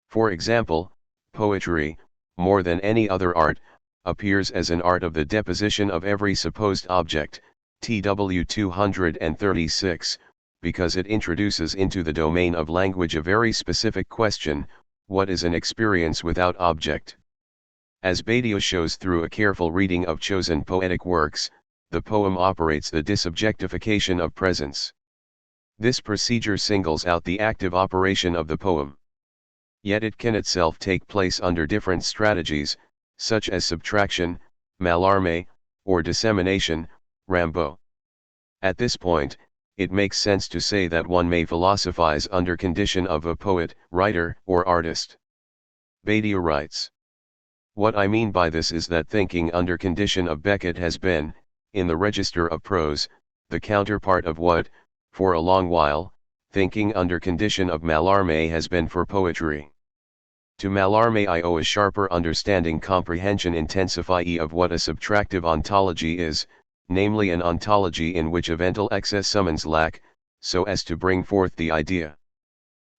For example, poetry, more than any other art, appears as an art of the deposition of every supposed object, TW 236, because it introduces into the domain of language a very specific question: what is an experience without object? As Badiou shows through a careful reading of chosen poetic works, the poem operates the disobjectification of presence. This procedure singles out the active operation of the poem. Yet it can itself take place under different strategies, such as subtraction, Mallarmé, or dissemination, Rimbaud. At this point, it makes sense to say that one may philosophize under condition of a poet, writer, or artist. Badiou writes, "What I mean by this is that thinking under condition of Beckett has been, in the register of prose, the counterpart of what, for a long while, thinking under condition of Mallarmé has been for poetry. To Mallarmé I owe a sharper understanding comprehension intensifie of what a subtractive ontology is, namely an ontology in which evental excess summons lack, so as to bring forth the idea.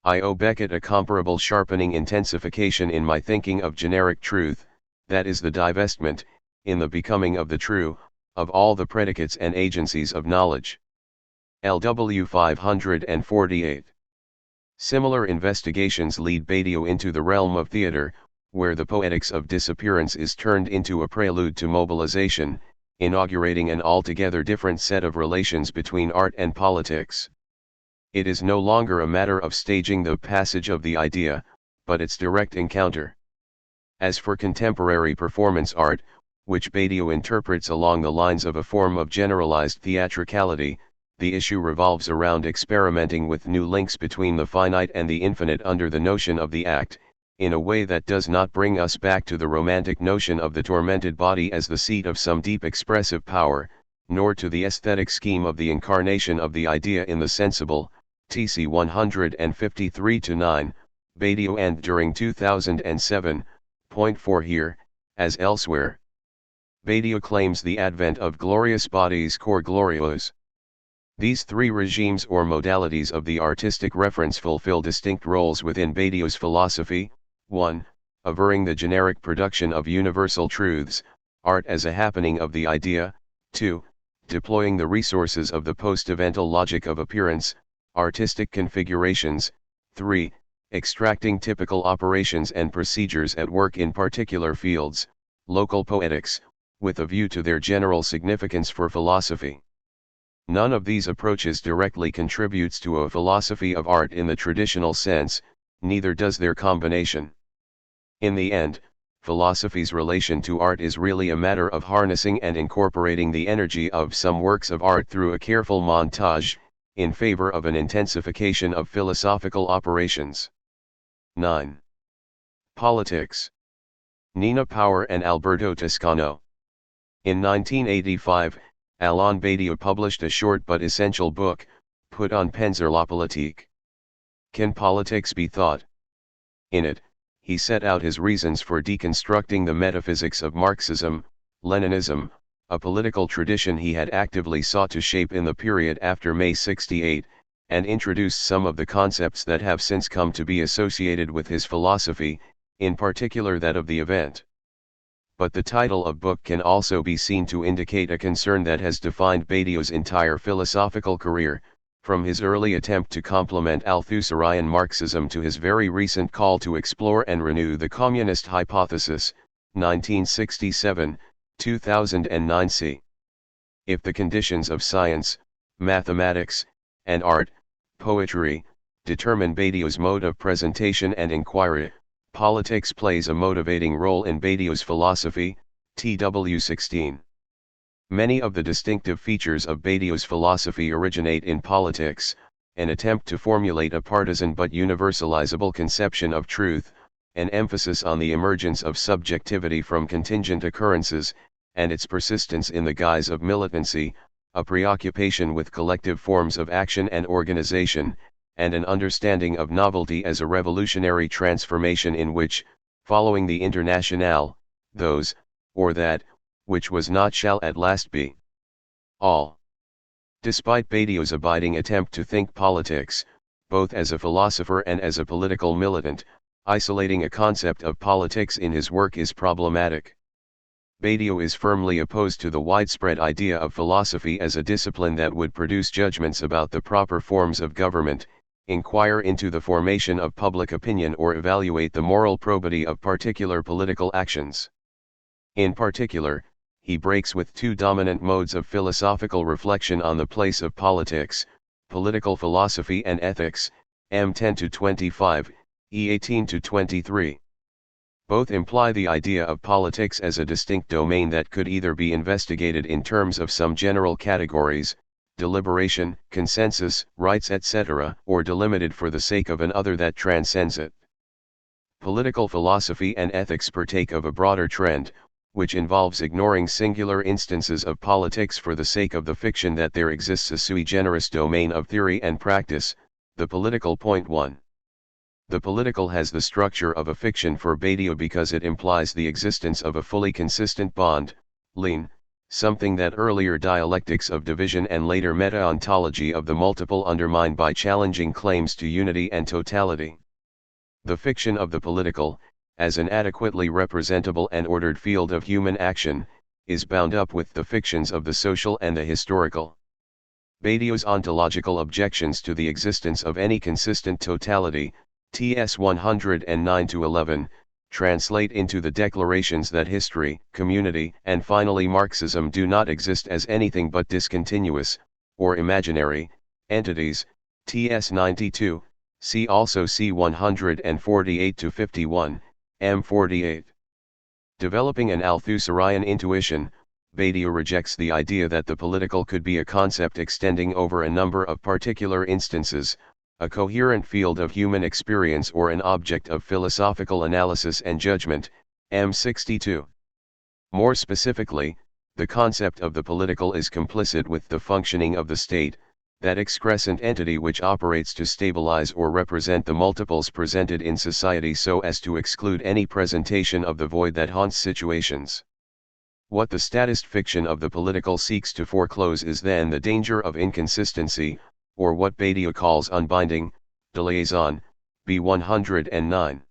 I owe Beckett a comparable sharpening intensification in my thinking of generic truth, that is the divestment, in the becoming of the true, of all the predicates and agencies of knowledge." LW 548. Similar investigations lead Badiou into the realm of theatre, where the poetics of disappearance is turned into a prelude to mobilization, inaugurating an altogether different set of relations between art and politics. It is no longer a matter of staging the passage of the idea, but its direct encounter. As for contemporary performance art, which Badiou interprets along the lines of a form of generalized theatricality, the issue revolves around experimenting with new links between the finite and the infinite under the notion of the act, in a way that does not bring us back to the romantic notion of the tormented body as the seat of some deep expressive power, nor to the aesthetic scheme of the incarnation of the idea in the sensible, TC 153-9, Badiou and during 2007, point 4 here, as elsewhere. Badiou claims the advent of glorious bodies corps glorieux. These three regimes or modalities of the artistic reference fulfill distinct roles within Badiou's philosophy: 1. Averring the generic production of universal truths, art as a happening of the idea; 2. Deploying the resources of the post-evental logic of appearance, artistic configurations; 3. Extracting typical operations and procedures at work in particular fields, local poetics, with a view to their general significance for philosophy. None of these approaches directly contributes to a philosophy of art in the traditional sense, neither does their combination. In the end, philosophy's relation to art is really a matter of harnessing and incorporating the energy of some works of art through a careful montage, in favor of an intensification of philosophical operations. 9. Politics. Nina Power and Alberto Toscano. In 1985, Alain Badiou published a short but essential book, put on Penser la politique. Can politics be thought? In it, he set out his reasons for deconstructing the metaphysics of Marxism, Leninism, a political tradition he had actively sought to shape in the period after May 68, and introduced some of the concepts that have since come to be associated with his philosophy, in particular that of the event. But the title of book can also be seen to indicate a concern that has defined Badiou's entire philosophical career, from his early attempt to complement Althusserian Marxism to his very recent call to explore and renew the communist hypothesis, 1967, 2009 c. If the conditions of science, mathematics, and art, poetry, determine Badiou's mode of presentation and inquiry, politics plays a motivating role in Badiou's philosophy, TW 16. Many of the distinctive features of Badiou's philosophy originate in politics, an attempt to formulate a partisan but universalizable conception of truth, an emphasis on the emergence of subjectivity from contingent occurrences, and its persistence in the guise of militancy, a preoccupation with collective forms of action and organization, and an understanding of novelty as a revolutionary transformation in which, following the Internationale, those, or that, which was not shall at last be. All. Despite Badiou's abiding attempt to think politics, both as a philosopher and as a political militant, Isolating a concept of politics in his work is problematic. Badiou is firmly opposed to the widespread idea of philosophy as a discipline that would produce judgments about the proper forms of government, inquire into the formation of public opinion, or evaluate the moral probity of particular political actions. In particular, he breaks with two dominant modes of philosophical reflection on the place of politics, political philosophy and ethics, M 10-25, E 18-23. Both imply the idea of politics as a distinct domain that could either be investigated in terms of some general categories, deliberation, consensus, rights, etc., or delimited for the sake of an other that transcends it. Political philosophy and ethics partake of a broader trend, which involves ignoring singular instances of politics for the sake of the fiction that there exists a sui generis domain of theory and practice, the political. Point 1. The political has the structure of a fiction for Badiou because it implies the existence of a fully consistent bond, lien, something that earlier dialectics of division and later meta-ontology of the multiple undermine by challenging claims to unity and totality. The fiction of the political, as an adequately representable and ordered field of human action, is bound up with the fictions of the social and the historical. Badiou's ontological objections to the existence of any consistent totality, TS 109-11, translate into the declarations that history, community, and finally Marxism do not exist as anything but discontinuous, or imaginary, entities, TS 92, see also C 148-51, M 48. Developing an Althusserian intuition, Badiou rejects the idea that the political could be a concept extending over a number of particular instances, a coherent field of human experience, or an object of philosophical analysis and judgment, M 62. More specifically, the concept of the political is complicit with the functioning of the state, that excrescent entity which operates to stabilize or represent the multiples presented in society so as to exclude any presentation of the void that haunts situations. What the statist fiction of the political seeks to foreclose is then the danger of inconsistency, or what Badiou calls unbinding, de liaison, B 109.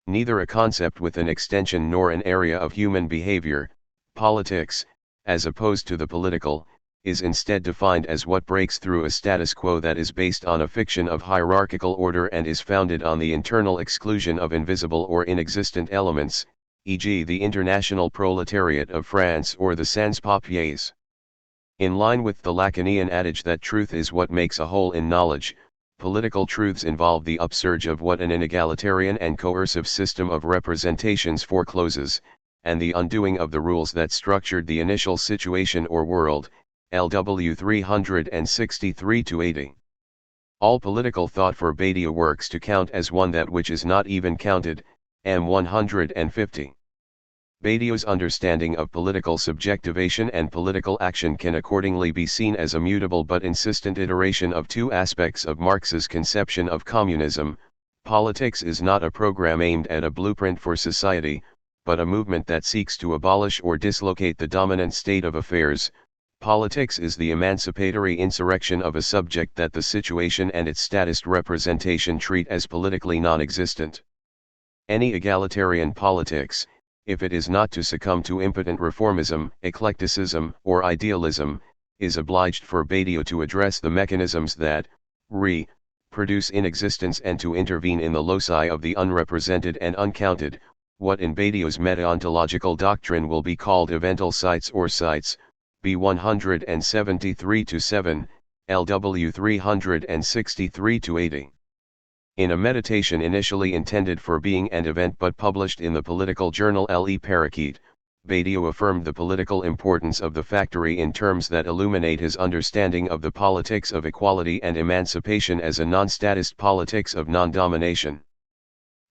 Neither a concept with an extension nor an area of human behavior, politics, as opposed to the political, is instead defined as what breaks through a status quo that is based on a fiction of hierarchical order and is founded on the internal exclusion of invisible or inexistent elements, e.g. the international proletariat of France or the sans-papiers. In line with the Lacanian adage that truth is what makes a whole in knowledge, political truths involve the upsurge of what an inegalitarian and coercive system of representations forecloses, and the undoing of the rules that structured the initial situation or world, LW 363-80. All political thought for Badiou works to count as one that which is not even counted, M 150. Badiou's understanding of political subjectivation and political action can accordingly be seen as a mutable but insistent iteration of two aspects of Marx's conception of communism. Politics is not a program aimed at a blueprint for society, but a movement that seeks to abolish or dislocate the dominant state of affairs. Politics is the emancipatory insurrection of a subject that the situation and its statist representation treat as politically non-existent. Any egalitarian politics, if it is not to succumb to impotent reformism, eclecticism, or idealism, is obliged for Badiou to address the mechanisms that, produce inexistence and to intervene in the loci of the unrepresented and uncounted, what in Badiou's meta-ontological doctrine will be called evental sites or sites, B 173-7, LW 363-80. In a meditation initially intended for being an event but published in the political journal Le Parakeet, Badiou affirmed the political importance of the factory in terms that illuminate his understanding of the politics of equality and emancipation as a non-statist politics of non-domination.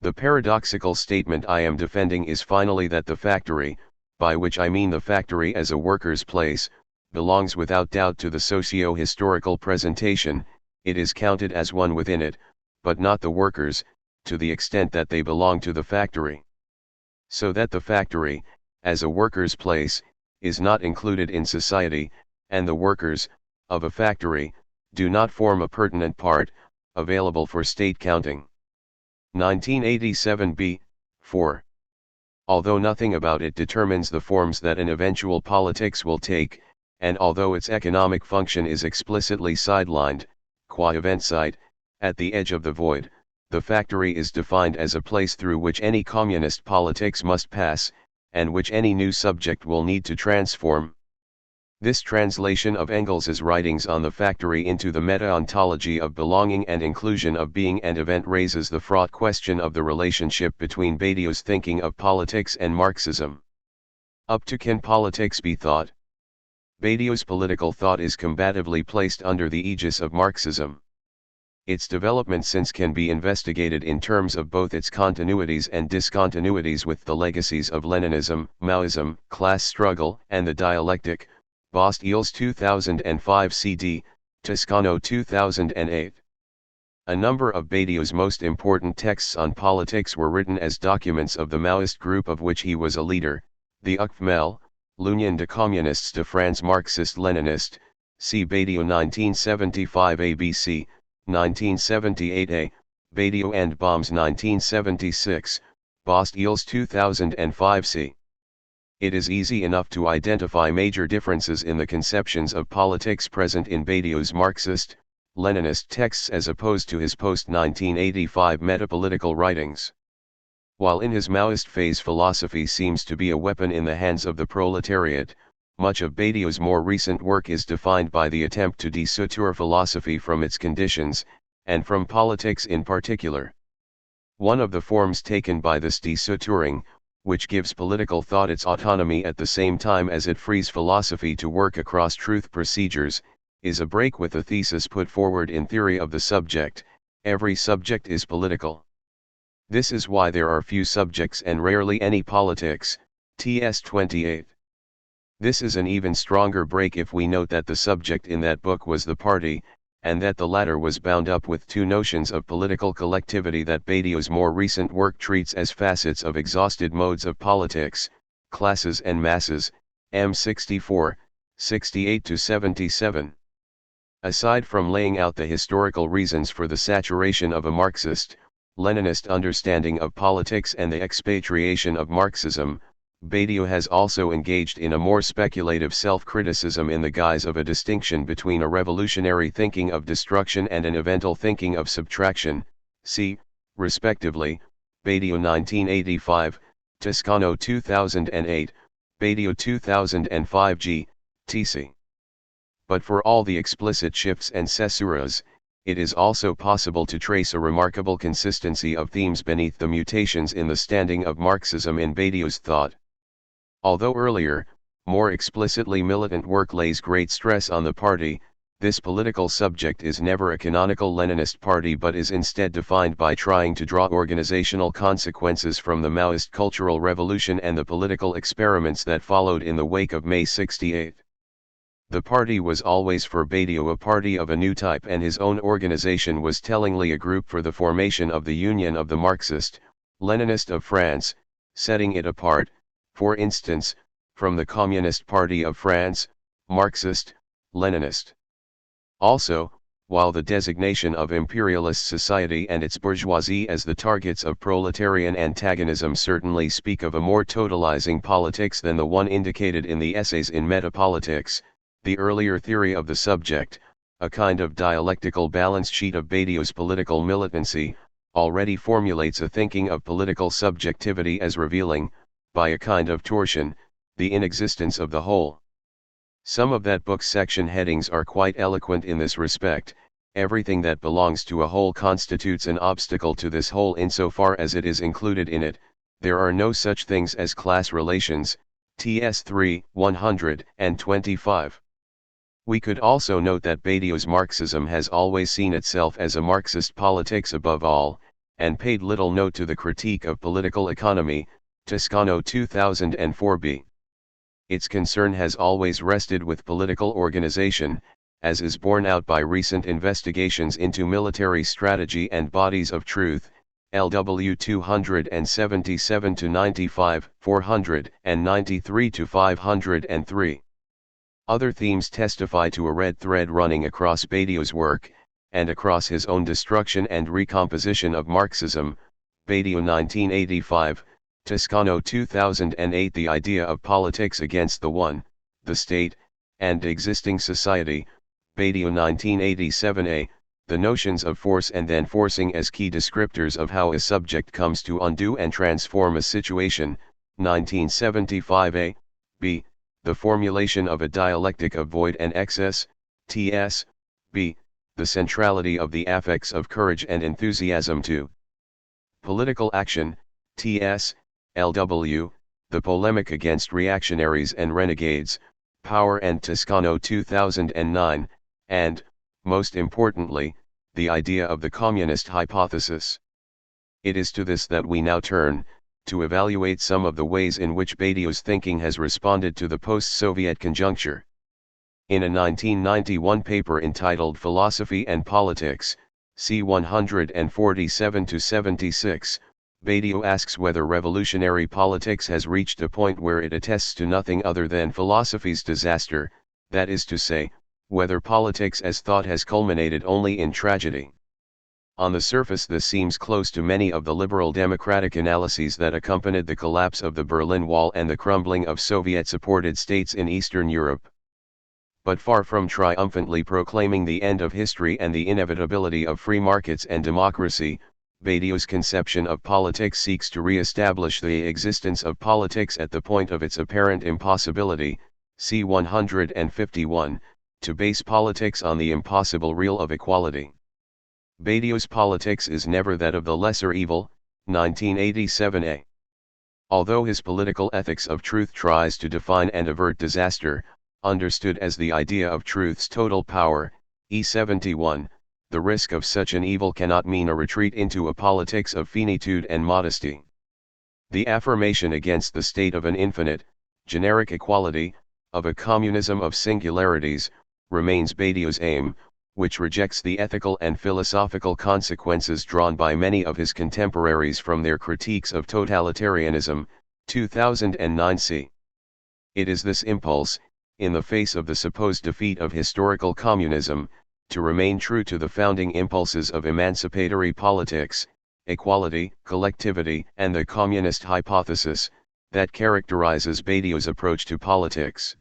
The paradoxical statement I am defending is finally that the factory, by which I mean the factory as a worker's place, belongs without doubt to the socio-historical presentation. It is counted as one within it, but not the workers, to the extent that they belong to the factory. So that the factory, as a worker's place, is not included in society, and the workers, of a factory, do not form a pertinent part, available for state counting. 1987b, 4. Although nothing about it determines the forms that an eventual politics will take, and although its economic function is explicitly sidelined, qua event site, at the edge of the void, the factory is defined as a place through which any communist politics must pass, and which any new subject will need to transform. This translation of Engels's writings on the factory into the meta-ontology of belonging and inclusion of being and event raises the fraught question of the relationship between Badiou's thinking of politics and Marxism. Up to can politics be thought? Badiou's political thought is combatively placed under the aegis of Marxism. Its development since can be investigated in terms of both its continuities and discontinuities with the legacies of Leninism, Maoism, class struggle, and the dialectic, Bastille's 2005 CD, Toscano 2008. A number of Badiou's most important texts on politics were written as documents of the Maoist group of which he was a leader, the UCML, L'Union de Communistes de France Marxiste-Leniniste, see Badiou 1975 ABC, 1978a, Badiou and Bombs 1976, Bastille's 2005 c. It is easy enough to identify major differences in the conceptions of politics present in Badiou's Marxist, Leninist texts as opposed to his post-1985 metapolitical writings. While in his Maoist phase philosophy seems to be a weapon in the hands of the proletariat, much of Badiou's more recent work is defined by the attempt to dissouture philosophy from its conditions, and from politics in particular. One of the forms taken by this dissouturing, which gives political thought its autonomy at the same time as it frees philosophy to work across truth procedures, is a break with the thesis put forward in Theory of the Subject: every subject is political. This is why there are few subjects and rarely any politics, TS 28. This is an even stronger break if we note that the subject in that book was the party, and that the latter was bound up with two notions of political collectivity that Badiou's more recent work treats as facets of exhausted modes of politics, classes and masses, M64, 68-77. Aside from laying out the historical reasons for the saturation of a Marxist, Leninist understanding of politics and the expatriation of Marxism, Badiou has also engaged in a more speculative self-criticism in the guise of a distinction between a revolutionary thinking of destruction and an evental thinking of subtraction, see, respectively, Badiou 1985, Toscano 2008, Badiou 2005 g. tc. But for all the explicit shifts and cessuras, it is also possible to trace a remarkable consistency of themes beneath the mutations in the standing of Marxism in Badiou's thought. Although earlier, more explicitly militant work lays great stress on the party, this political subject is never a canonical Leninist party but is instead defined by trying to draw organizational consequences from the Maoist cultural revolution and the political experiments that followed in the wake of May 68. The party was always for Badiou a party of a new type, and his own organization was tellingly a group for the formation of the Union of the Marxist, Leninist of France, setting it apart, for instance, from the Communist Party of France, Marxist, Leninist. Also, while the designation of imperialist society and its bourgeoisie as the targets of proletarian antagonism certainly speak of a more totalizing politics than the one indicated in the essays in Metapolitics, the earlier Theory of the Subject, a kind of dialectical balance sheet of Badiou's political militancy, already formulates a thinking of political subjectivity as revealing, by a kind of torsion, the inexistence of the whole. Some of that book's section headings are quite eloquent in this respect. Everything that belongs to a whole constitutes an obstacle to this whole insofar as it is included in it. There are no such things as class relations, TS 3, 125. We could also note that Badiou's Marxism has always seen itself as a Marxist politics above all, and paid little note to the critique of political economy, Toscano 2004b. Its concern has always rested with political organization, as is borne out by recent investigations into military strategy and bodies of truth, LW 277-95, 493-503. Other themes testify to a red thread running across Badiou's work, and across his own destruction and recomposition of Marxism, Badiou 1985, Toscano 2008. The idea of politics against the one, the state, and existing society, Badiou 1987a, the notions of force and then forcing as key descriptors of how a subject comes to undo and transform a situation, 1975a, b, the formulation of a dialectic of void and excess, T.S., b, the centrality of the affects of courage and enthusiasm to political action, T.S., L.W., the polemic against reactionaries and renegades, Power and Toscano 2009, and, most importantly, the idea of the communist hypothesis. It is to this that we now turn, to evaluate some of the ways in which Badiou's thinking has responded to the post-Soviet conjuncture. In a 1991 paper entitled Philosophy and Politics, c. 147-76, Badiou asks whether revolutionary politics has reached a point where it attests to nothing other than philosophy's disaster, that is to say, whether politics as thought has culminated only in tragedy. On the surface this seems close to many of the liberal democratic analyses that accompanied the collapse of the Berlin Wall and the crumbling of Soviet-supported states in Eastern Europe. But far from triumphantly proclaiming the end of history and the inevitability of free markets and democracy, Badiou's conception of politics seeks to re-establish the existence of politics at the point of its apparent impossibility, c. 151, to base politics on the impossible real of equality. Badiou's politics is never that of the lesser evil, 1987a. Although his political ethics of truth tries to define and avert disaster, understood as the idea of truth's total power, E71, the risk of such an evil cannot mean a retreat into a politics of finitude and modesty. The affirmation against the state of an infinite, generic equality, of a communism of singularities, remains Badiou's aim, which rejects the ethical and philosophical consequences drawn by many of his contemporaries from their critiques of totalitarianism, 2009 c. It is this impulse, in the face of the supposed defeat of historical communism, to remain true to the founding impulses of emancipatory politics, equality, collectivity, and the communist hypothesis, that characterizes Badiou's approach to politics.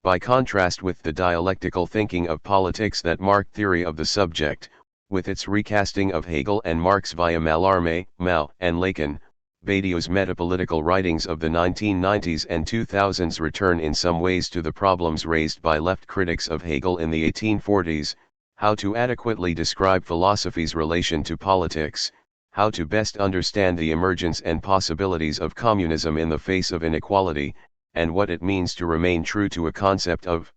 By contrast with the dialectical thinking of politics that marked theory of the subject, with its recasting of Hegel and Marx via Mallarmé, Mao, and Lacan, Badiou's metapolitical writings of the 1990s and 2000s return in some ways to the problems raised by left critics of Hegel in the 1840s, how to adequately describe philosophy's relation to politics, how to best understand the emergence and possibilities of communism in the face of inequality, and what it means to remain true to a concept of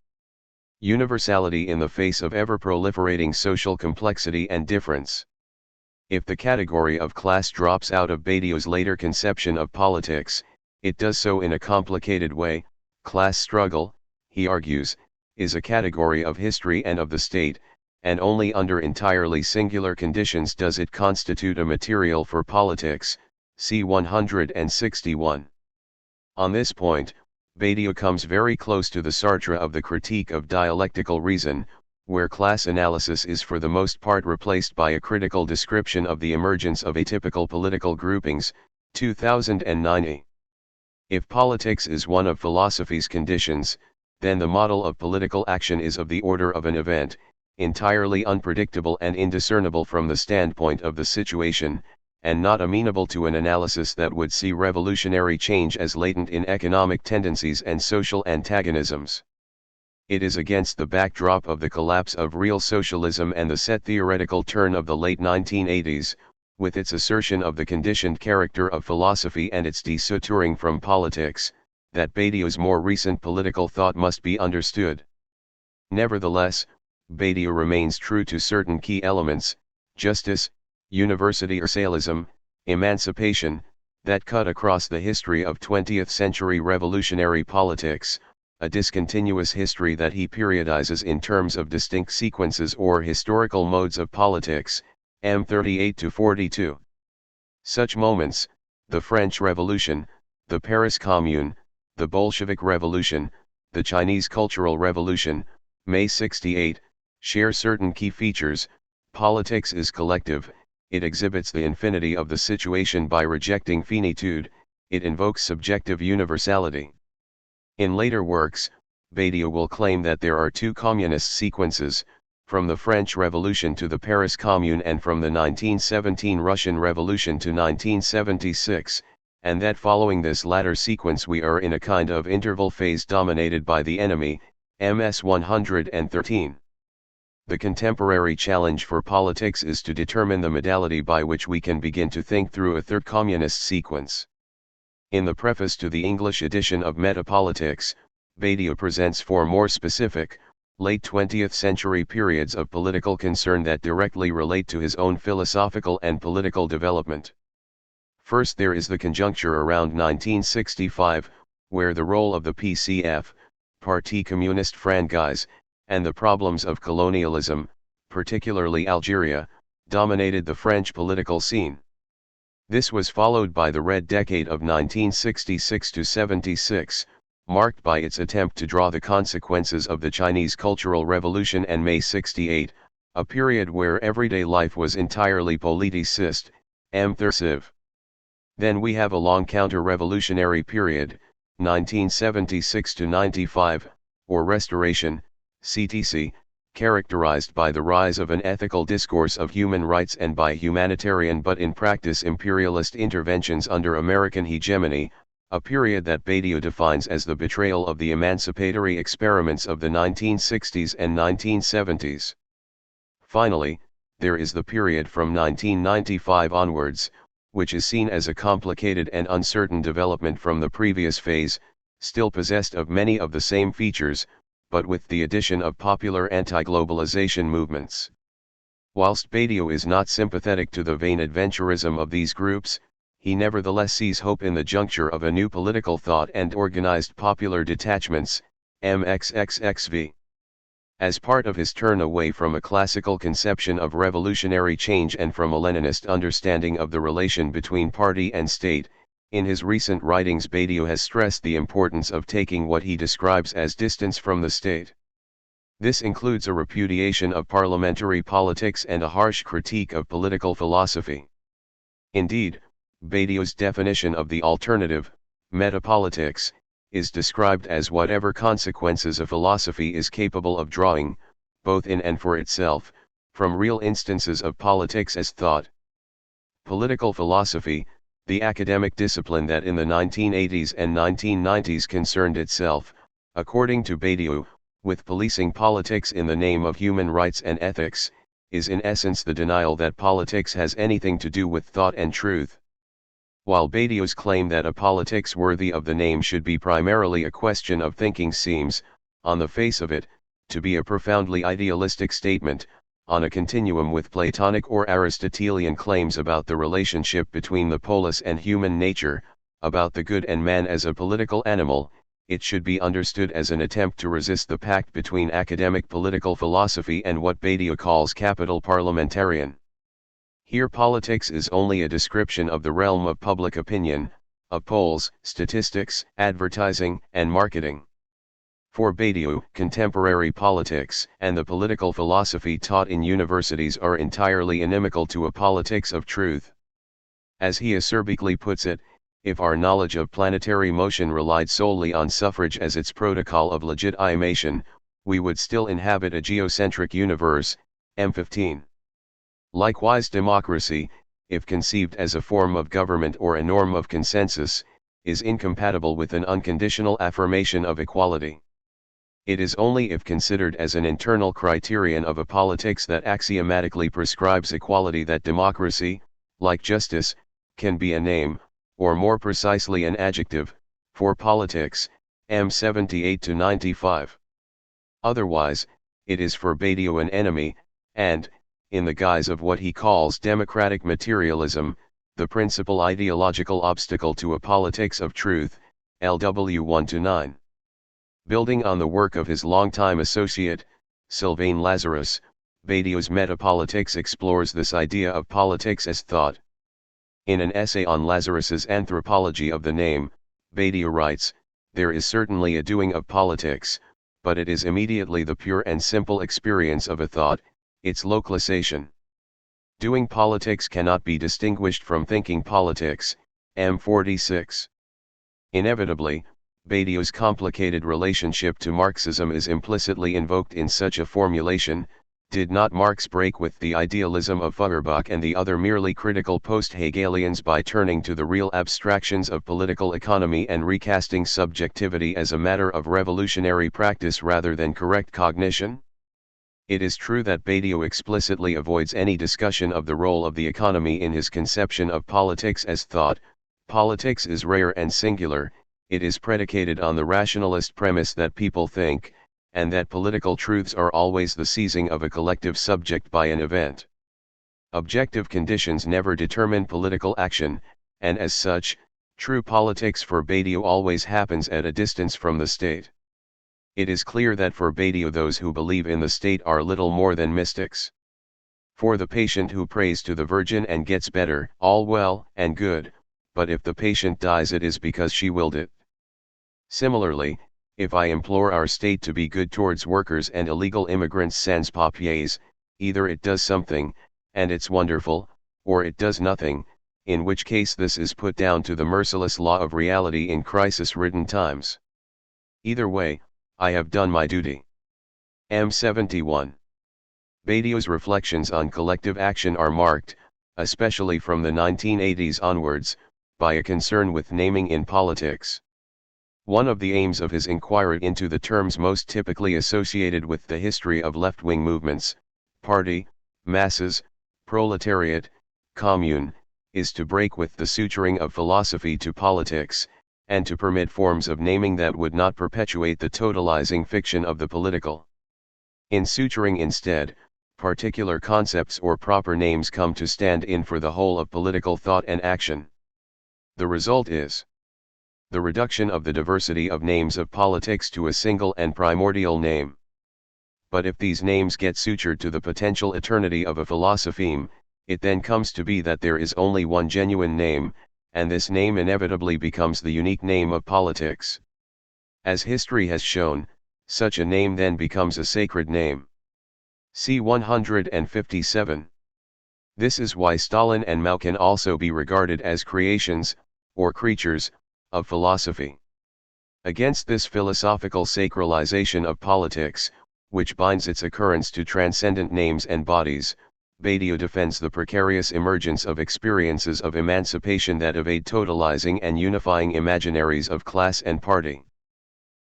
universality in the face of ever-proliferating social complexity and difference. If the category of class drops out of Badiou's later conception of politics, it does so in a complicated way. Class struggle, he argues, is a category of history and of the state, and only under entirely singular conditions does it constitute a material for politics, c. 161. On this point, Badiou comes very close to the Sartre of the Critique of Dialectical Reason, where class analysis is for the most part replaced by a critical description of the emergence of atypical political groupings, 2009. If politics is one of philosophy's conditions, then the model of political action is of the order of an event, entirely unpredictable and indiscernible from the standpoint of the situation, and not amenable to an analysis that would see revolutionary change as latent in economic tendencies and social antagonisms. It is against the backdrop of the collapse of real socialism and the set theoretical turn of the late 1980s, with its assertion of the conditioned character of philosophy and its dissouturing from politics, that Badiou's more recent political thought must be understood. Nevertheless, Badiou remains true to certain key elements: justice, universalism, emancipation, that cut across the history of 20th-century revolutionary politics, a discontinuous history that he periodizes in terms of distinct sequences or historical modes of politics, m. 38-42. Such moments, the French Revolution, the Paris Commune, the Bolshevik Revolution, the Chinese Cultural Revolution, May 68, share certain key features: politics is collective, it exhibits the infinity of the situation by rejecting finitude, it invokes subjective universality. In later works, Badiou will claim that there are two communist sequences, from the French Revolution to the Paris Commune and from the 1917 Russian Revolution to 1976, and that following this latter sequence we are in a kind of interval phase dominated by the enemy, MS 113. The contemporary challenge for politics is to determine the modality by which we can begin to think through a third communist sequence. In the preface to the English edition of Metapolitics, Badiou presents four more specific, late 20th century periods of political concern that directly relate to his own philosophical and political development. First, there is the conjuncture around 1965, where the role of the PCF, Parti Communiste Français, and the problems of colonialism, particularly Algeria, dominated the French political scene. This was followed by the Red Decade of 1966 to 76, marked by its attempt to draw the consequences of the Chinese Cultural Revolution and May 68, a period where everyday life was entirely politicized, immersive. Then we have a long counter-revolutionary period, 1976 to 95, or Restoration, CTC, characterized by the rise of an ethical discourse of human rights and by humanitarian but in practice imperialist interventions under American hegemony, a period that Badiou defines as the betrayal of the emancipatory experiments of the 1960s and 1970s. Finally, there is the period from 1995 onwards, which is seen as a complicated and uncertain development from the previous phase, still possessed of many of the same features, but with the addition of popular anti-globalization movements. Whilst Badiou is not sympathetic to the vain adventurism of these groups, he nevertheless sees hope in the juncture of a new political thought and organized popular detachments, MXXXV. As part of his turn away from a classical conception of revolutionary change and from a Leninist understanding of the relation between party and state, in his recent writings Badiou has stressed the importance of taking what he describes as distance from the state. This includes a repudiation of parliamentary politics and a harsh critique of political philosophy. Indeed, Badiou's definition of the alternative, metapolitics, is described as whatever consequences a philosophy is capable of drawing, both in and for itself, from real instances of politics as thought. Political philosophy, the academic discipline that in the 1980s and 1990s concerned itself, according to Badiou, with policing politics in the name of human rights and ethics, is in essence the denial that politics has anything to do with thought and truth. While Badiou's claim that a politics worthy of the name should be primarily a question of thinking seems, on the face of it, to be a profoundly idealistic statement, on a continuum with Platonic or Aristotelian claims about the relationship between the polis and human nature, about the good and man as a political animal, it should be understood as an attempt to resist the pact between academic political philosophy and what Badiou calls capital parliamentarian. Here politics is only a description of the realm of public opinion, of polls, statistics, advertising, and marketing. For Badiou, contemporary politics and the political philosophy taught in universities are entirely inimical to a politics of truth. As he acerbically puts it, if our knowledge of planetary motion relied solely on suffrage as its protocol of legitimation, we would still inhabit a geocentric universe, M15. Likewise, democracy, if conceived as a form of government or a norm of consensus, is incompatible with an unconditional affirmation of equality. It is only if considered as an internal criterion of a politics that axiomatically prescribes equality that democracy, like justice, can be a name, or more precisely an adjective, for politics, M78 to 95. Otherwise, it is for Badiou an enemy, and, in the guise of what he calls democratic materialism, the principal ideological obstacle to a politics of truth, LW 1-9. Building on the work of his longtime associate, Sylvain Lazarus, Badiou's Metapolitics explores this idea of politics as thought. In an essay on Lazarus's Anthropology of the Name, Badiou writes, "There is certainly a doing of politics, but it is immediately the pure and simple experience of a thought, its localization. Doing politics cannot be distinguished from thinking politics, M46. Inevitably, Badiou's complicated relationship to Marxism is implicitly invoked in such a formulation. Did not Marx break with the idealism of Feuerbach and the other merely critical post-Hegelians by turning to the real abstractions of political economy and recasting subjectivity as a matter of revolutionary practice rather than correct cognition? It is true that Badiou explicitly avoids any discussion of the role of the economy in his conception of politics as thought. Politics is rare and singular, it is predicated on the rationalist premise that people think, and that political truths are always the seizing of a collective subject by an event. Objective conditions never determine political action, and as such, true politics for Badiou always happens at a distance from the state. It is clear that for Badiou those who believe in the state are little more than mystics. For the patient who prays to the Virgin and gets better, all well and good, but if the patient dies it is because she willed it. Similarly, if I implore our state to be good towards workers and illegal immigrants sans papiers, either it does something, and it's wonderful, or it does nothing, in which case this is put down to the merciless law of reality in crisis-ridden times. Either way, I have done my duty. M71. Badiou's reflections on collective action are marked, especially from the 1980s onwards, by a concern with naming in politics. One of the aims of his inquiry into the terms most typically associated with the history of left-wing movements, party, masses, proletariat, commune, is to break with the suturing of philosophy to politics, and to permit forms of naming that would not perpetuate the totalizing fiction of the political. In suturing instead, particular concepts or proper names come to stand in for the whole of political thought and action. The result is the reduction of the diversity of names of politics to a single and primordial name. But if these names get sutured to the potential eternity of a philosopheme, it then comes to be that there is only one genuine name, and this name inevitably becomes the unique name of politics. As history has shown, such a name then becomes a sacred name. C. 157. This is why Stalin and Mao can also be regarded as creations, or creatures, of philosophy. Against this philosophical sacralization of politics, which binds its occurrence to transcendent names and bodies, Badiou defends the precarious emergence of experiences of emancipation that evade totalizing and unifying imaginaries of class and party.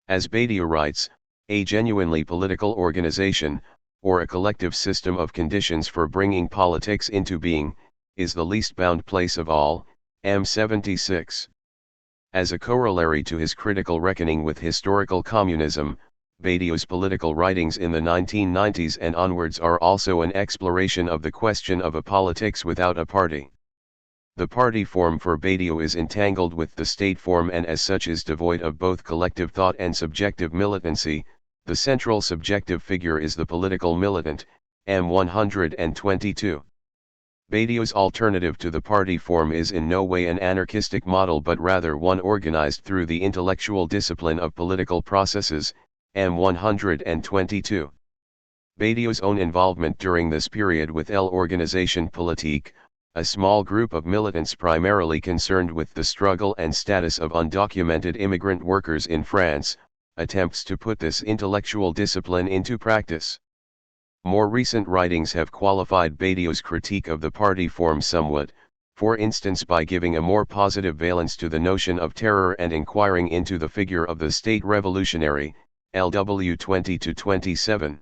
As Badiou writes, a genuinely political organization, or a collective system of conditions for bringing politics into being, is the least bound place of all. M76. As a corollary to his critical reckoning with historical communism, Badiou's political writings in the 1990s and onwards are also an exploration of the question of a politics without a party. The party form for Badiou is entangled with the state form and as such is devoid of both collective thought and subjective militancy. The central subjective figure is the political militant, M122. Badiou's alternative to the party form is in no way an anarchistic model but rather one organized through the intellectual discipline of political processes, M122. Badiou's own involvement during this period with l'Organisation Politique, a small group of militants primarily concerned with the struggle and status of undocumented immigrant workers in France, attempts to put this intellectual discipline into practice. More recent writings have qualified Badiou's critique of the party form somewhat, for instance by giving a more positive valence to the notion of terror and inquiring into the figure of the state revolutionary, LW 20-27.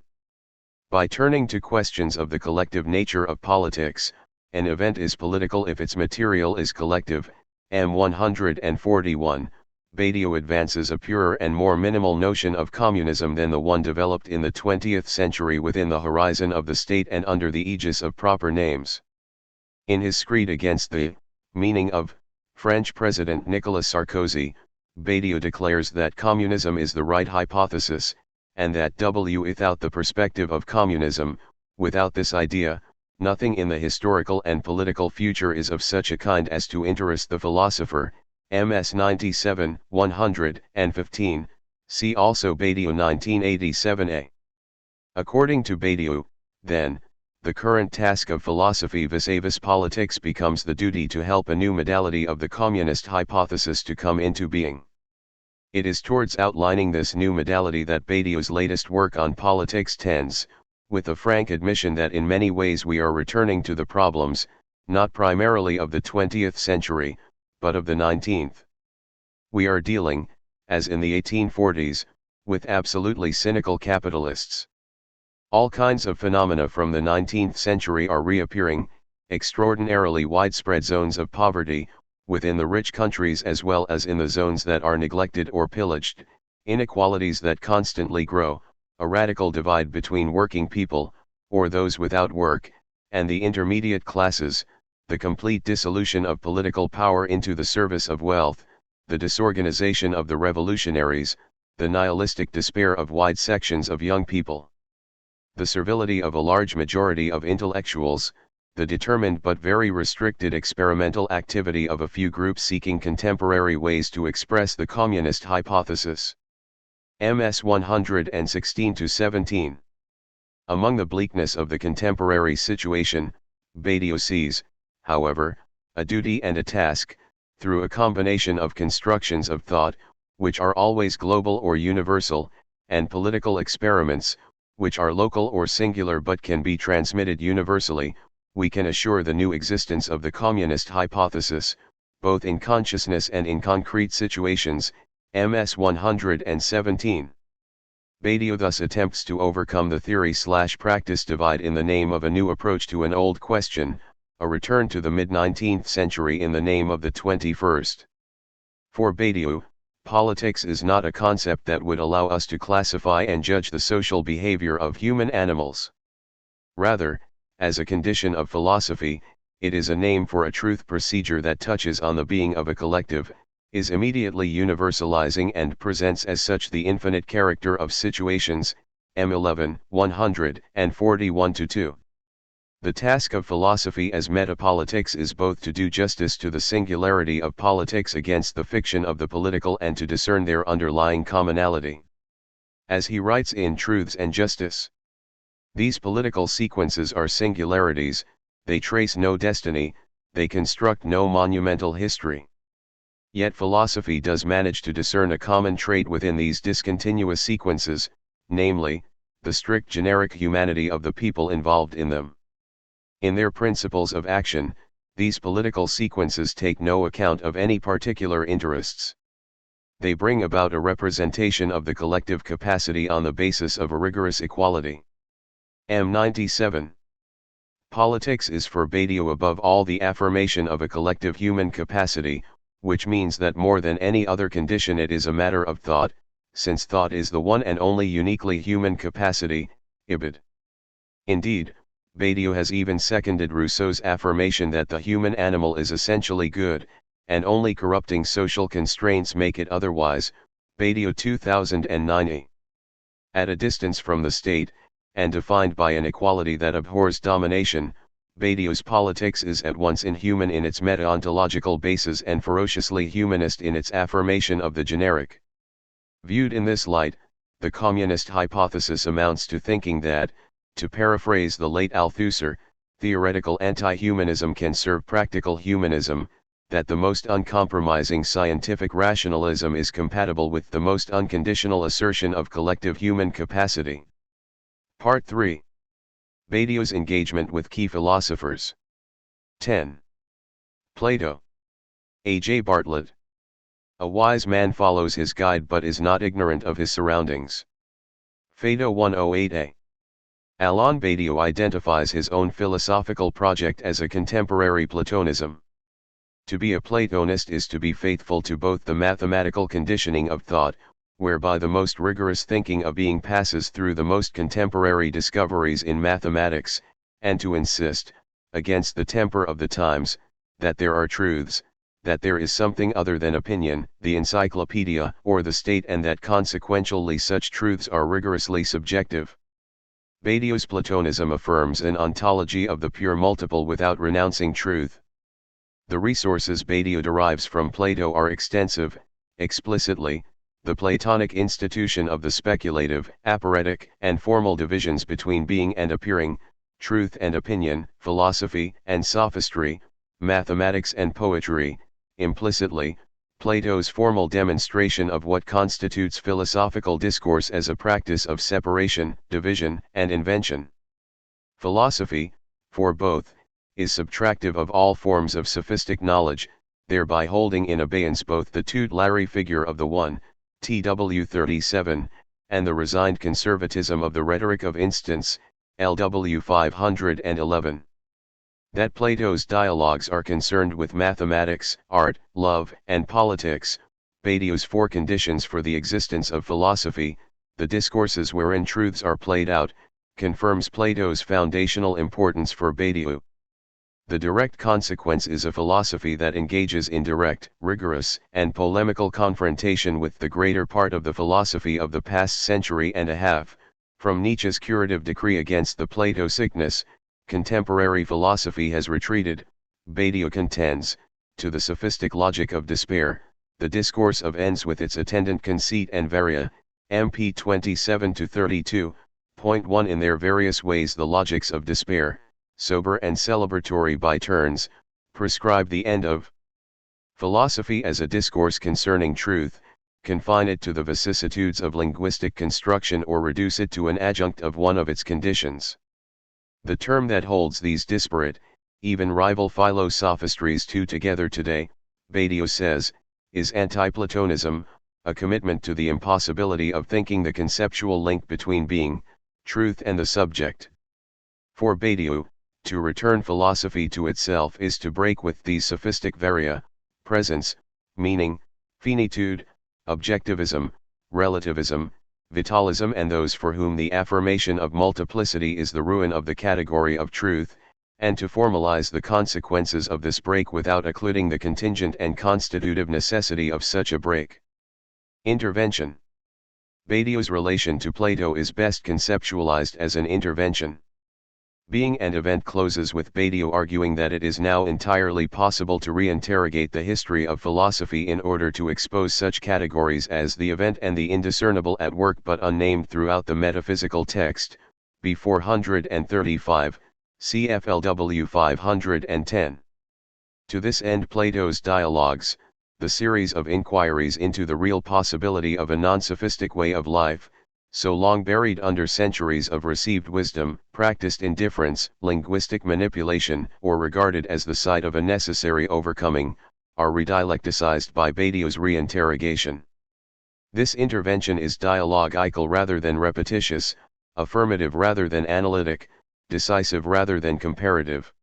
By turning to questions of the collective nature of politics, an event is political if its material is collective, M141. Badiou advances a purer and more minimal notion of communism than the one developed in the 20th century within the horizon of the state and under the aegis of proper names. In his screed against the meaning of French President Nicolas Sarkozy, Badiou declares that communism is the right hypothesis, and that without the perspective of communism, without this idea, nothing in the historical and political future is of such a kind as to interest the philosopher. MS 97, 115, see also Badiou 1987a. According to Badiou, then, the current task of philosophy vis-a-vis politics becomes the duty to help a new modality of the communist hypothesis to come into being. It is towards outlining this new modality that Badiou's latest work on politics tends, with a frank admission that in many ways we are returning to the problems, not primarily of the 20th century, but of the 19th. We are dealing, as in the 1840s, with absolutely cynical capitalists. All kinds of phenomena from the 19th century are reappearing, extraordinarily widespread zones of poverty, within the rich countries as well as in the zones that are neglected or pillaged, inequalities that constantly grow, a radical divide between working people, or those without work, and the intermediate classes, the complete dissolution of political power into the service of wealth, the disorganization of the revolutionaries, the nihilistic despair of wide sections of young people, the servility of a large majority of intellectuals, the determined but very restricted experimental activity of a few groups seeking contemporary ways to express the communist hypothesis. MS 116-17. Among the bleakness of the contemporary situation, Badiou sees, however, a duty and a task, through a combination of constructions of thought, which are always global or universal, and political experiments, which are local or singular but can be transmitted universally, we can assure the new existence of the communist hypothesis, both in consciousness and in concrete situations. MS 117. Badiou thus attempts to overcome the theory/practice divide in the name of a new approach to an old question, a return to the mid-19th century in the name of the 21st. For Badiou, politics is not a concept that would allow us to classify and judge the social behavior of human animals. Rather, as a condition of philosophy, it is a name for a truth procedure that touches on the being of a collective, is immediately universalizing and presents as such the infinite character of situations. M11, 141-2. The task of philosophy as metapolitics is both to do justice to the singularity of politics against the fiction of the political and to discern their underlying commonality. As he writes in Truths and Justice, these political sequences are singularities, they trace no destiny, they construct no monumental history. Yet philosophy does manage to discern a common trait within these discontinuous sequences, namely, the strict generic humanity of the people involved in them. In their principles of action, these political sequences take no account of any particular interests. They bring about a representation of the collective capacity on the basis of a rigorous equality. M97. Politics is for Badiou above all the affirmation of a collective human capacity, which means that more than any other condition it is a matter of thought, since thought is the one and only uniquely human capacity, ibid. Indeed, Badiou has even seconded Rousseau's affirmation that the human animal is essentially good, and only corrupting social constraints make it otherwise. Badiou 2009. At a distance from the state, and defined by an equality that abhors domination, Badiou's politics is at once inhuman in its meta-ontological basis and ferociously humanist in its affirmation of the generic. Viewed in this light, the communist hypothesis amounts to thinking that, to paraphrase the late Althusser, theoretical anti-humanism can serve practical humanism, that the most uncompromising scientific rationalism is compatible with the most unconditional assertion of collective human capacity. Part 3. Badiou's engagement with key philosophers. 10. Plato. AlainBartlett. A wise man follows his guide but is not ignorant of his surroundings. Phaedo 108a. Alain Badiou identifies his own philosophical project as a contemporary Platonism. To be a Platonist is to be faithful to both the mathematical conditioning of thought, whereby the most rigorous thinking of being passes through the most contemporary discoveries in mathematics, and to insist, against the temper of the times, that there are truths, that there is something other than opinion, the encyclopedia or the state, and that consequentially such truths are rigorously subjective. Badiou's Platonism affirms an ontology of the pure multiple without renouncing truth. The resources Badiou derives from Plato are extensive. Explicitly, the Platonic institution of the speculative, aporetic, and formal divisions between being and appearing, truth and opinion, philosophy and sophistry, mathematics and poetry, implicitly, Plato's formal demonstration of what constitutes philosophical discourse as a practice of separation, division, and invention. Philosophy, for both, is subtractive of all forms of sophistic knowledge, thereby holding in abeyance both the tutelary figure of the one, TW37, and the resigned conservatism of the rhetoric of instance, LW 511. That Plato's dialogues are concerned with mathematics, art, love, and politics, Badiou's four conditions for the existence of philosophy, the discourses wherein truths are played out, confirms Plato's foundational importance for Badiou. The direct consequence is a philosophy that engages in direct, rigorous, and polemical confrontation with the greater part of the philosophy of the past century and a half. From Nietzsche's curative decree against the Plato sickness, contemporary philosophy has retreated, Badiou contends, to the sophistic logic of despair. The discourse of ends with its attendant conceit and varia, MP 27-32.1. In their various ways the logics of despair, sober and celebratory by turns, prescribe the end of philosophy as a discourse concerning truth, confine it to the vicissitudes of linguistic construction or reduce it to an adjunct of one of its conditions. The term that holds these disparate, even rival philo-sophistries two together today, Badiou says, is anti-Platonism, a commitment to the impossibility of thinking the conceptual link between being, truth and the subject. For Badiou, to return philosophy to itself is to break with these sophistic varia, presence, meaning, finitude, objectivism, relativism, vitalism, and those for whom the affirmation of multiplicity is the ruin of the category of truth, and to formalize the consequences of this break without occluding the contingent and constitutive necessity of such a break. Intervention. Badiou's relation to Plato is best conceptualized as an intervention. Being and event closes with Badiou arguing that it is now entirely possible to reinterrogate the history of philosophy in order to expose such categories as the event and the indiscernible at work but unnamed throughout the metaphysical text, B 435, CFLW 510. To this end Plato's dialogues, the series of inquiries into the real possibility of a non-sophistic way of life, so long buried under centuries of received wisdom, practiced indifference, linguistic manipulation, or regarded as the site of a necessary overcoming, are redialecticized by Badiou's reinterrogation. This intervention is dialogical rather than repetitious, affirmative rather than analytic, decisive rather than comparative.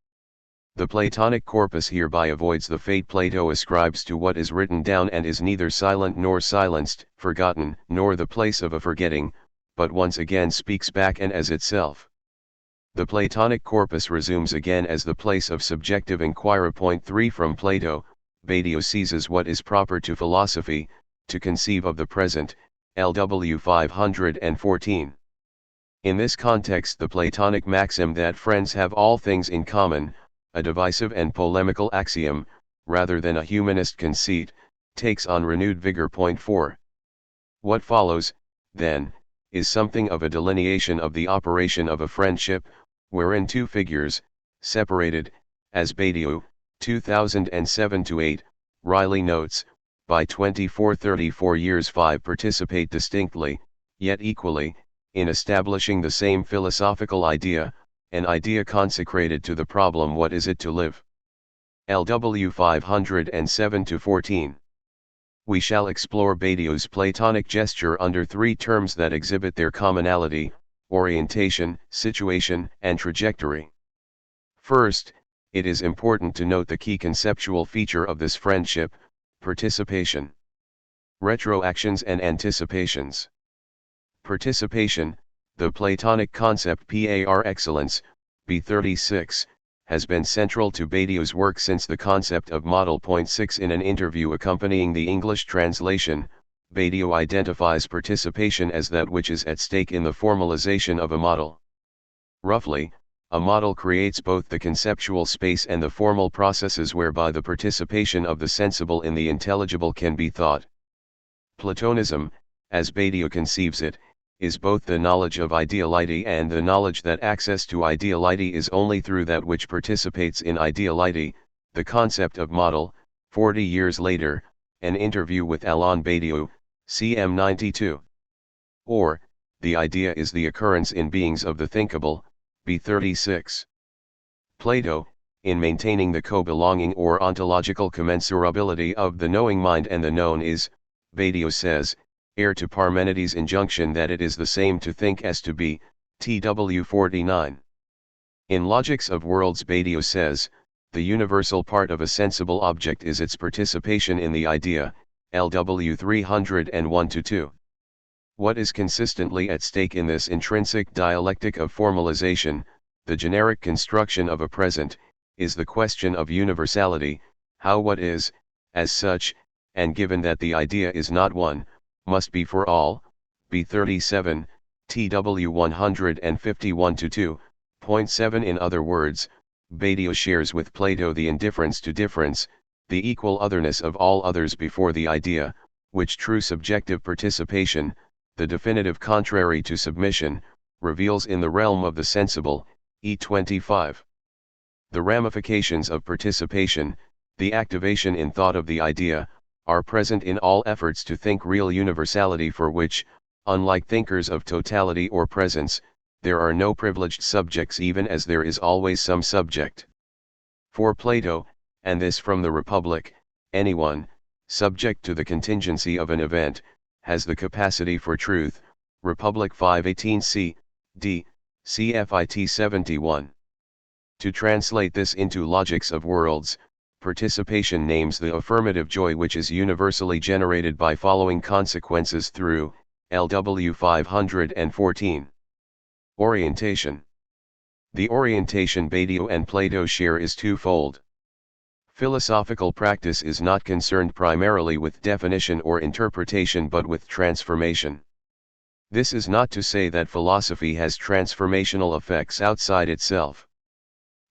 The Platonic corpus hereby avoids the fate Plato ascribes to what is written down and is neither silent nor silenced, forgotten, nor the place of a forgetting, but once again speaks back and as itself. The Platonic corpus resumes again as the place of subjective inquiry. 3 From Plato, Badiou seizes what is proper to philosophy, to conceive of the present, LW 514. In this context the Platonic maxim that friends have all things in common, a divisive and polemical axiom, rather than a humanist conceit, takes on renewed vigor. 4. What follows, then, is something of a delineation of the operation of a friendship, wherein two figures, separated, as Badiou, 2007-8, Riley notes, by 24-34 years 5 participate distinctly, yet equally, in establishing the same philosophical idea, an idea consecrated to the problem what is it to live. LW 507-14. We shall explore Badiou's Platonic gesture under three terms that exhibit their commonality: orientation, situation, and trajectory. First, it is important to note the key conceptual feature of this friendship: participation. Retroactions and anticipations. Participation, the Platonic concept par excellence, B 36, has been central to Badiou's work since the concept of model. 6 In an interview accompanying the English translation, Badiou identifies participation as that which is at stake in the formalization of a model. Roughly, a model creates both the conceptual space and the formal processes whereby the participation of the sensible in the intelligible can be thought. Platonism, as Badiou conceives it, is both the knowledge of ideality and the knowledge that access to ideality is only through that which participates in ideality. The concept of model. 40 years later, an interview with Alain Badiou, cm 92. Or, the idea is the occurrence in beings of the thinkable, b 36. Plato, in maintaining the co-belonging or ontological commensurability of the knowing mind and the known is, Badiou says, heir to Parmenides' injunction that it is the same to think as to be, TW 49. In Logics of Worlds Badiou says, the universal part of a sensible object is its participation in the idea, LW 301-2. What is consistently at stake in this intrinsic dialectic of formalization, the generic construction of a present, is the question of universality, how what is, as such, and given that the idea is not one, must be for all, b 37, TW 151-2.7. In other words, Badiou shares with Plato the indifference to difference, the equal otherness of all others before the idea, which true subjective participation, the definitive contrary to submission, reveals in the realm of the sensible, E25. The ramifications of participation, the activation in thought of the idea, are present in all efforts to think real universality for which, unlike thinkers of totality or presence, there are no privileged subjects even as there is always some subject. For Plato, and this from the Republic, anyone, subject to the contingency of an event, has the capacity for truth, Republic 518 d. CFIT 71. To translate this into Logics of Worlds, participation names the affirmative joy which is universally generated by following consequences through, LW 514. Orientation. The orientation Badiou and Plato share is twofold. Philosophical practice is not concerned primarily with definition or interpretation but with transformation. This is not to say that philosophy has transformational effects outside itself.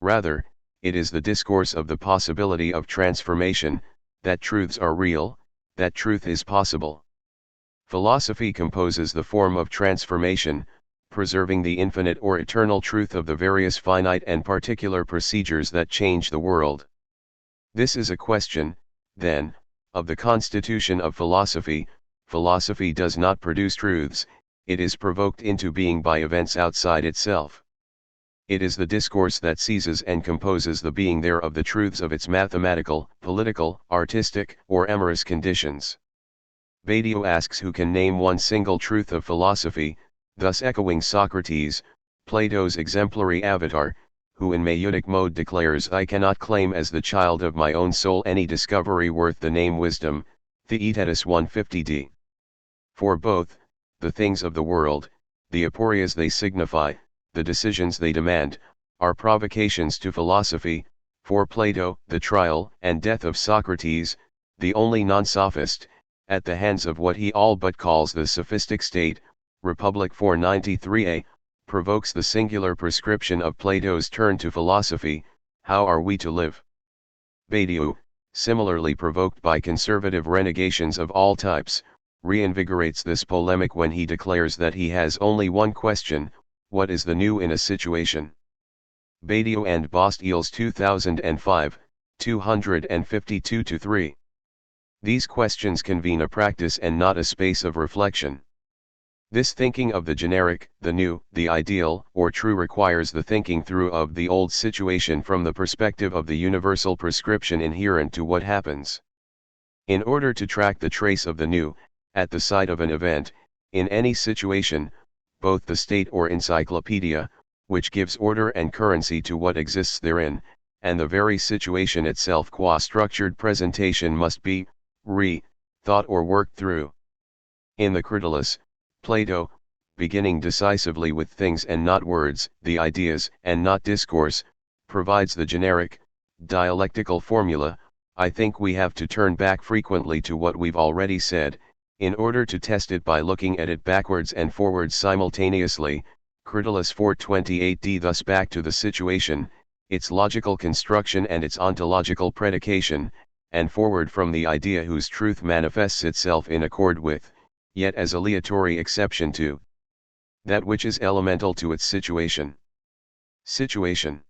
Rather, it is the discourse of the possibility of transformation, that truths are real, that truth is possible. Philosophy composes the form of transformation, preserving the infinite or eternal truth of the various finite and particular procedures that change the world. This is a question, then, of the constitution of philosophy. Philosophy does not produce truths, it is provoked into being by events outside itself. It is the discourse that seizes and composes the being there of the truths of its mathematical, political, artistic, or amorous conditions. Badiou asks who can name one single truth of philosophy, thus echoing Socrates, Plato's exemplary avatar, who in maieutic mode declares, I cannot claim as the child of my own soul any discovery worth the name wisdom, Theaetetus 150d. For both, the things of the world, the aporias they signify, the decisions they demand, are provocations to philosophy. For Plato, the trial and death of Socrates, the only non-sophist, at the hands of what he all but calls the sophistic state, Republic 493a, provokes the singular prescription of Plato's turn to philosophy, how are we to live? Badiou, similarly provoked by conservative renegations of all types, reinvigorates this polemic when he declares that he has only one question, what is the new in a situation? Badiou and Bastille's 2005, 252-3. These questions convene a practice and not a space of reflection. This thinking of the generic, the new, the ideal, or true requires the thinking through of the old situation from the perspective of the universal prescription inherent to what happens. In order to track the trace of the new, at the site of an event, in any situation, both the state or encyclopedia, which gives order and currency to what exists therein, and the very situation itself qua structured presentation must be, thought or worked through. In the Critylus, Plato, beginning decisively with things and not words, the ideas and not discourse, provides the generic, dialectical formula. I think we have to turn back frequently to what we've already said, in order to test it by looking at it backwards and forwards simultaneously. Critylus 428d. Thus back to the situation, its logical construction and its ontological predication, and forward from the idea whose truth manifests itself in accord with, yet as aleatory exception to, that which is elemental to its situation. Situation.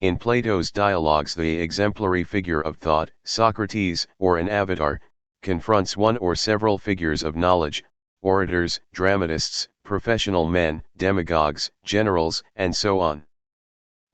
In Plato's dialogues, the exemplary figure of thought, Socrates, or an avatar, confronts one or several figures of knowledge, orators, dramatists, professional men, demagogues, generals, and so on.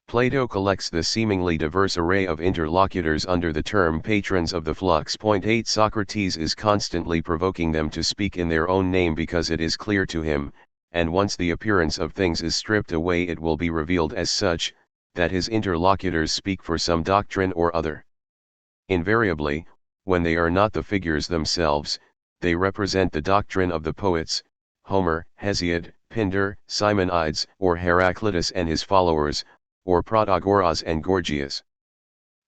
Plato collects the seemingly diverse array of interlocutors under the term patrons of the flux. 8 Socrates is constantly provoking them to speak in their own name because it is clear to him, and once the appearance of things is stripped away it will be revealed as such, that his interlocutors speak for some doctrine or other. Invariably, when they are not the figures themselves, they represent the doctrine of the poets, Homer, Hesiod, Pindar, Simonides, or Heraclitus and his followers, or Protagoras and Gorgias.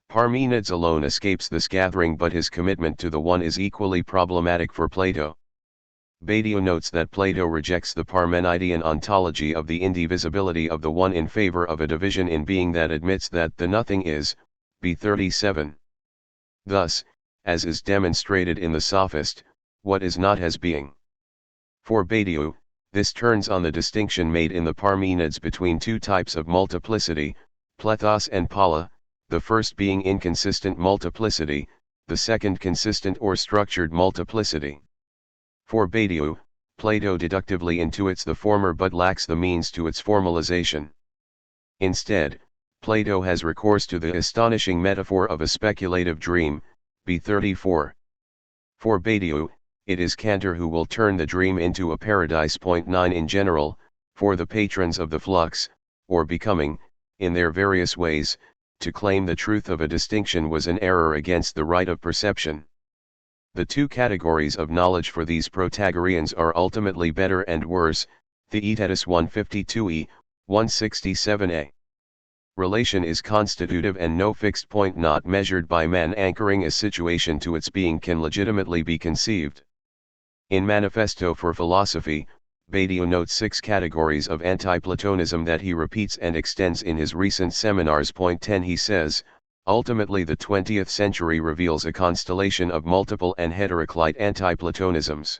Parmenides alone escapes this gathering, but his commitment to the one is equally problematic for Plato. Badiou notes that Plato rejects the Parmenidean ontology of the indivisibility of the one in favor of a division in being that admits that the nothing is, b. 37. Thus, as is demonstrated in the Sophist, what is not has being. For Badiou, this turns on the distinction made in the Parmenids between two types of multiplicity, plethos and pola, the first being inconsistent multiplicity, the second consistent or structured multiplicity. For Badiou, Plato deductively intuits the former but lacks the means to its formalization. Instead, Plato has recourse to the astonishing metaphor of a speculative dream, b. 34. For Badiou, it is Cantor who will turn the dream into a paradise. 9 In general, for the patrons of the flux, or becoming, in their various ways, to claim the truth of a distinction was an error against the right of perception. The two categories of knowledge for these Protagoreans are ultimately better and worse, Theaetetus 152e, 167a. Relation is constitutive and no fixed point not measured by man anchoring a situation to its being can legitimately be conceived. In Manifesto for Philosophy, Badiou notes 6 categories of anti-Platonism that he repeats and extends in his recent seminars. 10 He says, ultimately the 20th century reveals a constellation of multiple and heteroclite anti-Platonisms.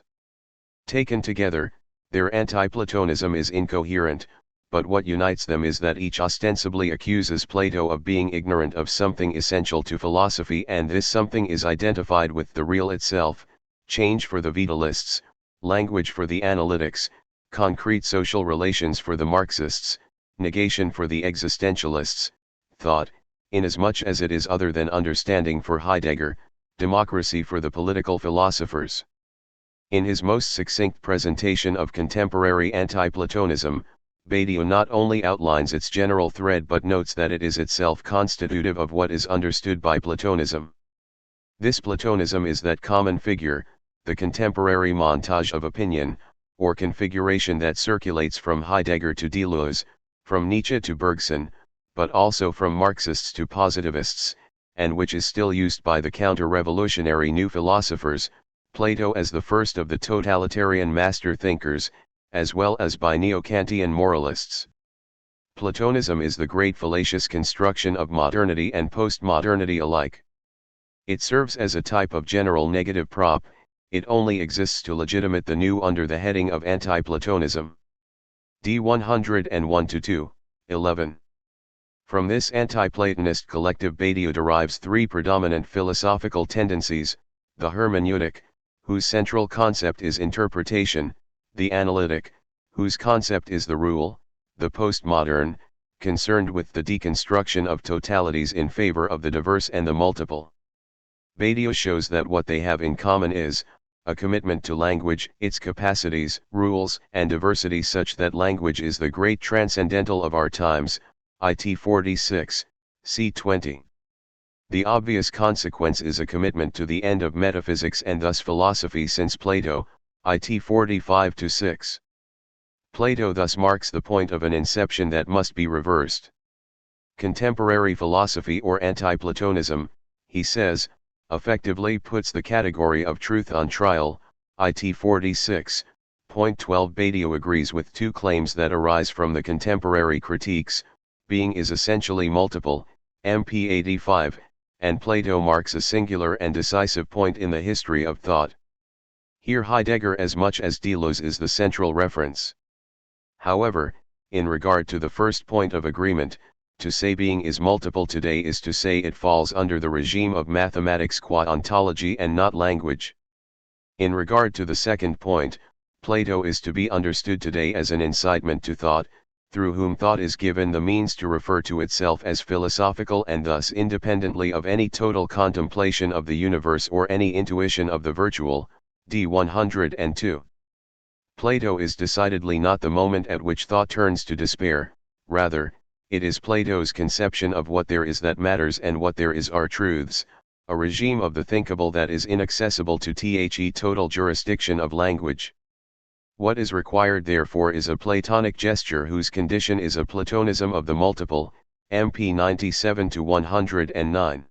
Taken together, their anti-Platonism is incoherent, but what unites them is that each ostensibly accuses Plato of being ignorant of something essential to philosophy, and this something is identified with the real itself, change for the vitalists, language for the analytics, concrete social relations for the Marxists, negation for the existentialists, thought, inasmuch as it is other than understanding for Heidegger, democracy for the political philosophers. In his most succinct presentation of contemporary anti-Platonism, Badiou not only outlines its general thread but notes that it is itself constitutive of what is understood by Platonism. This Platonism is that common figure, the contemporary montage of opinion, or configuration that circulates from Heidegger to Deleuze, from Nietzsche to Bergson, but also from Marxists to positivists, and which is still used by the counter-revolutionary new philosophers, Plato as the first of the totalitarian master thinkers, as well as by neo-Kantian moralists. Platonism is the great fallacious construction of modernity and postmodernity alike. It serves as a type of general negative prop, it only exists to legitimate the new under the heading of anti-Platonism. D 101-2, 11. From this anti-Platonist collective Badiou derives 3 predominant philosophical tendencies, the hermeneutic, whose central concept is interpretation, the analytic, whose concept is the rule, the postmodern, concerned with the deconstruction of totalities in favor of the diverse and the multiple. Badiou shows that what they have in common is, a commitment to language, its capacities, rules, and diversity such that language is the great transcendental of our times, IT 46, C 20. The obvious consequence is a commitment to the end of metaphysics and thus philosophy since Plato, IT 45-6. Plato thus marks the point of an inception that must be reversed. Contemporary philosophy or anti-Platonism, he says, effectively puts the category of truth on trial, IT 46.12. Badiou agrees with 2 claims that arise from the contemporary critiques, being is essentially multiple, MP 85, and Plato marks a singular and decisive point in the history of thought. Here Heidegger as much as Deleuze is the central reference. However, in regard to the first point of agreement, to say being is multiple today is to say it falls under the regime of mathematics qua ontology and not language. In regard to the second point, Plato is to be understood today as an incitement to thought, through whom thought is given the means to refer to itself as philosophical and thus independently of any total contemplation of the universe or any intuition of the virtual, d. 102. Plato is decidedly not the moment at which thought turns to despair, rather, it is Plato's conception of what there is that matters and what there is are truths, a regime of the thinkable that is inaccessible to the total jurisdiction of language. What is required therefore is a Platonic gesture whose condition is a Platonism of the multiple, MP 97-109.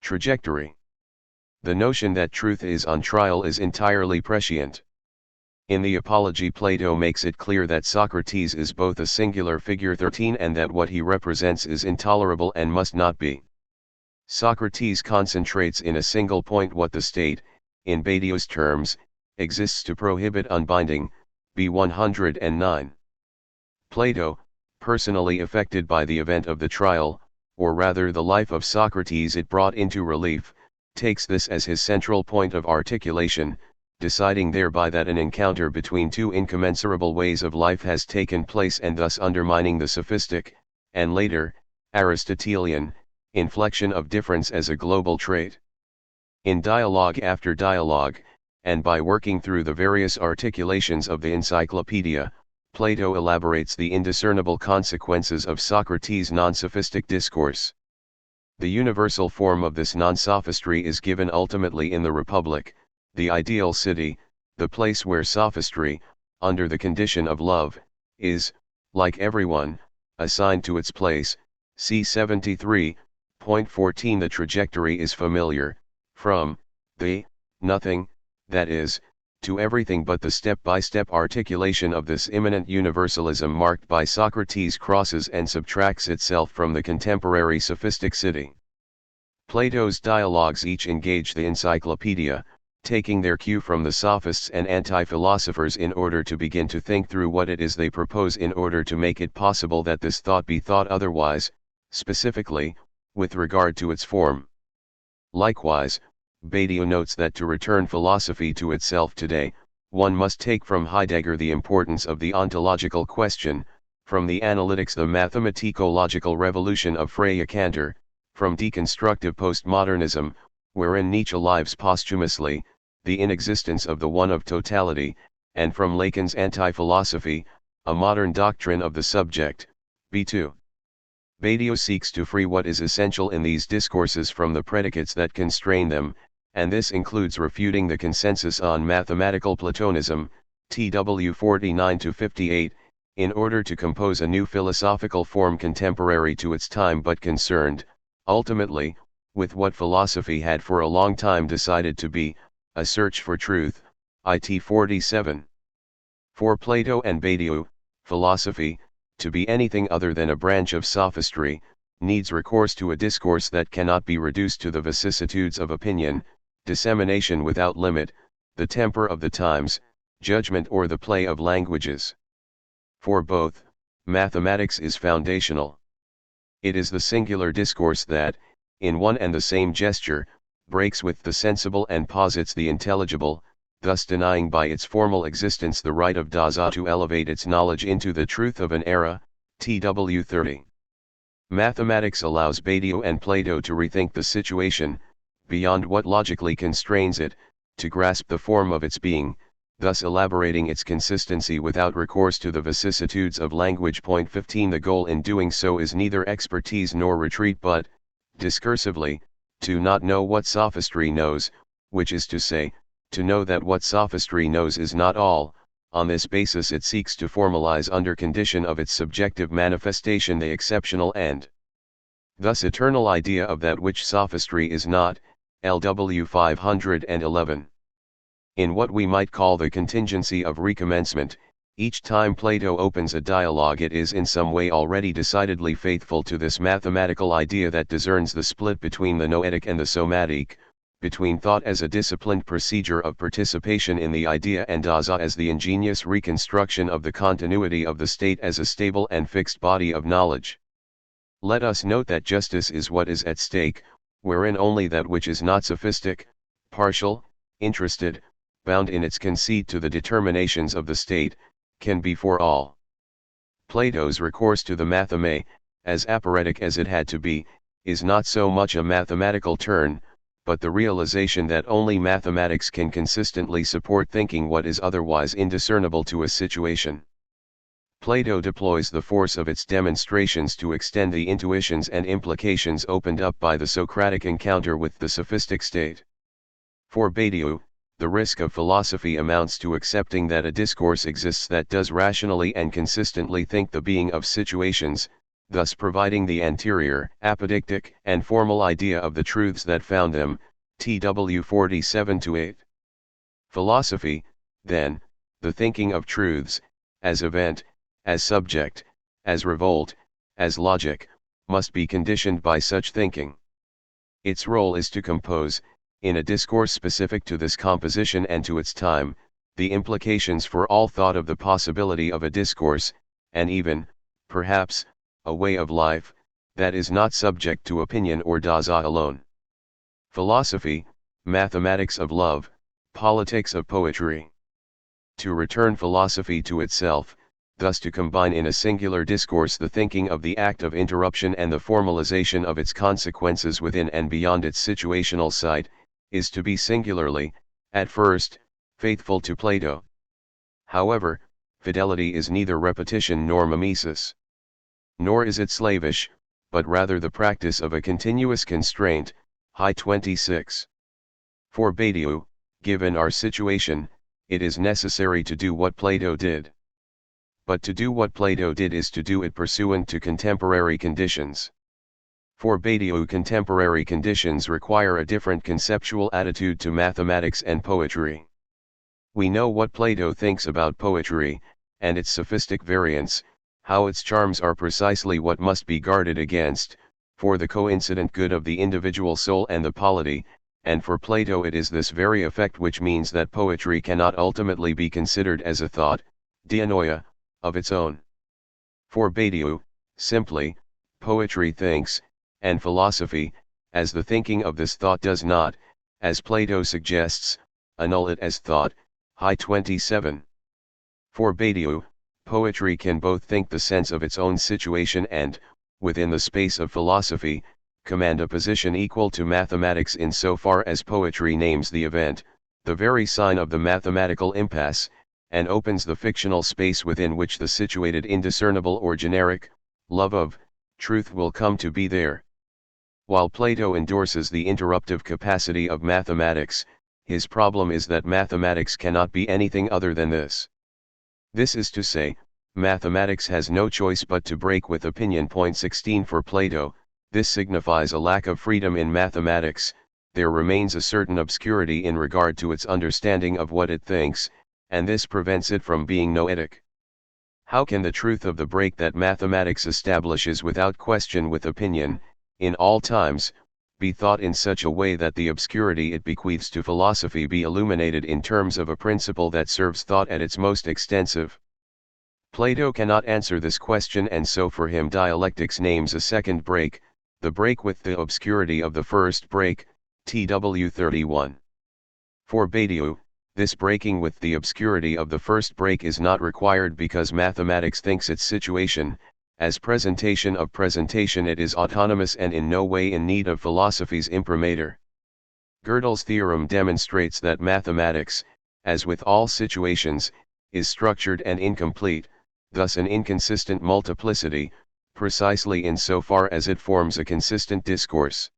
Trajectory. The notion that truth is on trial is entirely prescient. In the Apology Plato makes it clear that Socrates is both a singular figure 13 and that what he represents is intolerable and must not be. Socrates concentrates in a single point what the state, in Badiou's terms, exists to prohibit unbinding, b. 109. Plato, personally affected by the event of the trial, or rather the life of Socrates it brought into relief, takes this as his central point of articulation, deciding thereby that an encounter between two incommensurable ways of life has taken place and thus undermining the sophistic, and later, Aristotelian, inflection of difference as a global trait. In dialogue after dialogue, and by working through the various articulations of the encyclopedia, Plato elaborates the indiscernible consequences of Socrates' non-sophistic discourse. The universal form of this non-sophistry is given ultimately in the Republic, the ideal city, the place where sophistry, under the condition of love, is, like everyone, assigned to its place. C. 73.14. The trajectory is familiar, from the nothing, that is, to everything but the step-by-step articulation of this immanent universalism marked by Socrates crosses and subtracts itself from the contemporary sophistic city. Plato's dialogues each engage the encyclopedia, taking their cue from the sophists and anti-philosophers in order to begin to think through what it is they propose in order to make it possible that this thought be thought otherwise, specifically, with regard to its form. Likewise, Badiou notes that to return philosophy to itself today, one must take from Heidegger the importance of the ontological question, from the analytics the mathematico-logical revolution of Freya Cantor, from deconstructive postmodernism, wherein Nietzsche lives posthumously, the inexistence of the one of totality, and from Lacan's anti-philosophy, a modern doctrine of the subject, b2. Badiou seeks to free what is essential in these discourses from the predicates that constrain them, and this includes refuting the consensus on mathematical Platonism, TW 49-58, in order to compose a new philosophical form contemporary to its time but concerned, ultimately, with what philosophy had for a long time decided to be, a search for truth, IT 47. For Plato and Badiou, philosophy, to be anything other than a branch of sophistry, needs recourse to a discourse that cannot be reduced to the vicissitudes of opinion, dissemination without limit, the temper of the times, judgment or the play of languages. For both, mathematics is foundational. It is the singular discourse that, in one and the same gesture, breaks with the sensible and posits the intelligible, thus denying by its formal existence the right of Dasein to elevate its knowledge into the truth of an era, TW 30. Mathematics allows Badiou and Plato to rethink the situation, beyond what logically constrains it, to grasp the form of its being, thus elaborating its consistency without recourse to the vicissitudes of language. 15. The goal in doing so is neither expertise nor retreat but, discursively, to not know what sophistry knows, which is to say, to know that what sophistry knows is not all. On this basis it seeks to formalize under condition of its subjective manifestation the exceptional and thus eternal idea of that which sophistry is not, LW 511. In what we might call the contingency of recommencement, each time Plato opens a dialogue it is in some way already decidedly faithful to this mathematical idea that discerns the split between the noetic and the somatic, between thought as a disciplined procedure of participation in the idea and Dasein as the ingenious reconstruction of the continuity of the state as a stable and fixed body of knowledge. Let us note that justice is what is at stake, wherein only that which is not sophistic, partial, interested, bound in its conceit to the determinations of the state, can be for all. Plato's recourse to the matheme, as aporetic as it had to be, is not so much a mathematical turn, but the realization that only mathematics can consistently support thinking what is otherwise indiscernible to a situation. Plato deploys the force of its demonstrations to extend the intuitions and implications opened up by the Socratic encounter with the sophistic state. For Badiou, the risk of philosophy amounts to accepting that a discourse exists that does rationally and consistently think the being of situations, thus providing the anterior, apodictic, and formal idea of the truths that found them, TW 47-8. Philosophy, then, the thinking of truths, as event, as subject, as revolt, as logic, must be conditioned by such thinking. Its role is to compose, in a discourse specific to this composition and to its time, the implications for all thought of the possibility of a discourse, and even, perhaps, a way of life, that is not subject to opinion or Dasein alone. Philosophy, mathematics of love, politics of poetry. To return philosophy to itself, thus to combine in a singular discourse the thinking of the act of interruption and the formalization of its consequences within and beyond its situational site, is to be singularly, at first, faithful to Plato. However, fidelity is neither repetition nor mimesis. Nor is it slavish, but rather the practice of a continuous constraint, high 26. For Badiou, given our situation, it is necessary to do what Plato did. But to do what Plato did is to do it pursuant to contemporary conditions. For Badiou, contemporary conditions require a different conceptual attitude to mathematics and poetry. We know what Plato thinks about poetry, and its sophistic variants, how its charms are precisely what must be guarded against, for the coincident good of the individual soul and the polity, and for Plato it is this very effect which means that poetry cannot ultimately be considered as a thought, dianoia, of its own. For Badiou, simply, poetry thinks, and philosophy, as the thinking of this thought does not, as Plato suggests, annul it as thought, high 27. For Badiou, poetry can both think the sense of its own situation and, within the space of philosophy, command a position equal to mathematics in so far as poetry names the event, the very sign of the mathematical impasse, and opens the fictional space within which the situated indiscernible or generic, love of, truth will come to be there. While Plato endorses the interruptive capacity of mathematics, his problem is that mathematics cannot be anything other than this. This is to say, mathematics has no choice but to break with opinion. 16 For Plato, this signifies a lack of freedom in mathematics, there remains a certain obscurity in regard to its understanding of what it thinks, and this prevents it from being noetic. How can the truth of the break that mathematics establishes without question with opinion, in all times, be thought in such a way that the obscurity it bequeaths to philosophy be illuminated in terms of a principle that serves thought at its most extensive? Plato cannot answer this question, and so for him dialectics names a second break, the break with the obscurity of the first break, TW 31. For Badiou, this breaking with the obscurity of the first break is not required because mathematics thinks its situation, as presentation of presentation it is autonomous and in no way in need of philosophy's imprimatur. Gödel's theorem demonstrates that mathematics, as with all situations, is structured and incomplete, thus an inconsistent multiplicity, precisely in so far as it forms a consistent discourse.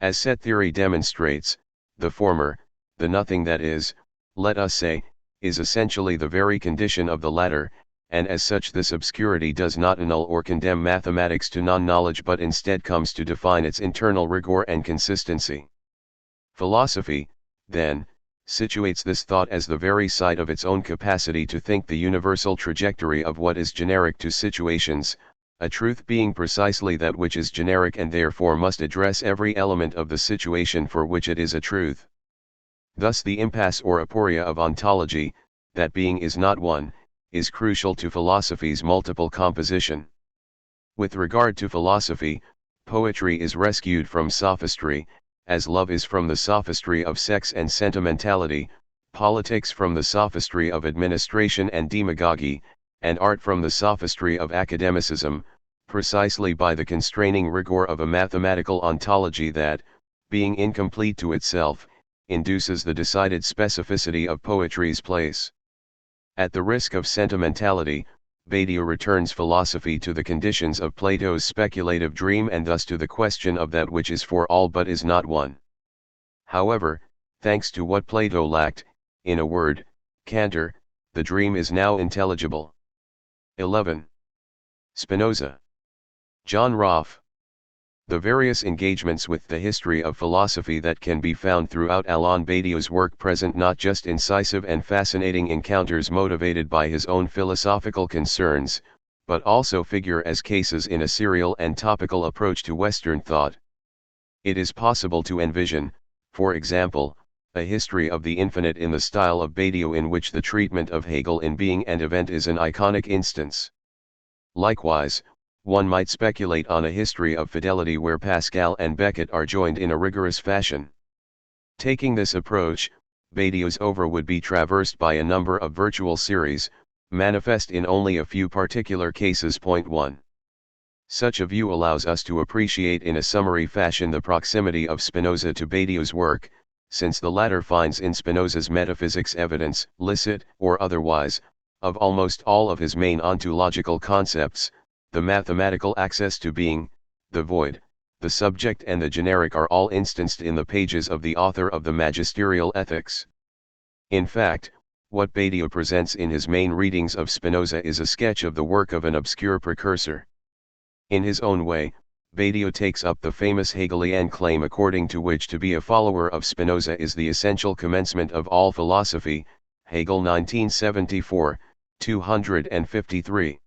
As set theory demonstrates, the former, the nothing that is, let us say, is essentially the very condition of the latter, and as such this obscurity does not annul or condemn mathematics to non-knowledge but instead comes to define its internal rigor and consistency. Philosophy, then, situates this thought as the very site of its own capacity to think the universal trajectory of what is generic to situations, a truth being precisely that which is generic and therefore must address every element of the situation for which it is a truth. Thus the impasse or aporia of ontology, that being is not one, is crucial to philosophy's multiple composition. With regard to philosophy, poetry is rescued from sophistry, as love is from the sophistry of sex and sentimentality, politics from the sophistry of administration and demagogy, and art from the sophistry of academicism, precisely by the constraining rigor of a mathematical ontology that, being incomplete to itself, induces the decided specificity of poetry's place. At the risk of sentimentality, Badiou returns philosophy to the conditions of Plato's speculative dream and thus to the question of that which is for all but is not one. However, thanks to what Plato lacked, in a word, candor, the dream is now intelligible. 11. Spinoza. John Rolfe. The various engagements with the history of philosophy that can be found throughout Alain Badiou's work present not just incisive and fascinating encounters motivated by his own philosophical concerns, but also figure as cases in a serial and topical approach to Western thought. It is possible to envision, for example, a history of the infinite in the style of Badiou in which the treatment of Hegel in Being and Event is an iconic instance. Likewise, one might speculate on a history of fidelity where Pascal and Beckett are joined in a rigorous fashion. Taking this approach, Badiou's oeuvre would be traversed by a number of virtual series, manifest in only a few particular cases. 1. Such a view allows us to appreciate in a summary fashion the proximity of Spinoza to Badiou's work, since the latter finds in Spinoza's metaphysics evidence, licit or otherwise, of almost all of his main ontological concepts. The mathematical access to being, the void, the subject and the generic are all instanced in the pages of the author of the magisterial ethics. In fact, what Badiou presents in his main readings of Spinoza is a sketch of the work of an obscure precursor. In his own way, Badiou takes up the famous Hegelian claim according to which to be a follower of Spinoza is the essential commencement of all philosophy, Hegel 1974, 253.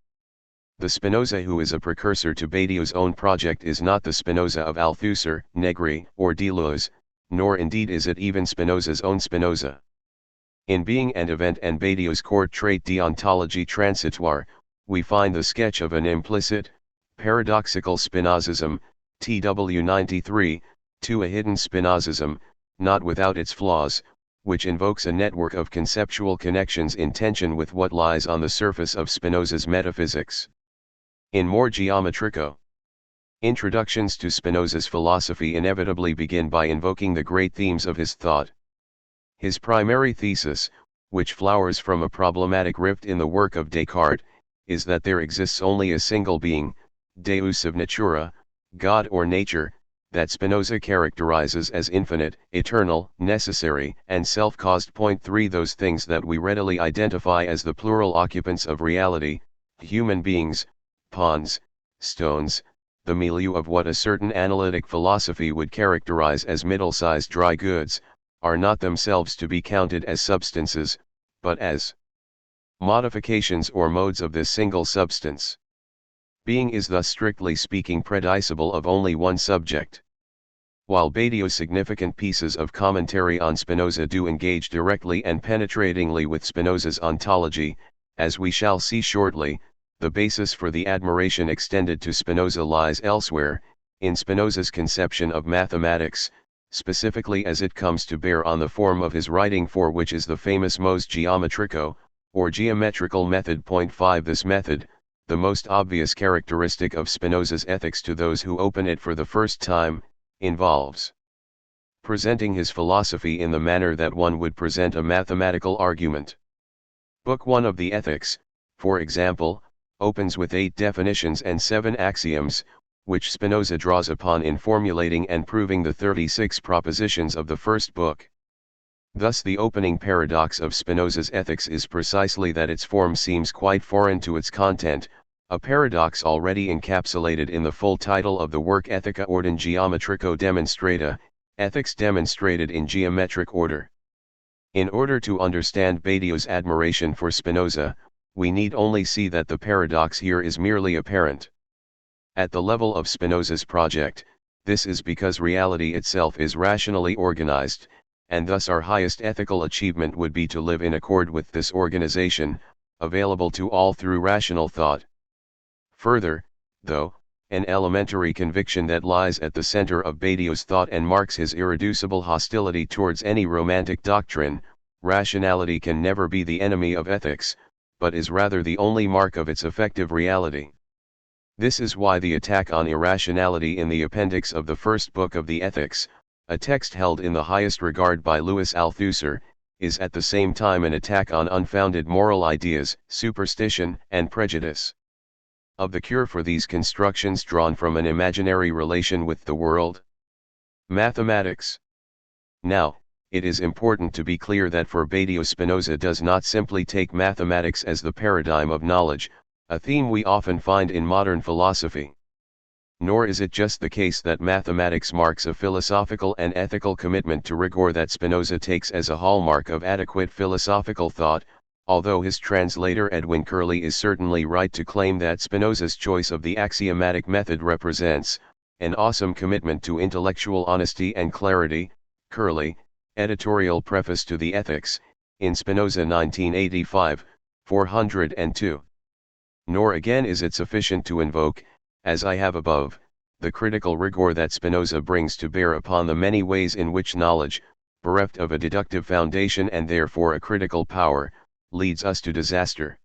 The Spinoza who is a precursor to Badiou's own project is not the Spinoza of Althusser, Negri, or Deleuze, nor indeed is it even Spinoza's own Spinoza. In Being and Event and Badiou's court trait d'ontologie transitoire, we find the sketch of an implicit, paradoxical Spinozism, TW 93, to a hidden Spinozism, not without its flaws, which invokes a network of conceptual connections in tension with what lies on the surface of Spinoza's metaphysics. In more geometrico introductions to Spinoza's philosophy inevitably begin by invoking the great themes of his thought. His primary thesis, which flowers from a problematic rift in the work of Descartes, is that there exists only a single being, Deus of Natura, God or nature, that Spinoza characterizes as infinite, eternal, necessary, and self-caused. 3 Those things that we readily identify as the plural occupants of reality, human beings, ponds, stones, the milieu of what a certain analytic philosophy would characterize as middle-sized dry goods, are not themselves to be counted as substances, but as modifications or modes of this single substance. Being is thus strictly speaking predicible of only one subject. While Badiou's significant pieces of commentary on Spinoza do engage directly and penetratingly with Spinoza's ontology, as we shall see shortly, the basis for the admiration extended to Spinoza lies elsewhere, in Spinoza's conception of mathematics, specifically as it comes to bear on the form of his writing, for which is the famous mos geometrico, or geometrical method. 5 This method, the most obvious characteristic of Spinoza's ethics to those who open it for the first time, involves presenting his philosophy in the manner that one would present a mathematical argument. Book 1 of the Ethics, for example, opens with 8 definitions and 7 axioms, which Spinoza draws upon in formulating and proving the 36 propositions of the first book. Thus the opening paradox of Spinoza's ethics is precisely that its form seems quite foreign to its content, a paradox already encapsulated in the full title of the work Ethica Ordine Geometrico Demonstrata, Ethics Demonstrated in Geometric Order. In order to understand Badiou's admiration for Spinoza, we need only see that the paradox here is merely apparent. At the level of Spinoza's project, this is because reality itself is rationally organized, and thus our highest ethical achievement would be to live in accord with this organization, available to all through rational thought. Further, though, an elementary conviction that lies at the center of Badiou's thought and marks his irreducible hostility towards any romantic doctrine, rationality can never be the enemy of ethics, but is rather the only mark of its effective reality. This is why the attack on irrationality in the appendix of the first book of the Ethics, a text held in the highest regard by Louis Althusser, is at the same time an attack on unfounded moral ideas, superstition, and prejudice. Of the cure for these constructions drawn from an imaginary relation with the world? Mathematics. Now, it is important to be clear that for Badiou, Spinoza does not simply take mathematics as the paradigm of knowledge, a theme we often find in modern philosophy. Nor is it just the case that mathematics marks a philosophical and ethical commitment to rigor that Spinoza takes as a hallmark of adequate philosophical thought, although his translator Edwin Curley is certainly right to claim that Spinoza's choice of the axiomatic method represents an awesome commitment to intellectual honesty and clarity. Curley, editorial preface to the Ethics, in Spinoza 1985, 402. Nor again is it sufficient to invoke, as I have above, the critical rigor that Spinoza brings to bear upon the many ways in which knowledge, bereft of a deductive foundation and therefore a critical power, leads us to disaster.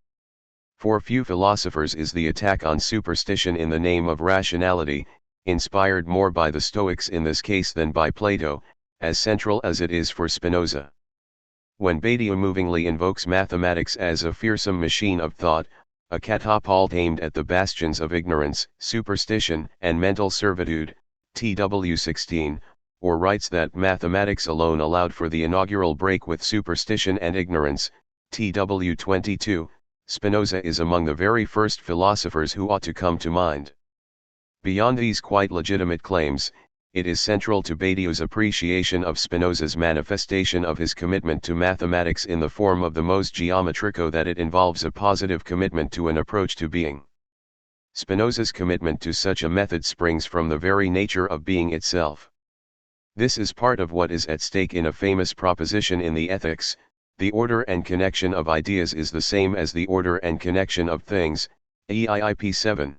For few philosophers is the attack on superstition in the name of rationality, inspired more by the Stoics in this case than by Plato, as central as it is for Spinoza. When Badiou movingly invokes mathematics as a fearsome machine of thought, a catapult aimed at the bastions of ignorance, superstition, and mental servitude, TW 16, or writes that mathematics alone allowed for the inaugural break with superstition and ignorance, TW 22, Spinoza is among the very first philosophers who ought to come to mind. Beyond these quite legitimate claims, it is central to Badiou's appreciation of Spinoza's manifestation of his commitment to mathematics in the form of the mos geometrico that it involves a positive commitment to an approach to being. Spinoza's commitment to such a method springs from the very nature of being itself. This is part of what is at stake in a famous proposition in the Ethics: the order and connection of ideas is the same as the order and connection of things, EIIP 7.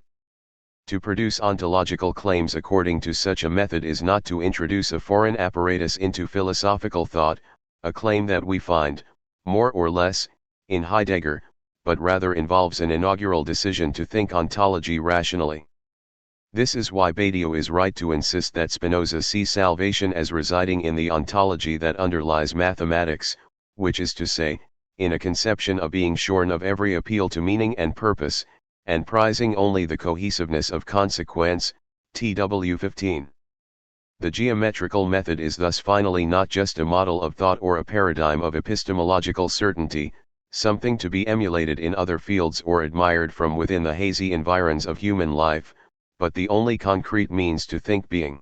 To produce ontological claims according to such a method is not to introduce a foreign apparatus into philosophical thought, a claim that we find, more or less, in Heidegger, but rather involves an inaugural decision to think ontology rationally. This is why Badiou is right to insist that Spinoza sees salvation as residing in the ontology that underlies mathematics, which is to say, in a conception of being shorn of every appeal to meaning and purpose, and prizing only the cohesiveness of consequence, TW 15. The geometrical method is thus finally not just a model of thought or a paradigm of epistemological certainty, something to be emulated in other fields or admired from within the hazy environs of human life, but the only concrete means to think being.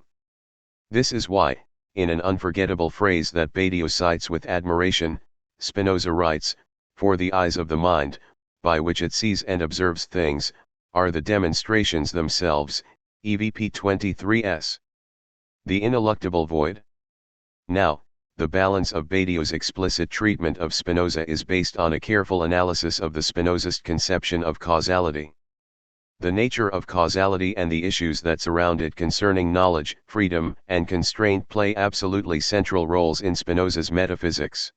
This is why, in an unforgettable phrase that Badiou cites with admiration, Spinoza writes, "For the eyes of the mind, by which it sees and observes things, are the demonstrations themselves," EVP 23s. The ineluctable void. Now, the balance of Badiou's explicit treatment of Spinoza is based on a careful analysis of the Spinozist conception of causality. The nature of causality and the issues that surround it concerning knowledge, freedom, and constraint play absolutely central roles in Spinoza's metaphysics.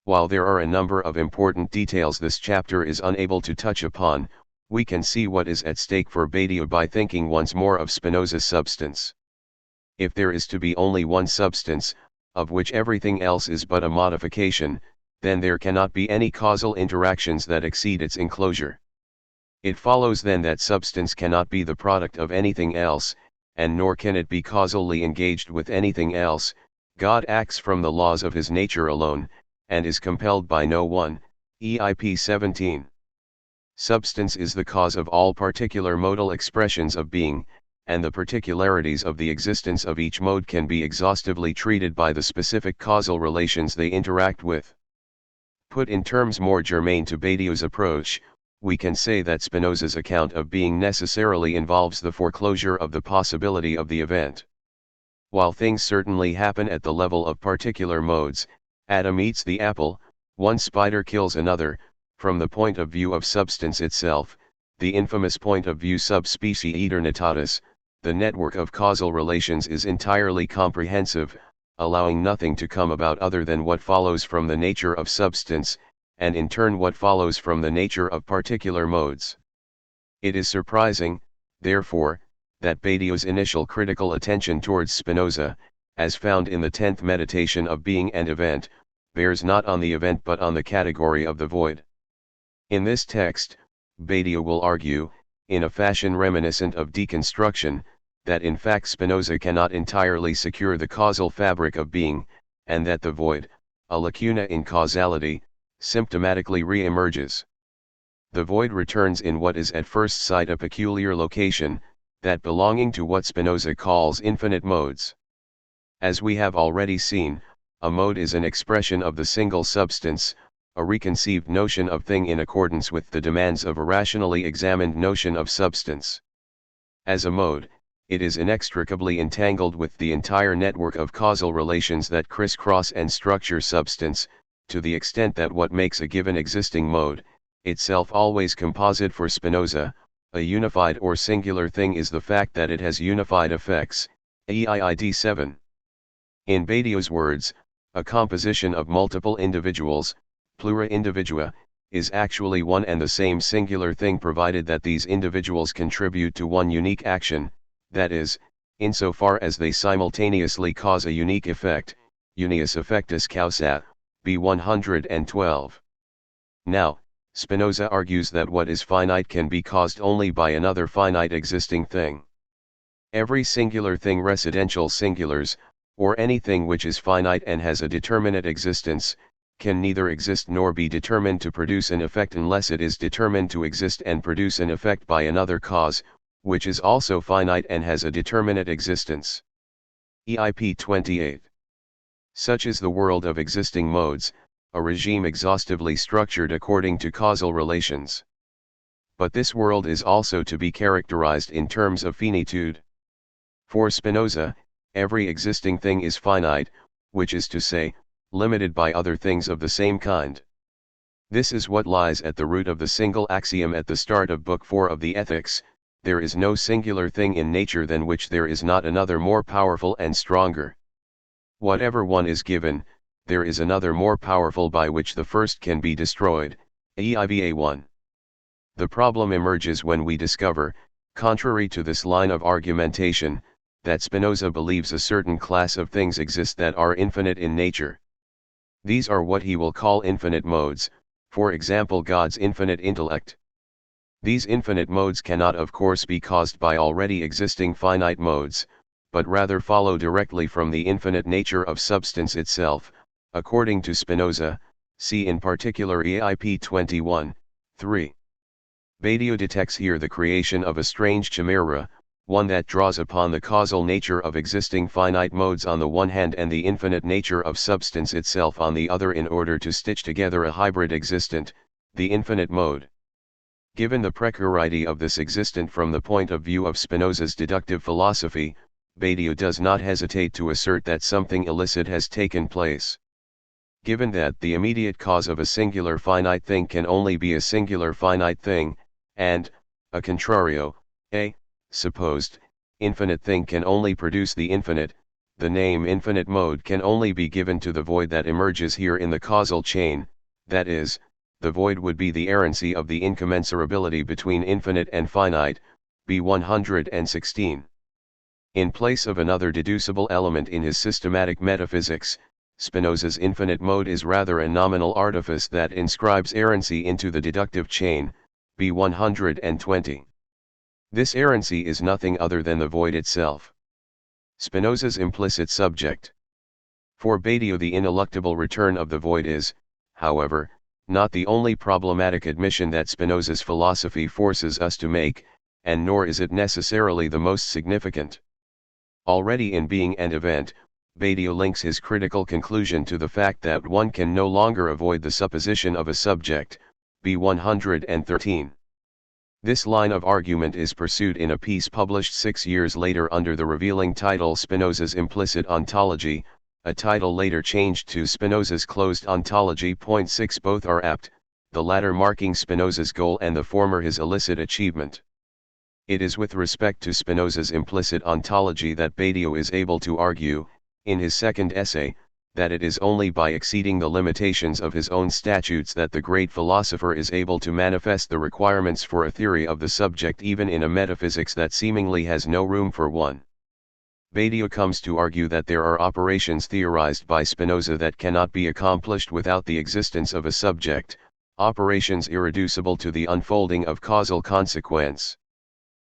While there are a number of important details this chapter is unable to touch upon, we can see what is at stake for Badiou by thinking once more of Spinoza's substance. If there is to be only one substance, of which everything else is but a modification, then there cannot be any causal interactions that exceed its enclosure. It follows then that substance cannot be the product of anything else, and nor can it be causally engaged with anything else. God acts from the laws of his nature alone, and is compelled by no one, EIP 17. Substance is the cause of all particular modal expressions of being, and the particularities of the existence of each mode can be exhaustively treated by the specific causal relations they interact with. Put in terms more germane to Badiou's approach, we can say that Spinoza's account of being necessarily involves the foreclosure of the possibility of the event. While things certainly happen at the level of particular modes, Adam eats the apple, one spider kills another, from the point of view of substance itself, the infamous point of view sub specie aeternitatis, the network of causal relations is entirely comprehensive, allowing nothing to come about other than what follows from the nature of substance, and in turn what follows from the nature of particular modes. It is surprising, therefore, that Badiou's initial critical attention towards Spinoza, as found in the 10th meditation of being and event, bears not on the event but on the category of the void. In this text, Badiou will argue, in a fashion reminiscent of deconstruction, that in fact Spinoza cannot entirely secure the causal fabric of being, and that the void, a lacuna in causality, symptomatically re-emerges. The void returns in what is at first sight a peculiar location, that belonging to what Spinoza calls infinite modes. As we have already seen, a mode is an expression of the single substance, a reconceived notion of thing in accordance with the demands of a rationally examined notion of substance. As a mode, it is inextricably entangled with the entire network of causal relations that crisscross and structure substance, to the extent that what makes a given existing mode, itself always composite for Spinoza, a unified or singular thing is the fact that it has unified effects, EIID 7. In Badiou's words, a composition of multiple individuals, plura individua, is actually one and the same singular thing provided that these individuals contribute to one unique action, that is, insofar as they simultaneously cause a unique effect, unius effectus causa, b. 112. Now, Spinoza argues that what is finite can be caused only by another finite existing thing. Every singular thing residential singulars, or anything which is finite and has a determinate existence, can neither exist nor be determined to produce an effect unless it is determined to exist and produce an effect by another cause, which is also finite and has a determinate existence. EIP 28. Such is the world of existing modes, a regime exhaustively structured according to causal relations. But this world is also to be characterized in terms of finitude. For Spinoza, every existing thing is finite, which is to say, limited by other things of the same kind. This is what lies at the root of the single axiom at the start of Book 4 of the Ethics: there is no singular thing in nature than which there is not another more powerful and stronger. Whatever one is given, there is another more powerful by which the first can be destroyed, EIVA 1. The problem emerges when we discover, contrary to this line of argumentation, that Spinoza believes a certain class of things exist that are infinite in nature. These are what he will call infinite modes, for example God's infinite intellect. These infinite modes cannot of course be caused by already existing finite modes, but rather follow directly from the infinite nature of substance itself, according to Spinoza, see in particular EIP 21, 3. Badiou detects here the creation of a strange chimera, one that draws upon the causal nature of existing finite modes on the one hand and the infinite nature of substance itself on the other in order to stitch together a hybrid existent, the infinite mode. Given the precarity of this existent from the point of view of Spinoza's deductive philosophy, Badiou does not hesitate to assert that something illicit has taken place. Given that the immediate cause of a singular finite thing can only be a singular finite thing, and, a contrario, a supposed infinite thing can only produce the infinite, the name infinite mode can only be given to the void that emerges here in the causal chain, that is, the void would be the errancy of the incommensurability between infinite and finite, b. 116. In place of another deducible element in his systematic metaphysics, Spinoza's infinite mode is rather a nominal artifice that inscribes errancy into the deductive chain, b. 120. This errancy is nothing other than the void itself. Spinoza's implicit subject. For Badiou the ineluctable return of the void is, however, not the only problematic admission that Spinoza's philosophy forces us to make, and nor is it necessarily the most significant. Already in Being and Event, Badiou links his critical conclusion to the fact that one can no longer avoid the supposition of a subject, b. 113. This line of argument is pursued in a piece published 6 years later under the revealing title Spinoza's Implicit Ontology, a title later changed to Spinoza's Closed Ontology. 6. Both are apt, the latter marking Spinoza's goal and the former his illicit achievement. It is with respect to Spinoza's implicit ontology that Badiou is able to argue, in his second essay, that it is only by exceeding the limitations of his own statutes that the great philosopher is able to manifest the requirements for a theory of the subject even in a metaphysics that seemingly has no room for one. Badiou comes to argue that there are operations theorized by Spinoza that cannot be accomplished without the existence of a subject, operations irreducible to the unfolding of causal consequence.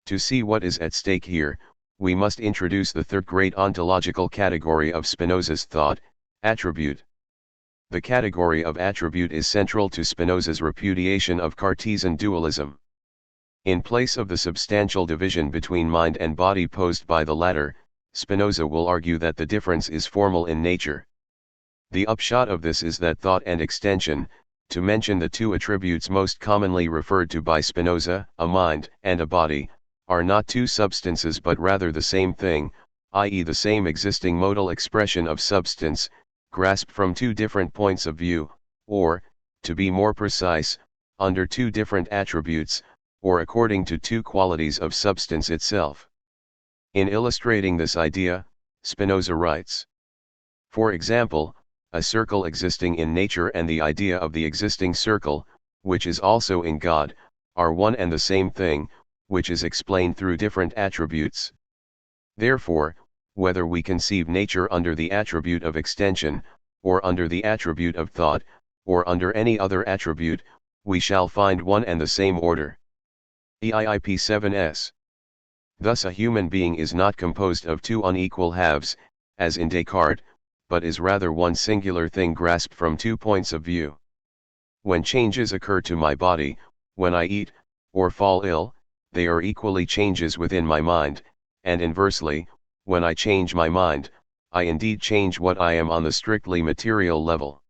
To see what is at stake here, we must introduce the third great ontological category of Spinoza's thought, attribute. The category of attribute is central to Spinoza's repudiation of Cartesian dualism. In place of the substantial division between mind and body posed by the latter, Spinoza will argue that the difference is formal in nature. The upshot of this is that thought and extension, to mention the two attributes most commonly referred to by Spinoza, a mind and a body, are not two substances but rather the same thing, i.e. the same existing modal expression of substance, grasped from two different points of view, or, to be more precise, under two different attributes, or according to two qualities of substance itself. In illustrating this idea, Spinoza writes, for example, a circle existing in nature and the idea of the existing circle, which is also in God, are one and the same thing, which is explained through different attributes. Therefore, whether we conceive nature under the attribute of extension, or under the attribute of thought, or under any other attribute, we shall find one and the same order. EIIP 7s. Thus a human being is not composed of two unequal halves, as in Descartes, but is rather one singular thing grasped from 2 points of view. When changes occur to my body, when I eat, or fall ill, they are equally changes within my mind, and inversely, when I change my mind, I indeed change what I am on the strictly material level.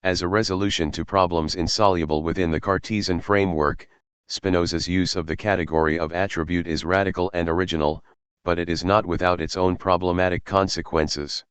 As a resolution to problems insoluble within the Cartesian framework, Spinoza's use of the category of attribute is radical and original, but it is not without its own problematic consequences.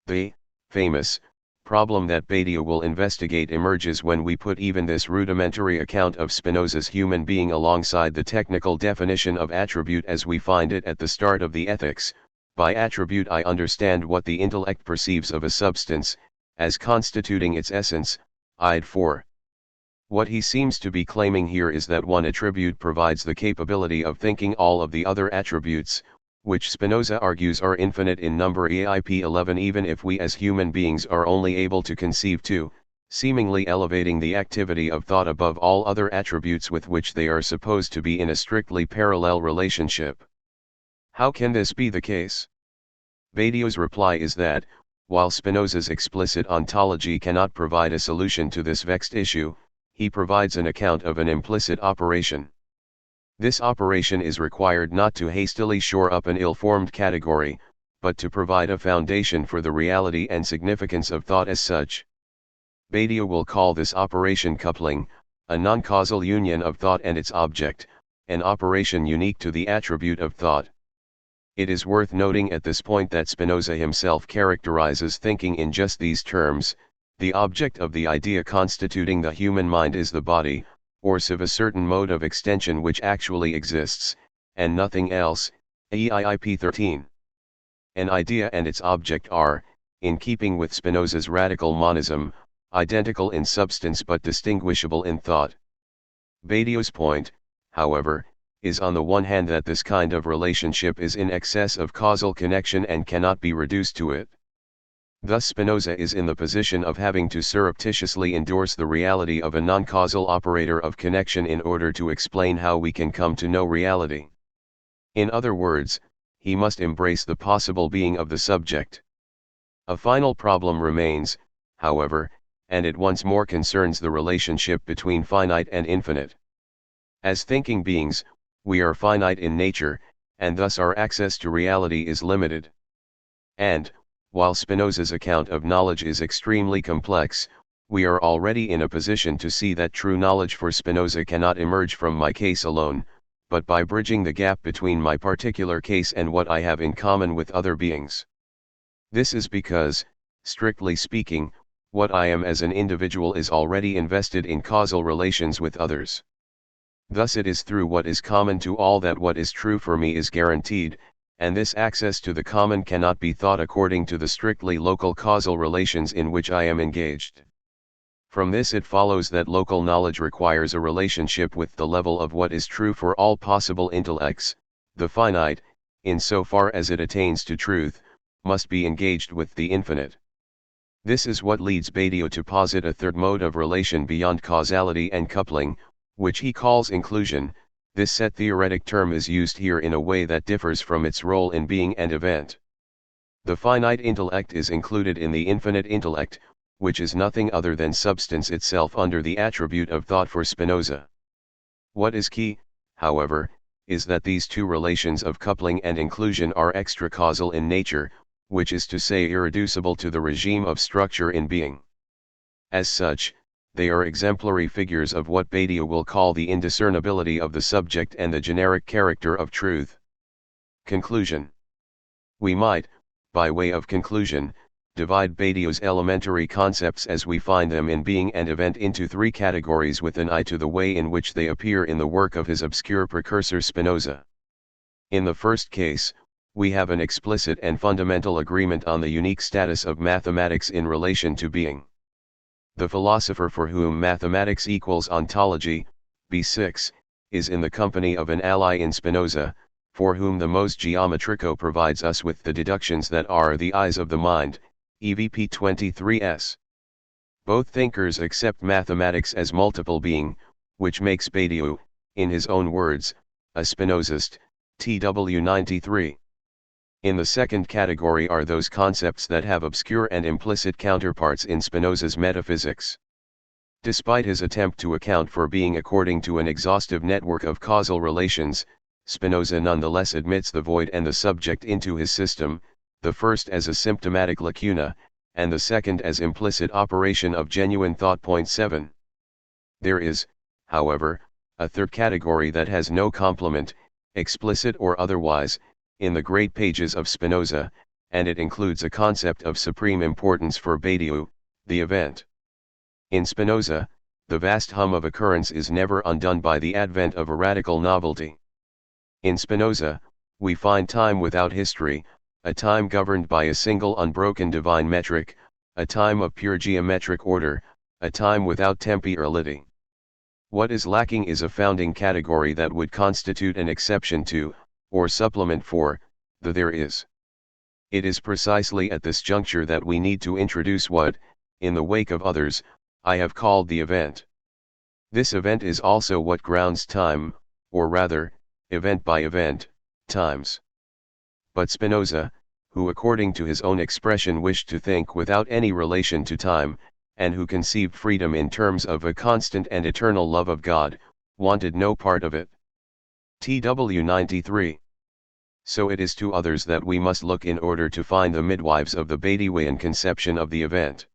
The famous problem that Badiou will investigate emerges when we put even this rudimentary account of Spinoza's human being alongside the technical definition of attribute as we find it at the start of the Ethics. By attribute I understand what the intellect perceives of a substance, as constituting its essence, id. 4. What he seems to be claiming here is that one attribute provides the capability of thinking all of the other attributes, which Spinoza argues are infinite in number EIP 11 even if we as human beings are only able to conceive two, seemingly elevating the activity of thought above all other attributes with which they are supposed to be in a strictly parallel relationship. How can this be the case? Badiou's reply is that, while Spinoza's explicit ontology cannot provide a solution to this vexed issue, he provides an account of an implicit operation. This operation is required not to hastily shore up an ill-formed category, but to provide a foundation for the reality and significance of thought as such. Badiou will call this operation coupling, a non-causal union of thought and its object, an operation unique to the attribute of thought. It is worth noting at this point that Spinoza himself characterizes thinking in just these terms: the object of the idea constituting the human mind is the body, or of a certain mode of extension which actually exists, and nothing else. EIIP 13. An idea and its object are, in keeping with Spinoza's radical monism, identical in substance but distinguishable in thought. Badiou's point, however, is on the one hand that this kind of relationship is in excess of causal connection and cannot be reduced to it. Thus Spinoza is in the position of having to surreptitiously endorse the reality of a non-causal operator of connection in order to explain how we can come to know reality. In other words, he must embrace the possible being of the subject. A final problem remains, however, and it once more concerns the relationship between finite and infinite. As thinking beings, we are finite in nature, and thus our access to reality is limited. And, while Spinoza's account of knowledge is extremely complex, we are already in a position to see that true knowledge for Spinoza cannot emerge from my case alone, but by bridging the gap between my particular case and what I have in common with other beings. This is because, strictly speaking, what I am as an individual is already invested in causal relations with others. Thus it is through what is common to all that what is true for me is guaranteed, and this access to the common cannot be thought according to the strictly local causal relations in which I am engaged. From this it follows that local knowledge requires a relationship with the level of what is true for all possible intellects. The finite, in so far as it attains to truth, must be engaged with the infinite. This is what leads Badiou to posit a third mode of relation beyond causality and coupling, which he calls inclusion. This set theoretic term is used here in a way that differs from its role in being and event. The finite intellect is included in the infinite intellect, which is nothing other than substance itself under the attribute of thought for Spinoza. What is key, however, is that these two relations of coupling and inclusion are extracausal in nature, which is to say irreducible to the regime of structure in being. As such, they are exemplary figures of what Badiou will call the indiscernibility of the subject and the generic character of truth. Conclusion. We might, by way of conclusion, divide Badiou's elementary concepts as we find them in being and event into three categories with an eye to the way in which they appear in the work of his obscure precursor Spinoza. In the first case, we have an explicit and fundamental agreement on the unique status of mathematics in relation to being. The philosopher for whom mathematics equals ontology, B6, is in the company of an ally in Spinoza, for whom the mos geometrico provides us with the deductions that are the eyes of the mind, EVP 23s. Both thinkers accept mathematics as multiple being, which makes Badiou, in his own words, a Spinozist, TW 93. In the second category are those concepts that have obscure and implicit counterparts in Spinoza's metaphysics. Despite his attempt to account for being according to an exhaustive network of causal relations, Spinoza nonetheless admits the void and the subject into his system, the first as a symptomatic lacuna, and the second as implicit operation of genuine thought. 7. There is, however, a third category that has no complement, explicit or otherwise, in the great pages of Spinoza, and it includes a concept of supreme importance for Badiou, the event. In Spinoza, the vast hum of occurrence is never undone by the advent of a radical novelty. In Spinoza, we find time without history, a time governed by a single unbroken divine metric, a time of pure geometric order, a time without temporality. What is lacking is a founding category that would constitute an exception to, or supplement for, the there is. It is precisely at this juncture that we need to introduce what, in the wake of others, I have called the event. This event is also what grounds time, or rather, event by event, times. But Spinoza, who according to his own expression wished to think without any relation to time, and who conceived freedom in terms of a constant and eternal love of God, wanted no part of it. TW 93. So it is to others that we must look in order to find the midwives of the Badiouian conception of the event.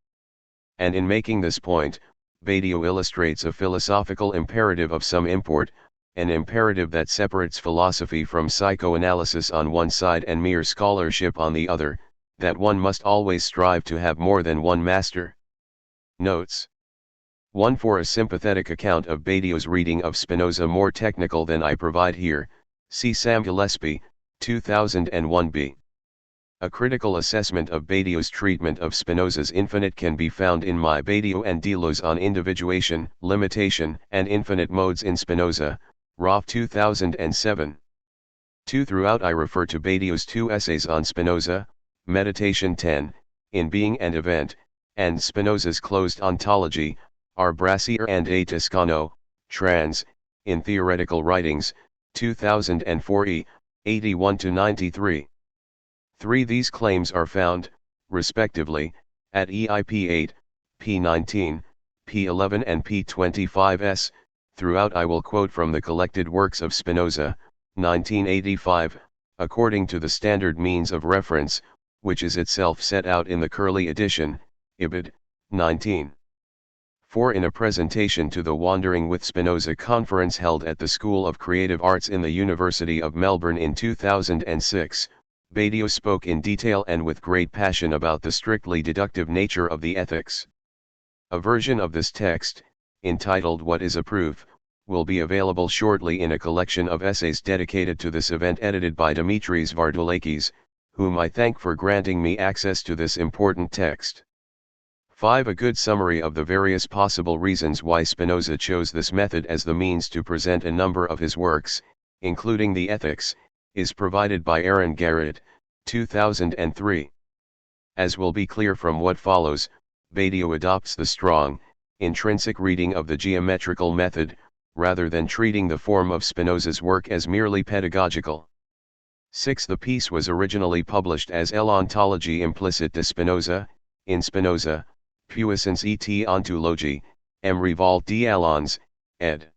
And in making this point, Badiou illustrates a philosophical imperative of some import, an imperative that separates philosophy from psychoanalysis on one side and mere scholarship on the other, that one must always strive to have more than one master. Notes. 1. For a sympathetic account of Badiou's reading of Spinoza more technical than I provide here, see Sam Gillespie, 2001b. A critical assessment of Badiou's treatment of Spinoza's infinite can be found in my Badiou and Delos on individuation, limitation, and infinite modes in Spinoza, ROF 2007. 2. Throughout I refer to Badiou's two essays on Spinoza, Meditation 10, in Being and Event, and Spinoza's Closed Ontology, R. Brassier and A. Toscano, trans, in Theoretical Writings, 2004 e. 81-93. 3. These claims are found, respectively, at EIP 8, P19, P11 and P25s. Throughout I will quote from the collected works of Spinoza, 1985, according to the standard means of reference, which is itself set out in the Curley edition, Ibid, 19. 4. In a presentation to the Wandering with Spinoza conference held at the School of Creative Arts in the University of Melbourne in 2006, Badiou spoke in detail and with great passion about the strictly deductive nature of the ethics. A version of this text, entitled What is a Proof, will be available shortly in a collection of essays dedicated to this event edited by Dimitris Vardoulakis, whom I thank for granting me access to this important text. 5. A good summary of the various possible reasons why Spinoza chose this method as the means to present a number of his works, including the Ethics, is provided by Aaron Garrett, 2003. As will be clear from what follows, Badiou adopts the strong, intrinsic reading of the geometrical method, rather than treating the form of Spinoza's work as merely pedagogical. 6. The piece was originally published as L'Ontologie implicite de Spinoza, in Spinoza, Puissance et Ontologie, M. Rivault d'Alens, ed.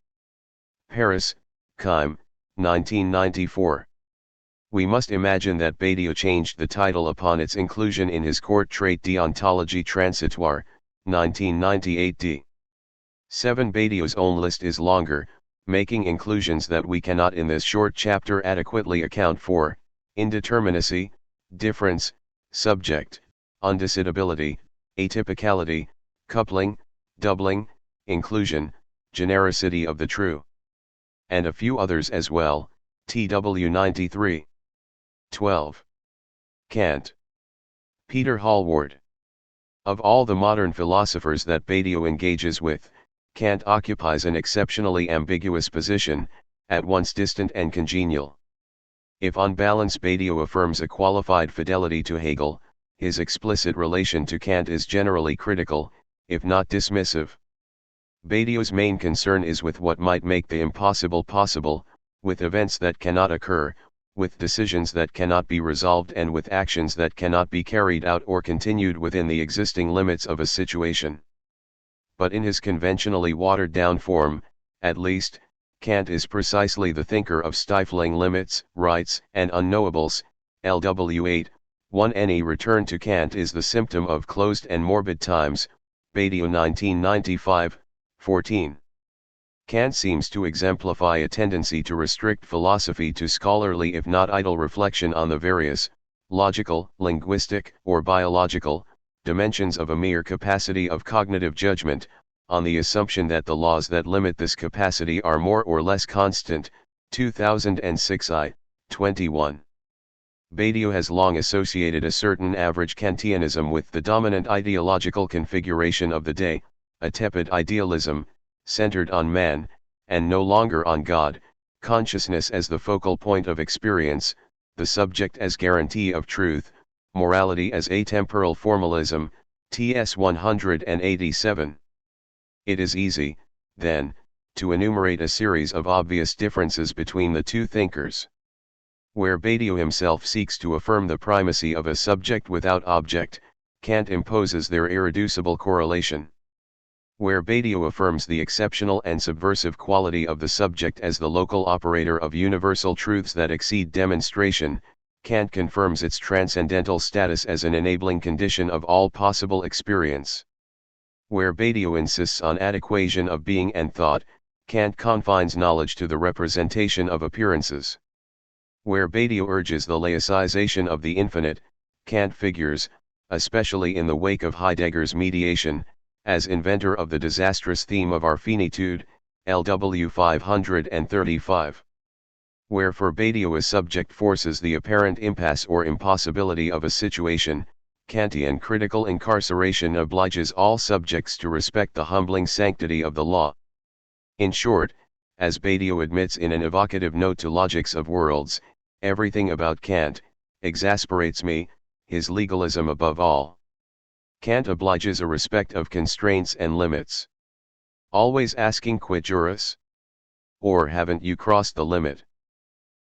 Paris, Keim, 1994. We must imagine that Badiou changed the title upon its inclusion in his court trait d'Ontologie transitoire, 1998 d. 7. Badiou's own list is longer, making inclusions that we cannot in this short chapter adequately account for: indeterminacy, difference, subject, undecidability, atypicality, coupling, doubling, inclusion, genericity of the true. And a few others as well, TW 93. 12. Kant. Peter Hallward. Of all the modern philosophers that Badiou engages with, Kant occupies an exceptionally ambiguous position, at once distant and congenial. If on balance Badiou affirms a qualified fidelity to Hegel, his explicit relation to Kant is generally critical, if not dismissive. Badiou's main concern is with what might make the impossible possible, with events that cannot occur, with decisions that cannot be resolved, and with actions that cannot be carried out or continued within the existing limits of a situation. But in his conventionally watered-down form, at least, Kant is precisely the thinker of stifling limits, rights, and unknowables. LW 8, 1. Any return to Kant is the symptom of closed and morbid times, Badiou 1995, 14. Kant seems to exemplify a tendency to restrict philosophy to scholarly if not idle reflection on the various, logical, linguistic, or biological, dimensions of a mere capacity of cognitive judgment, on the assumption that the laws that limit this capacity are more or less constant. 2006 I, 21. Badiou has long associated a certain average Kantianism with the dominant ideological configuration of the day, a tepid idealism, centered on man, and no longer on God, consciousness as the focal point of experience, the subject as guarantee of truth, morality as atemporal formalism. TS 187. It is easy, then, to enumerate a series of obvious differences between the two thinkers. Where Badiou himself seeks to affirm the primacy of a subject without object, Kant imposes their irreducible correlation. Where Badiou affirms the exceptional and subversive quality of the subject as the local operator of universal truths that exceed demonstration, Kant confirms its transcendental status as an enabling condition of all possible experience. Where Badiou insists on adequation of being and thought, Kant confines knowledge to the representation of appearances. Where Badiou urges the laicization of the infinite, Kant figures, especially in the wake of Heidegger's mediation, as inventor of the disastrous theme of our finitude, LW 535. Where for Badiou a subject forces the apparent impasse or impossibility of a situation, Kantian critical incarceration obliges all subjects to respect the humbling sanctity of the law. In short, as Badiou admits in an evocative note to Logics of Worlds, everything about Kant exasperates me, his legalism above all. Kant obliges a respect of constraints and limits. Always asking quid juris? Or haven't you crossed the limit?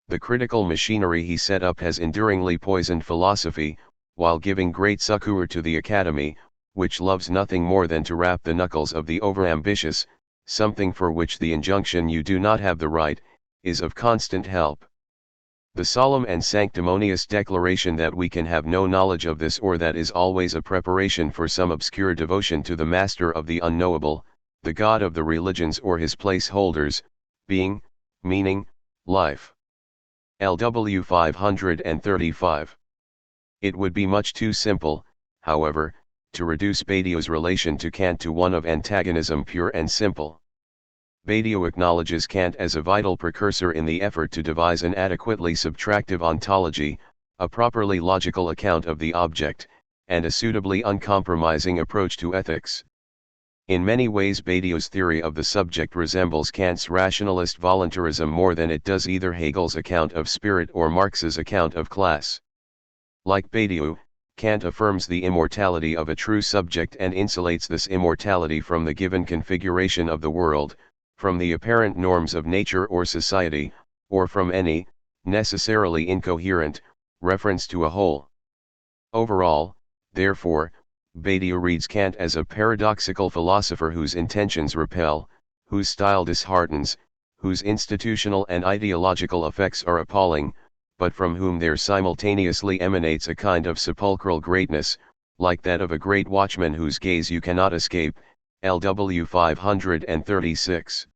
The critical machinery he set up has enduringly poisoned philosophy, while giving great succour to the academy, which loves nothing more than to rap the knuckles of the overambitious, something for which the injunction "you do not have the right," is of constant help. The solemn and sanctimonious declaration that we can have no knowledge of this or that is always a preparation for some obscure devotion to the master of the unknowable, the God of the religions or his placeholders, being, meaning, life. LW 535. It would be much too simple, however, to reduce Badiou's relation to Kant to one of antagonism pure and simple. Badiou acknowledges Kant as a vital precursor in the effort to devise an adequately subtractive ontology, a properly logical account of the object, and a suitably uncompromising approach to ethics. In many ways Badiou's theory of the subject resembles Kant's rationalist voluntarism more than it does either Hegel's account of spirit or Marx's account of class. Like Badiou, Kant affirms the immortality of a true subject and insulates this immortality from the given configuration of the world, from the apparent norms of nature or society, or from any, necessarily incoherent, reference to a whole. Overall, therefore, Badiou reads Kant as a paradoxical philosopher whose intentions repel, whose style disheartens, whose institutional and ideological effects are appalling, but from whom there simultaneously emanates a kind of sepulchral greatness, like that of a great watchman whose gaze you cannot escape. LW 536.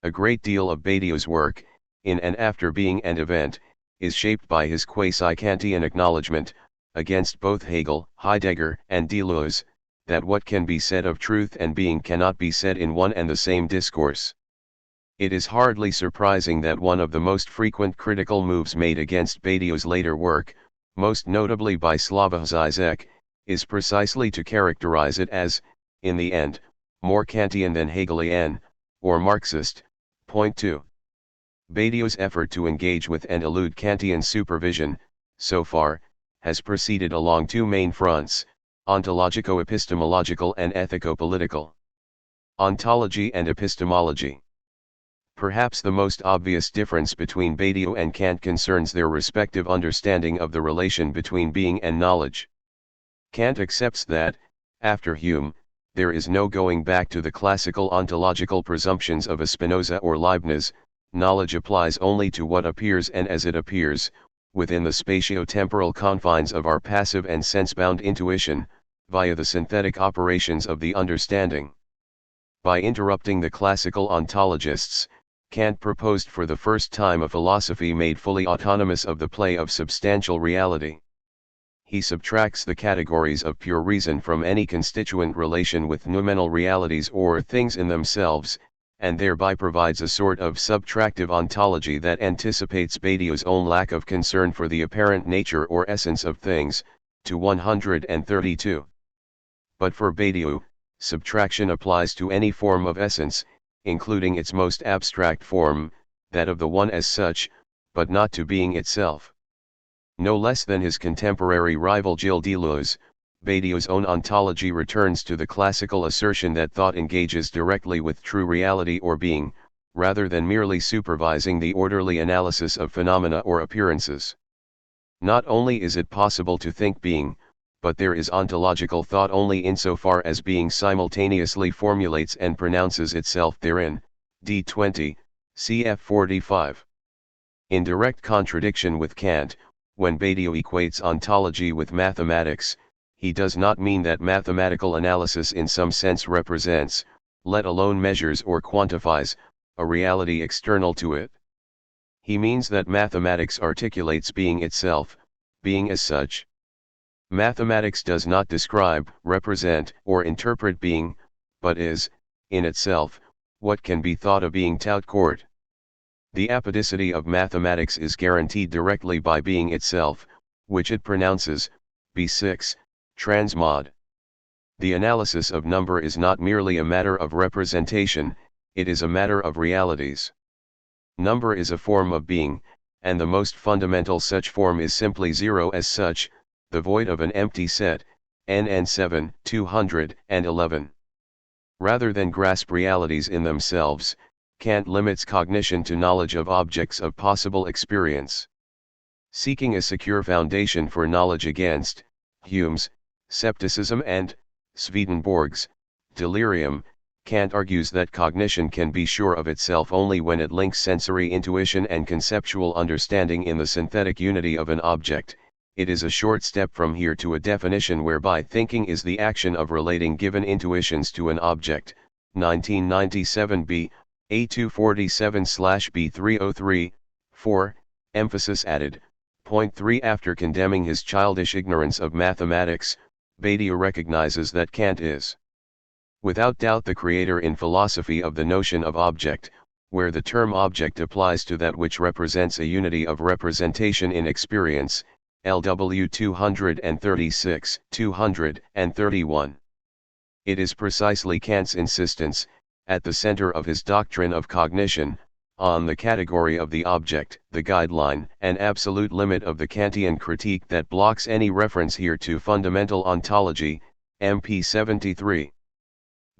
A great deal of Badiou's work, in and after being and event, is shaped by his quasi-Kantian acknowledgement, against both Hegel, Heidegger, and Deleuze, that what can be said of truth and being cannot be said in one and the same discourse. It is hardly surprising that one of the most frequent critical moves made against Badiou's later work, most notably by Slavoj Žižek, is precisely to characterize it as, in the end, more Kantian than Hegelian, or Marxist. Point 2. Badiou's effort to engage with and elude Kantian supervision, so far, has proceeded along two main fronts, ontologico-epistemological and ethico-political. Ontology and epistemology. Perhaps the most obvious difference between Badiou and Kant concerns their respective understanding of the relation between being and knowledge. Kant accepts that, after Hume, there is no going back to the classical ontological presumptions of a Spinoza or Leibniz. Knowledge applies only to what appears and as it appears, within the spatio-temporal confines of our passive and sense-bound intuition, via the synthetic operations of the understanding. By interrupting the classical ontologists, Kant proposed for the first time a philosophy made fully autonomous of the play of substantial reality. He subtracts the categories of pure reason from any constituent relation with noumenal realities or things in themselves, and thereby provides a sort of subtractive ontology that anticipates Badiou's own lack of concern for the apparent nature or essence of things. To 132. But for Badiou, subtraction applies to any form of essence, including its most abstract form, that of the one as such, but not to being itself. No less than his contemporary rival Gilles Deleuze, Badiou's own ontology returns to the classical assertion that thought engages directly with true reality or being, rather than merely supervising the orderly analysis of phenomena or appearances. Not only is it possible to think being, but there is ontological thought only insofar as being simultaneously formulates and pronounces itself therein. D20, cf 45. In direct contradiction with Kant, when Badiou equates ontology with mathematics, he does not mean that mathematical analysis in some sense represents, let alone measures or quantifies, a reality external to it. He means that mathematics articulates being itself, being as such. Mathematics does not describe, represent, or interpret being, but is, in itself, what can be thought of being tout court. The apodicity of mathematics is guaranteed directly by being itself, which it pronounces, B6, transmod. The analysis of number is not merely a matter of representation, it is a matter of realities. Number is a form of being, and the most fundamental such form is simply zero as such, the void of an empty set, NN7, 211. Rather than grasp realities in themselves, Kant limits cognition to knowledge of objects of possible experience. Seeking a secure foundation for knowledge against Hume's skepticism and Swedenborg's delirium, Kant argues that cognition can be sure of itself only when it links sensory intuition and conceptual understanding in the synthetic unity of an object. It is a short step from here to a definition whereby thinking is the action of relating given intuitions to an object, 1997b, A247/B303, 4, emphasis added. Point 3. After condemning his childish ignorance of mathematics, Badiou recognizes that Kant is without doubt the creator in philosophy of the notion of object, where the term object applies to that which represents a unity of representation in experience, LW 236, 231. It is precisely Kant's insistence, at the center of his doctrine of cognition, on the category of the object, the guideline and absolute limit of the Kantian critique that blocks any reference here to fundamental ontology, MP 73.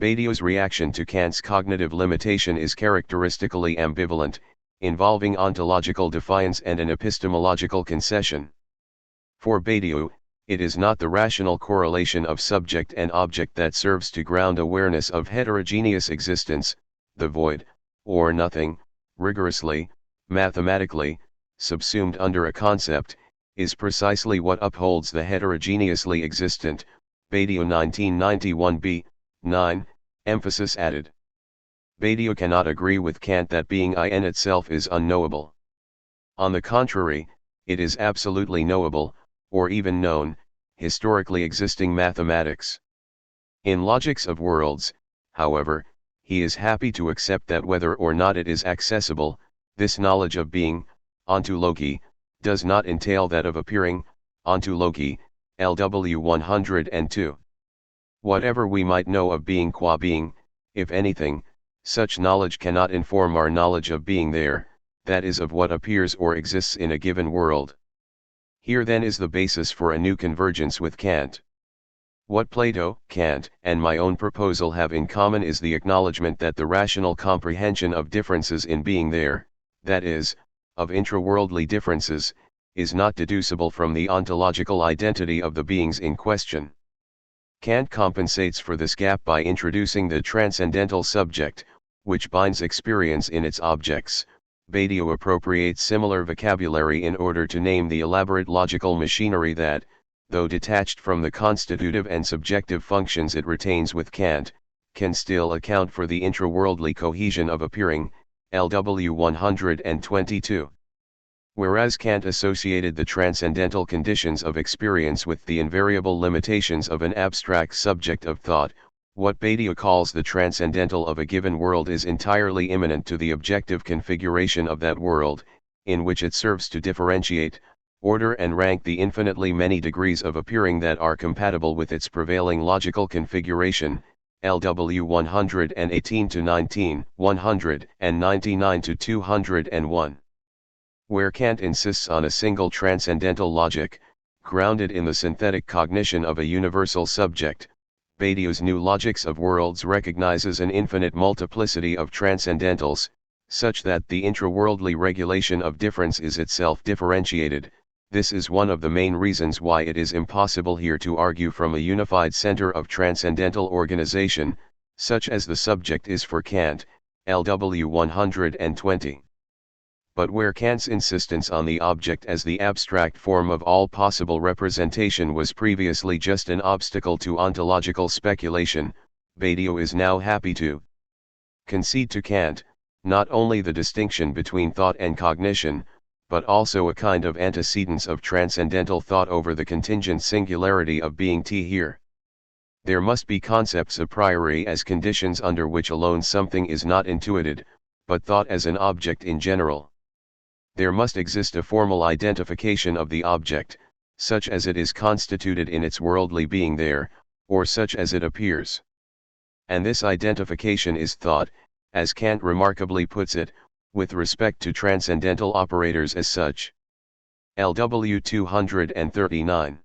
Badiou's reaction to Kant's cognitive limitation is characteristically ambivalent, involving ontological defiance and an epistemological concession. For Badiou, it is not the rational correlation of subject and object that serves to ground awareness of heterogeneous existence, the void, or nothing, rigorously, mathematically, subsumed under a concept, is precisely what upholds the heterogeneously existent. Badiou 1991b, 9, emphasis added. Badiou cannot agree with Kant that being in itself is unknowable. On the contrary, it is absolutely knowable, or even known, historically existing mathematics. In Logics of Worlds, however, he is happy to accept that whether or not it is accessible, this knowledge of being, ontology, does not entail that of appearing, ontology, LW 102. Whatever we might know of being qua being, if anything, such knowledge cannot inform our knowledge of being there, that is of what appears or exists in a given world. Here then is the basis for a new convergence with Kant. What Plato, Kant, and my own proposal have in common is the acknowledgement that the rational comprehension of differences in being there, that is, of intraworldly differences, is not deducible from the ontological identity of the beings in question. Kant compensates for this gap by introducing the transcendental subject, which binds experience in its objects. Badiou appropriates similar vocabulary in order to name the elaborate logical machinery that, though detached from the constitutive and subjective functions it retains with Kant, can still account for the intraworldly cohesion of appearing, LW 122. Whereas Kant associated the transcendental conditions of experience with the invariable limitations of an abstract subject of thought, what Badiou calls the transcendental of a given world is entirely immanent to the objective configuration of that world, in which it serves to differentiate, order and rank the infinitely many degrees of appearing that are compatible with its prevailing logical configuration, LW 118-19, 199-201. Where Kant insists on a single transcendental logic, grounded in the synthetic cognition of a universal subject, Badiou's new Logics of Worlds recognizes an infinite multiplicity of transcendentals, such that the intraworldly regulation of difference is itself differentiated. This is one of the main reasons why it is impossible here to argue from a unified center of transcendental organization, such as the subject is for Kant, LW 120. But where Kant's insistence on the object as the abstract form of all possible representation was previously just an obstacle to ontological speculation, Badiou is now happy to concede to Kant, not only the distinction between thought and cognition, but also a kind of antecedence of transcendental thought over the contingent singularity of being here. There must be concepts a priori as conditions under which alone something is not intuited, but thought as an object in general. There must exist a formal identification of the object, such as it is constituted in its worldly being there, or such as it appears. And this identification is thought, as Kant remarkably puts it, with respect to transcendental operators as such. LW 239.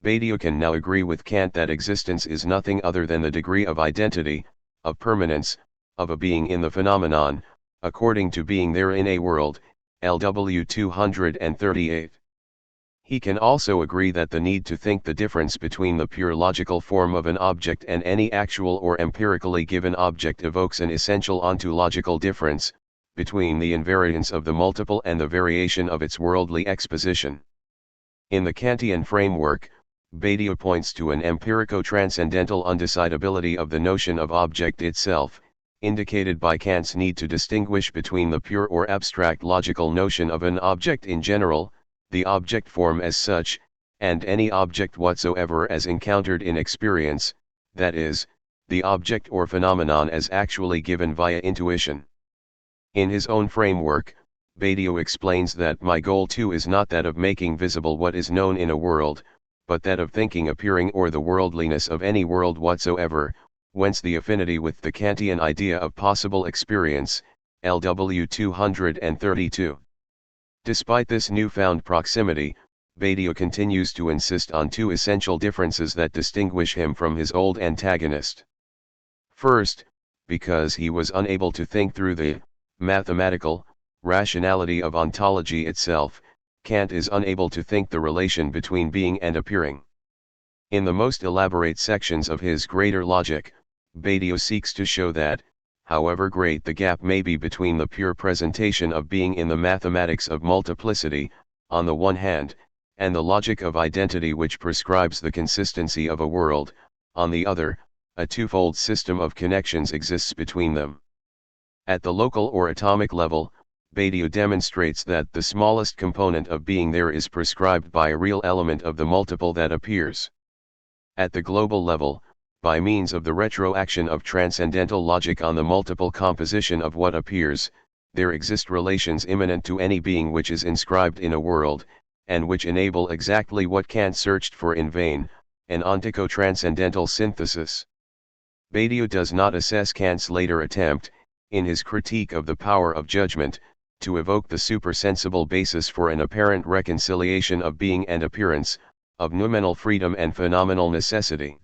Badiou can now agree with Kant that existence is nothing other than the degree of identity, of permanence, of a being in the phenomenon, according to being there in a world, LW 238. He can also agree that the need to think the difference between the pure logical form of an object and any actual or empirically given object evokes an essential ontological difference, between the invariance of the multiple and the variation of its worldly exposition. In the Kantian framework, Badiou points to an empirico-transcendental undecidability of the notion of object itself, indicated by Kant's need to distinguish between the pure or abstract logical notion of an object in general, the object form as such, and any object whatsoever as encountered in experience, that is, the object or phenomenon as actually given via intuition. In his own framework, Badiou explains that my goal too is not that of making visible what is known in a world, but that of thinking appearing or the worldliness of any world whatsoever, whence the affinity with the Kantian idea of possible experience, LW 232. Despite this newfound proximity, Badiou continues to insist on two essential differences that distinguish him from his old antagonist. First, because he was unable to think through the mathematical rationality of ontology itself, Kant is unable to think the relation between being and appearing. In the most elaborate sections of his Greater Logic, Badiou seeks to show that, however great the gap may be between the pure presentation of being in the mathematics of multiplicity, on the one hand, and the logic of identity which prescribes the consistency of a world, on the other, a twofold system of connections exists between them. At the local or atomic level, Badiou demonstrates that the smallest component of being there is prescribed by a real element of the multiple that appears. At the global level, by means of the retroaction of transcendental logic on the multiple composition of what appears, there exist relations immanent to any being which is inscribed in a world, and which enable exactly what Kant searched for in vain, an ontico-transcendental synthesis. Badiou does not assess Kant's later attempt, in his critique of the power of judgment, to evoke the supersensible basis for an apparent reconciliation of being and appearance, of noumenal freedom and phenomenal necessity.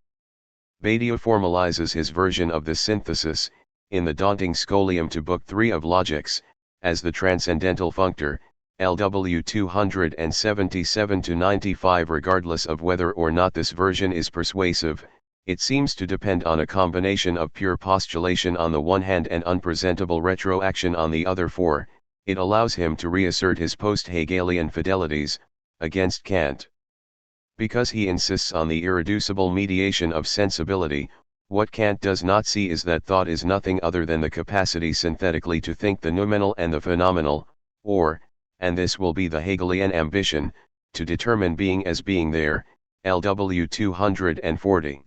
Badiou formalizes his version of this synthesis, in the daunting scholium to Book 3 of Logics, as the transcendental functor, LW 277-95. Regardless of whether or not this version is persuasive, it seems to depend on a combination of pure postulation on the one hand and unpresentable retroaction on the other, for it allows him to reassert his post-Hegelian fidelities against Kant. Because he insists on the irreducible mediation of sensibility, what Kant does not see is that thought is nothing other than the capacity synthetically to think the noumenal and the phenomenal, or, and this will be the Hegelian ambition, to determine being as being there, LW 240.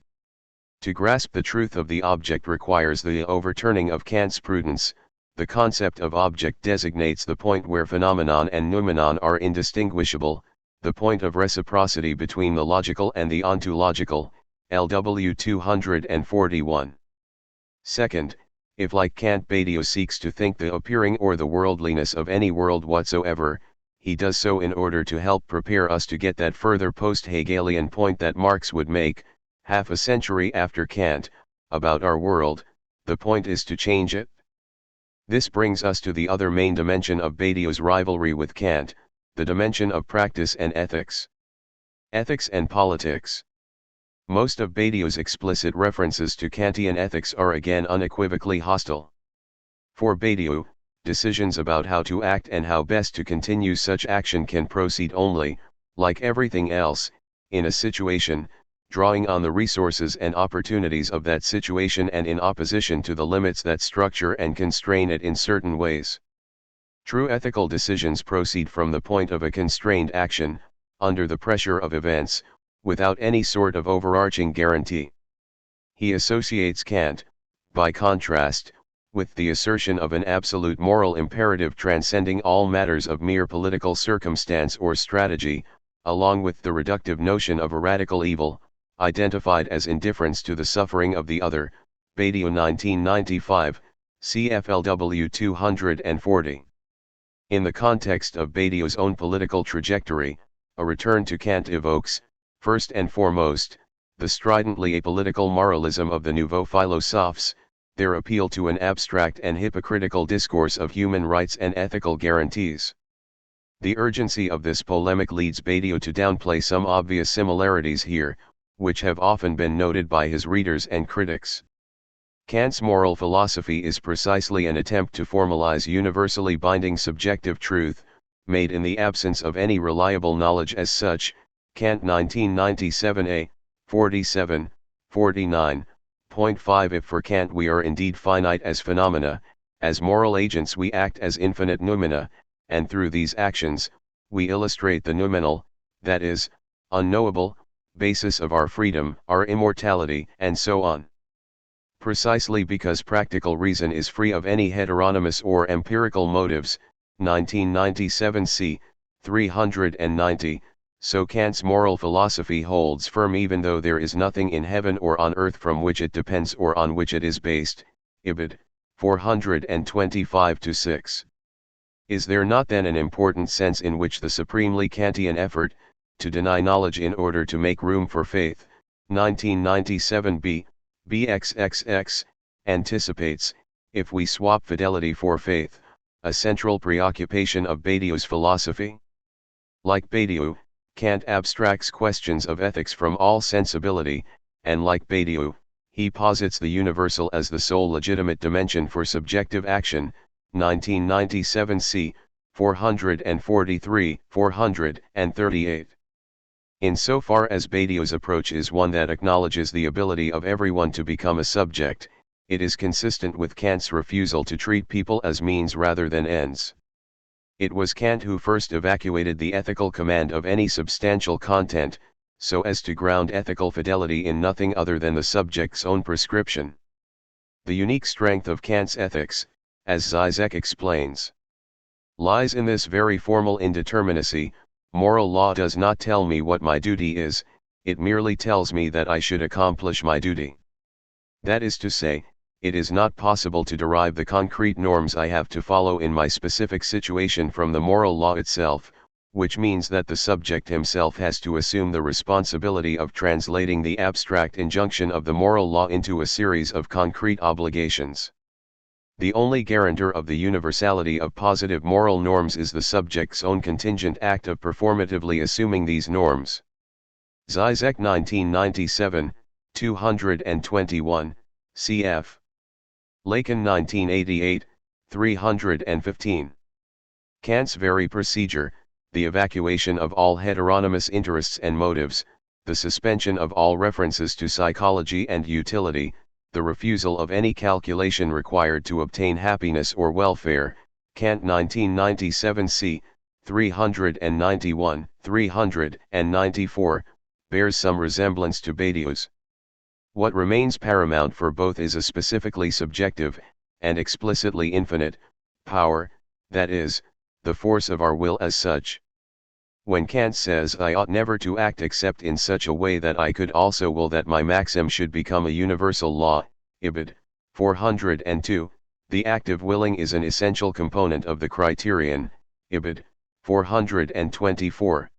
To grasp the truth of the object requires the overturning of Kant's prudence. The concept of object designates the point where phenomenon and noumenon are indistinguishable, the point of reciprocity between the logical and the ontological, LW 241. Second, if like Kant Badiou seeks to think the appearing or the worldliness of any world whatsoever, he does so in order to help prepare us to get that further post-Hegelian point that Marx would make, half a century after Kant, about our world. The point is to change it. This brings us to the other main dimension of Badiou's rivalry with Kant, the dimension of practice and ethics. Ethics and politics. Most of Badiou's explicit references to Kantian ethics are again unequivocally hostile. For Badiou, decisions about how to act and how best to continue such action can proceed only, like everything else, in a situation, drawing on the resources and opportunities of that situation and in opposition to the limits that structure and constrain it in certain ways. True ethical decisions proceed from the point of a constrained action, under the pressure of events, without any sort of overarching guarantee. He associates Kant, by contrast, with the assertion of an absolute moral imperative transcending all matters of mere political circumstance or strategy, along with the reductive notion of a radical evil, identified as indifference to the suffering of the other, Badiou 1995, CFLW 240. In the context of Badiou's own political trajectory, a return to Kant evokes, first and foremost, the stridently apolitical moralism of the nouveau philosophes, their appeal to an abstract and hypocritical discourse of human rights and ethical guarantees. The urgency of this polemic leads Badiou to downplay some obvious similarities here, which have often been noted by his readers and critics. Kant's moral philosophy is precisely an attempt to formalize universally binding subjective truth, made in the absence of any reliable knowledge as such, Kant 1997a, 47, 49.5 If for Kant we are indeed finite as phenomena, as moral agents we act as infinite noumena, and through these actions, we illustrate the noumenal, that is, unknowable, basis of our freedom, our immortality, and so on. Precisely because practical reason is free of any heteronymous or empirical motives, 1997 c. 390, so Kant's moral philosophy holds firm even though there is nothing in heaven or on earth from which it depends or on which it is based, Ibid. 425-6. Is there not then an important sense in which the supremely Kantian effort, to deny knowledge in order to make room for faith, 1997b, bxxx, anticipates, if we swap fidelity for faith, a central preoccupation of Badiou's philosophy? Like Badiou, Kant abstracts questions of ethics from all sensibility, and like Badiou, he posits the universal as the sole legitimate dimension for subjective action, 1997 c. 443, 438. Insofar as Badiou's approach is one that acknowledges the ability of everyone to become a subject, it is consistent with Kant's refusal to treat people as means rather than ends. It was Kant who first evacuated the ethical command of any substantial content, so as to ground ethical fidelity in nothing other than the subject's own prescription. The unique strength of Kant's ethics, as Zizek explains, lies in this very formal indeterminacy. Moral law does not tell me what my duty is, it merely tells me that I should accomplish my duty. That is to say, it is not possible to derive the concrete norms I have to follow in my specific situation from the moral law itself, which means that the subject himself has to assume the responsibility of translating the abstract injunction of the moral law into a series of concrete obligations. The only guarantor of the universality of positive moral norms is the subject's own contingent act of performatively assuming these norms. Zizek 1997, 221, cf. Lacan 1988, 315. Kant's very procedure, the evacuation of all heteronymous interests and motives, the suspension of all references to psychology and utility, the refusal of any calculation required to obtain happiness or welfare, Kant 1997 c. 391, 394, bears some resemblance to Badiou's. What remains paramount for both is a specifically subjective, and explicitly infinite, power, that is, the force of our will as such. When Kant says I ought never to act except in such a way that I could also will that my maxim should become a universal law, Ibid. 402, the act of willing is an essential component of the criterion, Ibid. 424.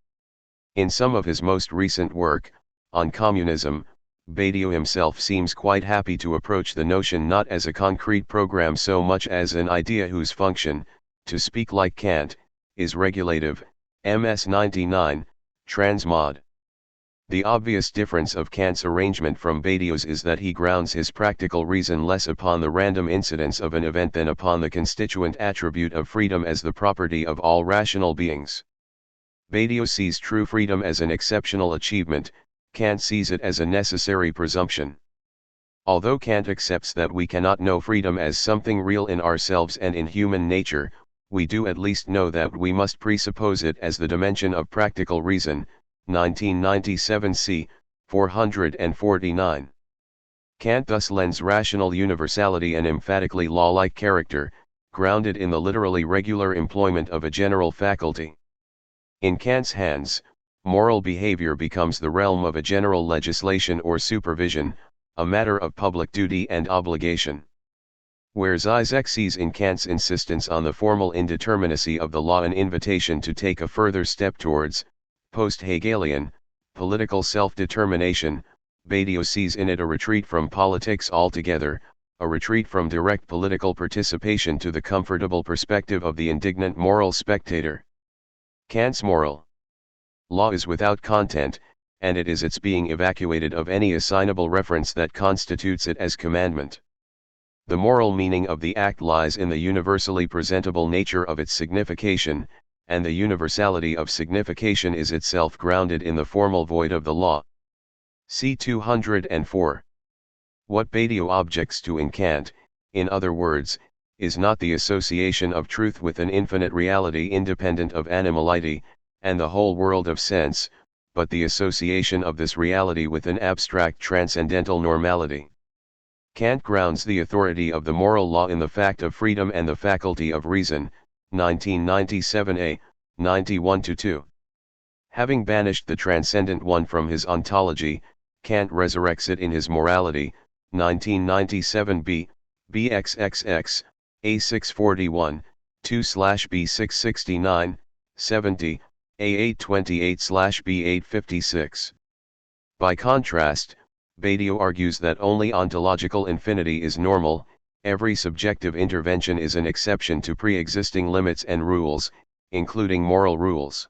In some of his most recent work, on communism, Badiou himself seems quite happy to approach the notion not as a concrete program so much as an idea whose function, to speak like Kant, is regulative, MS 99, transmod. The obvious difference of Kant's arrangement from Badiou's is that he grounds his practical reason less upon the random incidence of an event than upon the constituent attribute of freedom as the property of all rational beings. Badiou sees true freedom as an exceptional achievement, Kant sees it as a necessary presumption. Although Kant accepts that we cannot know freedom as something real in ourselves and in human nature, we do at least know that we must presuppose it as the dimension of practical reason, 1997 c. 449. Kant thus lends rational universality an emphatically law-like character, grounded in the literally regular employment of a general faculty. In Kant's hands, moral behavior becomes the realm of a general legislation or supervision, a matter of public duty and obligation. Where Zizek sees in Kant's insistence on the formal indeterminacy of the law an invitation to take a further step towards, post-Hegelian, political self-determination, Badiou sees in it a retreat from politics altogether, a retreat from direct political participation to the comfortable perspective of the indignant moral spectator. Kant's moral law is without content, and it is its being evacuated of any assignable reference that constitutes it as commandment. The moral meaning of the act lies in the universally presentable nature of its signification, and the universality of signification is itself grounded in the formal void of the law. C. 204. What Badiou objects to in Kant, in other words, is not the association of truth with an infinite reality independent of animality, and the whole world of sense, but the association of this reality with an abstract transcendental normality. Kant grounds the authority of the moral law in the fact of freedom and the faculty of reason, 1997a, 91-2. Having banished the transcendent one from his ontology, Kant resurrects it in his morality, 1997b, bxxx, a641, 2/b669, 70, a828/b856. By contrast, Badiou argues that only ontological infinity is normal, every subjective intervention is an exception to pre-existing limits and rules, including moral rules.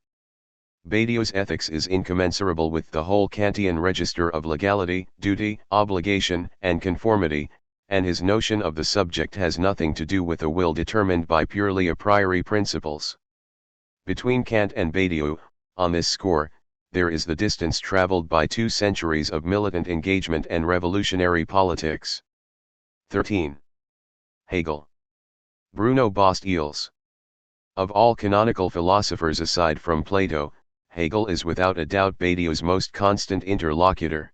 Badiou's ethics is incommensurable with the whole Kantian register of legality, duty, obligation, and conformity, and his notion of the subject has nothing to do with a will determined by purely a priori principles. Between Kant and Badiou, on this score, there is the distance traveled by 2 centuries of militant engagement and revolutionary politics. 13. Hegel. Bruno Bost-Eels. Of all canonical philosophers aside from Plato, Hegel is without a doubt Badiou's most constant interlocutor.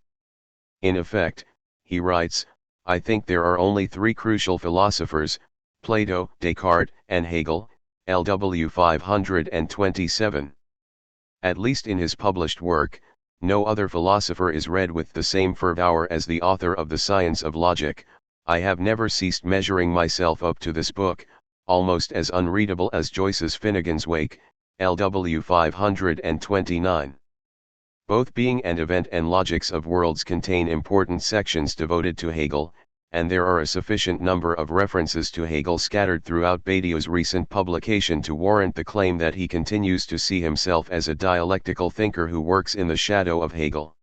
In effect, he writes, I think there are only 3 crucial philosophers, Plato, Descartes, and Hegel, LW 527. At least in his published work, no other philosopher is read with the same fervour as the author of The Science of Logic. I have never ceased measuring myself up to this book, almost as unreadable as Joyce's Finnegan's Wake, LW 529. Both Being and Event and Logics of Worlds contain important sections devoted to Hegel, and there are a sufficient number of references to Hegel scattered throughout Badiou's recent publication to warrant the claim that he continues to see himself as a dialectical thinker who works in the shadow of Hegel.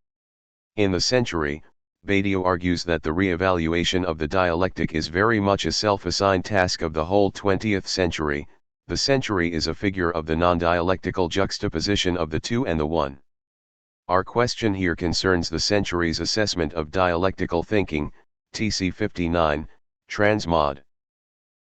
In The Century, Badiou argues that the re-evaluation of the dialectic is very much a self-assigned task of the whole 20th century. The century is a figure of the non-dialectical juxtaposition of the two and the one. Our question here concerns the century's assessment of dialectical thinking, TC 59, Transmod.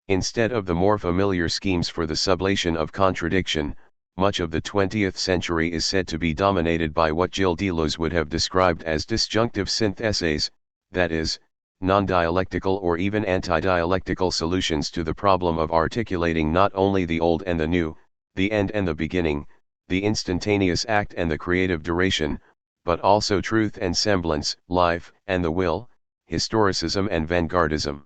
Instead of the more familiar schemes for the sublation of contradiction, much of the 20th century is said to be dominated by what Gilles Deleuze would have described as disjunctive syntheses, that is, non-dialectical or even anti-dialectical solutions to the problem of articulating not only the old and the new, the end and the beginning, the instantaneous act and the creative duration, but also truth and semblance, life and the will, historicism and vanguardism.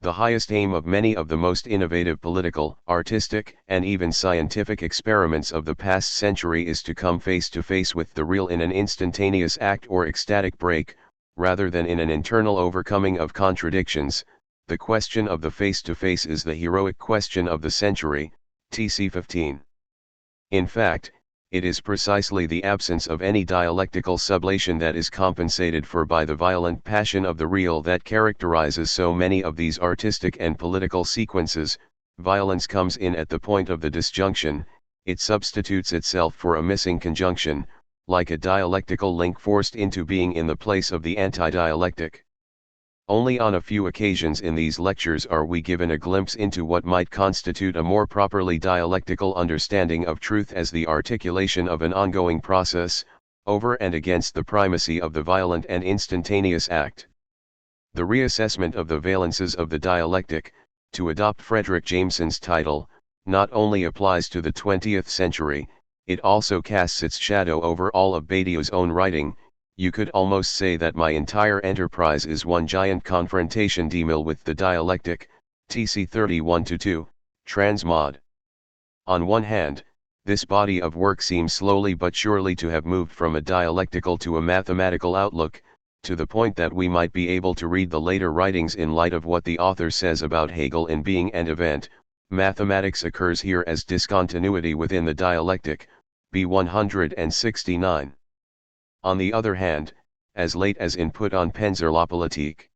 The highest aim of many of the most innovative political, artistic, and even scientific experiments of the past century is to come face to face with the real in an instantaneous act or ecstatic break, rather than in an internal overcoming of contradictions. The question of the face-to-face is the heroic question of the century, TC 15. In fact, it is precisely the absence of any dialectical sublation that is compensated for by the violent passion of the real that characterizes so many of these artistic and political sequences. Violence comes in at the point of the disjunction, it substitutes itself for a missing conjunction, like a dialectical link forced into being in the place of the anti-dialectic. Only on a few occasions in these lectures are we given a glimpse into what might constitute a more properly dialectical understanding of truth as the articulation of an ongoing process, over and against the primacy of the violent and instantaneous act. The reassessment of the valences of the dialectic, to adopt Frederick Jameson's title, not only applies to the 20th century, it also casts its shadow over all of Badiou's own writing. You could almost say that my entire enterprise is one giant confrontation demil with the dialectic, TC 31-2, Transmod. On one hand, this body of work seems slowly but surely to have moved from a dialectical to a mathematical outlook, to the point that we might be able to read the later writings in light of what the author says about Hegel in Being and Event. Mathematics occurs here as discontinuity within the dialectic, B 169. On the other hand, as late as in Put on Penser la Politique,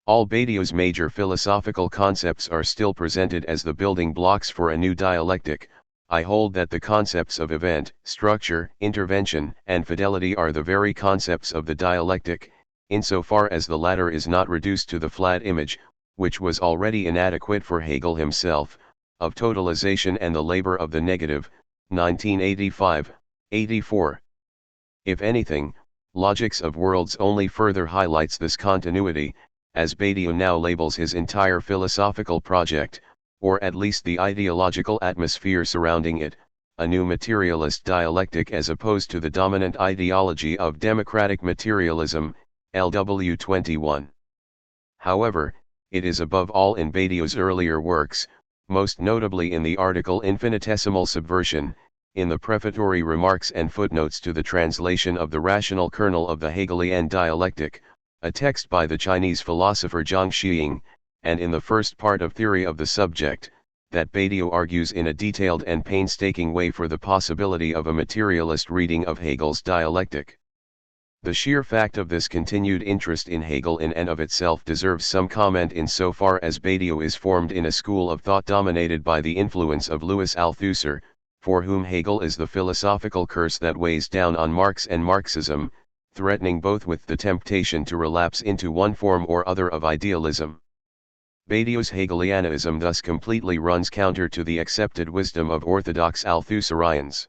all Badiou's major philosophical concepts are still presented as the building blocks for a new dialectic, I hold that the concepts of event, structure, intervention, and fidelity are the very concepts of the dialectic, insofar as the latter is not reduced to the flat image, which was already inadequate for Hegel himself, of totalization and the labor of the negative, 1985-84. If anything, Logics of Worlds only further highlights this continuity, as Badiou now labels his entire philosophical project, or at least the ideological atmosphere surrounding it, a new materialist dialectic as opposed to the dominant ideology of democratic materialism, LW 21. However, it is above all in Badiou's earlier works, most notably in the article Infinitesimal Subversion, in the prefatory remarks and footnotes to the translation of the rational kernel of the Hegelian dialectic, a text by the Chinese philosopher Zhang Xiying, and in the first part of Theory of the Subject, that Badiou argues in a detailed and painstaking way for the possibility of a materialist reading of Hegel's dialectic. The sheer fact of this continued interest in Hegel in and of itself deserves some comment insofar as Badiou is formed in a school of thought dominated by the influence of Louis Althusser, for whom Hegel is the philosophical curse that weighs down on Marx and Marxism, threatening both with the temptation to relapse into one form or other of idealism. Badiou's Hegelianism thus completely runs counter to the accepted wisdom of orthodox Althusserians.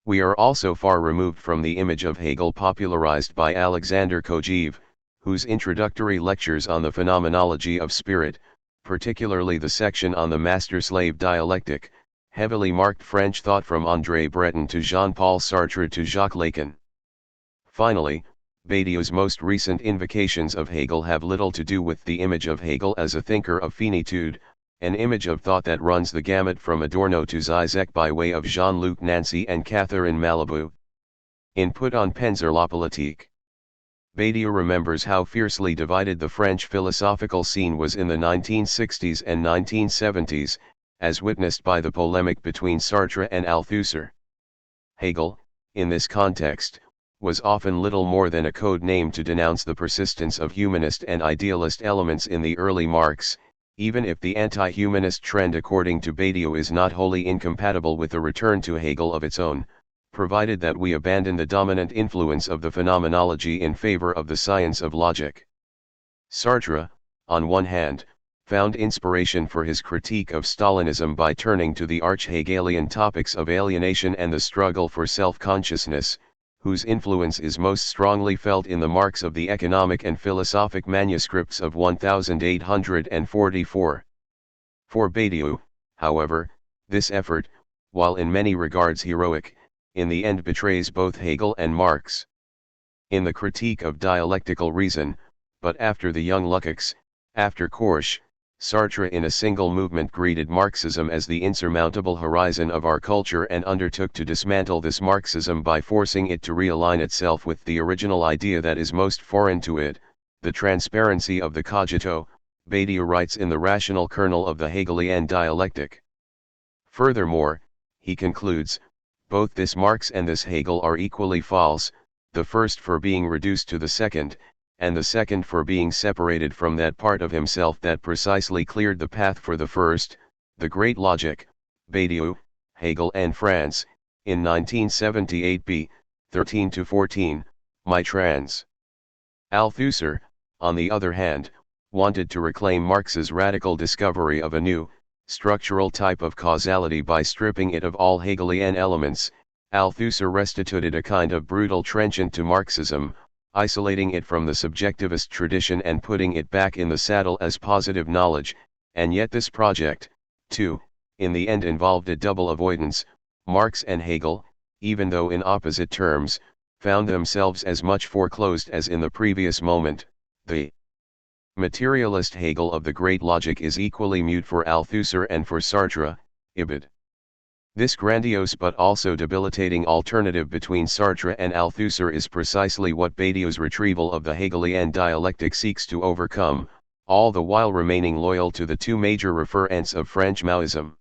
We are also far removed from the image of Hegel popularized by Alexander Kojève, whose introductory lectures on the phenomenology of spirit, particularly the section on the master-slave dialectic, heavily marked French thought from André Breton to Jean-Paul Sartre to Jacques Lacan. Finally, Badiou's most recent invocations of Hegel have little to do with the image of Hegel as a thinker of finitude, an image of thought that runs the gamut from Adorno to Zizek by way of Jean-Luc Nancy and Catherine Malabou. In Put on Penser la Politique, Badiou remembers how fiercely divided the French philosophical scene was in the 1960s and 1970s, as witnessed by the polemic between Sartre and Althusser. Hegel, in this context, was often little more than a code name to denounce the persistence of humanist and idealist elements in the early Marx, even if the anti-humanist trend according to Badiou is not wholly incompatible with a return to Hegel of its own, provided that we abandon the dominant influence of the phenomenology in favor of the science of logic. Sartre, on one hand, found inspiration for his critique of Stalinism by turning to the arch-Hegelian topics of alienation and the struggle for self-consciousness, whose influence is most strongly felt in the marks of the economic and philosophic manuscripts of 1844. For Badiou, however, this effort, while in many regards heroic, in the end betrays both Hegel and Marx. In the Critique of Dialectical Reason, but after the young Lukács, after Korsch, Sartre in a single movement greeted Marxism as the insurmountable horizon of our culture and undertook to dismantle this Marxism by forcing it to realign itself with the original idea that is most foreign to it, the transparency of the cogito, Badiou writes in the rational kernel of the Hegelian dialectic. Furthermore, he concludes, both this Marx and this Hegel are equally false, the first for being reduced to the second, and the second for being separated from that part of himself that precisely cleared the path for the first, the great logic. Badiou, Hegel and France, in 1978 b. 13-14, my trans. Althusser, on the other hand, wanted to reclaim Marx's radical discovery of a new, structural type of causality by stripping it of all Hegelian elements. Althusser restituted a kind of brutal trenchant to Marxism, isolating it from the subjectivist tradition and putting it back in the saddle as positive knowledge, and yet this project, too, in the end involved a double avoidance. Marx and Hegel, even though in opposite terms, found themselves as much foreclosed as in the previous moment. The materialist Hegel of the great logic is equally mute for Althusser and for Sartre, Ibid. This grandiose but also debilitating alternative between Sartre and Althusser is precisely what Badiou's retrieval of the Hegelian dialectic seeks to overcome, all the while remaining loyal to the two major referents of French Maoism.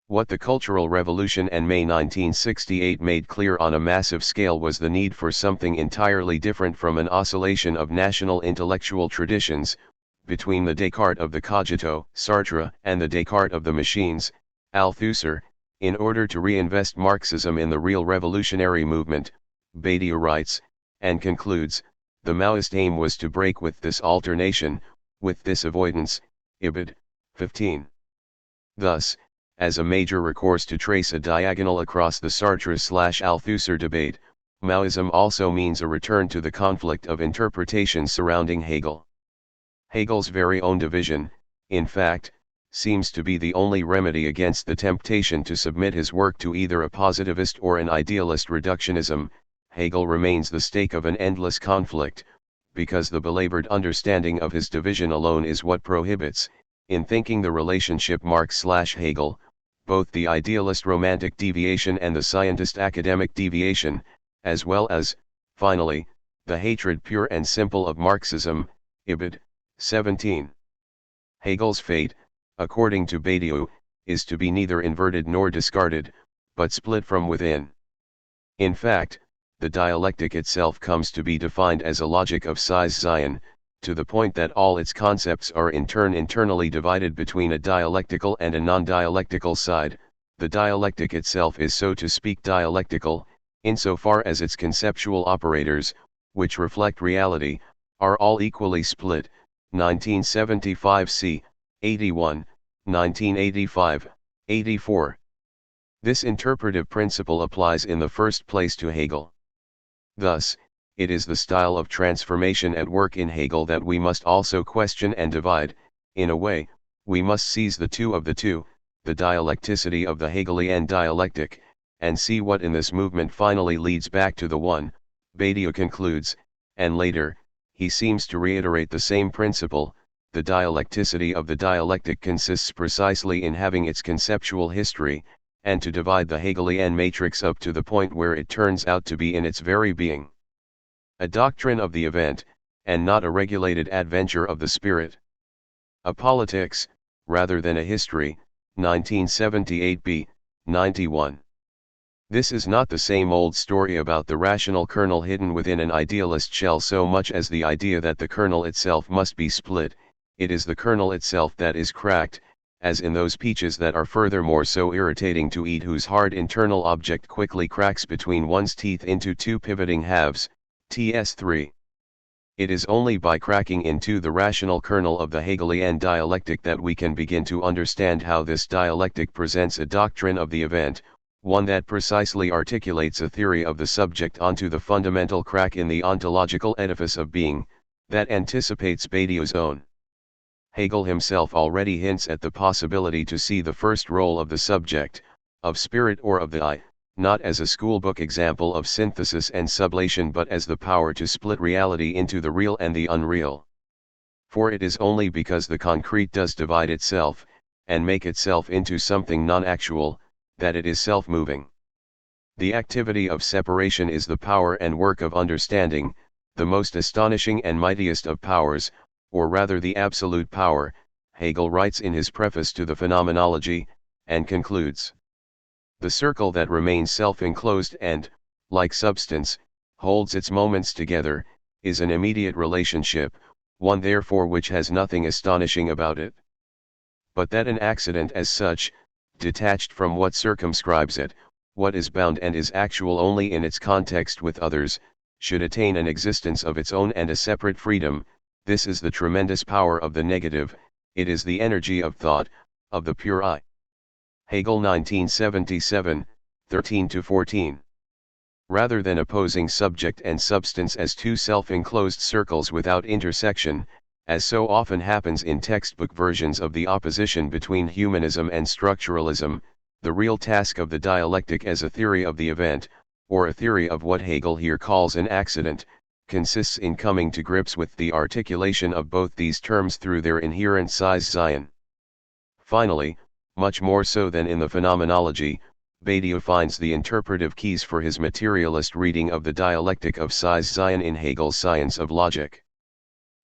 What the Cultural Revolution and May 1968 made clear on a massive scale was the need for something entirely different from an oscillation of national intellectual traditions, between the Descartes of the cogito, Sartre, and the Descartes of the machines, Althusser, In order to reinvest Marxism in the real revolutionary movement, Badiou writes, and concludes, the Maoist aim was to break with this alternation, with this avoidance, Ibid. 15. Thus, as a major recourse to trace a diagonal across the Sartre/Althusser debate, Maoism also means a return to the conflict of interpretations surrounding Hegel. Hegel's very own division, in fact, seems to be the only remedy against the temptation to submit his work to either a positivist or an idealist reductionism. Hegel remains the stake of an endless conflict, because the belabored understanding of his division alone is what prohibits, in thinking the relationship Marx/Hegel, both the idealist romantic deviation and the scientist academic deviation, as well as, finally, the hatred pure and simple of Marxism. Ibid. 17. Hegel's fate, according to Badiou, is to be neither inverted nor discarded, but split from within. In fact, the dialectic itself comes to be defined as a logic of size Zion, to the point that all its concepts are in turn internally divided between a dialectical and a non-dialectical side. The dialectic itself is, so to speak, dialectical, insofar as its conceptual operators, which reflect reality, are all equally split. 1975 c. 81, 1985, 84. This interpretive principle applies in the first place to Hegel. Thus, it is the style of transformation at work in Hegel that we must also question and divide. In a way, we must seize the two of the two, the dialecticity of the Hegelian dialectic, and see what in this movement finally leads back to the one. Badiou concludes, and later, he seems to reiterate the same principle. The dialecticity of the dialectic consists precisely in having its conceptual history, and to divide the Hegelian matrix up to the point where it turns out to be in its very being a doctrine of the event, and not a regulated adventure of the spirit. A politics, rather than a history. 1978b, 91. This is not the same old story about the rational kernel hidden within an idealist shell so much as the idea that the kernel itself must be split. It is the kernel itself that is cracked, as in those peaches that are furthermore so irritating to eat, whose hard internal object quickly cracks between one's teeth into two pivoting halves. TS3. It is only by cracking into the rational kernel of the Hegelian dialectic that we can begin to understand how this dialectic presents a doctrine of the event, one that precisely articulates a theory of the subject onto the fundamental crack in the ontological edifice of being, that anticipates Badiou's own. Hegel himself already hints at the possibility to see the first role of the subject, of spirit or of the I, not as a schoolbook example of synthesis and sublation but as the power to split reality into the real and the unreal. For it is only because the concrete does divide itself, and make itself into something non-actual, that it is self-moving. The activity of separation is the power and work of understanding, the most astonishing and mightiest of powers, or rather the absolute power, Hegel writes in his preface to the Phenomenology, and concludes. The circle that remains self-enclosed and, like substance, holds its moments together, is an immediate relationship, one therefore which has nothing astonishing about it. But that an accident as such, detached from what circumscribes it, what is bound and is actual only in its context with others, should attain an existence of its own and a separate freedom, this is the tremendous power of the negative, it is the energy of thought, of the pure I. Hegel 1977, 13-14. Rather than opposing subject and substance as two self-enclosed circles without intersection, as so often happens in textbook versions of the opposition between humanism and structuralism, the real task of the dialectic as a theory of the event, or a theory of what Hegel here calls an accident, consists in coming to grips with the articulation of both these terms through their inherent size Zion. Finally, much more so than in the Phenomenology, Badiou finds the interpretive keys for his materialist reading of the dialectic of size Zion in Hegel's Science of Logic.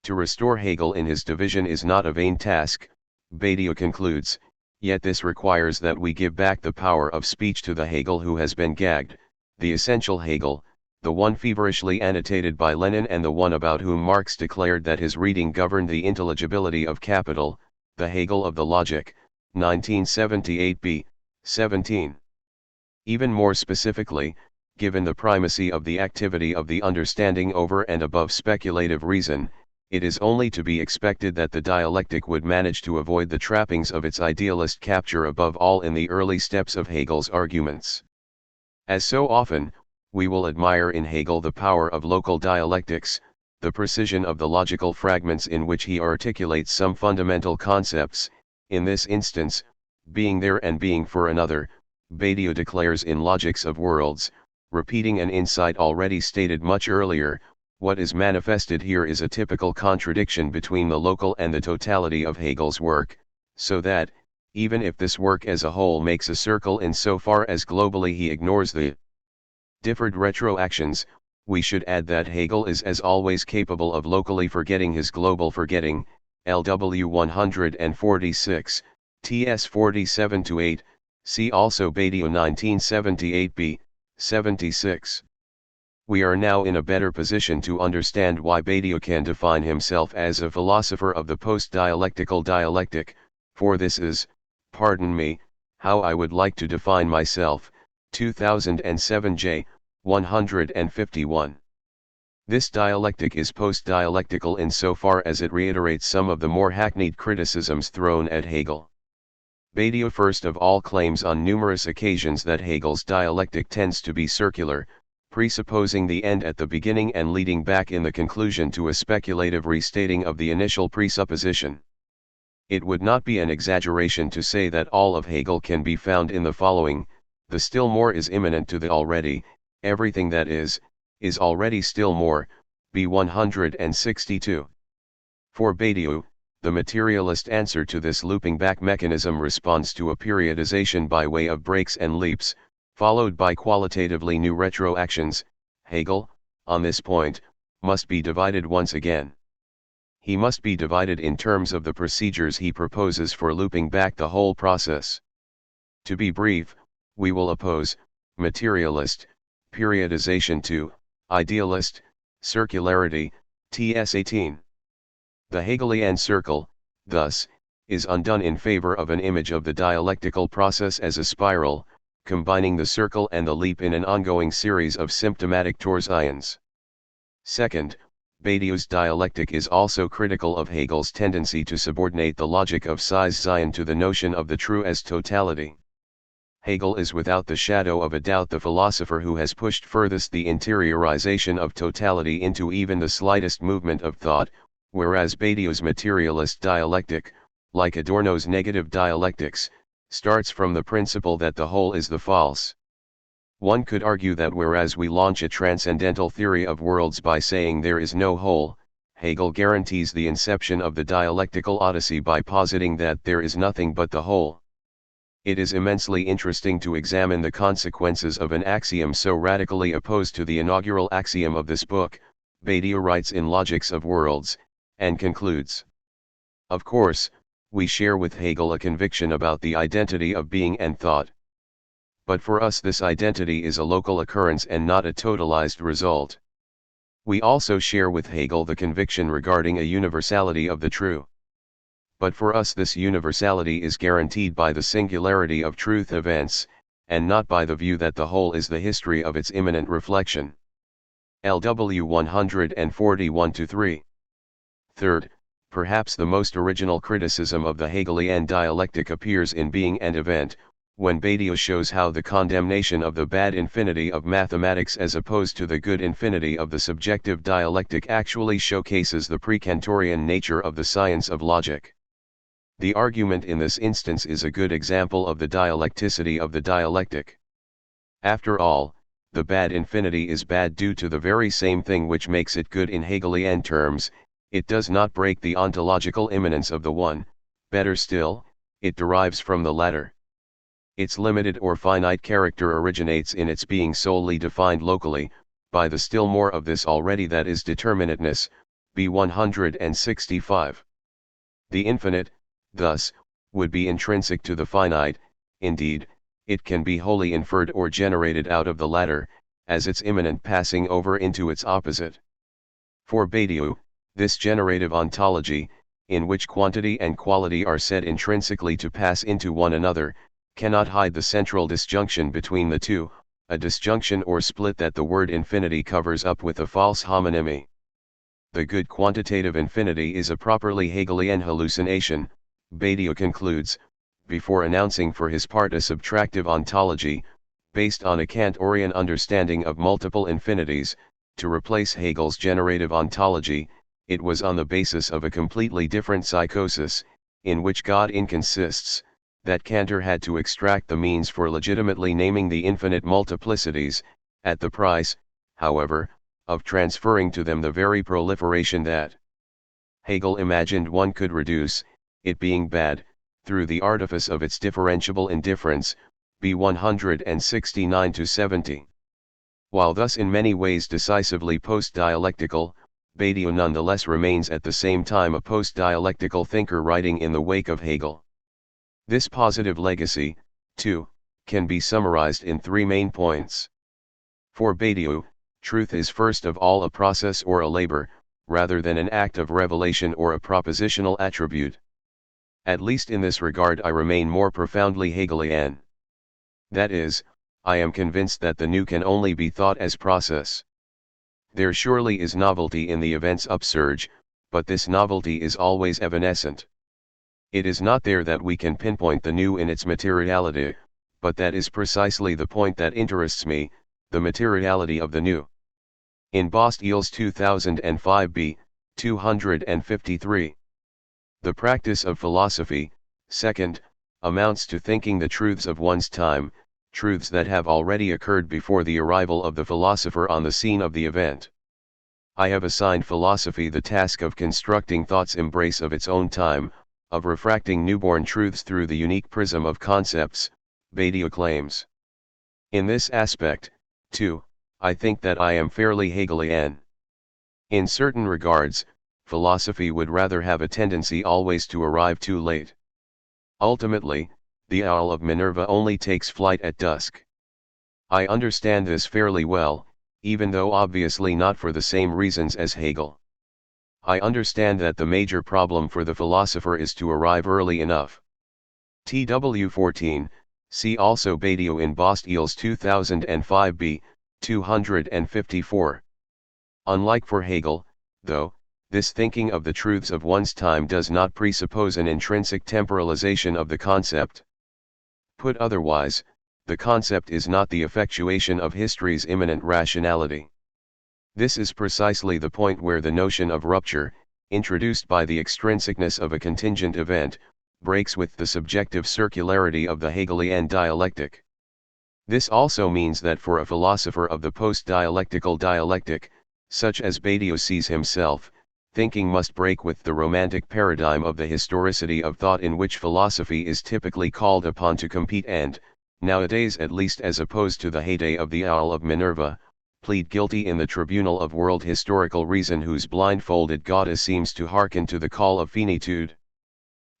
To restore Hegel in his division is not a vain task, Badiou concludes, yet this requires that we give back the power of speech to the Hegel who has been gagged, the essential Hegel, the one feverishly annotated by Lenin and the one about whom Marx declared that his reading governed the intelligibility of capital, the Hegel of the logic. 1978b, 17. Even more specifically, given the primacy of the activity of the understanding over and above speculative reason, it is only to be expected that the dialectic would manage to avoid the trappings of its idealist capture above all in the early steps of Hegel's arguments. As so often, we will admire in Hegel the power of local dialectics, the precision of the logical fragments in which he articulates some fundamental concepts. In this instance, being there and being for another, Badiou declares in Logics of Worlds, repeating an insight already stated much earlier, what is manifested here is a typical contradiction between the local and the totality of Hegel's work, so that, even if this work as a whole makes a circle in so far as globally he ignores the differed retroactions, we should add that Hegel is as always capable of locally forgetting his global forgetting, LW 146, TS 47-8, see also Badiou 1978b, 76. We are now in a better position to understand why Badiou can define himself as a philosopher of the post-dialectical dialectic, for this is, pardon me, how I would like to define myself, 2007 J. 151. This dialectic is post-dialectical insofar as it reiterates some of the more hackneyed criticisms thrown at Hegel. Badiou first of all claims on numerous occasions that Hegel's dialectic tends to be circular, presupposing the end at the beginning and leading back in the conclusion to a speculative restating of the initial presupposition. It would not be an exaggeration to say that all of Hegel can be found in the following: the still more is immanent to the already, everything that is already still more, B 162. For Badiou, the materialist answer to this looping back mechanism responds to a periodization by way of breaks and leaps, followed by qualitatively new retroactions. Hegel, on this point, must be divided once again. He must be divided in terms of the procedures he proposes for looping back the whole process. To be brief, we will oppose materialist periodization to idealist circularity, TS 18. The Hegelian circle, thus, is undone in favor of an image of the dialectical process as a spiral, combining the circle and the leap in an ongoing series of symptomatic torsions. Second, Badiou's dialectic is also critical of Hegel's tendency to subordinate the logic of size Zion to the notion of the true as totality. Hegel is without the shadow of a doubt the philosopher who has pushed furthest the interiorization of totality into even the slightest movement of thought, whereas Badiou's materialist dialectic, like Adorno's negative dialectics, starts from the principle that the whole is the false. One could argue that whereas we launch a transcendental theory of worlds by saying there is no whole, Hegel guarantees the inception of the dialectical odyssey by positing that there is nothing but the whole. It is immensely interesting to examine the consequences of an axiom so radically opposed to the inaugural axiom of this book, Badiou writes in Logics of Worlds, and concludes. Of course, we share with Hegel a conviction about the identity of being and thought. But for us this identity is a local occurrence and not a totalized result. We also share with Hegel the conviction regarding a universality of the true. But for us this universality is guaranteed by the singularity of truth events, and not by the view that the whole is the history of its immanent reflection. LW 141-3. Third, perhaps the most original criticism of the Hegelian dialectic appears in Being and Event, when Badiou shows how the condemnation of the bad infinity of mathematics as opposed to the good infinity of the subjective dialectic actually showcases the precantorian nature of the science of logic. The argument in this instance is a good example of the dialecticity of the dialectic. After all, the bad infinity is bad due to the very same thing which makes it good in Hegelian terms. It does not break the ontological immanence of the one, better still, it derives from the latter. Its limited or finite character originates in its being solely defined locally, by the still more of this already that is determinateness, B 165. The infinite, thus, would be intrinsic to the finite. Indeed, it can be wholly inferred or generated out of the latter, as its immanent passing over into its opposite. For Badiou, this generative ontology, in which quantity and quality are said intrinsically to pass into one another, cannot hide the central disjunction between the two, a disjunction or split that the word infinity covers up with a false homonymy. The good quantitative infinity is a properly Hegelian hallucination, Badiou concludes, before announcing for his part a subtractive ontology, based on a Kantorian understanding of multiple infinities, to replace Hegel's generative ontology. It was on the basis of a completely different psychosis, in which God inconsists, that Cantor had to extract the means for legitimately naming the infinite multiplicities, at the price, however, of transferring to them the very proliferation that Hegel imagined one could reduce, it being bad, through the artifice of its differentiable indifference, b. 169-70. While thus in many ways decisively post-dialectical, Badiou nonetheless remains at the same time a post-dialectical thinker writing in the wake of Hegel. This positive legacy, too, can be summarized in three main points. For Badiou, truth is first of all a process or a labor, rather than an act of revelation or a propositional attribute. At least in this regard I remain more profoundly Hegelian. That is, I am convinced that the new can only be thought as process. There surely is novelty in the event's upsurge, but this novelty is always evanescent. It is not there that we can pinpoint the new in its materiality, but that is precisely the point that interests me, the materiality of the new. In Badiou's 2005 b. 253. The practice of philosophy, second, amounts to thinking the truths of one's time, truths that have already occurred before the arrival of the philosopher on the scene of the event. I have assigned philosophy the task of constructing thought's embrace of its own time, of refracting newborn truths through the unique prism of concepts, Badiou claims. In this aspect, too, I think that I am fairly Hegelian. In certain regards, philosophy would rather have a tendency always to arrive too late. Ultimately, the owl of Minerva only takes flight at dusk. I understand this fairly well, even though obviously not for the same reasons as Hegel. I understand that the major problem for the philosopher is to arrive early enough. TW 14, see also Badiou in Badiou's 2005 b. 254. Unlike for Hegel, though, this thinking of the truths of one's time does not presuppose an intrinsic temporalization of the concept. Put otherwise, the concept is not the effectuation of history's immanent rationality. This is precisely the point where the notion of rupture, introduced by the extrinsicness of a contingent event, breaks with the subjective circularity of the Hegelian dialectic. This also means that for a philosopher of the post-dialectical dialectic, such as Badiou sees himself, thinking must break with the romantic paradigm of the historicity of thought in which philosophy is typically called upon to compete and, nowadays at least as opposed to the heyday of the owl of Minerva, plead guilty in the tribunal of world historical reason whose blindfolded goddess seems to hearken to the call of finitude.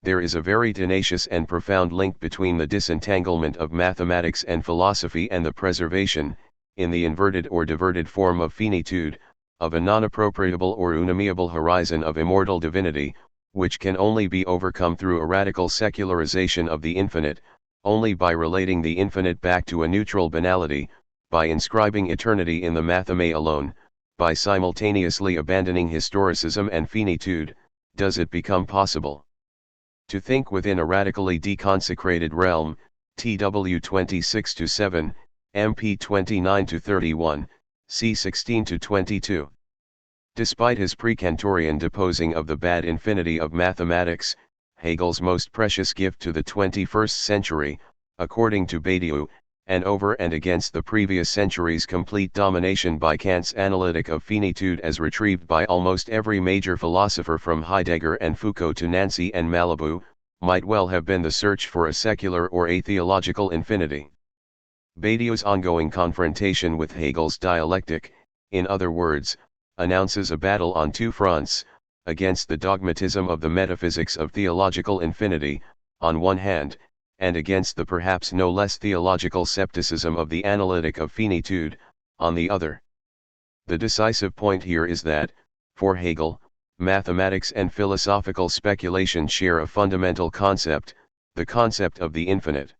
There is a very tenacious and profound link between the disentanglement of mathematics and philosophy and the preservation, in the inverted or diverted form of finitude, of a non-appropriable or unamiable horizon of immortal divinity, which can only be overcome through a radical secularization of the infinite, only by relating the infinite back to a neutral banality, by inscribing eternity in the matheme alone, by simultaneously abandoning historicism and finitude, does it become possible to think within a radically deconsecrated realm. TW 26-7, MP 29-31, C 16-22. Despite his pre-Kantorian deposing of the bad infinity of mathematics, Hegel's most precious gift to the 21st century, according to Badiou, and over and against the previous century's complete domination by Kant's analytic of finitude as retrieved by almost every major philosopher from Heidegger and Foucault to Nancy and Malibu, might well have been the search for a secular or a theological infinity. Badiou's ongoing confrontation with Hegel's dialectic, in other words, announces a battle on two fronts, against the dogmatism of the metaphysics of theological infinity, on one hand, and against the perhaps no less theological scepticism of the analytic of finitude, on the other. The decisive point here is that, for Hegel, mathematics and philosophical speculation share a fundamental concept, the concept of the infinite.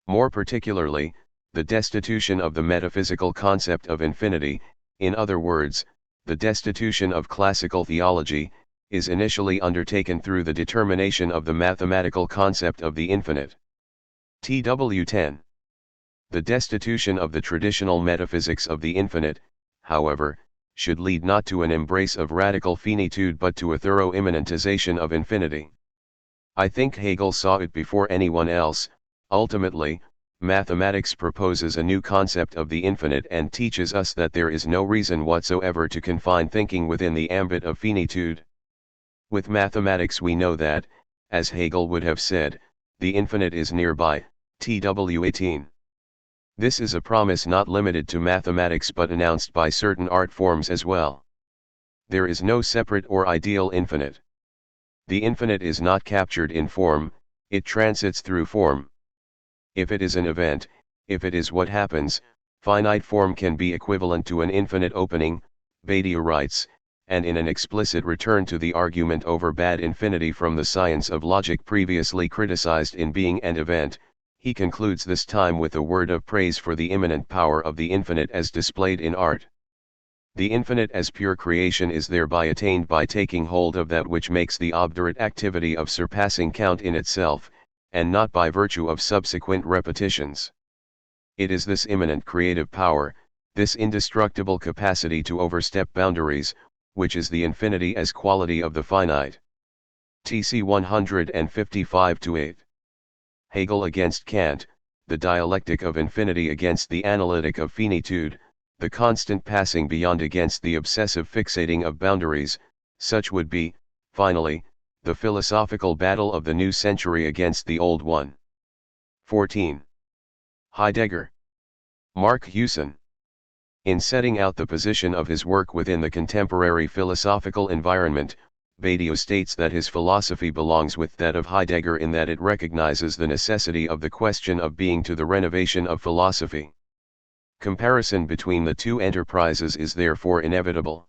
More particularly, the destitution of the metaphysical concept of infinity, in other words, the destitution of classical theology, is initially undertaken through the determination of the mathematical concept of the infinite. TW10. The destitution of the traditional metaphysics of the infinite, however, should lead not to an embrace of radical finitude but to a thorough immanentization of infinity. I think Hegel saw it before anyone else. Ultimately, mathematics proposes a new concept of the infinite and teaches us that there is no reason whatsoever to confine thinking within the ambit of finitude. With mathematics we know that, as Hegel would have said, the infinite is nearby. TW18. This is a promise not limited to mathematics but announced by certain art forms as well. There is no separate or ideal infinite. The infinite is not captured in form, it transits through form. If it is an event, if it is what happens, finite form can be equivalent to an infinite opening, Badiou writes, and in an explicit return to the argument over bad infinity from the science of logic previously criticized in Being and Event, he concludes this time with a word of praise for the immanent power of the infinite as displayed in art. The infinite as pure creation is thereby attained by taking hold of that which makes the obdurate activity of surpassing count in itself, and not by virtue of subsequent repetitions. It is this immanent creative power, this indestructible capacity to overstep boundaries, which is the infinity as quality of the finite. TC 155-8. Hegel against Kant, the dialectic of infinity against the analytic of finitude, the constant passing beyond against the obsessive fixating of boundaries, such would be, finally, the philosophical battle of the new century against the old one. 14. Heidegger. Mark Hewson. In setting out the position of his work within the contemporary philosophical environment, Badiou states that his philosophy belongs with that of Heidegger in that it recognizes the necessity of the question of being to the renovation of philosophy. Comparison between the two enterprises is therefore inevitable.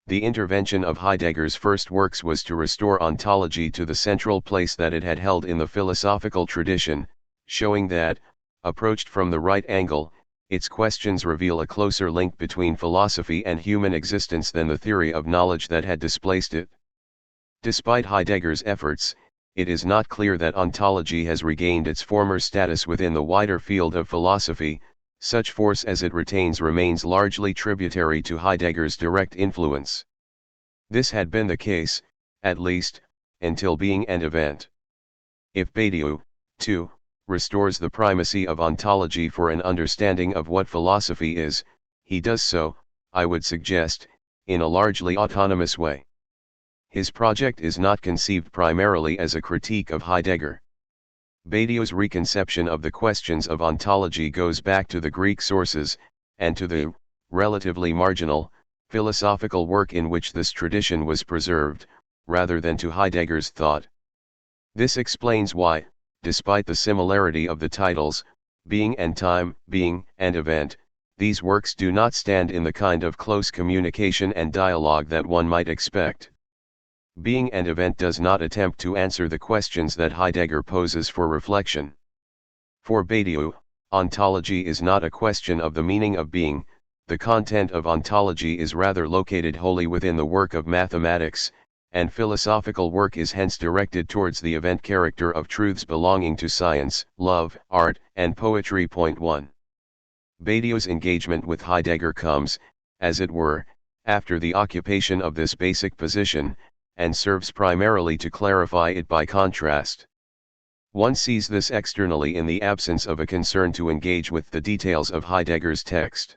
The intervention of Heidegger's first works was to restore ontology to the central place that it had held in the philosophical tradition, showing that, approached from the right angle, its questions reveal a closer link between philosophy and human existence than the theory of knowledge that had displaced it. Despite Heidegger's efforts, it is not clear that ontology has regained its former status within the wider field of philosophy. Such force as it retains remains largely tributary to Heidegger's direct influence. This had been the case, at least, until Being and Event. If Badiou, too, restores the primacy of ontology for an understanding of what philosophy is, he does so, I would suggest, in a largely autonomous way. His project is not conceived primarily as a critique of Heidegger. Badiou's reconception of the questions of ontology goes back to the Greek sources, and to the, relatively marginal, philosophical work in which this tradition was preserved, rather than to Heidegger's thought. This explains why, despite the similarity of the titles, Being and Time, Being and Event, these works do not stand in the kind of close communication and dialogue that one might expect. Being and Event does not attempt to answer the questions that Heidegger poses for reflection. For Badiou, ontology is not a question of the meaning of being, the content of ontology is rather located wholly within the work of mathematics, and philosophical work is hence directed towards the event character of truths belonging to science, love, art, and poetry. 1. Badiou's engagement with Heidegger comes, as it were, after the occupation of this basic position, and serves primarily to clarify it by contrast. One sees this externally in the absence of a concern to engage with the details of Heidegger's text.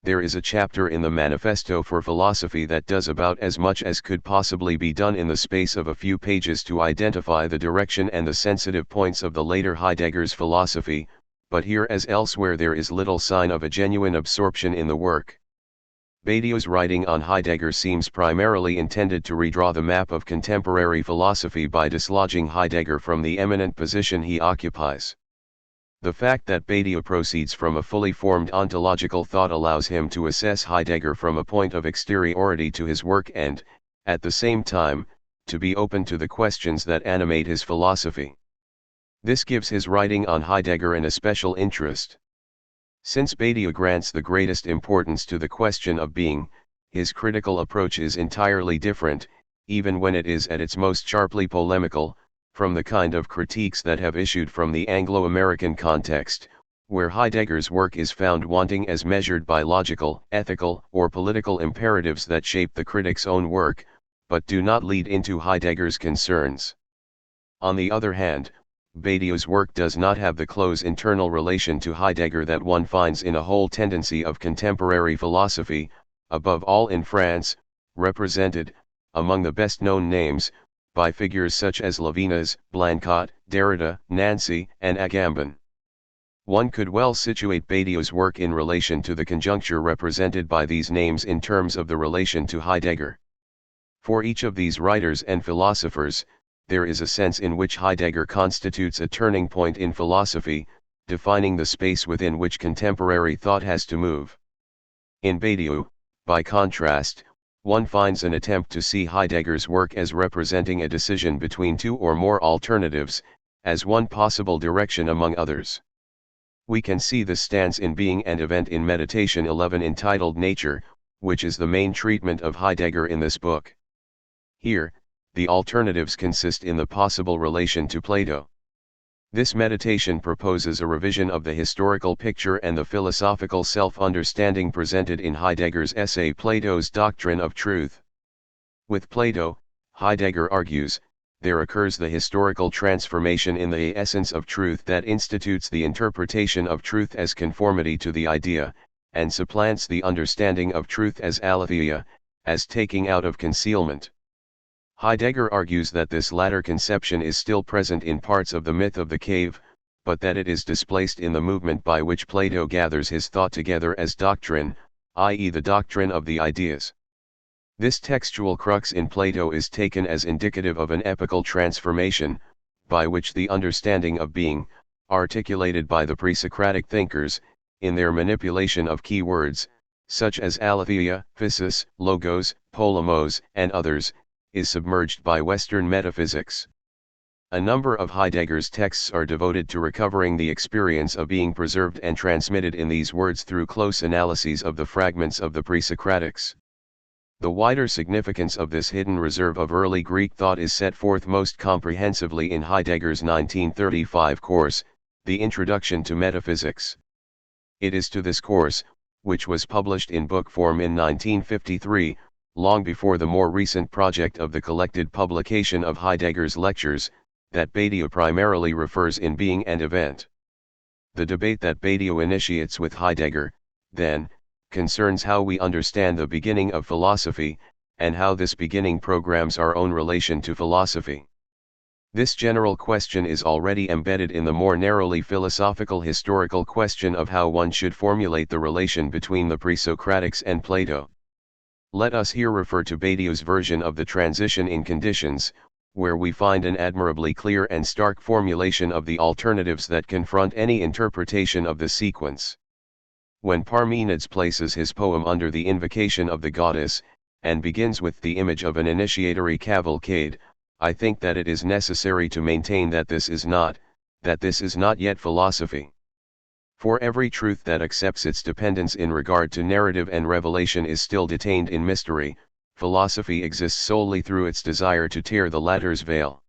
There is a chapter in the Manifesto for Philosophy that does about as much as could possibly be done in the space of a few pages to identify the direction and the sensitive points of the later Heidegger's philosophy, but here as elsewhere there is little sign of a genuine absorption in the work. Badiou's writing on Heidegger seems primarily intended to redraw the map of contemporary philosophy by dislodging Heidegger from the eminent position he occupies. The fact that Badiou proceeds from a fully formed ontological thought allows him to assess Heidegger from a point of exteriority to his work and, at the same time, to be open to the questions that animate his philosophy. This gives his writing on Heidegger an especial interest. Since Badiou grants the greatest importance to the question of being, his critical approach is entirely different, even when it is at its most sharply polemical, from the kind of critiques that have issued from the Anglo-American context, where Heidegger's work is found wanting as measured by logical, ethical, or political imperatives that shape the critic's own work, but do not lead into Heidegger's concerns. On the other hand, Badiou's work does not have the close internal relation to Heidegger that one finds in a whole tendency of contemporary philosophy, above all in France, represented, among the best-known names, by figures such as Levinas, Blanquat, Derrida, Nancy, and Agamben. One could well situate Badiou's work in relation to the conjuncture represented by these names in terms of the relation to Heidegger. For each of these writers and philosophers, there is a sense in which Heidegger constitutes a turning point in philosophy, defining the space within which contemporary thought has to move. In Badiou, by contrast, one finds an attempt to see Heidegger's work as representing a decision between two or more alternatives, as one possible direction among others. We can see this stance in Being and Event in Meditation 11 entitled Nature, which is the main treatment of Heidegger in this book. Here, the alternatives consist in the possible relation to Plato. This meditation proposes a revision of the historical picture and the philosophical self-understanding presented in Heidegger's essay Plato's Doctrine of Truth. With Plato, Heidegger argues, there occurs the historical transformation in the essence of truth that institutes the interpretation of truth as conformity to the idea, and supplants the understanding of truth as aletheia, as taking out of concealment. Heidegger argues that this latter conception is still present in parts of the myth of the cave, but that it is displaced in the movement by which Plato gathers his thought together as doctrine, i.e. the doctrine of the ideas. This textual crux in Plato is taken as indicative of an epochal transformation, by which the understanding of being, articulated by the pre-Socratic thinkers, in their manipulation of key words, such as aletheia, physis, logos, polemos, and others, is submerged by Western metaphysics. A number of Heidegger's texts are devoted to recovering the experience of being preserved and transmitted in these words through close analyses of the fragments of the pre-Socratics. The wider significance of this hidden reserve of early Greek thought is set forth most comprehensively in Heidegger's 1935 course, The Introduction to Metaphysics. It is to this course, which was published in book form in 1953, long before the more recent project of the collected publication of Heidegger's lectures, that Badiou primarily refers in Being and Event. The debate that Badiou initiates with Heidegger, then, concerns how we understand the beginning of philosophy, and how this beginning programs our own relation to philosophy. This general question is already embedded in the more narrowly philosophical historical question of how one should formulate the relation between the pre-Socratics and Plato. Let us here refer to Badiou's version of the transition in conditions, where we find an admirably clear and stark formulation of the alternatives that confront any interpretation of the sequence. When Parmenides places his poem under the invocation of the goddess, and begins with the image of an initiatory cavalcade, I think that it is necessary to maintain that this is not yet philosophy. For every truth that accepts its dependence in regard to narrative and revelation is still detained in mystery. Philosophy exists solely through its desire to tear the latter's veil.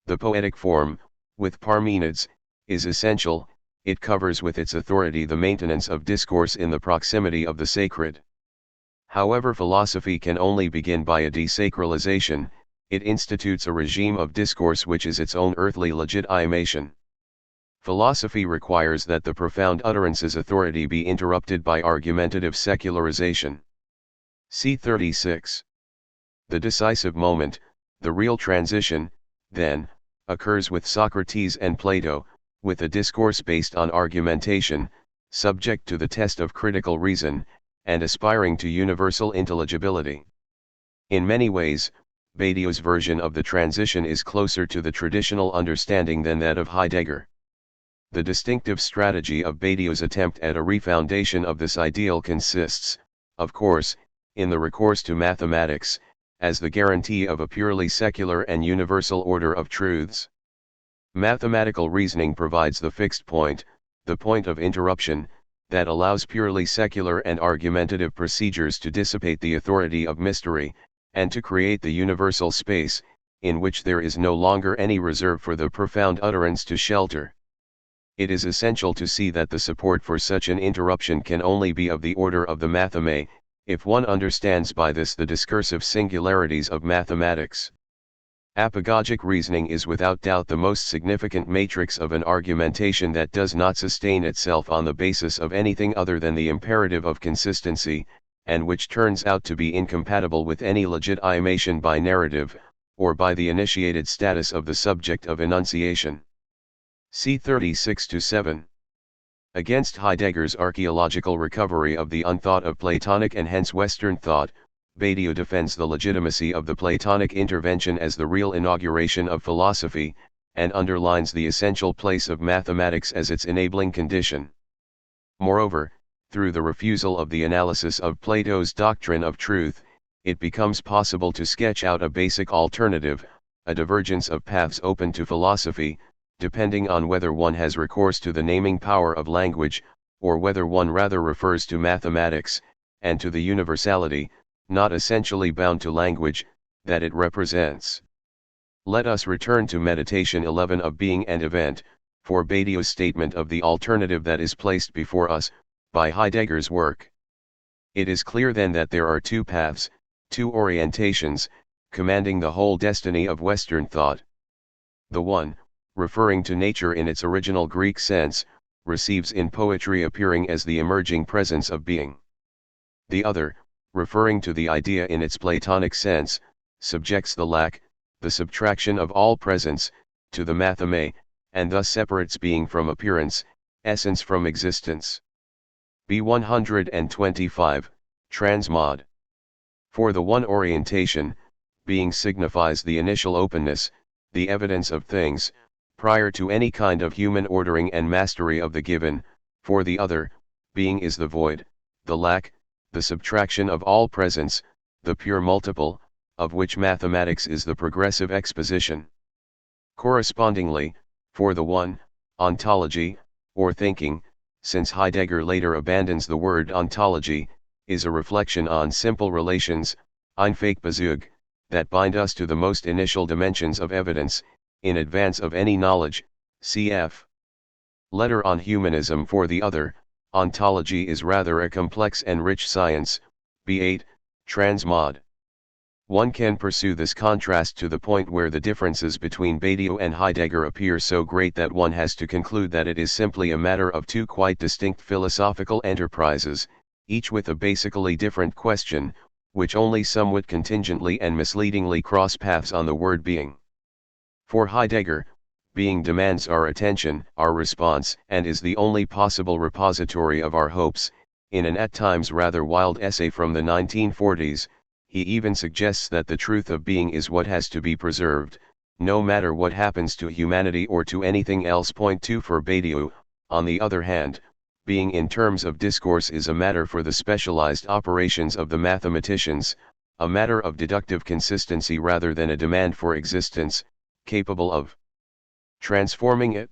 The poetic form, with Parmenides, is essential. It covers with its authority the maintenance of discourse in the proximity of the sacred. However, philosophy can only begin by a desacralization. It institutes a regime of discourse which is its own earthly legitimation. Philosophy requires that the profound utterance's authority be interrupted by argumentative secularization. See 36. The decisive moment, the real transition, then, occurs with Socrates and Plato, with a discourse based on argumentation, subject to the test of critical reason, and aspiring to universal intelligibility. In many ways, Badiou's version of the transition is closer to the traditional understanding than that of Heidegger. The distinctive strategy of Badiou's attempt at a refoundation of this ideal consists, of course, in the recourse to mathematics, as the guarantee of a purely secular and universal order of truths. Mathematical reasoning provides the fixed point, the point of interruption, that allows purely secular and argumentative procedures to dissipate the authority of mystery, and to create the universal space, in which there is no longer any reserve for the profound utterance to shelter. It is essential to see that the support for such an interruption can only be of the order of the matheme, if one understands by this the discursive singularities of mathematics. Apagogic reasoning is without doubt the most significant matrix of an argumentation that does not sustain itself on the basis of anything other than the imperative of consistency, and which turns out to be incompatible with any legitimation by narrative, or by the initiated status of the subject of enunciation. See 36-7. Against Heidegger's archaeological recovery of the unthought of Platonic and hence Western thought, Badiou defends the legitimacy of the Platonic intervention as the real inauguration of philosophy, and underlines the essential place of mathematics as its enabling condition. Moreover, through the refusal of the analysis of Plato's doctrine of truth, it becomes possible to sketch out a basic alternative, a divergence of paths open to philosophy, depending on whether one has recourse to the naming power of language, or whether one rather refers to mathematics, and to the universality, not essentially bound to language, that it represents. Let us return to Meditation 11 of Being and Event, for Badiou's statement of the alternative that is placed before us, by Heidegger's work. It is clear then that there are two paths, two orientations, commanding the whole destiny of Western thought. The one, referring to nature in its original Greek sense, receives in poetry appearing as the emerging presence of being. The other, referring to the idea in its Platonic sense, subjects the lack, the subtraction of all presence, to the matheme, and thus separates being from appearance, essence from existence. B 125, Transmod. For the one orientation, being signifies the initial openness, the evidence of things, prior to any kind of human ordering and mastery of the given. For the other, being is the void, the lack, the subtraction of all presence, the pure multiple, of which mathematics is the progressive exposition. Correspondingly, for the one, ontology, or thinking, since Heidegger later abandons the word ontology, is a reflection on simple relations, Einfachbezug, that bind us to the most initial dimensions of evidence, in advance of any knowledge, cf. Letter on Humanism. For the other, ontology is rather a complex and rich science, B8, Transmod. One can pursue this contrast to the point where the differences between Badiou and Heidegger appear so great that one has to conclude that it is simply a matter of two quite distinct philosophical enterprises, each with a basically different question, which only somewhat contingently and misleadingly cross paths on the word being. For Heidegger, being demands our attention, our response, and is the only possible repository of our hopes. In an at times rather wild essay from the 1940s, he even suggests that the truth of being is what has to be preserved, no matter what happens to humanity or to anything else. Point 2. For Badiou, on the other hand, being in terms of discourse is a matter for the specialized operations of the mathematicians, a matter of deductive consistency rather than a demand for existence, capable of transforming it.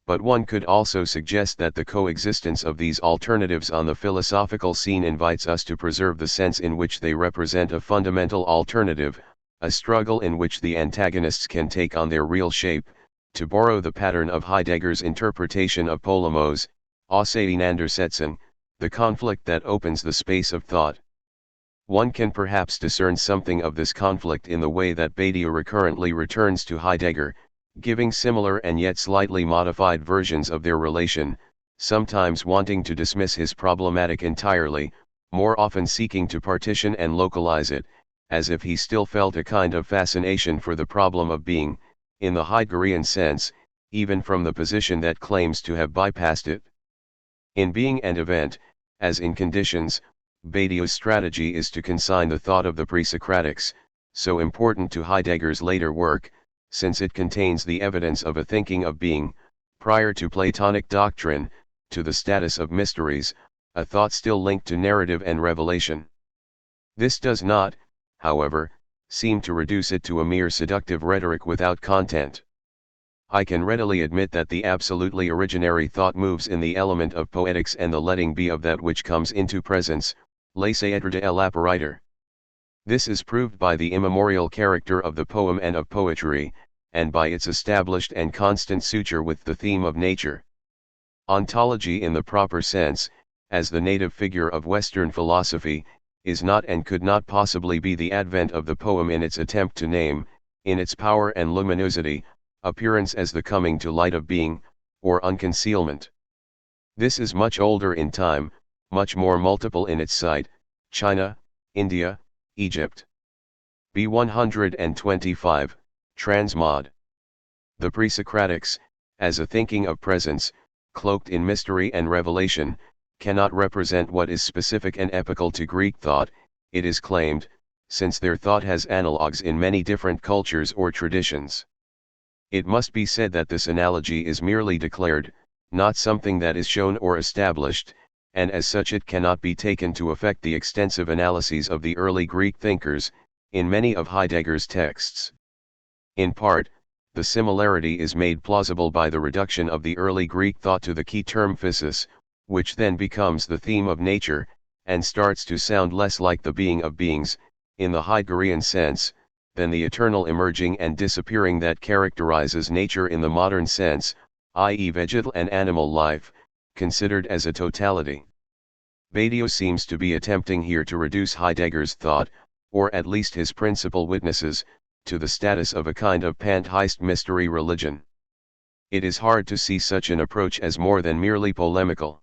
But one could also suggest that the coexistence of these alternatives on the philosophical scene invites us to preserve the sense in which they represent a fundamental alternative, a struggle in which the antagonists can take on their real shape, to borrow the pattern of Heidegger's interpretation of Polemos, Auseinandersetzung, the conflict that opens the space of thought. One can perhaps discern something of this conflict in the way that Badiou recurrently returns to Heidegger, giving similar and yet slightly modified versions of their relation, sometimes wanting to dismiss his problematic entirely, more often seeking to partition and localize it, as if he still felt a kind of fascination for the problem of being, in the Heideggerian sense, even from the position that claims to have bypassed it. In Being and Event, as in Conditions, Badiou's strategy is to consign the thought of the pre-Socratics, so important to Heidegger's later work, since it contains the evidence of a thinking of being, prior to Platonic doctrine, to the status of mysteries, a thought still linked to narrative and revelation. This does not, however, seem to reduce it to a mere seductive rhetoric without content. I can readily admit that the absolutely originary thought moves in the element of poetics and the letting be of that which comes into presence, laissez-être de l'appariteur. This is proved by the immemorial character of the poem and of poetry, and by its established and constant suture with the theme of nature. Ontology in the proper sense, as the native figure of Western philosophy, is not and could not possibly be the advent of the poem in its attempt to name, in its power and luminosity, appearance as the coming to light of being, or unconcealment. This is much older in time, much more multiple in its site, China, India, Egypt. B 125, Transmod. The Pre-Socratics, as a thinking of presence, cloaked in mystery and revelation, cannot represent what is specific and epical to Greek thought, it is claimed, since their thought has analogues in many different cultures or traditions. It must be said that this analogy is merely declared, not something that is shown or established, and as such it cannot be taken to affect the extensive analyses of the early Greek thinkers, in many of Heidegger's texts. In part, the similarity is made plausible by the reduction of the early Greek thought to the key term physis, which then becomes the theme of nature, and starts to sound less like the being of beings, in the Heideggerian sense, than the eternal emerging and disappearing that characterizes nature in the modern sense, i.e. vegetal and animal life, considered as a totality. Badiou seems to be attempting here to reduce Heidegger's thought, or at least his principal witnesses, to the status of a kind of pantheist mystery religion. It is hard to see such an approach as more than merely polemical.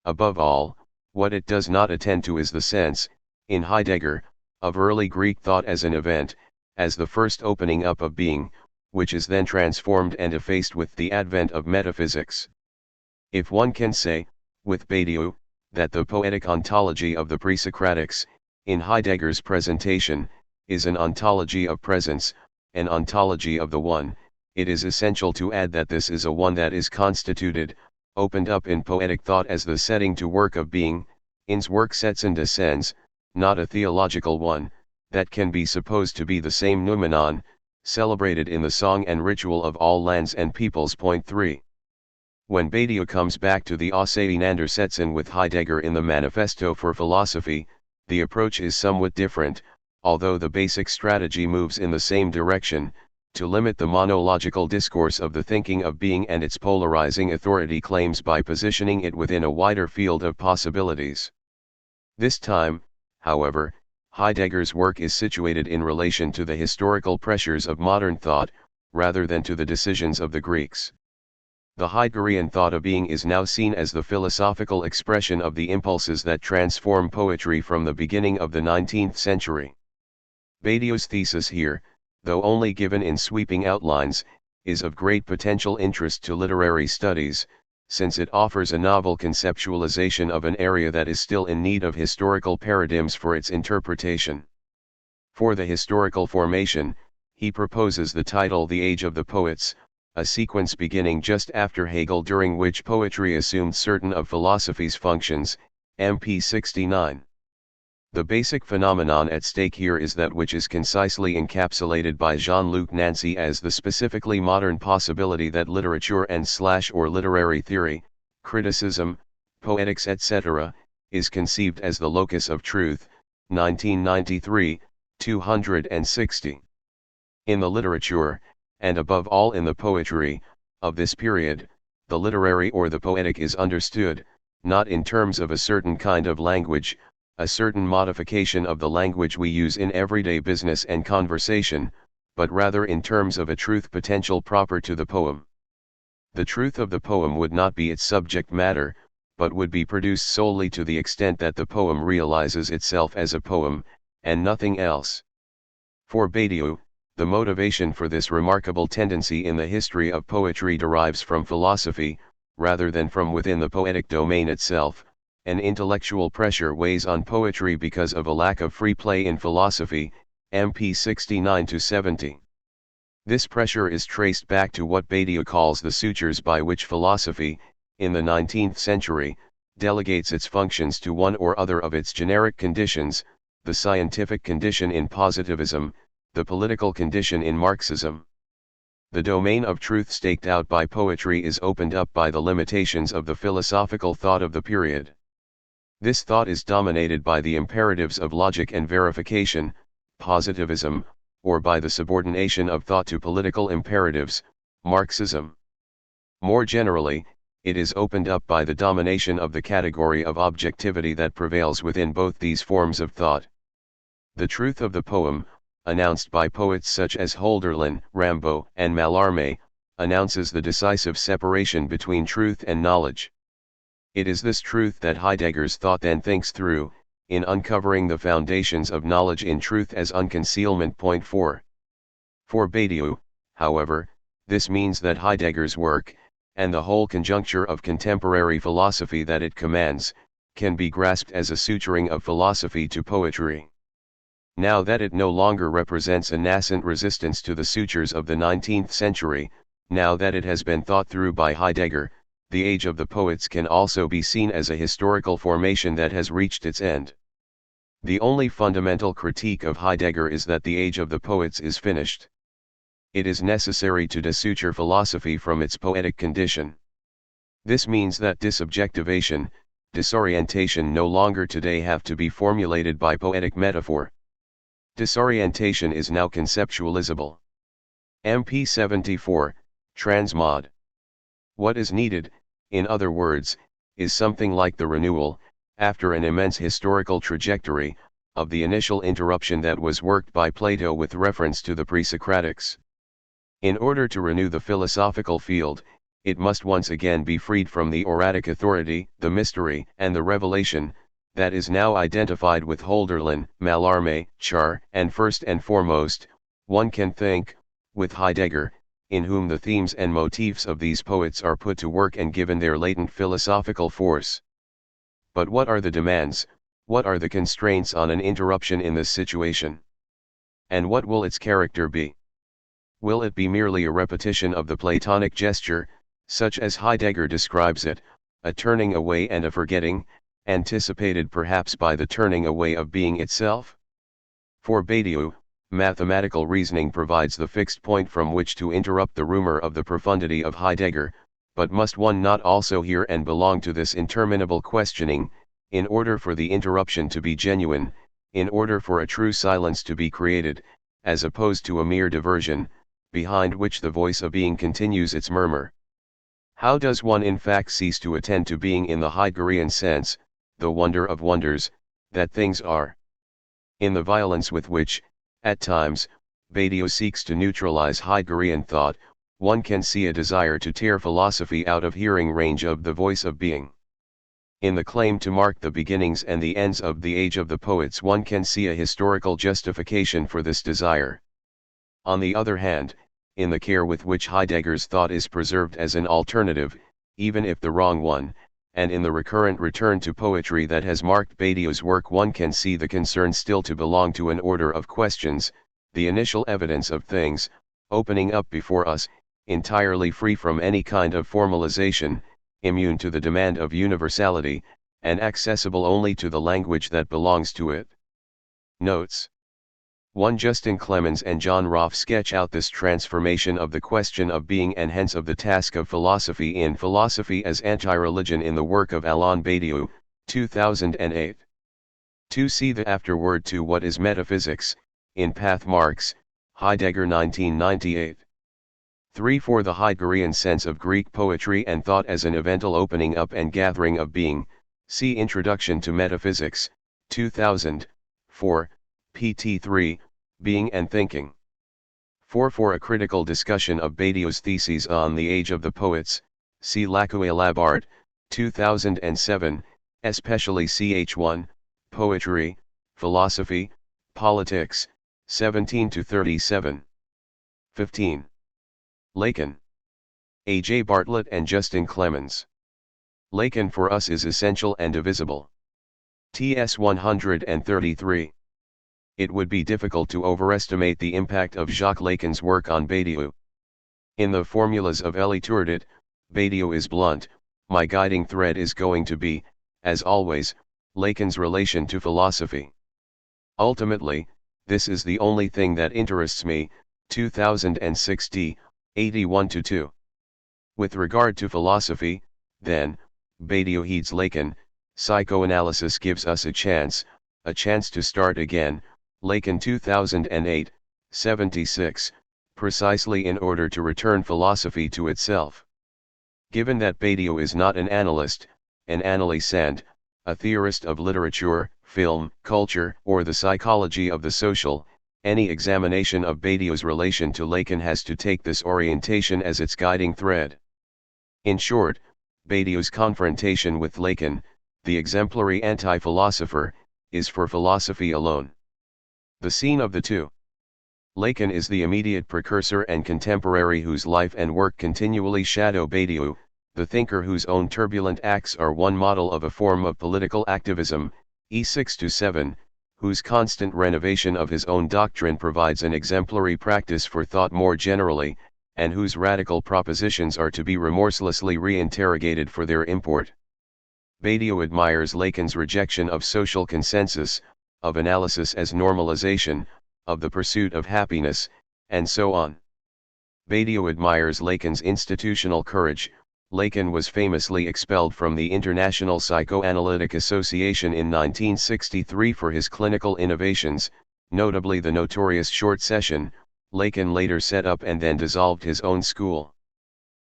Above all, what it does not attend to is the sense, in Heidegger, of early Greek thought as an event, as the first opening up of being, which is then transformed and effaced with the advent of metaphysics. If one can say, with Badiou, that the poetic ontology of the Pre-Socratics, in Heidegger's presentation, is an ontology of presence, an ontology of the one, it is essential to add that this is a one that is constituted, opened up in poetic thought as the setting to work of being, ins work setzen des Sens, not a theological one, that can be supposed to be the same noumenon, celebrated in the song and ritual of all lands and peoples. 3. When Badiou comes back to the Auseinandersetzung with Heidegger in the Manifesto for Philosophy, the approach is somewhat different, although the basic strategy moves in the same direction, to limit the monological discourse of the thinking of being and its polarizing authority claims by positioning it within a wider field of possibilities. This time, however, Heidegger's work is situated in relation to the historical pressures of modern thought, rather than to the decisions of the Greeks. The Heideggerian thought of being is now seen as the philosophical expression of the impulses that transform poetry from the beginning of the 19th century. Badiou's thesis here, though only given in sweeping outlines, is of great potential interest to literary studies, since it offers a novel conceptualization of an area that is still in need of historical paradigms for its interpretation. For the historical formation, he proposes the title The Age of the Poets, a sequence beginning just after Hegel, during which poetry assumed certain of philosophy's functions, MP 69. The basic phenomenon at stake here is that which is concisely encapsulated by Jean-Luc Nancy as the specifically modern possibility that literature and or literary theory, criticism, poetics etc., is conceived as the locus of truth, 1993, 260. In the literature, and above all in the poetry, of this period, the literary or the poetic is understood, not in terms of a certain kind of language, a certain modification of the language we use in everyday business and conversation, but rather in terms of a truth potential proper to the poem. The truth of the poem would not be its subject matter, but would be produced solely to the extent that the poem realizes itself as a poem, and nothing else. For Badiou, the motivation for this remarkable tendency in the history of poetry derives from philosophy, rather than from within the poetic domain itself. An intellectual pressure weighs on poetry because of a lack of free play in philosophy, MP 69-70. This pressure is traced back to what Badiou calls the sutures by which philosophy, in the 19th century, delegates its functions to one or other of its generic conditions, the scientific condition in positivism, the political condition in Marxism. The domain of truth staked out by poetry is opened up by the limitations of the philosophical thought of the period. This thought is dominated by the imperatives of logic and verification, positivism, or by the subordination of thought to political imperatives, Marxism. More generally, it is opened up by the domination of the category of objectivity that prevails within both these forms of thought. The truth of the poem, announced by poets such as Hölderlin, Rimbaud, and Mallarmé, announces the decisive separation between truth and knowledge. It is this truth that Heidegger's thought then thinks through, in uncovering the foundations of knowledge in truth as unconcealment. Point 4. For Badiou, however, this means that Heidegger's work, and the whole conjuncture of contemporary philosophy that it commands, can be grasped as a suturing of philosophy to poetry. Now that it no longer represents a nascent resistance to the sutures of the 19th century, now that it has been thought through by Heidegger, the age of the poets can also be seen as a historical formation that has reached its end. The only fundamental critique of Heidegger is that the age of the poets is finished. It is necessary to desuture philosophy from its poetic condition. This means that disobjectivation, disorientation no longer today have to be formulated by poetic metaphor. Disorientation is now conceptualizable. MP 74, Transmod. What is needed, in other words, is something like the renewal, after an immense historical trajectory, of the initial interruption that was worked by Plato with reference to the pre-Socratics. In order to renew the philosophical field, it must once again be freed from the oratic authority, the mystery, and the revelation, that is now identified with Hölderlin, Mallarmé, Char, and first and foremost, one can think, with Heidegger, in whom the themes and motifs of these poets are put to work and given their latent philosophical force. But what are the demands, what are the constraints on an interruption in this situation? And what will its character be? Will it be merely a repetition of the Platonic gesture, such as Heidegger describes it, a turning away and a forgetting, anticipated perhaps by the turning away of being itself? For Badiou, mathematical reasoning provides the fixed point from which to interrupt the rumor of the profundity of Heidegger, but must one not also hear and belong to this interminable questioning, in order for the interruption to be genuine, in order for a true silence to be created, as opposed to a mere diversion, behind which the voice of being continues its murmur? How does one in fact cease to attend to being in the Heideggerian sense, the wonder of wonders, that things are? In the violence with which, at times, Badiou seeks to neutralize Heideggerian thought, one can see a desire to tear philosophy out of hearing range of the voice of being. In the claim to mark the beginnings and the ends of the age of the poets one can see a historical justification for this desire. On the other hand, in the care with which Heidegger's thought is preserved as an alternative, even if the wrong one, and in the recurrent return to poetry that has marked Badiou's work one can see the concern still to belong to an order of questions, the initial evidence of things, opening up before us, entirely free from any kind of formalization, immune to the demand of universality, and accessible only to the language that belongs to it. Notes. 1. JohnClemens and John Rolfe sketch out this transformation of the question of being and hence of the task of philosophy in Philosophy as Anti-Religion in the work of Alain Badiou, 2008. 2. See the afterword to What is Metaphysics, in Path Marx, Heidegger 1998. 3. For the Heideggerian sense of Greek poetry and thought as an evental opening up and gathering of being, see Introduction to Metaphysics, 2000, 4, pt 3, Being and Thinking. 4. For a critical discussion of Badiou's theses on the age of the poets, see Lacoue-Labart, 2007, especially ch1, Poetry, Philosophy, Politics, 17-37. 15. Lacan. AlainBartlett and JohnClemens. Lacan for us is essential and divisible. TS 133. It would be difficult to overestimate the impact of Jacques Lacan's work on Badiou. In the formulas of Elie Tourdet, Badiou is blunt: my guiding thread is going to be, as always, Lacan's relation to philosophy. Ultimately, this is the only thing that interests me. 2006 D. 81-2. With regard to philosophy, then, Badiou heeds Lacan, psychoanalysis gives us a chance to start again, Lacan 2008, 76, precisely in order to return philosophy to itself. Given that Badiou is not an analyst, an analysand, a theorist of literature, film, culture, or the psychology of the social, any examination of Badiou's relation to Lacan has to take this orientation as its guiding thread. In short, Badiou's confrontation with Lacan, the exemplary anti-philosopher, is for philosophy alone. The scene of the two. Lacan is the immediate precursor and contemporary whose life and work continually shadow Badiou, the thinker whose own turbulent acts are one model of a form of political activism, E6-7, whose constant renovation of his own doctrine provides an exemplary practice for thought more generally, and whose radical propositions are to be remorselessly reinterrogated for their import. Badiou admires Lacan's rejection of social consensus, of analysis as normalization, of the pursuit of happiness, and so on. Badiou admires Lacan's institutional courage. Lacan was famously expelled from the International Psychoanalytic Association in 1963 for his clinical innovations, notably the notorious short session. Lacan later set up and then dissolved his own school.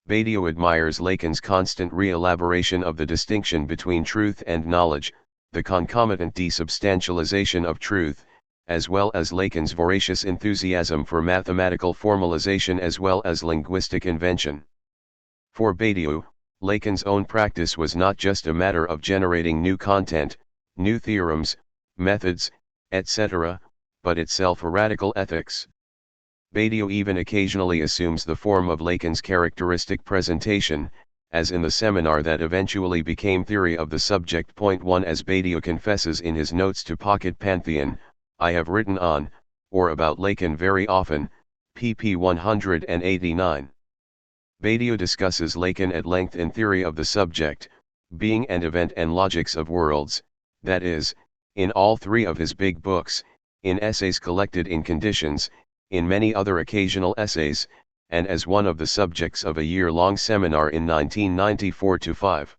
Badiou admires Lacan's constant re-elaboration of the distinction between truth and knowledge, the concomitant desubstantialization of truth, as well as Lacan's voracious enthusiasm for mathematical formalization as well as linguistic invention. For Badiou, Lacan's own practice was not just a matter of generating new content, new theorems, methods, etc., but itself a radical ethics. Badiou even occasionally assumes the form of Lacan's characteristic presentation, as in the seminar that eventually became Theory of the Subject. 1 As Badiou confesses in his notes to Pocket Pantheon, I have written on, or about Lacan very often, pp 189. Badiou discusses Lacan at length in Theory of the Subject, Being and Event and Logics of Worlds, that is, in all three of his big books, in essays collected in Conditions, in many other occasional essays, and as one of the subjects of a year-long seminar in 1994-5.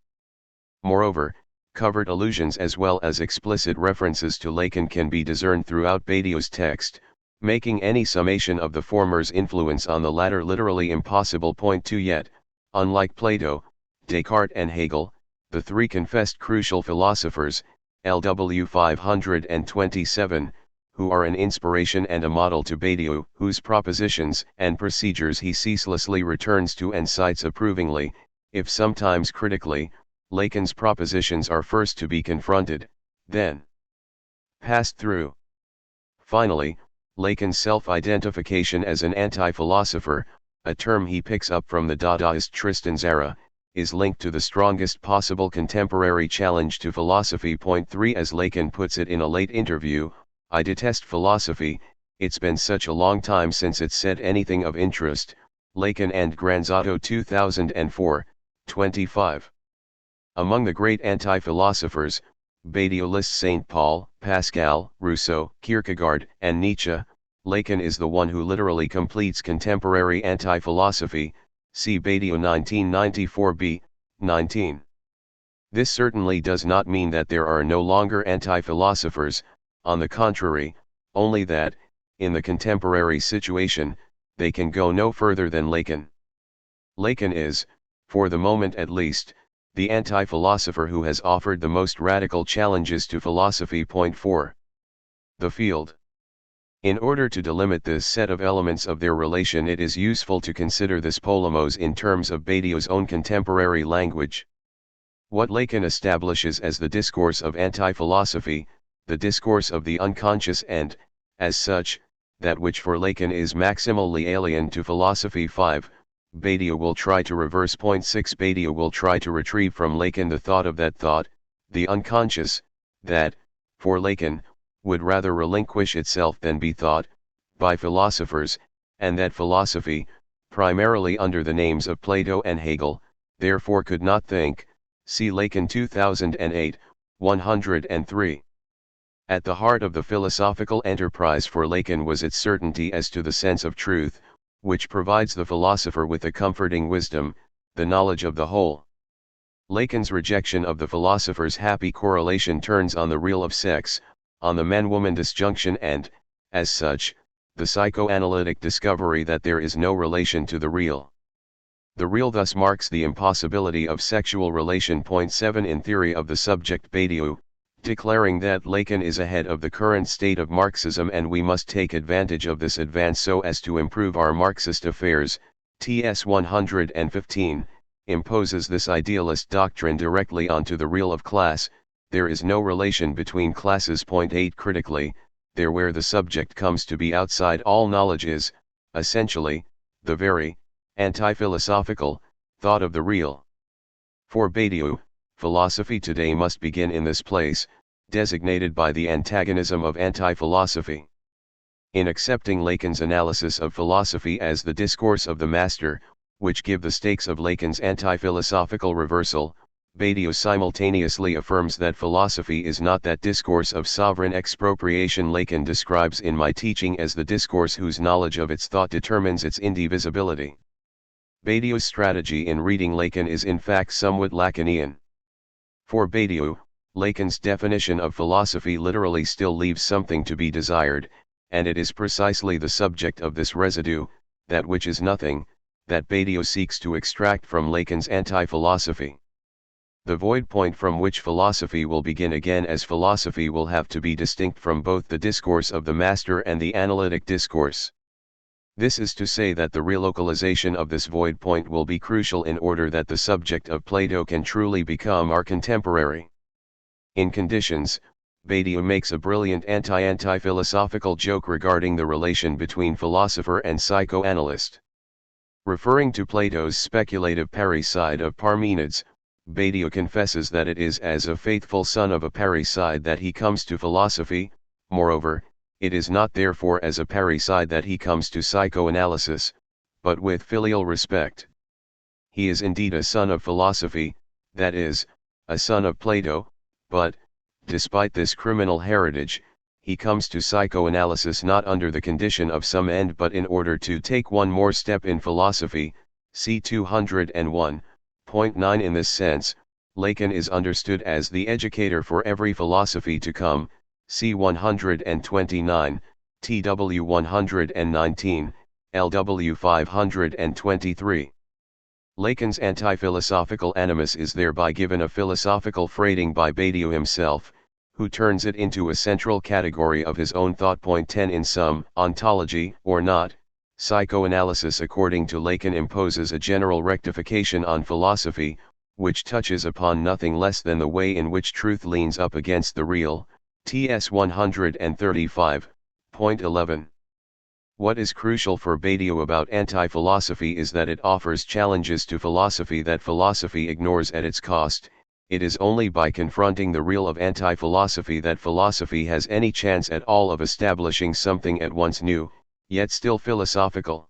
Moreover, covert allusions as well as explicit references to Lacan can be discerned throughout Badiou's text, making any summation of the former's influence on the latter literally impossible. 2 Yet, unlike Plato, Descartes and Hegel, the three confessed crucial philosophers, LW 527, who are an inspiration and a model to Badiou, whose propositions and procedures he ceaselessly returns to and cites approvingly, if sometimes critically, Lacan's propositions are first to be confronted, then passed through. Finally, Lacan's self-identification as an anti-philosopher, a term he picks up from the Dadaist Tristan Tzara, is linked to the strongest possible contemporary challenge to philosophy. 3 As Lacan puts it in a late interview, I detest philosophy, it's been such a long time since it said anything of interest. Lacan and Granzato 2004, 25. Among the great anti-philosophers, Badiou lists Saint Paul, Pascal, Rousseau, Kierkegaard, and Nietzsche. Lacan is the one who literally completes contemporary anti-philosophy, see Badiou 1994b, 19. This certainly does not mean that there are no longer anti-philosophers, on the contrary, only that, in the contemporary situation, they can go no further than Lacan. Lacan is, for the moment at least, the anti-philosopher who has offered the most radical challenges to philosophy. 4. The field. In order to delimit this set of elements of their relation, it is useful to consider this polemos in terms of Badiou's own contemporary language. What Lacan establishes as the discourse of anti-philosophy, the discourse of the unconscious and, as such, that which for Lacan is maximally alien to philosophy. 5. Badiou will try to reverse. 6 Badiou will try to retrieve from Lacan the thought of that thought, the unconscious, that, for Lacan, would rather relinquish itself than be thought, by philosophers, and that philosophy, primarily under the names of Plato and Hegel, therefore could not think, see Lacan 2008, 103. At the heart of the philosophical enterprise for Lacan was its certainty as to the sense of truth, which provides the philosopher with a comforting wisdom, the knowledge of the whole. Lacan's rejection of the philosopher's happy correlation turns on the real of sex, on the man-woman disjunction and, as such, the psychoanalytic discovery that there is no relation to the real. The real thus marks the impossibility of sexual relation. Point 7 in Theory of the Subject. Badiou, declaring that Lacan is ahead of the current state of Marxism and we must take advantage of this advance so as to improve our Marxist affairs, TS 115, imposes this idealist doctrine directly onto the real of class. There is no relation between classes. Point 8 critically, there where the subject comes to be outside all knowledge is, essentially, the very, anti-philosophical, thought of the real. For Badiou, philosophy today must begin in this place, designated by the antagonism of anti-philosophy. In accepting Lacan's analysis of philosophy as the discourse of the master, which give the stakes of Lacan's anti-philosophical reversal, Badiou simultaneously affirms that philosophy is not that discourse of sovereign expropriation Lacan describes in My Teaching as the discourse whose knowledge of its thought determines its indivisibility. Badiou's strategy in reading Lacan is in fact somewhat Lacanian. For Badiou, Lacan's definition of philosophy literally still leaves something to be desired, and it is precisely the subject of this residue, that which is nothing, that Badiou seeks to extract from Lacan's anti-philosophy. The void point from which philosophy will begin again, as philosophy will have to be distinct from both the discourse of the master and the analytic discourse. This is to say that the relocalization of this void point will be crucial in order that the subject of Plato can truly become our contemporary. In Conditions, Badiou makes a brilliant anti-philosophical joke regarding the relation between philosopher and psychoanalyst. Referring to Plato's speculative parricide of Parmenides, Badiou confesses that it is as a faithful son of a parricide that he comes to philosophy. Moreover, it is not therefore as a parricide that he comes to psychoanalysis, but with filial respect. He is indeed a son of philosophy, that is, a son of Plato, but, despite this criminal heritage, he comes to psychoanalysis not under the condition of some end but in order to take one more step in philosophy. See 201.9. In this sense, Lacan is understood as the educator for every philosophy to come. C 129, TW 119, LW 523. Lacan's anti-philosophical animus is thereby given a philosophical freighting by Badiou himself, who turns it into a central category of his own thought. Point 10 In sum, ontology or not, psychoanalysis according to Lacan imposes a general rectification on philosophy, which touches upon nothing less than the way in which truth leans up against the real. TS 135.11. What is crucial for Badiou about anti-philosophy is that it offers challenges to philosophy that philosophy ignores at its cost. It is only by confronting the real of anti-philosophy that philosophy has any chance at all of establishing something at once new, yet still philosophical.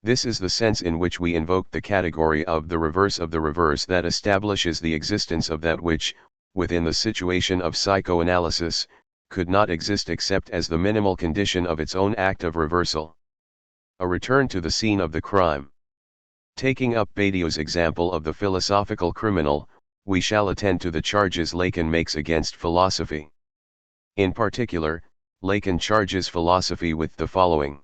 This is the sense in which we invoke the category of the reverse that establishes the existence of that which, within the situation of psychoanalysis, could not exist except as the minimal condition of its own act of reversal. A return to the scene of the crime. Taking up Badiou's example of the philosophical criminal, we shall attend to the charges Lacan makes against philosophy. In particular, Lacan charges philosophy with the following.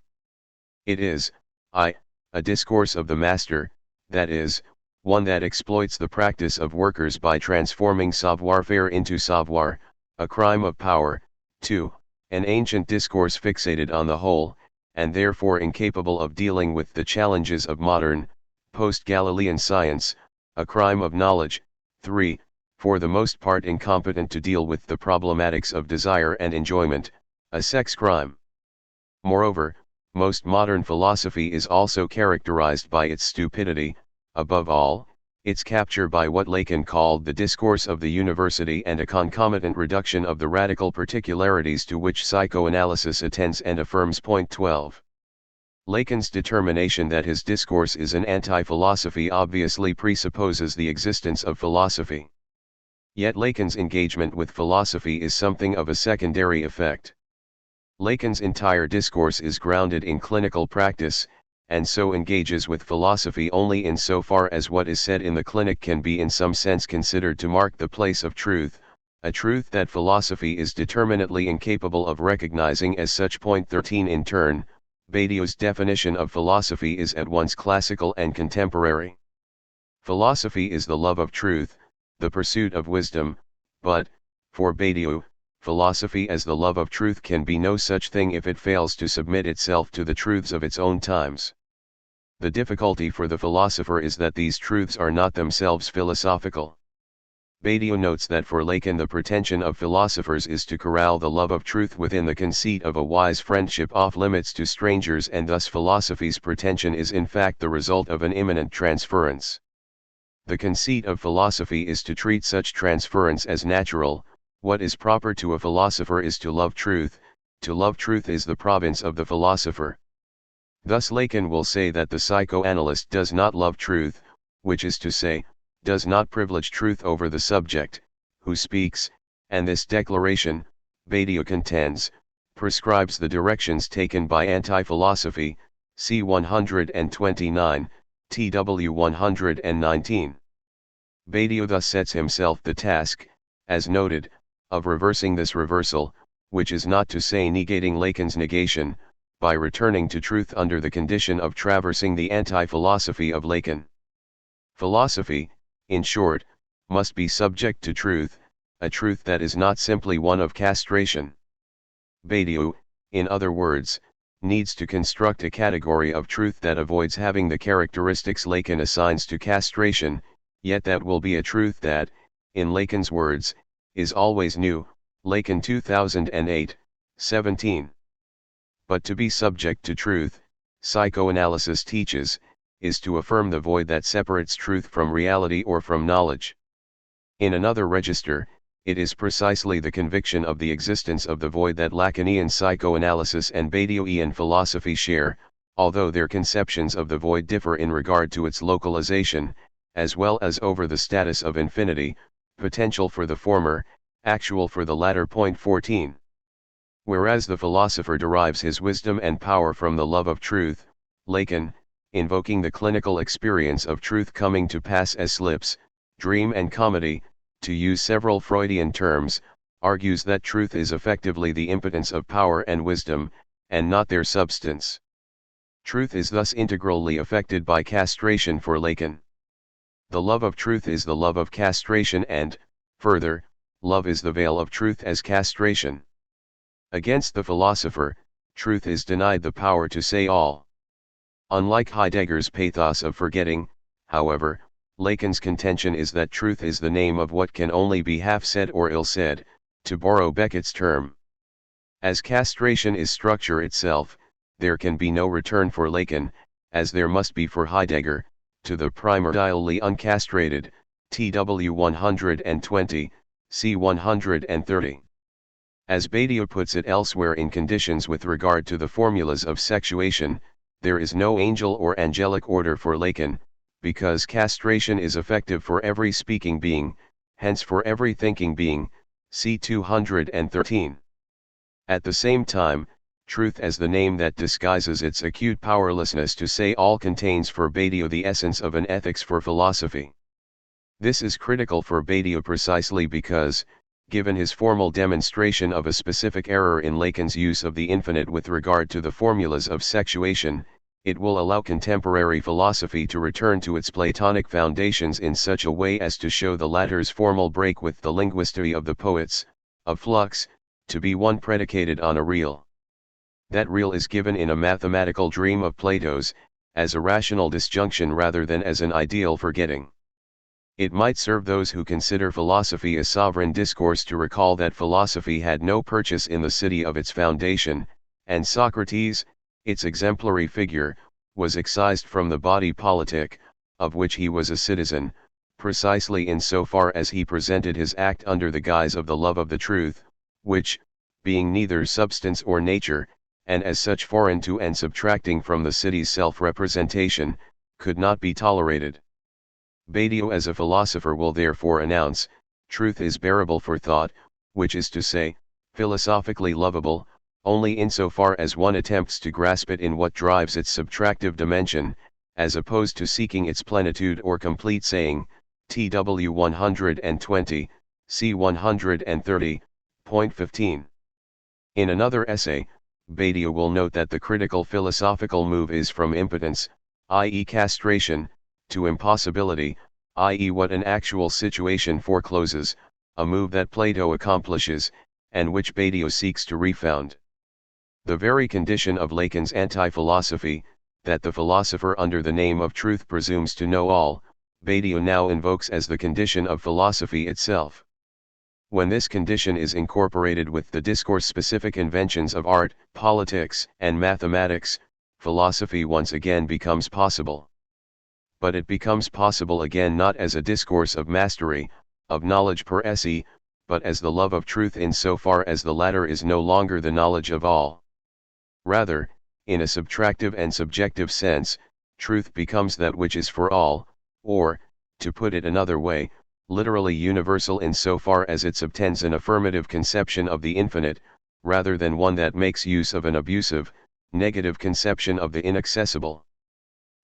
It is, a discourse of the master, that is, one that exploits the practice of workers by transforming savoir-faire into savoir, a crime of power. 2. An ancient discourse fixated on the whole, and therefore incapable of dealing with the challenges of modern, post-Galilean science, a crime of knowledge. 3. For the most part incompetent to deal with the problematics of desire and enjoyment, a sex crime. Moreover, most modern philosophy is also characterized by its stupidity, above all, its capture by what Lacan called the discourse of the university and a concomitant reduction of the radical particularities to which psychoanalysis attends and affirms. Point 12. Lacan's determination that his discourse is an anti-philosophy obviously presupposes the existence of philosophy. Yet Lacan's engagement with philosophy is something of a secondary effect. Lacan's entire discourse is grounded in clinical practice, and so engages with philosophy only in so far as what is said in the clinic can be in some sense considered to mark the place of truth, a truth that philosophy is determinately incapable of recognizing as such. Point 13. In turn, Badiou's definition of philosophy is at once classical and contemporary. Philosophy is the love of truth, the pursuit of wisdom, but, for Badiou, philosophy as the love of truth can be no such thing if it fails to submit itself to the truths of its own times. The difficulty for the philosopher is that these truths are not themselves philosophical. Badiou notes that for Lacan the pretension of philosophers is to corral the love of truth within the conceit of a wise friendship off limits to strangers, and thus philosophy's pretension is in fact the result of an immanent transference. The conceit of philosophy is to treat such transference as natural. What is proper to a philosopher is to love truth is the province of the philosopher. Thus Lacan will say that the psychoanalyst does not love truth, which is to say, does not privilege truth over the subject, who speaks, and this declaration, Badiou contends, prescribes the directions taken by anti-philosophy, c. 129, tw 119. Badiou thus sets himself the task, as noted, of reversing this reversal, which is not to say negating Lacan's negation, by returning to truth under the condition of traversing the anti-philosophy of Lacan. Philosophy, in short, must be subject to truth, a truth that is not simply one of castration. Badiou, in other words, needs to construct a category of truth that avoids having the characteristics Lacan assigns to castration, yet that will be a truth that, in Lacan's words, is always new, Lacan 2008, 17. But to be subject to truth, psychoanalysis teaches, is to affirm the void that separates truth from reality or from knowledge. In another register, it is precisely the conviction of the existence of the void that Lacanian psychoanalysis and Badiouian philosophy share, although their conceptions of the void differ in regard to its localization, as well as over the status of infinity, potential for the former, actual for the latter. Point 14. Whereas the philosopher derives his wisdom and power from the love of truth, Lacan, invoking the clinical experience of truth coming to pass as slips, dream and comedy, to use several Freudian terms, argues that truth is effectively the impotence of power and wisdom, and not their substance. Truth is thus integrally affected by castration for Lacan. The love of truth is the love of castration and, further, love is the veil of truth as castration. Against the philosopher, truth is denied the power to say all. Unlike Heidegger's pathos of forgetting, however, Lacan's contention is that truth is the name of what can only be half said or ill said, to borrow Beckett's term. As castration is structure itself, there can be no return for Lacan, as there must be for Heidegger, to the primordially uncastrated, TW 120, c. 130. As Badiou puts it elsewhere in Conditions with regard to the formulas of sexuation, there is no angel or angelic order for Lacan, because castration is effective for every speaking being, hence for every thinking being, c. 213. At the same time, truth as the name that disguises its acute powerlessness to say all contains for Badiou the essence of an ethics for philosophy. This is critical for Badiou precisely because, given his formal demonstration of a specific error in Lacan's use of the infinite with regard to the formulas of sexuation, it will allow contemporary philosophy to return to its Platonic foundations in such a way as to show the latter's formal break with the linguistry of the poets, of flux, to be one predicated on a real. That real is given in a mathematical dream of Plato's, as a rational disjunction rather than as an ideal forgetting. It might serve those who consider philosophy a sovereign discourse to recall that philosophy had no purchase in the city of its foundation, and Socrates, its exemplary figure, was excised from the body politic, of which he was a citizen, precisely in so far as he presented his act under the guise of the love of the truth, which, being neither substance or nature, and as such foreign to and subtracting from the city's self-representation, could not be tolerated. Badiou as a philosopher will therefore announce, truth is bearable for thought, which is to say, philosophically lovable, only insofar as one attempts to grasp it in what drives its subtractive dimension, as opposed to seeking its plenitude or complete saying, TW 120, C 130.15. In another essay, Badiou will note that the critical philosophical move is from impotence, i.e. castration, to impossibility, i.e. what an actual situation forecloses, a move that Plato accomplishes, and which Badiou seeks to refound. The very condition of Lacan's anti-philosophy, that the philosopher under the name of truth presumes to know all, Badiou now invokes as the condition of philosophy itself. When this condition is incorporated with the discourse-specific inventions of art, politics, and mathematics, philosophy once again becomes possible. But it becomes possible again not as a discourse of mastery, of knowledge per se, but as the love of truth in so far as the latter is no longer the knowledge of all. Rather, in a subtractive and subjective sense, truth becomes that which is for all, or, to put it another way, literally universal in so far as it subtends an affirmative conception of the infinite, rather than one that makes use of an abusive, negative conception of the inaccessible.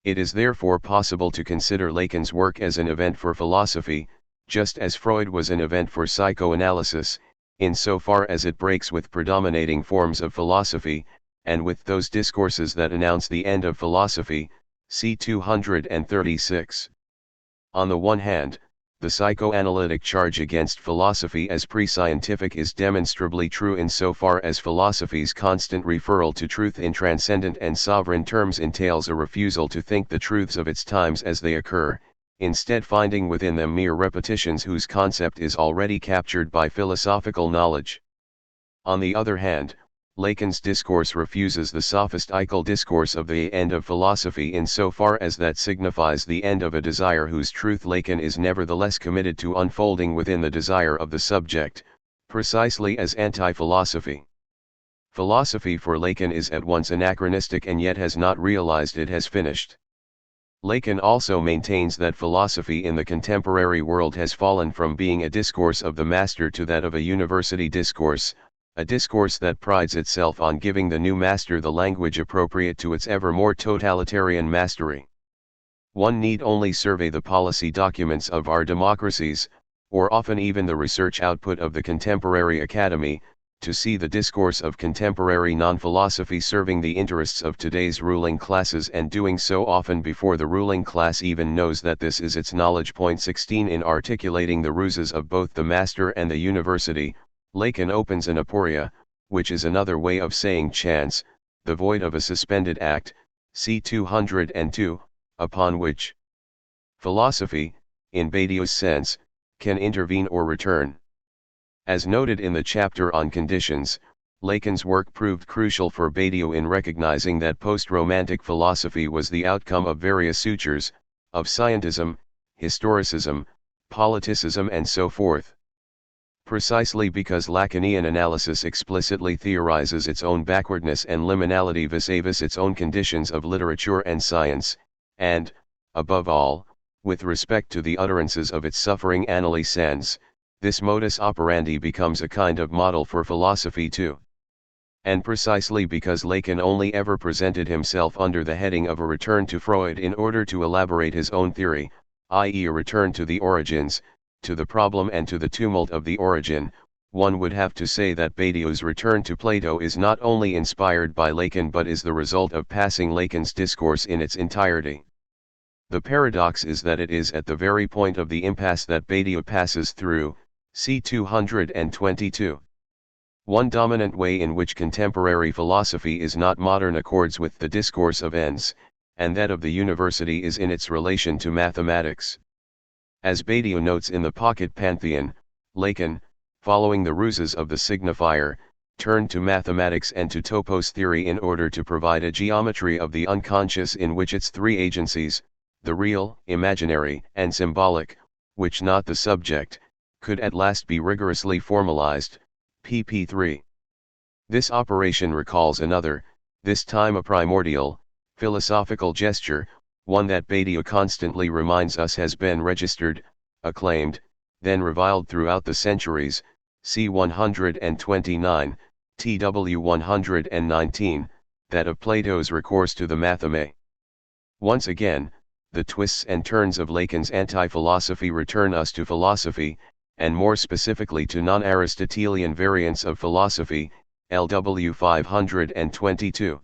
It is therefore possible to consider Lacan's work as an event for philosophy, just as Freud was an event for psychoanalysis, in so far as it breaks with predominating forms of philosophy, and with those discourses that announce the end of philosophy, c. 236. On the one hand, the psychoanalytic charge against philosophy as pre-scientific is demonstrably true in so far as philosophy's constant referral to truth in transcendent and sovereign terms entails a refusal to think the truths of its times as they occur, instead finding within them mere repetitions whose concept is already captured by philosophical knowledge. On the other hand, Lacan's discourse refuses the sophistical discourse of the end of philosophy in so far as that signifies the end of a desire whose truth Lacan is nevertheless committed to unfolding within the desire of the subject, precisely as anti-philosophy. Philosophy for Lacan is at once anachronistic and yet has not realized it has finished. Lacan also maintains that philosophy in the contemporary world has fallen from being a discourse of the master to that of a university discourse, a discourse that prides itself on giving the new master the language appropriate to its ever more totalitarian mastery. One need only survey the policy documents of our democracies, or often even the research output of the contemporary academy, to see the discourse of contemporary non-philosophy serving the interests of today's ruling classes and doing so often before the ruling class even knows that this is its knowledge. 16 In articulating the ruses of both the master and the university, Lacan opens an aporia, which is another way of saying chance, the void of a suspended act, c. 202, upon which philosophy, in Badiou's sense, can intervene or return. As noted in the chapter on conditions, Lacan's work proved crucial for Badiou in recognizing that post-romantic philosophy was the outcome of various sutures, of scientism, historicism, politicism and so forth. Precisely because Lacanian analysis explicitly theorizes its own backwardness and liminality vis-a-vis its own conditions of literature and science, and, above all, with respect to the utterances of its suffering analysans, this modus operandi becomes a kind of model for philosophy too. And precisely because Lacan only ever presented himself under the heading of a return to Freud in order to elaborate his own theory, i.e. a return to the origins, to the problem and to the tumult of the origin, one would have to say that Badiou's return to Plato is not only inspired by Lacan but is the result of passing Lacan's discourse in its entirety. The paradox is that it is at the very point of the impasse that Badiou passes through, c. 222. One dominant way in which contemporary philosophy is not modern accords with the discourse of ends, and that of the university is in its relation to mathematics. As Badiou notes in the Pocket Pantheon, Lacan, following the ruses of the signifier, turned to mathematics and to topos theory in order to provide a geometry of the unconscious in which its three agencies, the real, imaginary, and symbolic, which not the subject, could at last be rigorously formalized, pp. 3. This operation recalls another, this time a primordial, philosophical gesture, one that Badiou constantly reminds us has been registered, acclaimed, then reviled throughout the centuries, c. 129, TW 119, that of Plato's recourse to the matheme. Once again, the twists and turns of Lacan's anti-philosophy return us to philosophy, and more specifically to non-Aristotelian variants of philosophy, LW 522.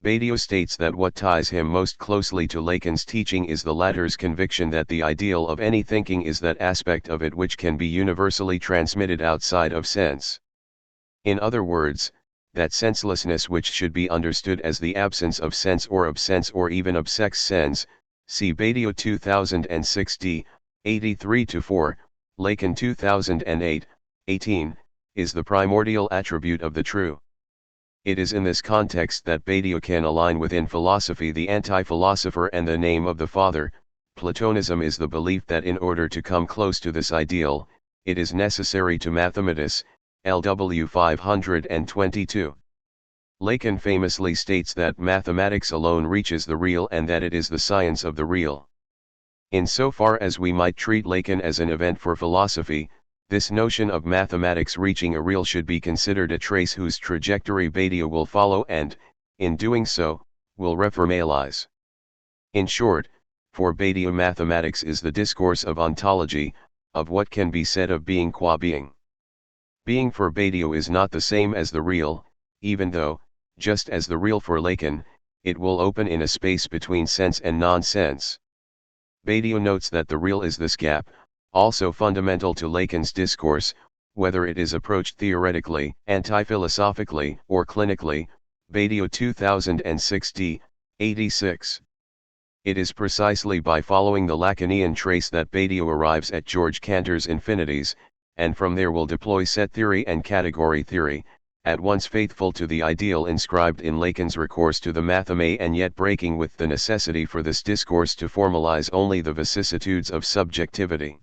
Badiou states that what ties him most closely to Lacan's teaching is the latter's conviction that the ideal of any thinking is that aspect of it which can be universally transmitted outside of sense. In other words, that senselessness which should be understood as the absence of sense or even of sex sens, see Badiou 2006d, 83-4, Lacan 2008, 18, is the primordial attribute of the true. It is in this context that Badiou can align within philosophy the anti-philosopher and the name of the Father. Platonism is the belief that in order to come close to this ideal, it is necessary to mathematis, LW 522. Lacan famously states that mathematics alone reaches the real and that it is the science of the real. Insofar as we might treat Lacan as an event for philosophy, this notion of mathematics reaching a real should be considered a trace whose trajectory Badiou will follow and, in doing so, will reformalize. In short, for Badiou mathematics is the discourse of ontology, of what can be said of being qua being. Being for Badiou is not the same as the real, even though, just as the real for Lacan, it will open in a space between sense and non-sense. Badiou notes that the real is this gap, also fundamental to Lacan's discourse, whether it is approached theoretically, anti-philosophically, or clinically. Badiou 2006d, 86. It is precisely by following the Lacanian trace that Badiou arrives at George Cantor's infinities, and from there will deploy set theory and category theory, at once faithful to the ideal inscribed in Lacan's recourse to the matheme and yet breaking with the necessity for this discourse to formalize only the vicissitudes of subjectivity.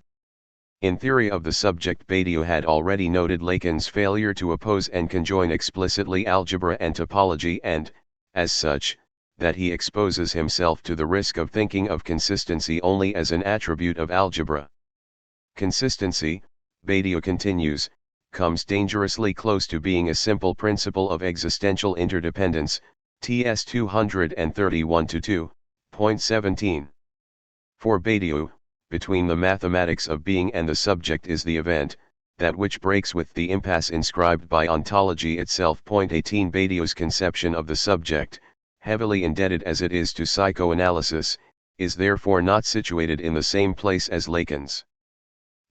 In theory of the subject, Badiou had already noted Lacan's failure to oppose and conjoin explicitly algebra and topology and, as such, that he exposes himself to the risk of thinking of consistency only as an attribute of algebra. Consistency, Badiou continues, comes dangerously close to being a simple principle of existential interdependence, TS 231-2.17. For Badiou, between the mathematics of being and the subject is the event, that which breaks with the impasse inscribed by ontology itself. 18. Badiou's conception of the subject, heavily indebted as it is to psychoanalysis, is therefore not situated in the same place as Lacan's.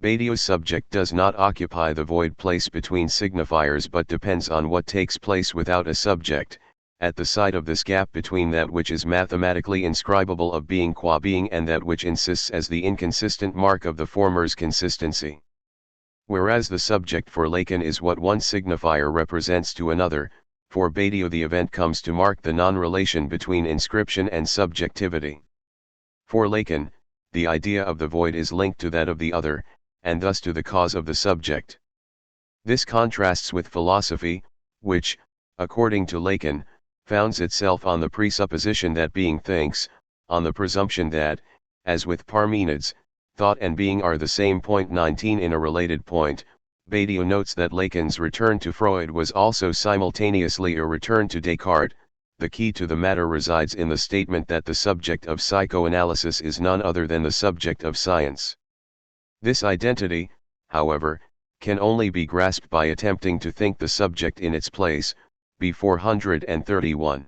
Badiou's subject does not occupy the void place between signifiers but depends on what takes place without a subject, at the side of this gap between that which is mathematically inscribable of being qua being and that which insists as the inconsistent mark of the former's consistency. Whereas the subject for Lacan is what one signifier represents to another, for Badiou the event comes to mark the non-relation between inscription and subjectivity. For Lacan, the idea of the void is linked to that of the other, and thus to the cause of the subject. This contrasts with philosophy, which, according to Lacan, founds itself on the presupposition that being thinks, on the presumption that, as with Parmenides, thought and being are the same. 19. In a related point, Badiou notes that Lacan's return to Freud was also simultaneously a return to Descartes. The key to the matter resides in the statement that the subject of psychoanalysis is none other than the subject of science. This identity, however, can only be grasped by attempting to think the subject in its place. B 431.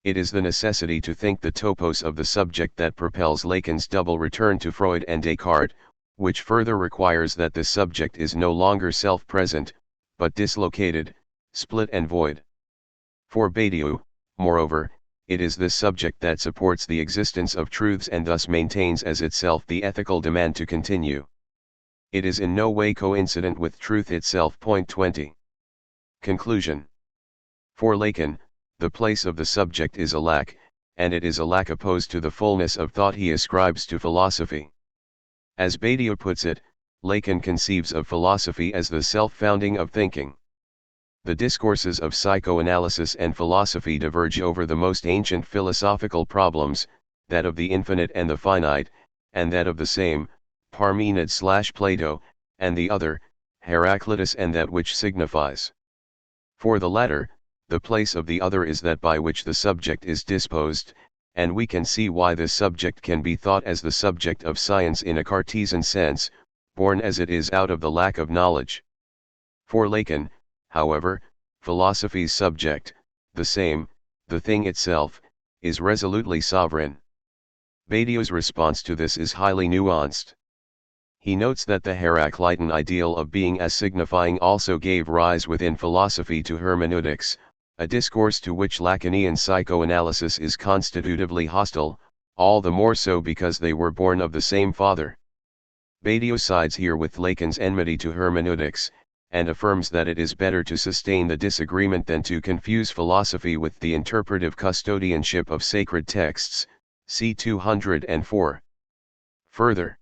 It is the necessity to think the topos of the subject that propels Lacan's double return to Freud and Descartes, which further requires that the subject is no longer self-present, but dislocated, split and void. For Badiou, moreover, it is this subject that supports the existence of truths and thus maintains as itself the ethical demand to continue. It is in no way coincident with truth itself. 20. Conclusion. For Lacan, the place of the subject is a lack, and it is a lack opposed to the fullness of thought he ascribes to philosophy. As Badiou puts it, Lacan conceives of philosophy as the self-founding of thinking. The discourses of psychoanalysis and philosophy diverge over the most ancient philosophical problems, that of the infinite and the finite, and that of the same, Parmenides/Plato, and the other, Heraclitus and that which signifies. For the latter, the place of the other is that by which the subject is disposed, and we can see why this subject can be thought as the subject of science in a Cartesian sense, born as it is out of the lack of knowledge. For Lacan, however, philosophy's subject, the same, the thing itself, is resolutely sovereign. Badiou's response to this is highly nuanced. He notes that the Heraclitean ideal of being as signifying also gave rise within philosophy to hermeneutics, a discourse to which Lacanian psychoanalysis is constitutively hostile, all the more so because they were born of the same father. Badiou sides here with Lacan's enmity to hermeneutics, and affirms that it is better to sustain the disagreement than to confuse philosophy with the interpretive custodianship of sacred texts, c. 204. Further,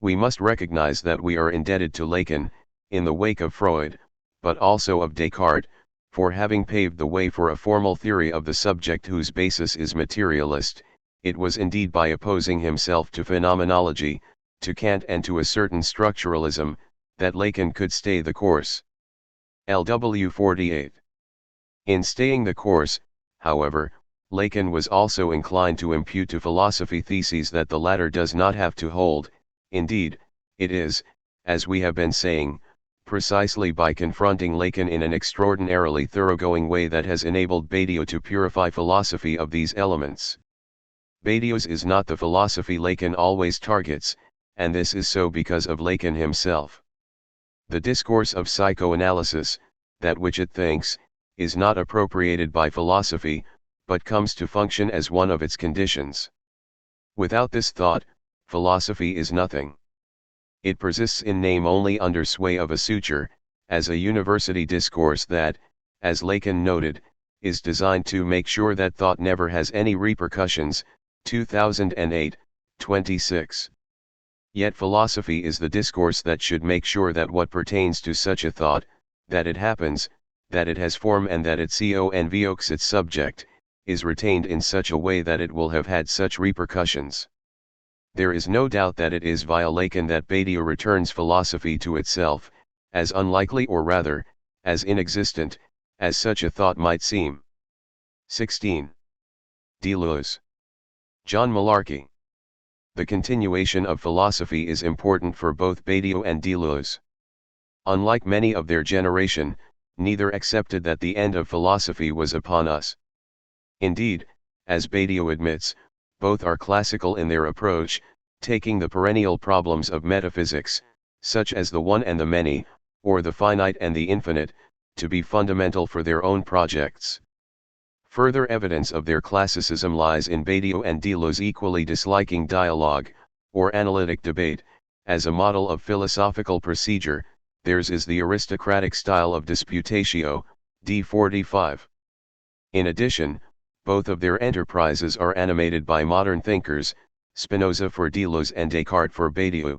we must recognize that we are indebted to Lacan, in the wake of Freud, but also of Descartes, for having paved the way for a formal theory of the subject whose basis is materialist. It was indeed by opposing himself to phenomenology, to Kant and to a certain structuralism, that Lacan could stay the course. LW 48. In staying the course, however, Lacan was also inclined to impute to philosophy theses that the latter does not have to hold. Indeed, it is, as we have been saying, precisely by confronting Lacan in an extraordinarily thoroughgoing way that has enabled Badiou to purify philosophy of these elements. Badiou's is not the philosophy Lacan always targets, and this is so because of Lacan himself. The discourse of psychoanalysis, that which it thinks, is not appropriated by philosophy, but comes to function as one of its conditions. Without this thought, philosophy is nothing. It persists in name only under sway of a suture, as a university discourse that, as Lacan noted, is designed to make sure that thought never has any repercussions, 2008, 26. Yet philosophy is the discourse that should make sure that what pertains to such a thought, that it happens, that it has form and that it convokes its subject, is retained in such a way that it will have had such repercussions. There is no doubt that it is via Lacan that Badiou returns philosophy to itself, as unlikely or rather, as inexistent, as such a thought might seem. 16. Deleuze. John Malarkey. The continuation of philosophy is important for both Badiou and Deleuze. Unlike many of their generation, neither accepted that the end of philosophy was upon us. Indeed, as Badiou admits, both are classical in their approach, taking the perennial problems of metaphysics, such as the one and the many, or the finite and the infinite, to be fundamental for their own projects. Further evidence of their classicism lies in Badiou and Deleuze equally disliking dialogue, or analytic debate, as a model of philosophical procedure. Theirs is the aristocratic style of disputatio, d. 45. In addition, both of their enterprises are animated by modern thinkers, Spinoza for Deleuze and Descartes for Badiou.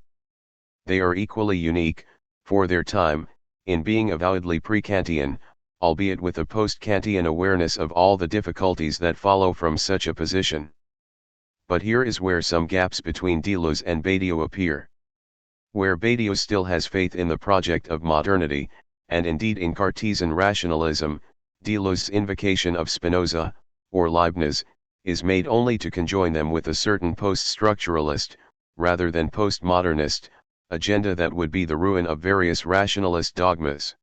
They are equally unique, for their time, in being avowedly pre-Kantian, albeit with a post-Kantian awareness of all the difficulties that follow from such a position. But here is where some gaps between Deleuze and Badiou appear. Where Badiou still has faith in the project of modernity, and indeed in Cartesian rationalism, Deleuze's invocation of Spinoza, or Leibniz, is made only to conjoin them with a certain post-structuralist, rather than postmodernist, agenda that would be the ruin of various rationalist dogmas.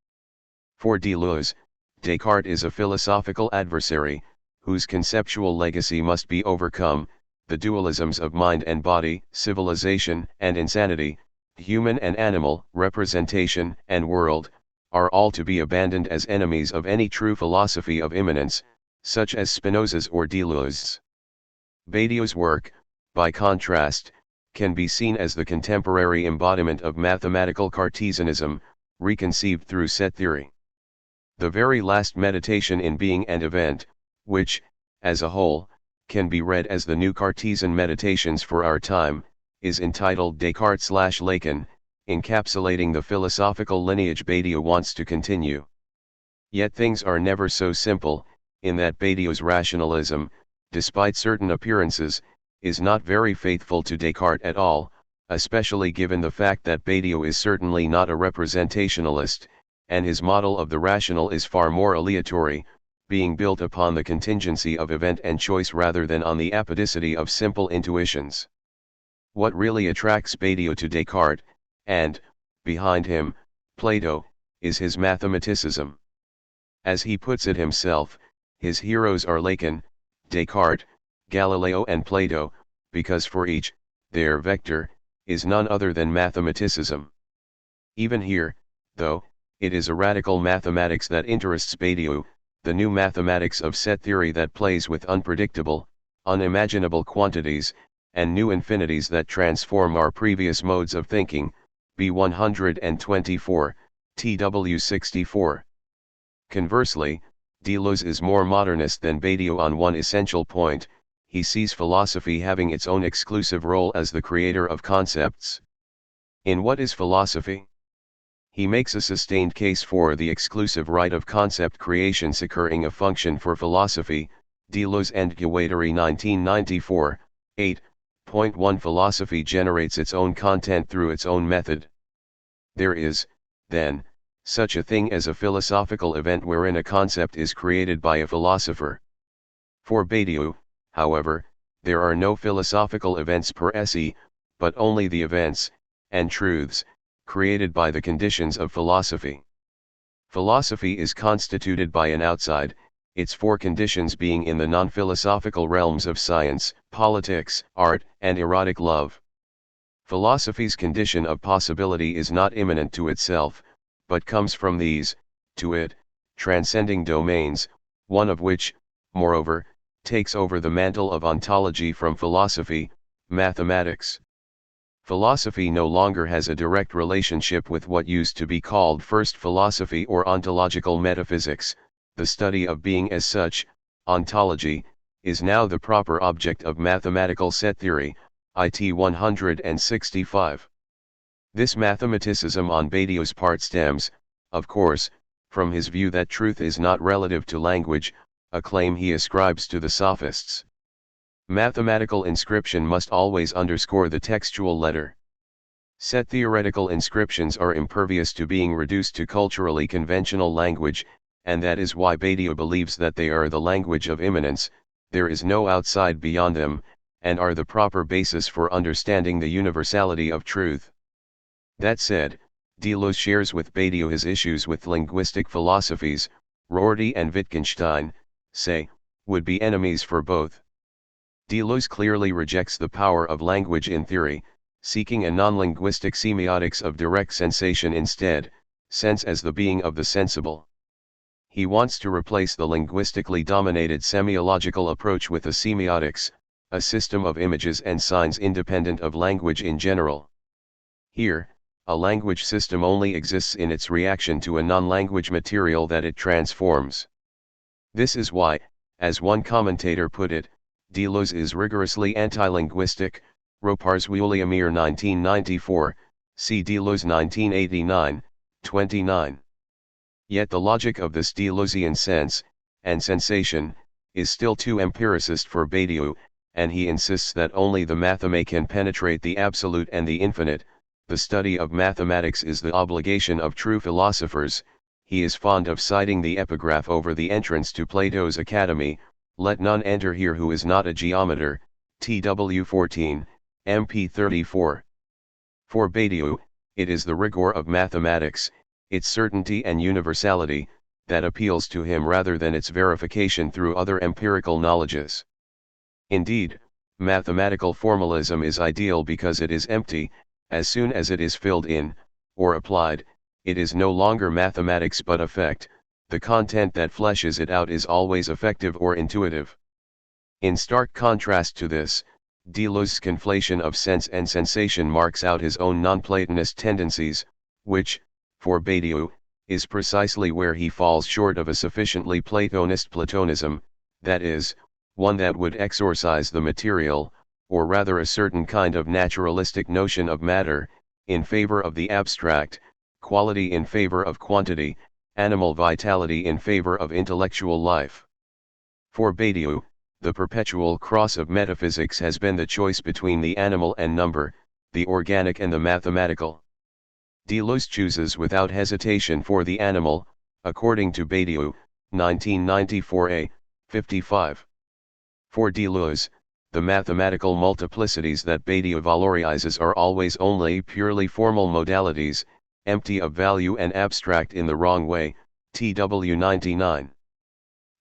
For Deleuze, Descartes is a philosophical adversary, whose conceptual legacy must be overcome. The dualisms of mind and body, civilization and insanity, human and animal, representation and world, are all to be abandoned as enemies of any true philosophy of immanence, such as Spinoza's or Deleuze's. Badiou's work, by contrast, can be seen as the contemporary embodiment of mathematical Cartesianism, reconceived through set theory. The very last meditation in being and event, which, as a whole, can be read as the new Cartesian meditations for our time, is entitled Descartes/Lacan, encapsulating the philosophical lineage Badiou wants to continue. Yet things are never so simple, in that Badiou's rationalism, despite certain appearances, is not very faithful to Descartes at all, especially given the fact that Badiou is certainly not a representationalist, and his model of the rational is far more aleatory, being built upon the contingency of event and choice rather than on the apodicity of simple intuitions. What really attracts Badiou to Descartes, and, behind him, Plato, is his mathematicism. As he puts it himself, his heroes are Lacan, Descartes, Galileo and Plato, because for each, their vector, is none other than mathematicism. Even here, though, it is a radical mathematics that interests Badiou, the new mathematics of set theory that plays with unpredictable, unimaginable quantities, and new infinities that transform our previous modes of thinking, B 124, TW 64. Conversely, Deleuze is more modernist than Badiou on one essential point: he sees philosophy having its own exclusive role as the creator of concepts. In What is Philosophy? He makes a sustained case for the exclusive right of concept creation securing a function for philosophy, Deleuze and Guattari 1994, 8.1 Philosophy generates its own content through its own method. There is, then, such a thing as a philosophical event wherein a concept is created by a philosopher. For Badiou, however, there are no philosophical events per se, but only the events, and truths, created by the conditions of philosophy. Philosophy is constituted by an outside, its four conditions being in the non-philosophical realms of science, politics, art, and erotic love. Philosophy's condition of possibility is not immanent to itself, but comes from these, to it, transcending domains, one of which, moreover, takes over the mantle of ontology from philosophy, mathematics. Philosophy no longer has a direct relationship with what used to be called first philosophy or ontological metaphysics. The study of being as such, ontology, is now the proper object of mathematical set theory, IT 165. This mathematicism on Badiou's part stems, of course, from his view that truth is not relative to language, a claim he ascribes to the sophists. Mathematical inscription must always underscore the textual letter. Set theoretical inscriptions are impervious to being reduced to culturally conventional language, and that is why Badiou believes that they are the language of immanence, there is no outside beyond them, and are the proper basis for understanding the universality of truth. That said, Deleuze shares with Badiou his issues with linguistic philosophies. Rorty and Wittgenstein, say, would be enemies for both. Deleuze clearly rejects the power of language in theory, seeking a non-linguistic semiotics of direct sensation instead, sense as the being of the sensible. He wants to replace the linguistically dominated semiological approach with a semiotics, a system of images and signs independent of language in general. Here, a language system only exists in its reaction to a non-language material that it transforms. This is why, as one commentator put it, Deleuze is rigorously anti-linguistic, Roparzwiuli Amir 1994, see Deleuze 1989, 29. Yet the logic of this Deleuzian sense, and sensation, is still too empiricist for Badiou, and he insists that only the matheme can penetrate the absolute and the infinite. The study of mathematics is the obligation of true philosophers. He is fond of citing the epigraph over the entrance to Plato's Academy, "Let none enter here who is not a geometer," TW 14, MP 34. For Badiou, it is the rigor of mathematics, its certainty and universality, that appeals to him rather than its verification through other empirical knowledges. Indeed, mathematical formalism is ideal because it is empty. As soon as it is filled in, or applied, it is no longer mathematics but effect. The content that fleshes it out is always effective or intuitive. In stark contrast to this, Deleuze's conflation of sense and sensation marks out his own non-Platonist tendencies, which, for Badiou, is precisely where he falls short of a sufficiently Platonist Platonism, that is, one that would exorcise the material, or rather a certain kind of naturalistic notion of matter, in favor of the abstract, quality in favor of quantity, animal vitality in favor of intellectual life. For Badiou, the perpetual cross of metaphysics has been the choice between the animal and number, the organic and the mathematical. Deleuze chooses without hesitation for the animal, according to Badiou, 1994a, 55. For Deleuze, the mathematical multiplicities that Badiou valorizes are always only purely formal modalities, empty of value and abstract in the wrong way, TW 99.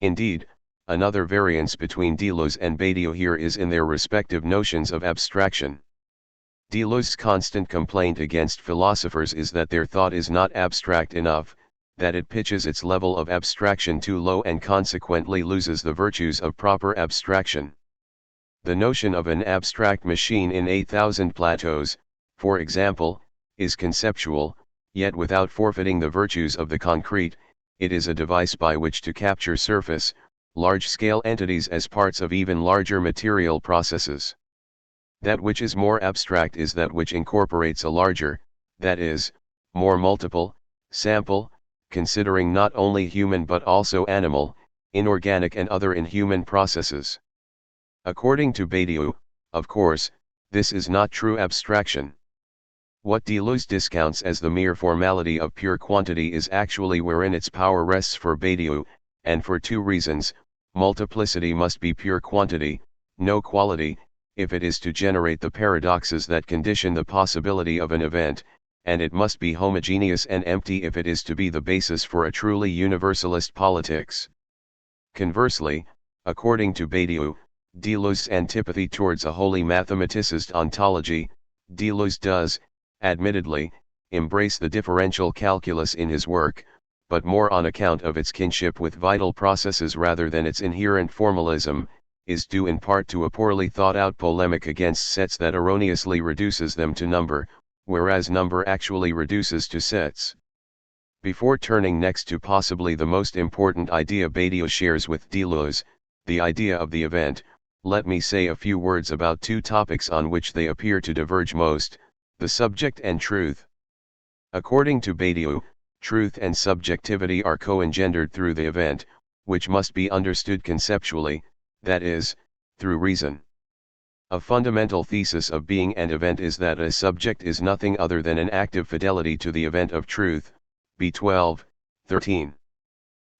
Indeed, another variance between Deleuze and Badiou here is in their respective notions of abstraction. Deleuze's constant complaint against philosophers is that their thought is not abstract enough, that it pitches its level of abstraction too low and consequently loses the virtues of proper abstraction. The notion of an abstract machine in 8,000 plateaus, for example, is conceptual, yet without forfeiting the virtues of the concrete. It is a device by which to capture surface, large-scale entities as parts of even larger material processes. That which is more abstract is that which incorporates a larger, that is, more multiple, sample, considering not only human but also animal, inorganic and other inhuman processes. According to Badiou, of course, this is not true abstraction. What Deleuze discounts as the mere formality of pure quantity is actually wherein its power rests for Badiou, and for two reasons: multiplicity must be pure quantity, no quality, if it is to generate the paradoxes that condition the possibility of an event, and it must be homogeneous and empty if it is to be the basis for a truly universalist politics. Conversely, according to Badiou, Deleuze's antipathy towards a wholly mathematicist ontology, Deleuze does, admittedly, embrace the differential calculus in his work, but more on account of its kinship with vital processes rather than its inherent formalism, is due in part to a poorly thought-out polemic against sets that erroneously reduces them to number, whereas number actually reduces to sets. Before turning next to possibly the most important idea Badiou shares with Deleuze, the idea of the event, let me say a few words about two topics on which they appear to diverge most: the subject and truth. According to Badiou, truth and subjectivity are co-engendered through the event, which must be understood conceptually, that is, through reason. A fundamental thesis of being and event is that a subject is nothing other than an active fidelity to the event of truth, B12, 13.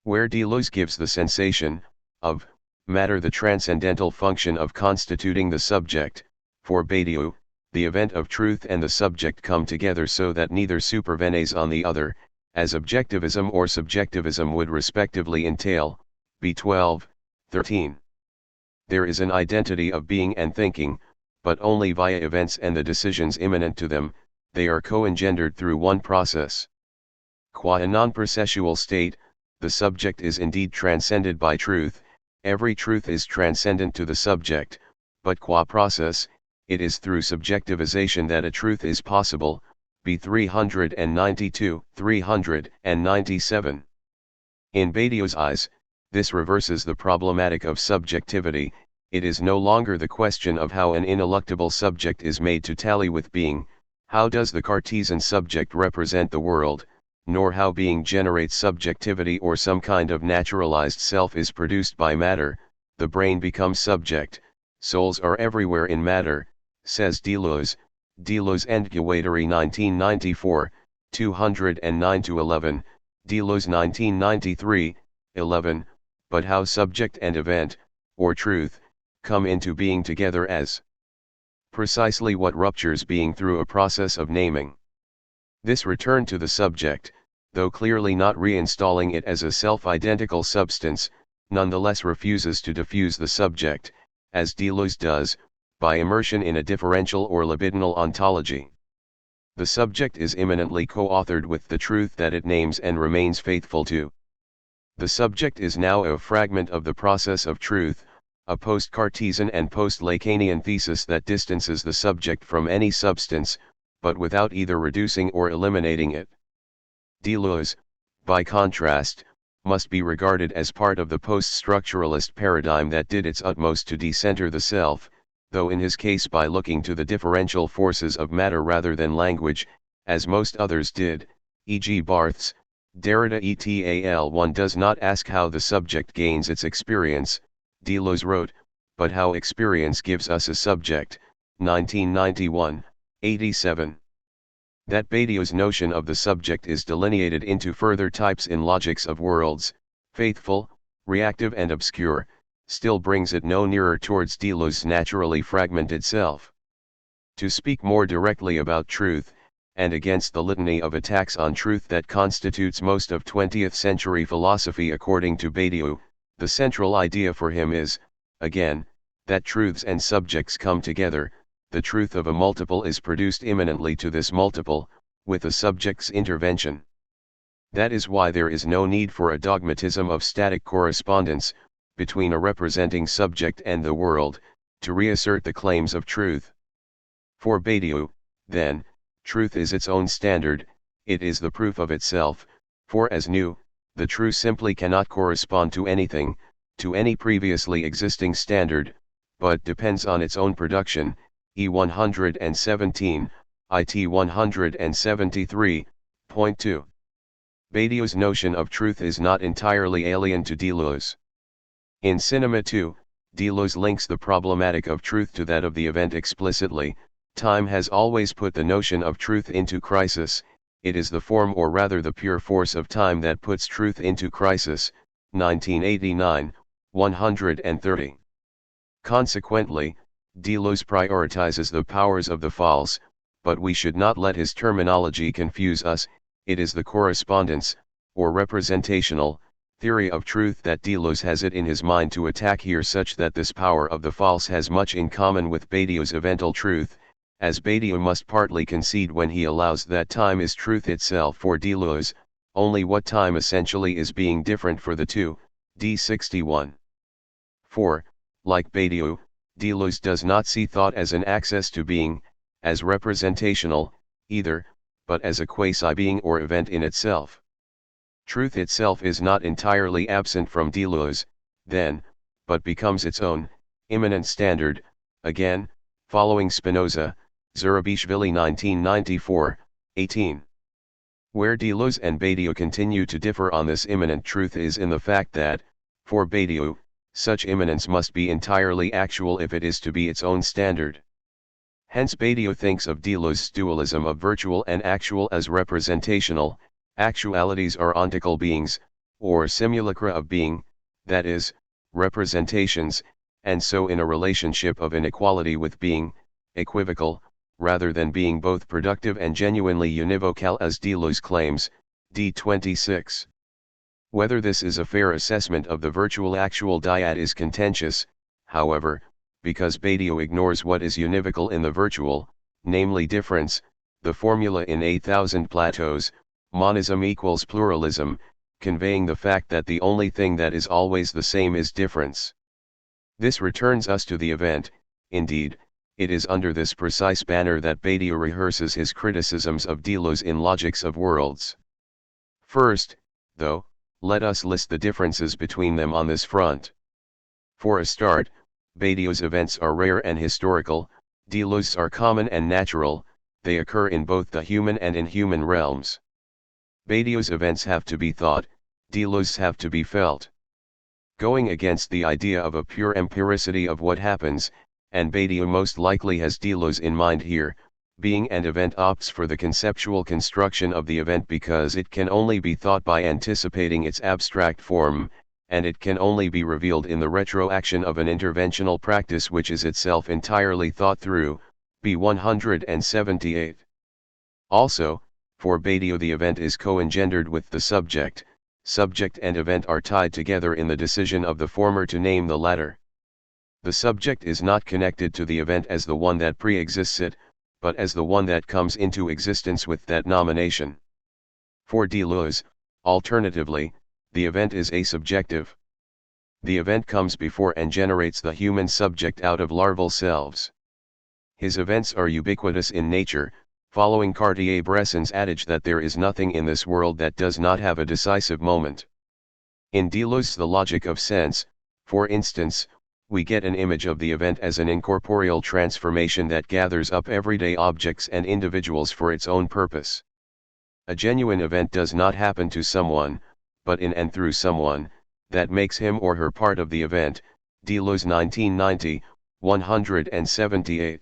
Where Deleuze gives the sensation, of, matter the transcendental function of constituting the subject, for Badiou, the event of truth and the subject come together so that neither supervenes on the other, as objectivism or subjectivism would respectively entail, B12, 13. There is an identity of being and thinking, but only via events and the decisions immanent to them. They are co-engendered through one process. Qua a non-processual state, the subject is indeed transcended by truth, every truth is transcendent to the subject, but qua process, it is through subjectivization that a truth is possible, B 392, 397. In Badiou's eyes, this reverses the problematic of subjectivity. It is no longer the question of how an ineluctable subject is made to tally with being, how does the Cartesian subject represent the world, nor how being generates subjectivity or some kind of naturalized self is produced by matter. The brain becomes subject, souls are everywhere in matter, says Deleuze, Deleuze and Guattari 1994, 209-11, Deleuze 1993, 11, but how subject and event, or truth, come into being together as precisely what ruptures being through a process of naming. This return to the subject, though clearly not reinstalling it as a self-identical substance, nonetheless refuses to diffuse the subject, as Deleuze does, by immersion in a differential or libidinal ontology. The subject is immanently co-authored with the truth that it names and remains faithful to. The subject is now a fragment of the process of truth, a post-Cartesian and post-Lacanian thesis that distances the subject from any substance, but without either reducing or eliminating it. Deleuze, by contrast, must be regarded as part of the post-structuralist paradigm that did its utmost to decenter the self, though in his case by looking to the differential forces of matter rather than language, as most others did, e.g. Barthes, Derrida et al. One does not ask how the subject gains its experience, Deleuze wrote, but how experience gives us a subject, 1991, 87. That Badiou's notion of the subject is delineated into further types in logics of worlds, faithful, reactive and obscure, still brings it no nearer towards Deleuze's naturally fragmented self. To speak more directly about truth, and against the litany of attacks on truth that constitutes most of 20th century philosophy according to Badiou, the central idea for him is, again, that truths and subjects come together. The truth of a multiple is produced immanently to this multiple, with a subject's intervention. That is why there is no need for a dogmatism of static correspondence, between a representing subject and the world, to reassert the claims of truth. For Badiou, then, truth is its own standard, it is the proof of itself, for as new, the true simply cannot correspond to anything, to any previously existing standard, but depends on its own production. E 117, IT 173.2. Badiou's notion of truth is not entirely alien to Deleuze. In Cinema 2, Deleuze links the problematic of truth to that of the event explicitly. Time has always put the notion of truth into crisis, it is the form or rather the pure force of time that puts truth into crisis. 1989, 130. Consequently, Deleuze prioritizes the powers of the false, but we should not let his terminology confuse us. It is the correspondence, or representational, theory of truth that Deleuze has it in his mind to attack here, such that this power of the false has much in common with Badiou's evental truth, as Badiou must partly concede when he allows that time is truth itself for Deleuze, only what time essentially is being different for the two. D 61. 4. Like Badiou, Deleuze does not see thought as an access to being, as representational, either, but as a quasi-being or event in itself. Truth itself is not entirely absent from Deleuze, then, but becomes its own, immanent standard, again, following Spinoza, Zurabishvili 1994, 18. Where Deleuze and Badiou continue to differ on this immanent truth is in the fact that, for Badiou, such immanence must be entirely actual if it is to be its own standard. Hence Badiou thinks of Deleuze's dualism of virtual and actual as representational. Actualities are ontical beings, or simulacra of being, that is, representations, and so in a relationship of inequality with being, equivocal, rather than being both productive and genuinely univocal as Deleuze claims. D 26. Whether this is a fair assessment of the virtual-actual dyad is contentious, however, because Badiou ignores what is univocal in the virtual, namely difference. The formula in A Thousand Plateaus, monism equals pluralism, conveying the fact that the only thing that is always the same is difference. This returns us to the event. Indeed, it is under this precise banner that Badiou rehearses his criticisms of Deleuze in Logics of Worlds. First, though, let us list the differences between them on this front. For a start, Badiou's events are rare and historical, Deleuze's are common and natural, they occur in both the human and inhuman realms. Badiou's events have to be thought, Deleuze's have to be felt. Going against the idea of a pure empiricity of what happens, and Badiou most likely has Deleuze in mind here, being and event opts for the conceptual construction of the event because it can only be thought by anticipating its abstract form, and it can only be revealed in the retroaction of an interventional practice which is itself entirely thought through. B 178. Also, for Badiou the event is co-engendered with the subject, subject and event are tied together in the decision of the former to name the latter. The subject is not connected to the event as the one that pre-exists it, but as the one that comes into existence with that nomination. For Deleuze, alternatively, the event is asubjective. The event comes before and generates the human subject out of larval selves. His events are ubiquitous in nature, following Cartier-Bresson's adage that there is nothing in this world that does not have a decisive moment. In Deleuze's The Logic of Sense, for instance, we get an image of the event as an incorporeal transformation that gathers up everyday objects and individuals for its own purpose. A genuine event does not happen to someone, but in and through someone, that makes him or her part of the event. Deleuze 1990, 178.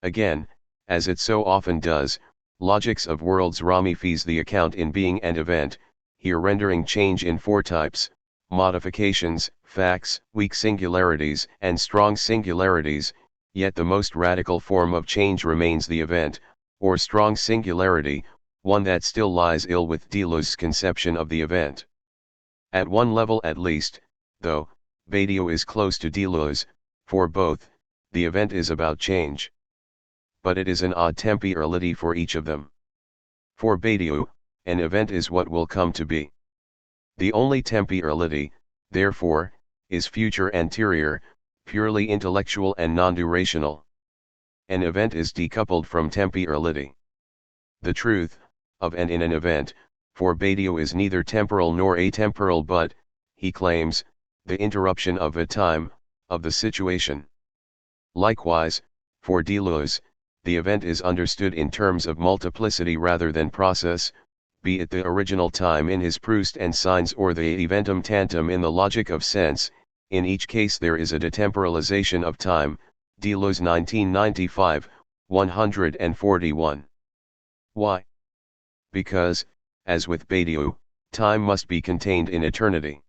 Again, as it so often does, Logics of Worlds Rami fees the account in being and event, here rendering change in four types: modifications, facts, weak singularities, and strong singularities, yet the most radical form of change remains the event, or strong singularity, one that still lies ill with Deleuze's conception of the event. At one level at least, though, Badiou is close to Deleuze, for both, the event is about change. But it is an odd temporality for each of them. For Badiou, an event is what will come to be. The only temporality, therefore, is future anterior, purely intellectual and non-durational. An event is decoupled from temporality. The truth, of and in an event, for Badiou is neither temporal nor atemporal but, he claims, the interruption of a time, of the situation. Likewise, for Deleuze, the event is understood in terms of multiplicity rather than process, be it the original time in his Proust and Signs or the eventum tantum in the logic of sense. In each case there is a detemporalization of time. Deleuze 1995, 141. Why? Because, as with Badiou, time must be contained in eternity.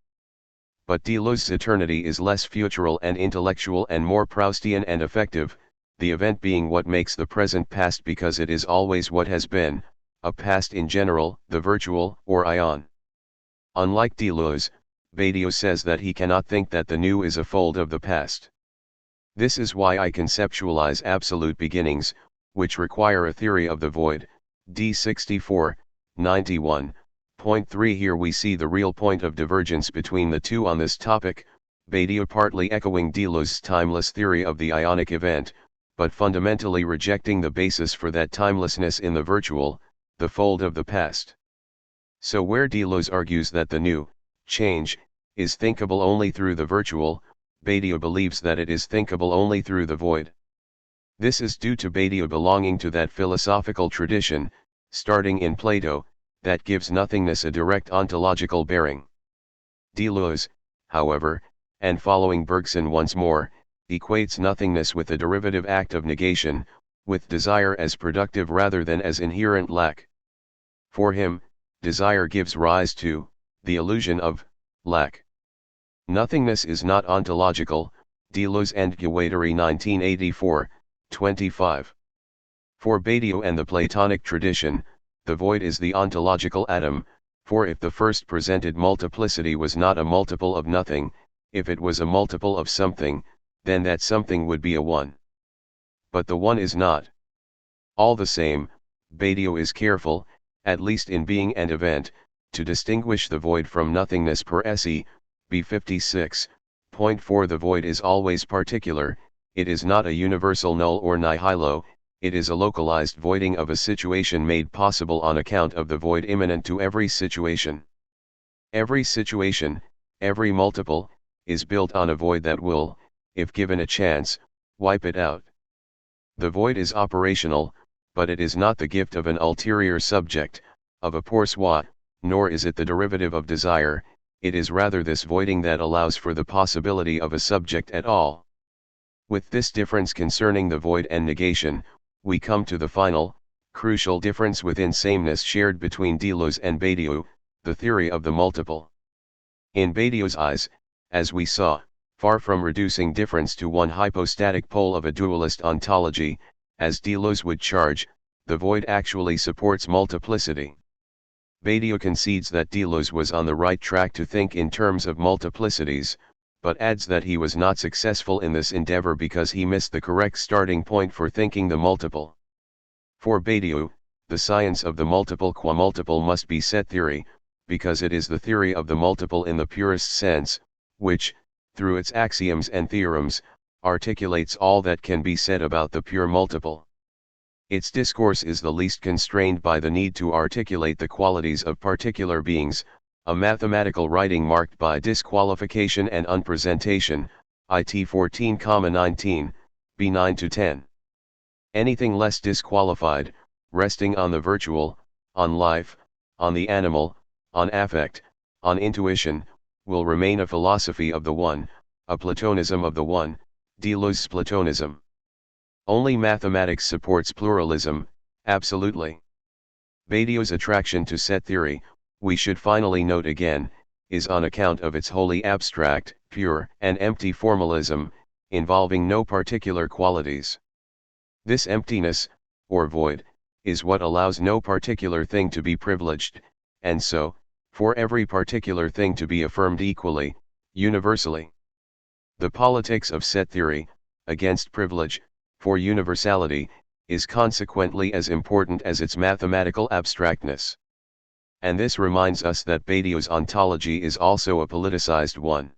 But Deleuze's eternity is less futural and intellectual and more Proustian and effective, the event being what makes the present past because it is always what has been, a past in general, the virtual, or ion. Unlike Deleuze, Badiou says that he cannot think that the new is a fold of the past. This is why I conceptualize absolute beginnings, which require a theory of the void, d. 64, 91.3. Here we see the real point of divergence between the two on this topic, Badiou partly echoing Deleuze's timeless theory of the ionic event, but fundamentally rejecting the basis for that timelessness in the virtual, the fold of the past. So where Deleuze argues that the new, change, is thinkable only through the virtual, Badiou believes that it is thinkable only through the void. This is due to Badiou belonging to that philosophical tradition, starting in Plato, that gives nothingness a direct ontological bearing. Deleuze, however, and following Bergson once more, equates nothingness with a derivative act of negation, with desire as productive rather than as inherent lack. For him, desire gives rise to the illusion of lack. Nothingness is not ontological, Deleuze and Guattari 1984, 25. For Badiou and the Platonic tradition, the void is the ontological atom, for if the first presented multiplicity was not a multiple of nothing, if it was a multiple of something, then that something would be a one. But the one is not. All the same, Badiou is careful, at least in being and event, to distinguish the void from nothingness per se, b. 56.4. The void is always particular, it is not a universal null or nihilo, it is a localized voiding of a situation made possible on account of the void immanent to every situation. Every situation, every multiple, is built on a void that will, if given a chance, wipe it out. The void is operational, but it is not the gift of an ulterior subject, of a poursuit, nor is it the derivative of desire, it is rather this voiding that allows for the possibility of a subject at all. With this difference concerning the void and negation, we come to the final, crucial difference within sameness shared between Deleuze and Badiou, the theory of the multiple. In Badiou's eyes, as we saw, far from reducing difference to one hypostatic pole of a dualist ontology, as Deleuze would charge, the void actually supports multiplicity. Badiou concedes that Deleuze was on the right track to think in terms of multiplicities, but adds that he was not successful in this endeavor because he missed the correct starting point for thinking the multiple. For Badiou, the science of the multiple qua multiple must be set theory, because it is the theory of the multiple in the purest sense, which, through its axioms and theorems, articulates all that can be said about the pure multiple. Its discourse is the least constrained by the need to articulate the qualities of particular beings, a mathematical writing marked by disqualification and unpresentation, IT 14,19, B 9-10. Anything less disqualified, resting on the virtual, on life, on the animal, on affect, on intuition, will remain a philosophy of the one, a Platonism of the one, Deleuze's Platonism. Only mathematics supports pluralism, absolutely. Badiou's attraction to set theory, we should finally note again, is on account of its wholly abstract, pure, and empty formalism, involving no particular qualities. This emptiness, or void, is what allows no particular thing to be privileged, and so, for every particular thing to be affirmed equally, universally. The politics of set theory, against privilege, for universality, is consequently as important as its mathematical abstractness. And this reminds us that Badiou's ontology is also a politicized one.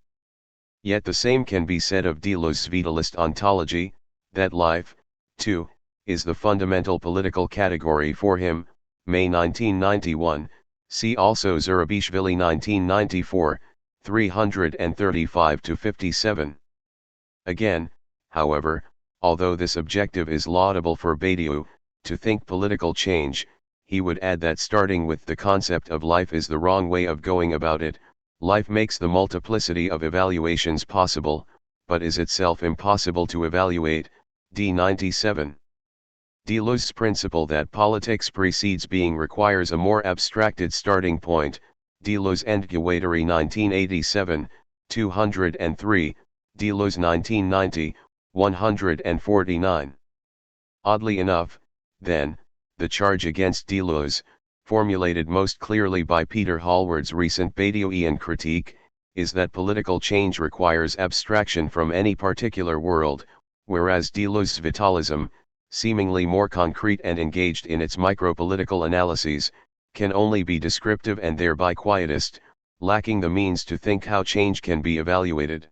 Yet the same can be said of Deleuze's vitalist ontology, that life, too, is the fundamental political category for him. May 1991, see also Zurabishvili 1994, 335-57. Again, however, although this objective is laudable for Badiou, to think political change, he would add that starting with the concept of life is the wrong way of going about it. Life makes the multiplicity of evaluations possible, but is itself impossible to evaluate. D. 97. Deleuze's principle that politics precedes being requires a more abstracted starting point. Deleuze and Guattari 1987, 203, Deleuze 1990, 149. Oddly enough, then, the charge against Deleuze, formulated most clearly by Peter Hallward's recent Badiouian critique, is that political change requires abstraction from any particular world, whereas Deleuze's vitalism, seemingly more concrete and engaged in its micropolitical analyses, can only be descriptive and thereby quietist, lacking the means to think how change can be evaluated.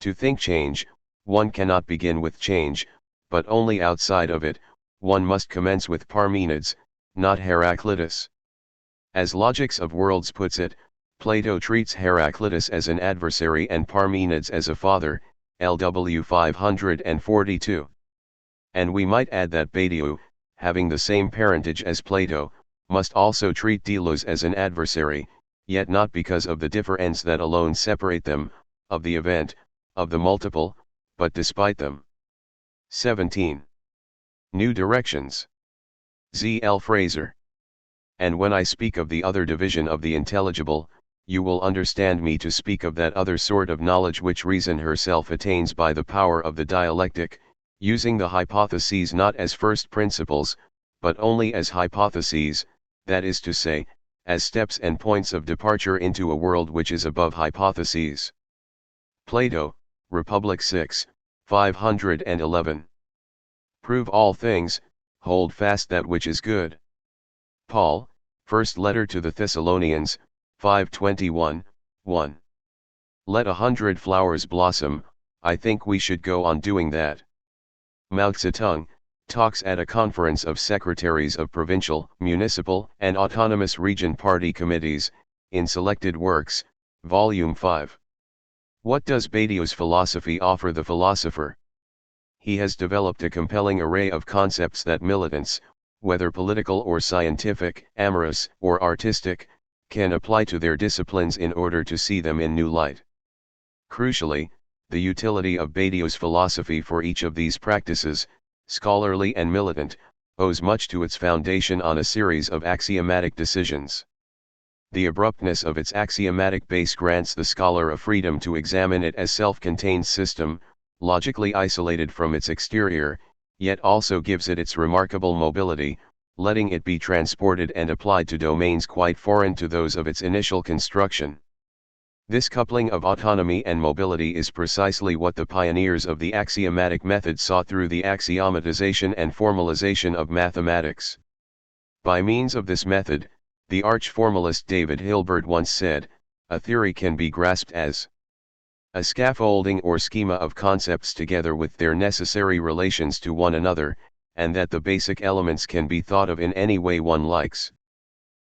To think change, one cannot begin with change, but only outside of it. One must commence with Parmenides, not Heraclitus. As Logics of Worlds puts it, Plato treats Heraclitus as an adversary and Parmenides as a father, LW 542. And we might add that Badiou, having the same parentage as Plato, must also treat Deleuze as an adversary, yet not because of the difference that alone separate them, of the event, of the multiple, but despite them. 17. New Directions. Z. L. Fraser. And when I speak of the other division of the intelligible, you will understand me to speak of that other sort of knowledge which reason herself attains by the power of the dialectic, using the hypotheses not as first principles, but only as hypotheses, that is to say, as steps and points of departure into a world which is above hypotheses. Plato, Republic 6, 511. Prove all things, hold fast that which is good. Paul, First Letter to the Thessalonians, 5:21, 1. Let 100 flowers blossom, I think we should go on doing that. Mao Zedong, talks at a conference of secretaries of provincial, municipal, and autonomous region party committees, in Selected Works, Volume 5. What does Badiou's philosophy offer the philosopher? He has developed a compelling array of concepts that militants, whether political or scientific, amorous or artistic, can apply to their disciplines in order to see them in new light. Crucially, the utility of Badiou's philosophy for each of these practices, scholarly and militant, owes much to its foundation on a series of axiomatic decisions. The abruptness of its axiomatic base grants the scholar a freedom to examine it as self-contained system, logically isolated from its exterior, yet also gives it its remarkable mobility, letting it be transported and applied to domains quite foreign to those of its initial construction. This coupling of autonomy and mobility is precisely what the pioneers of the axiomatic method saw through the axiomatization and formalization of mathematics. By means of this method, the arch-formalist David Hilbert once said, a theory can be grasped as a scaffolding or schema of concepts together with their necessary relations to one another, and that the basic elements can be thought of in any way one likes.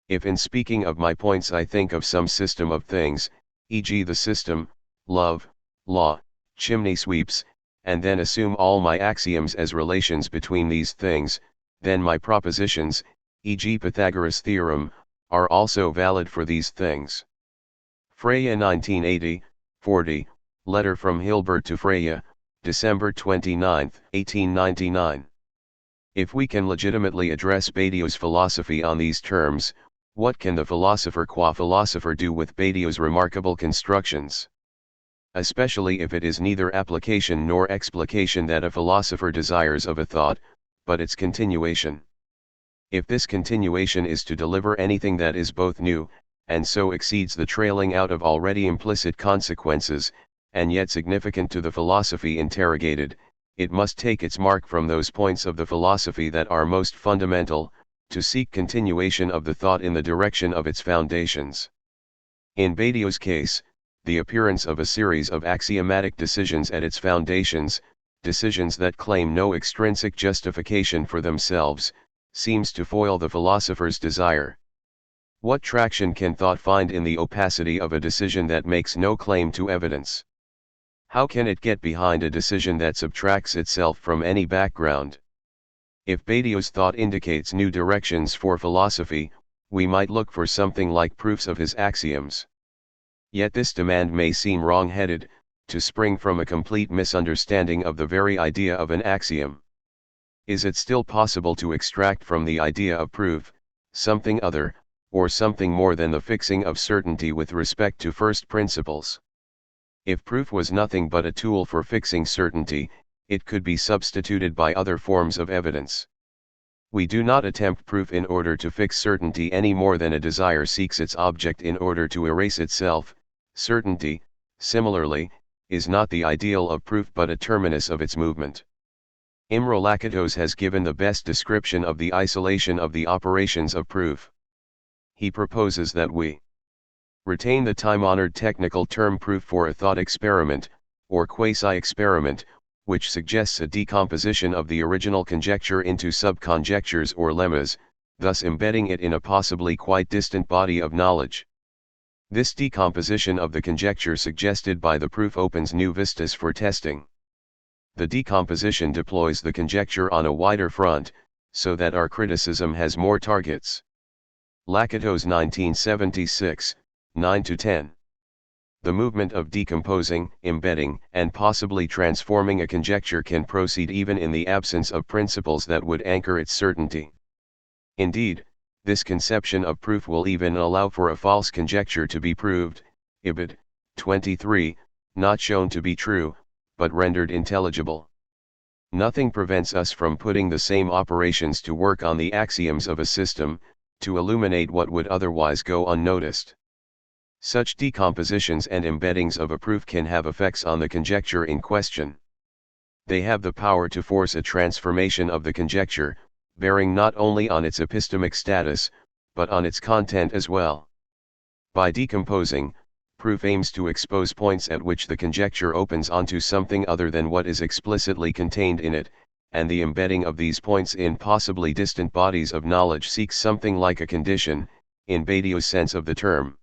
If in speaking of my points I think of some system of things, e.g. the system, love, law, chimney sweeps, and then assume all my axioms as relations between these things, then my propositions, e.g. Pythagoras' theorem, are also valid for these things. Freya 1980, 40, Letter from Hilbert to Freya, December 29, 1899. If we can legitimately address Badiou's philosophy on these terms, what can the philosopher qua philosopher do with Badiou's remarkable constructions? Especially if it is neither application nor explication that a philosopher desires of a thought, but its continuation. If this continuation is to deliver anything that is both new, and so exceeds the trailing out of already implicit consequences, and yet significant to the philosophy interrogated, it must take its mark from those points of the philosophy that are most fundamental, to seek continuation of the thought in the direction of its foundations. In Badiou's case, the appearance of a series of axiomatic decisions at its foundations, decisions that claim no extrinsic justification for themselves, seems to foil the philosopher's desire. What traction can thought find in the opacity of a decision that makes no claim to evidence? How can it get behind a decision that subtracts itself from any background? If Badiou's thought indicates new directions for philosophy, we might look for something like proofs of his axioms. Yet this demand may seem wrong-headed, to spring from a complete misunderstanding of the very idea of an axiom. Is it still possible to extract from the idea of proof, something other, or something more than the fixing of certainty with respect to first principles? If proof was nothing but a tool for fixing certainty, it could be substituted by other forms of evidence. We do not attempt proof in order to fix certainty any more than a desire seeks its object in order to erase itself. Certainty, similarly, is not the ideal of proof but a terminus of its movement. Imre Lakatos has given the best description of the isolation of the operations of proof. He proposes that we retain the time-honored technical term proof for a thought experiment, or quasi-experiment, which suggests a decomposition of the original conjecture into sub-conjectures or lemmas, thus embedding it in a possibly quite distant body of knowledge. This decomposition of the conjecture suggested by the proof opens new vistas for testing. The decomposition deploys the conjecture on a wider front, so that our criticism has more targets. Lakatos 1976, 9-10. The movement of decomposing, embedding, and possibly transforming a conjecture can proceed even in the absence of principles that would anchor its certainty. Indeed, this conception of proof will even allow for a false conjecture to be proved, Ibid. 23, not shown to be true, but rendered intelligible. Nothing prevents us from putting the same operations to work on the axioms of a system, to illuminate what would otherwise go unnoticed. Such decompositions and embeddings of a proof can have effects on the conjecture in question. They have the power to force a transformation of the conjecture, bearing not only on its epistemic status, but on its content as well. By decomposing, proof aims to expose points at which the conjecture opens onto something other than what is explicitly contained in it, and the embedding of these points in possibly distant bodies of knowledge seeks something like a condition, in Badiou's sense of the term.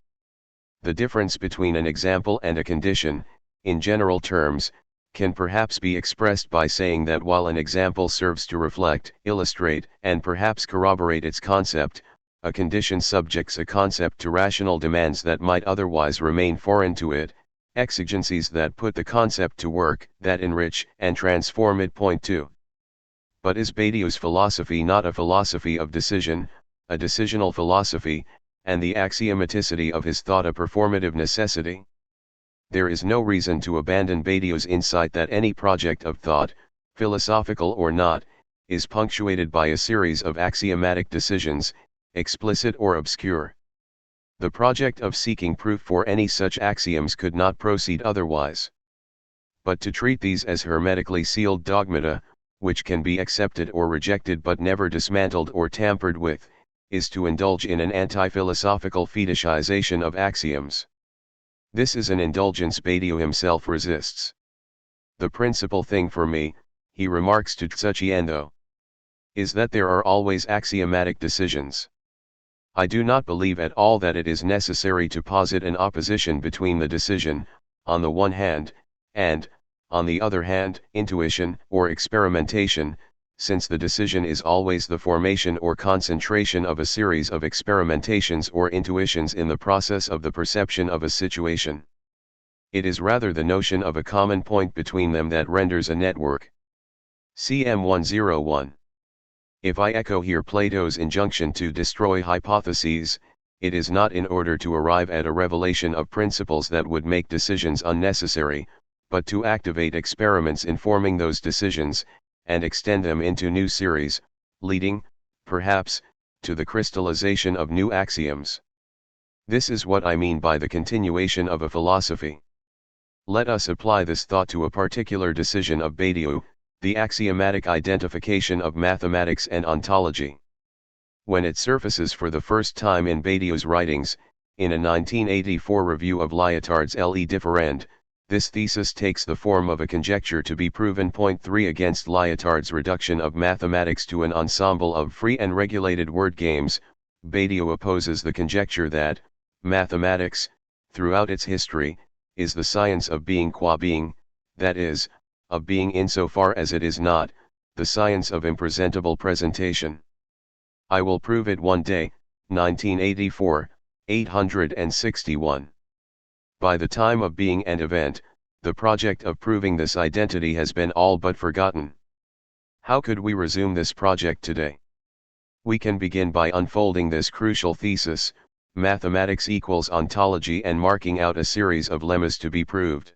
The difference between an example and a condition, in general terms, can perhaps be expressed by saying that while an example serves to reflect, illustrate, and perhaps corroborate its concept, a condition subjects a concept to rational demands that might otherwise remain foreign to it, exigencies that put the concept to work, that enrich and transform it. Point 2. But is Badiou's philosophy not a philosophy of decision, a decisional philosophy, and the axiomaticity of his thought a performative necessity? There is no reason to abandon Badiou's insight that any project of thought, philosophical or not, is punctuated by a series of axiomatic decisions, explicit or obscure. The project of seeking proof for any such axioms could not proceed otherwise. But to treat these as hermetically sealed dogmata, which can be accepted or rejected but never dismantled or tampered with, is to indulge in an anti-philosophical fetishization of axioms. This is an indulgence Badiou himself resists. The principal thing for me, he remarks to Tsuchiendo, is that there are always axiomatic decisions. I do not believe at all that it is necessary to posit an opposition between the decision, on the one hand, and, on the other hand, intuition or experimentation, since the decision is always the formation or concentration of a series of experimentations or intuitions in the process of the perception of a situation. It is rather the notion of a common point between them that renders a network. CM 101. If I echo here Plato's injunction to destroy hypotheses, it is not in order to arrive at a revelation of principles that would make decisions unnecessary, but to activate experiments informing those decisions, and extend them into new series, leading, perhaps, to the crystallization of new axioms. This is what I mean by the continuation of a philosophy. Let us apply this thought to a particular decision of Badiou, the axiomatic identification of mathematics and ontology. When it surfaces for the first time in Badiou's writings, in a 1984 review of Lyotard's Les Différends, this thesis takes the form of a conjecture to be proven. Point 3 Against Lyotard's reduction of mathematics to an ensemble of free and regulated word games, Badiou opposes the conjecture that mathematics, throughout its history, is the science of being qua being, that is, of being insofar as it is not, the science of impresentable presentation. I will prove it one day, 1984, 861. By the time of being and event, the project of proving this identity has been all but forgotten. How could we resume this project today? We can begin by unfolding this crucial thesis, mathematics equals ontology, and marking out a series of lemmas to be proved.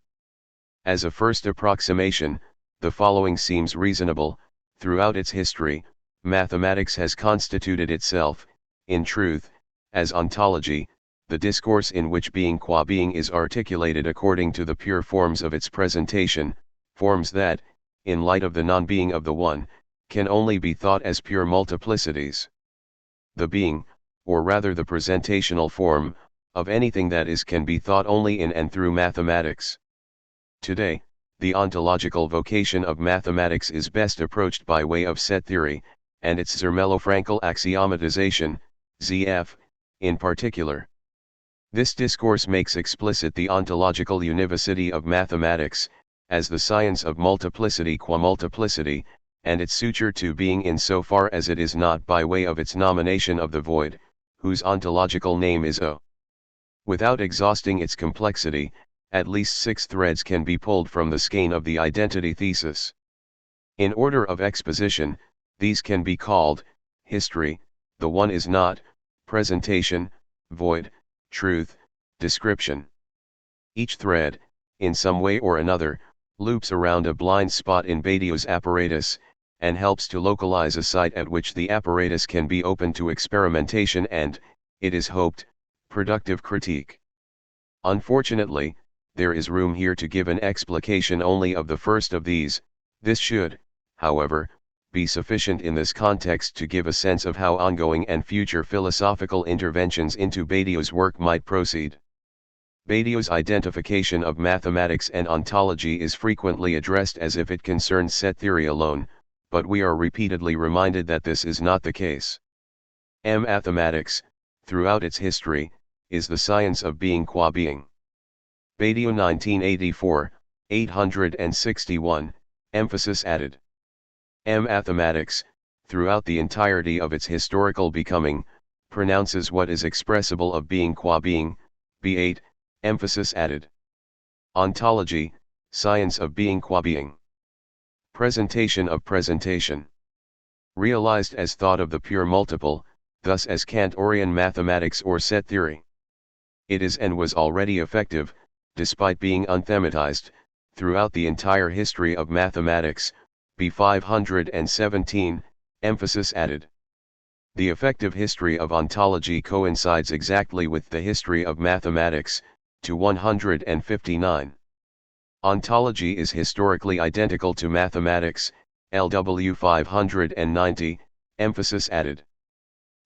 As a first approximation, the following seems reasonable: throughout its history, mathematics has constituted itself, in truth, as ontology, the discourse in which being qua being is articulated according to the pure forms of its presentation, forms that, in light of the non-being of the one, can only be thought as pure multiplicities. The being, or rather the presentational form, of anything that is can be thought only in and through mathematics. Today, the ontological vocation of mathematics is best approached by way of set theory, and its Zermelo-Fraenkel axiomatization, ZF, in particular. This discourse makes explicit the ontological univocity of mathematics, as the science of multiplicity qua multiplicity, and its suture to being insofar as it is not by way of its nomination of the void, whose ontological name is O. Without exhausting its complexity, at least 6 threads can be pulled from the skein of the identity thesis. In order of exposition, these can be called history, the one is not, presentation, void, truth, description. Each thread, in some way or another, loops around a blind spot in Badiou's apparatus, and helps to localize a site at which the apparatus can be open to experimentation and, it is hoped, productive critique. Unfortunately, there is room here to give an explication only of the first of these. This should, however, be sufficient in this context to give a sense of how ongoing and future philosophical interventions into Badiou's work might proceed. Badiou's identification of mathematics and ontology is frequently addressed as if it concerns set theory alone, but we are repeatedly reminded that this is not the case. Mathematics, throughout its history, is the science of being qua being. Badiou 1984, 861, emphasis added. Mathematics, throughout the entirety of its historical becoming, pronounces what is expressible of being qua being, B8, emphasis added. Ontology, science of being qua being. Presentation of presentation. Realized as thought of the pure multiple, thus as Kantorian mathematics or set theory. It is and was already effective, despite being unthematized, throughout the entire history of mathematics, B517, emphasis added. The effective history of ontology coincides exactly with the history of mathematics, to 159. Ontology is historically identical to mathematics, LW 590, emphasis added.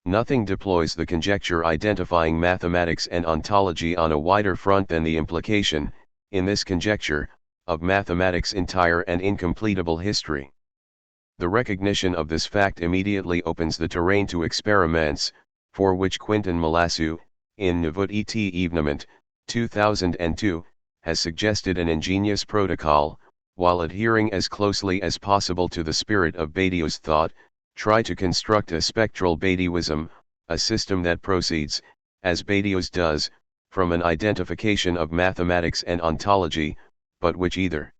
Nothing deploys the conjecture identifying mathematics and ontology on a wider front than the implication, in this conjecture, of mathematics' entire and incompletable history. The recognition of this fact immediately opens the terrain to experiments, for which Quentin Malassou, in Nouveau et Evenement, 2002, has suggested an ingenious protocol, while adhering as closely as possible to the spirit of Badiou's thought, try to construct a spectral Badiouism, a system that proceeds, as Badiou's does, from an identification of mathematics and ontology, but which either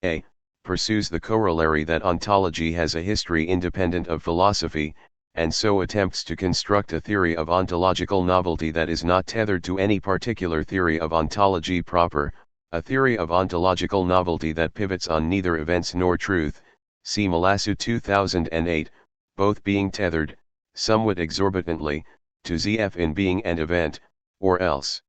a. pursues the corollary that ontology has a history independent of philosophy, and so attempts to construct a theory of ontological novelty that is not tethered to any particular theory of ontology proper, a theory of ontological novelty that pivots on neither events nor truth, see Malassu 2008, both being tethered, somewhat exorbitantly, to ZF in being and event, or else.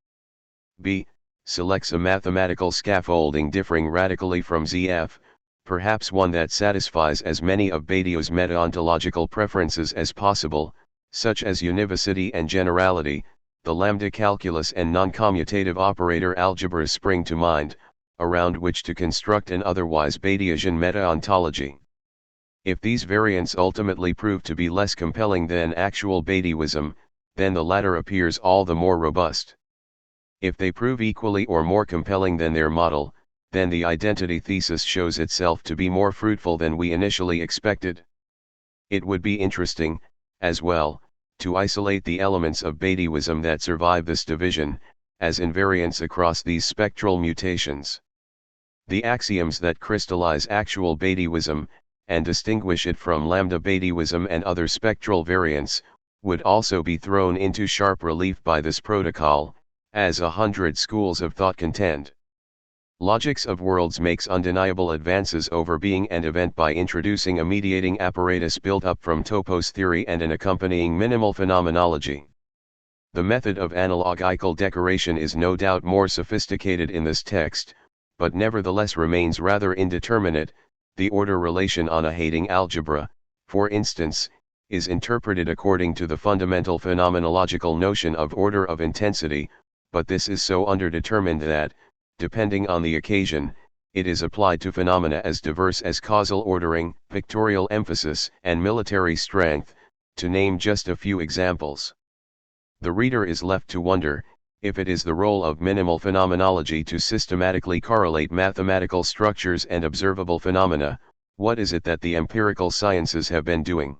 B. Selects a mathematical scaffolding differing radically from ZF, perhaps one that satisfies as many of Badiou's meta-ontological preferences as possible, such as univocity and generality. The lambda calculus and non-commutative operator algebras spring to mind, around which to construct an otherwise Badiousian meta-ontology. If these variants ultimately prove to be less compelling than actual Badiouism, then the latter appears all the more robust. If they prove equally or more compelling than their model, then the identity thesis shows itself to be more fruitful than we initially expected. It would be interesting, as well, to isolate the elements of Badiouism that survive this division, as invariants across these spectral mutations. The axioms that crystallize actual Badiouism, and distinguish it from lambda Badiouism and other spectral variants, would also be thrown into sharp relief by this protocol, as 100 schools of thought contend. Logics of Worlds makes undeniable advances over being and event by introducing a mediating apparatus built up from topos theory and an accompanying minimal phenomenology. The method of analogical decoration is no doubt more sophisticated in this text, but nevertheless remains rather indeterminate. The order relation on a Heyting algebra, for instance, is interpreted according to the fundamental phenomenological notion of order of intensity, but this is so underdetermined that, depending on the occasion, it is applied to phenomena as diverse as causal ordering, pictorial emphasis, and military strength, to name just a few examples. The reader is left to wonder, if it is the role of minimal phenomenology to systematically correlate mathematical structures and observable phenomena, what is it that the empirical sciences have been doing?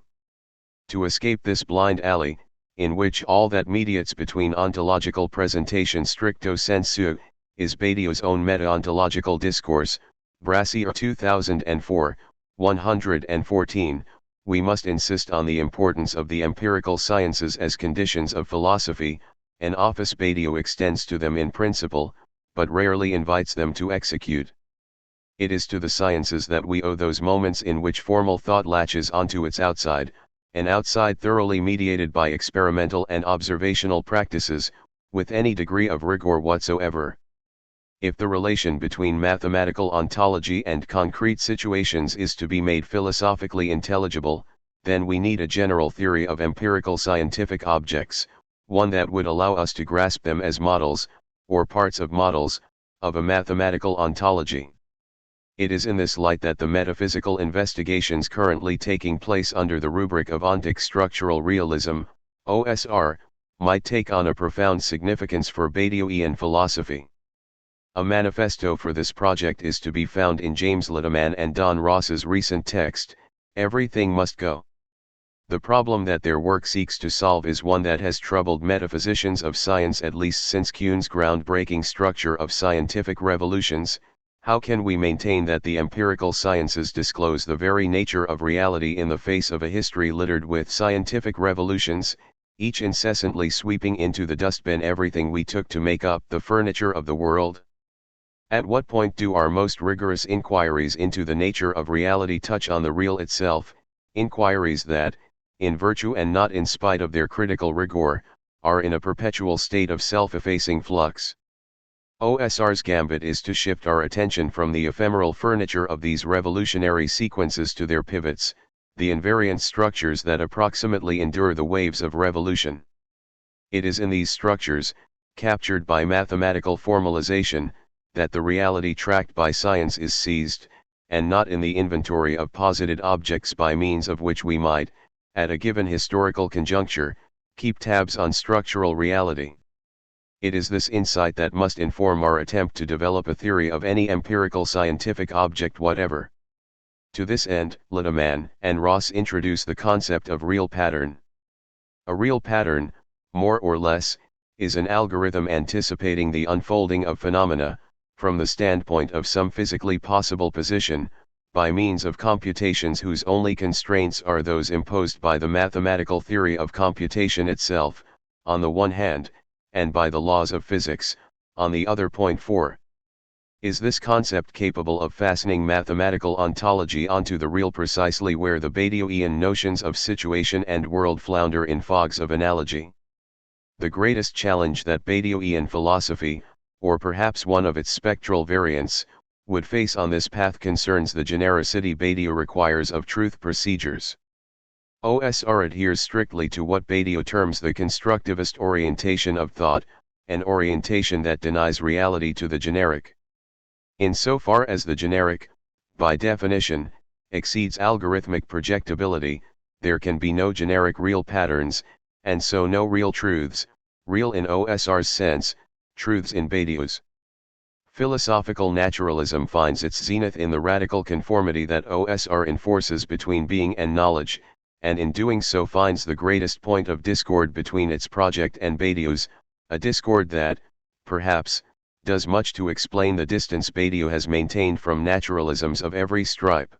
To escape this blind alley, in which all that mediates between ontological presentation stricto sensu, is Badiou's own meta-ontological discourse, Brassier 2004, 114, we must insist on the importance of the empirical sciences as conditions of philosophy, an office Badiou extends to them in principle, but rarely invites them to execute. It is to the sciences that we owe those moments in which formal thought latches onto its outside, an outside thoroughly mediated by experimental and observational practices, with any degree of rigor whatsoever. If the relation between mathematical ontology and concrete situations is to be made philosophically intelligible, then we need a general theory of empirical scientific objects, one that would allow us to grasp them as models, or parts of models, of a mathematical ontology. It is in this light that the metaphysical investigations currently taking place under the rubric of ontic structural realism, OSR, might take on a profound significance for Badiouian philosophy. A manifesto for this project is to be found in James Littleman and Don Ross's recent text, Everything Must Go. The problem that their work seeks to solve is one that has troubled metaphysicians of science at least since Kuhn's groundbreaking Structure of Scientific Revolutions. How can we maintain that the empirical sciences disclose the very nature of reality in the face of a history littered with scientific revolutions, each incessantly sweeping into the dustbin everything we took to make up the furniture of the world? At what point do our most rigorous inquiries into the nature of reality touch on the real itself, inquiries that, in virtue and not in spite of their critical rigor, are in a perpetual state of self-effacing flux? OSR's gambit is to shift our attention from the ephemeral furniture of these revolutionary sequences to their pivots, the invariant structures that approximately endure the waves of revolution. It is in these structures, captured by mathematical formalization, that the reality tracked by science is seized, and not in the inventory of posited objects by means of which we might, at a given historical conjuncture, keep tabs on structural reality. It is this insight that must inform our attempt to develop a theory of any empirical scientific object whatever. To this end, Littleman and Ross introduce the concept of real pattern. A real pattern, more or less, is an algorithm anticipating the unfolding of phenomena, from the standpoint of some physically possible position, by means of computations whose only constraints are those imposed by the mathematical theory of computation itself, on the one hand, and by the laws of physics, on the other. Point 4. Is this concept capable of fastening mathematical ontology onto the real, precisely where the Badioian notions of situation and world flounder in fogs of analogy? The greatest challenge that Badioian philosophy, or perhaps one of its spectral variants, would face on this path concerns the genericity Badiou requires of truth procedures. OSR adheres strictly to what Badiou terms the constructivist orientation of thought, an orientation that denies reality to the generic. Insofar as the generic, by definition, exceeds algorithmic projectability, there can be no generic real patterns, and so no real truths, real in OSR's sense, truths in Badiou's. Philosophical naturalism finds its zenith in the radical conformity that OSR enforces between being and knowledge, and in doing so finds the greatest point of discord between its project and Badiou's, a discord that, perhaps, does much to explain the distance Badiou has maintained from naturalisms of every stripe.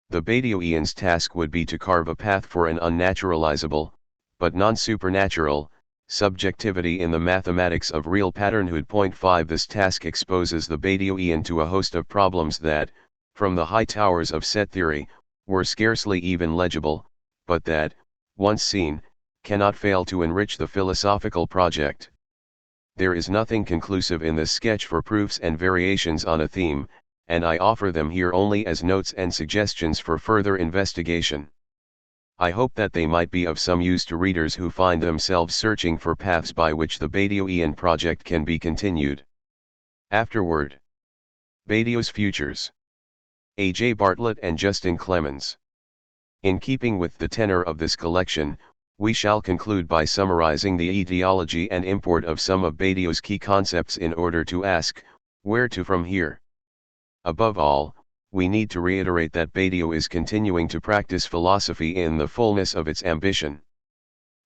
The Badioian's task would be to carve a path for an unnaturalizable, but non-supernatural, subjectivity in the mathematics of real patternhood. Point 5. This task exposes the Badioian to a host of problems that, from the high towers of set theory, were scarcely even legible, but that, once seen, cannot fail to enrich the philosophical project. There is nothing conclusive in this sketch for proofs and variations on a theme, and I offer them here only as notes and suggestions for further investigation. I hope that they might be of some use to readers who find themselves searching for paths by which the Badioian project can be continued. Afterward. Badiou's Futures. AlainBartlett and JohnClemens. In keeping with the tenor of this collection, we shall conclude by summarizing the etiology and import of some of Badiou's key concepts in order to ask, where to from here? Above all, we need to reiterate that Badiou is continuing to practice philosophy in the fullness of its ambition.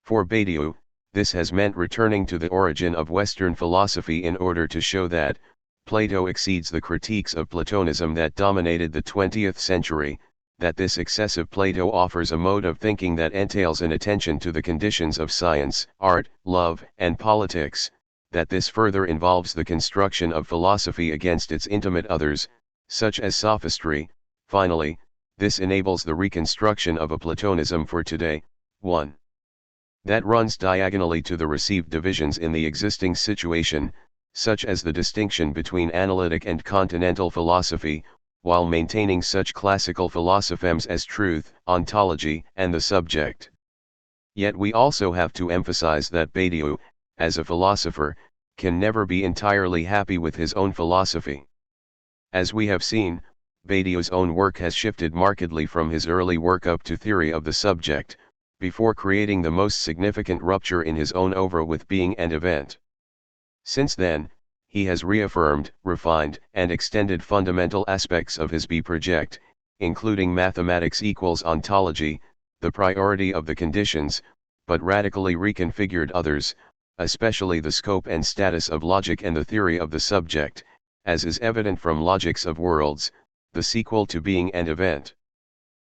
For Badiou, this has meant returning to the origin of Western philosophy in order to show that Plato exceeds the critiques of Platonism that dominated the 20th century, that this excessive Plato offers a mode of thinking that entails an attention to the conditions of science, art, love, and politics, that this further involves the construction of philosophy against its intimate others, such as sophistry. Finally, this enables the reconstruction of a Platonism for today, 1. That runs diagonally to the received divisions in the existing situation, such as the distinction between analytic and continental philosophy, while maintaining such classical philosophemes as truth, ontology, and the subject. Yet we also have to emphasize that Badiou, as a philosopher, can never be entirely happy with his own philosophy. As we have seen, Badiou's own work has shifted markedly from his early work up to theory of the subject, before creating the most significant rupture in his own oeuvre with being and event. Since then, he has reaffirmed, refined, and extended fundamental aspects of his project, including mathematics equals ontology, the priority of the conditions, but radically reconfigured others, especially the scope and status of logic and the theory of the subject, as is evident from Logics of Worlds, the sequel to Being and Event.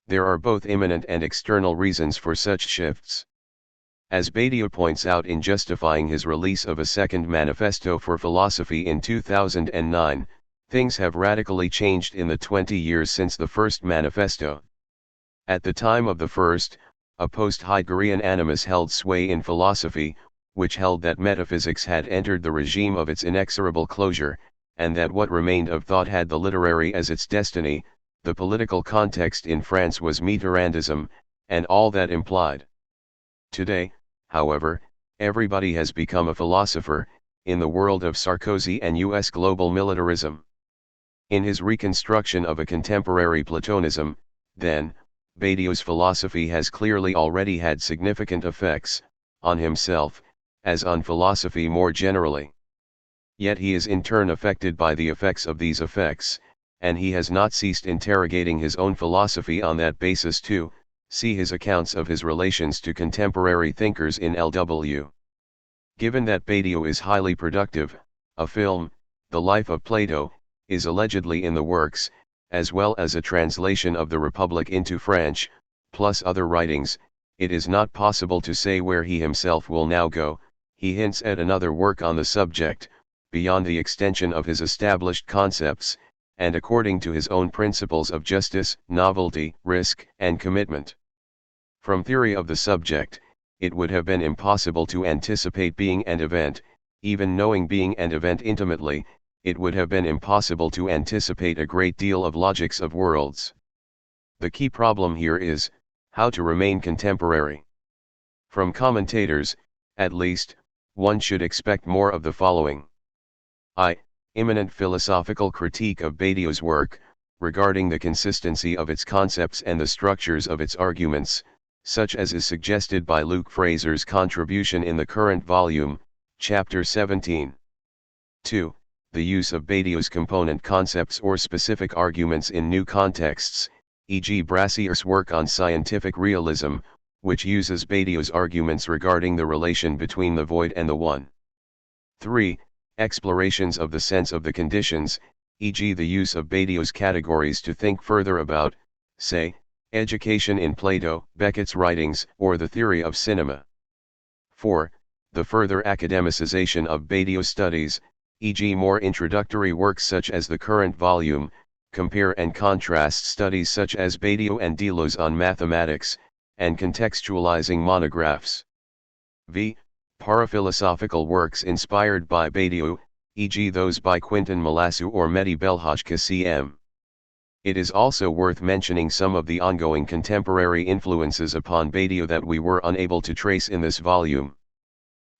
There are both immanent and external reasons for such shifts. As Badiou points out in justifying his release of a second manifesto for philosophy in 2009, things have radically changed in the 20 years since the first manifesto. At the time of the first, a post-Heideggerian animus held sway in philosophy, which held that metaphysics had entered the regime of its inexorable closure, and that what remained of thought had the literary as its destiny. The political context in France was Mitterrandism, and all that implied. Today, however, everybody has become a philosopher, in the world of Sarkozy and US global militarism. In his reconstruction of a contemporary Platonism, then, Badiou's philosophy has clearly already had significant effects, on himself, as on philosophy more generally. Yet he is in turn affected by the effects of these effects, and he has not ceased interrogating his own philosophy on that basis too. See his accounts of his relations to contemporary thinkers in LW. Given that Badiou is highly productive, a film, The Life of Plato, is allegedly in the works, as well as a translation of the Republic into French, plus other writings. It is not possible to say where he himself will now go. He hints at another work on the subject, beyond the extension of his established concepts, and according to his own principles of justice, novelty, risk, and commitment. From theory of the subject, it would have been impossible to anticipate being and event. Even knowing being and event intimately, it would have been impossible to anticipate a great deal of logics of worlds. The key problem here is, how to remain contemporary. From commentators, at least, one should expect more of the following. Imminent philosophical critique of Badiou's work, regarding the consistency of its concepts and the structures of its arguments, such as is suggested by Luke Fraser's contribution in the current volume, Chapter 17. 2. The use of Badiou's component concepts or specific arguments in new contexts, e.g. Brassier's work on scientific realism, which uses Badiou's arguments regarding the relation between the void and the one. 3. Explorations of the sense of the conditions, e.g. the use of Badiou's categories to think further about, say, education in Plato, Beckett's writings, or the theory of cinema. 4. The further academicization of Badiou's studies, e.g. more introductory works such as the current volume, compare and contrast studies such as Badiou and Deleuze on mathematics, and contextualizing monographs. V. Paraphilosophical works inspired by Badiou, e.g. those by Quintin Melassu or Mehdi Belhaj Cm. It is also worth mentioning some of the ongoing contemporary influences upon Badiou that we were unable to trace in this volume.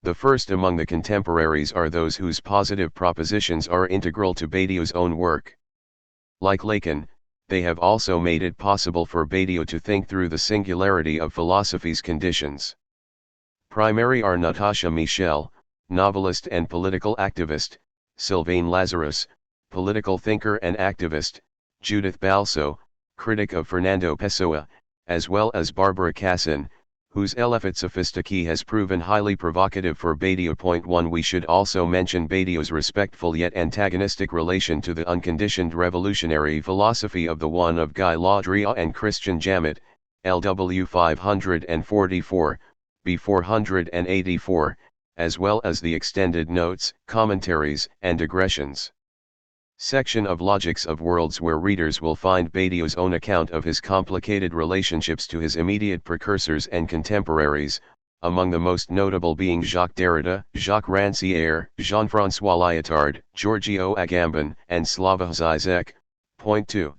The first among the contemporaries are those whose positive propositions are integral to Badiou's own work. Like Lacan, they have also made it possible for Badiou to think through the singularity of philosophy's conditions. Primary are Natasha Michel, novelist and political activist, Sylvain Lazarus, political thinker and activist, Judith Balso, critic of Fernando Pessoa, as well as Barbara Cassin, whose Elephant Sophistique has proven highly provocative for Badiou. 1. We should also mention Badiou's respectful yet antagonistic relation to the unconditioned revolutionary philosophy of the one of Guy Laudria and Christian Jamet, LW 544, B 484, as well as the extended notes, commentaries, and digressions. Section of Logics of Worlds, where readers will find Badiou's own account of his complicated relationships to his immediate precursors and contemporaries, among the most notable being Jacques Derrida, Jacques Rancière, Jean-François Lyotard, Giorgio Agamben, and Slavoj Žižek. 2.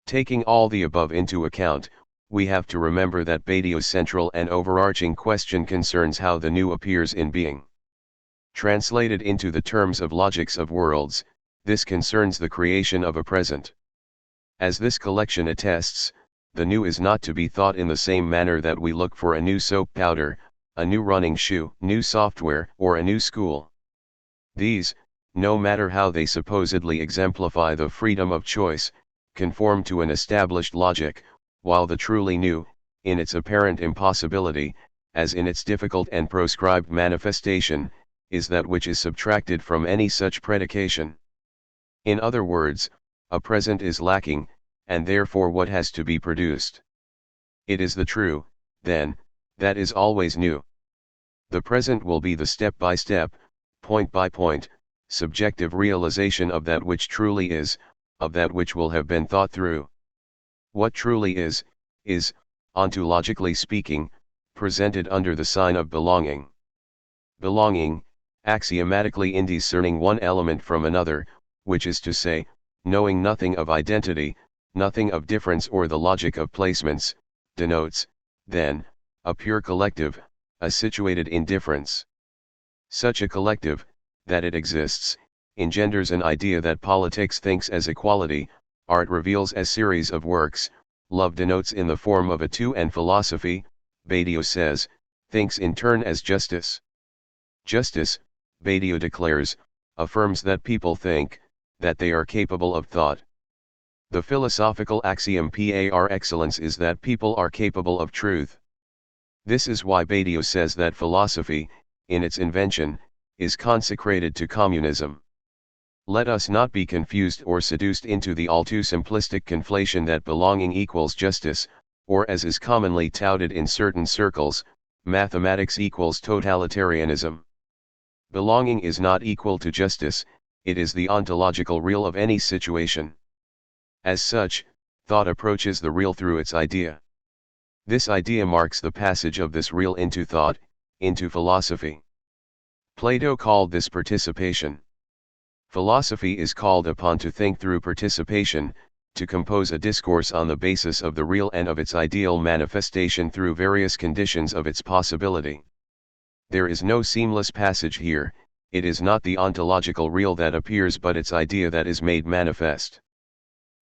Taking all the above into account, we have to remember that Badiou's central and overarching question concerns how the new appears in being. Translated into the terms of Logics of Worlds, this concerns the creation of a present. As this collection attests, the new is not to be thought in the same manner that we look for a new soap powder, a new running shoe, new software, or a new school. These, no matter how they supposedly exemplify the freedom of choice, conform to an established logic, while the truly new, in its apparent impossibility, as in its difficult and proscribed manifestation, is that which is subtracted from any such predication. In other words, a present is lacking, and therefore what has to be produced? It is the true, then, that is always new. The present will be the step-by-step, point-by-point, subjective realization of that which truly is, of that which will have been thought through. What truly is, ontologically speaking, presented under the sign of belonging. Belonging, axiomatically indiscerning one element from another, which is to say, knowing nothing of identity, nothing of difference or the logic of placements, denotes, then, a pure collective, a situated indifference. Such a collective, that it exists, engenders an idea that politics thinks as equality, art reveals as series of works, love denotes in the form of a two, and philosophy, Badiou says, thinks in turn as justice. Justice, Badiou declares, affirms that people think, that they are capable of thought. The philosophical axiom par excellence is that people are capable of truth. This is why Badiou says that philosophy, in its invention, is consecrated to communism. Let us not be confused or seduced into the all too simplistic conflation that belonging equals justice, or as is commonly touted in certain circles, mathematics equals totalitarianism. Belonging is not equal to justice, it is the ontological real of any situation. As such, thought approaches the real through its idea. This idea marks the passage of this real into thought, into philosophy. Plato called this participation. Philosophy is called upon to think through participation, to compose a discourse on the basis of the real and of its ideal manifestation through various conditions of its possibility. There is no seamless passage here, it is not the ontological real that appears but its idea that is made manifest.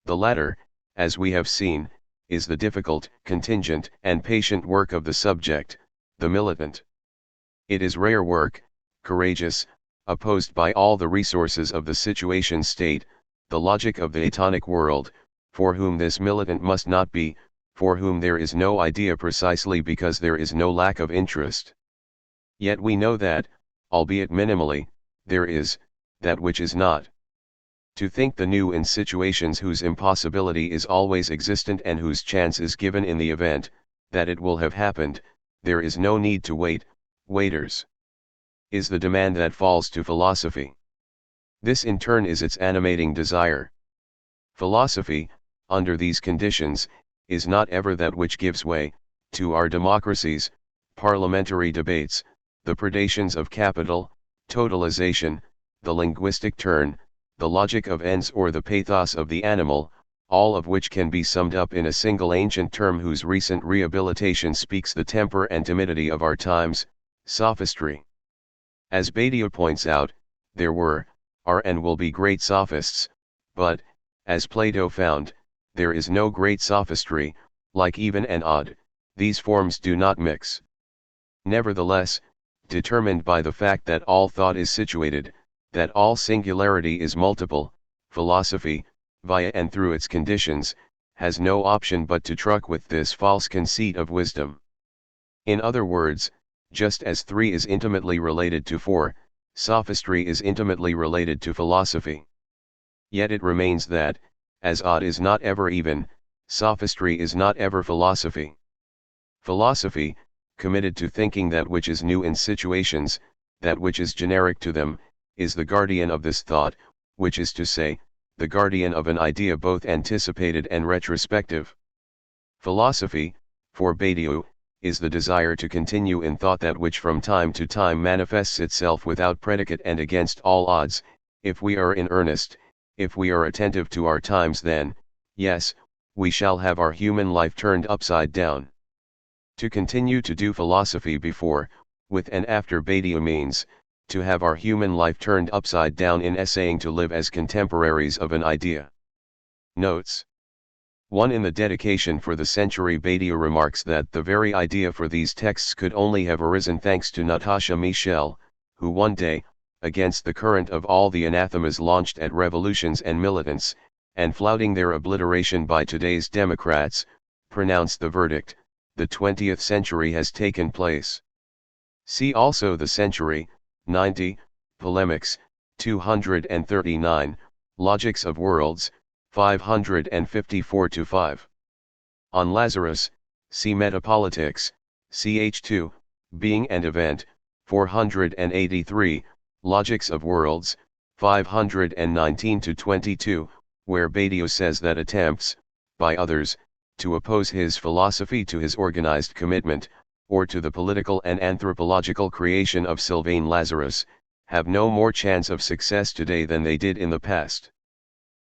The latter, as we have seen, is the difficult, contingent, and patient work of the subject, the militant. It is rare work, courageous, opposed by all the resources of the situation state, the logic of the atonic world, for whom this militant must not be, for whom there is no idea precisely because there is no lack of interest. Yet we know that, albeit minimally, there is, that which is not. To think the new in situations whose impossibility is always existent and whose chance is given in the event, that it will have happened, there is no need to wait, waiters. Is the demand that falls to philosophy. This in turn is its animating desire. Philosophy, under these conditions, is not ever that which gives way, to our democracies, parliamentary debates, the predations of capital, totalization, the linguistic turn, the logic of ends or the pathos of the animal, all of which can be summed up in a single ancient term whose recent rehabilitation speaks the temper and timidity of our times, sophistry. As Badiou points out, there were, are and will be great sophists, but, as Plato found, there is no great sophistry, like even and odd, these forms do not mix. Nevertheless, determined by the fact that all thought is situated, that all singularity is multiple, philosophy, via and through its conditions, has no option but to truck with this false conceit of wisdom. In other words, just as 3 is intimately related to 4, sophistry is intimately related to philosophy. Yet it remains that, as odd is not ever even, sophistry is not ever philosophy. Philosophy, committed to thinking that which is new in situations, that which is generic to them, is the guardian of this thought, which is to say, the guardian of an idea both anticipated and retrospective. Philosophy, for Badiou, is the desire to continue in thought that which from time to time manifests itself without predicate and against all odds. If we are in earnest, if we are attentive to our times, then, yes, we shall have our human life turned upside down. To continue to do philosophy before, with and after Badiou means, to have our human life turned upside down in essaying to live as contemporaries of an idea. Notes 1. In the dedication for the century, Badiou remarks that the very idea for these texts could only have arisen thanks to Natasha Michel, who one day, against the current of all the anathemas launched at revolutions and militants, and flouting their obliteration by today's democrats, pronounced the verdict, the 20th century has taken place. See also the century, 90, Polemics, 239, Logics of Worlds, 554-5. On Lazarus, see Metapolitics, ch. 2, Being and Event, 483, Logics of Worlds, 519-22, where Badiou says that attempts, by others, to oppose his philosophy to his organized commitment, or to the political and anthropological creation of Sylvain Lazarus, have no more chance of success today than they did in the past.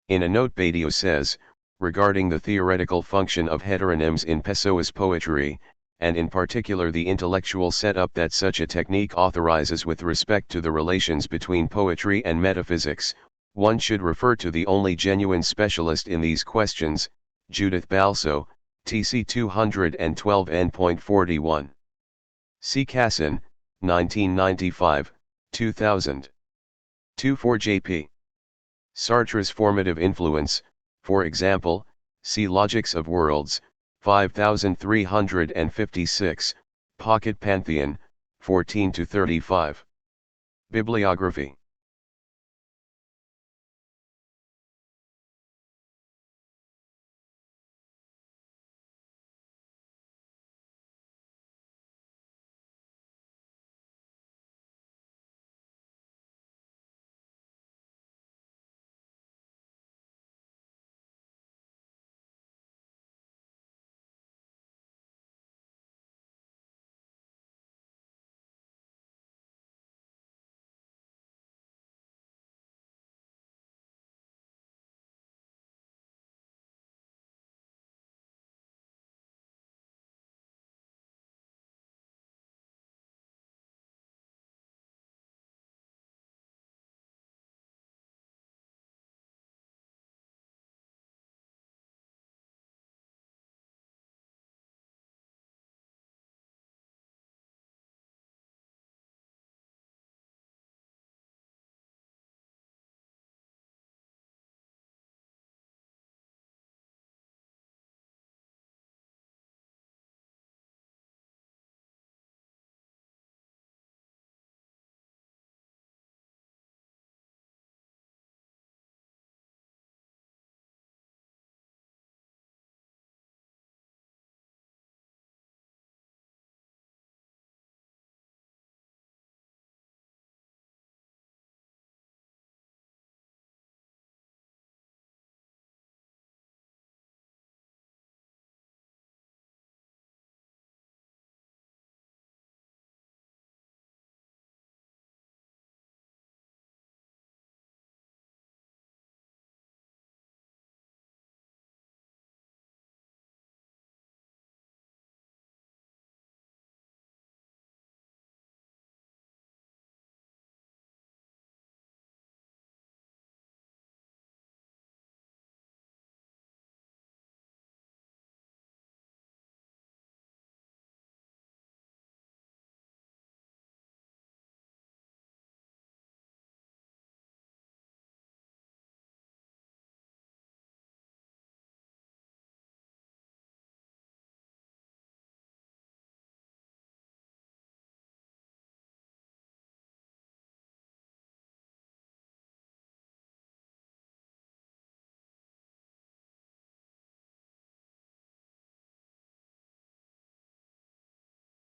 In a note, Badiou says, regarding the theoretical function of heteronyms in Pessoa's poetry, and in particular the intellectual setup that such a technique authorizes with respect to the relations between poetry and metaphysics, one should refer to the only genuine specialist in these questions, Judith Balso, TC 212 N.41. C. Casson, 1995, 2000. 24 J.P. Sartre's formative influence, for example, see Logics of Worlds, 5356, Pocket Pantheon, 14-35. Bibliography.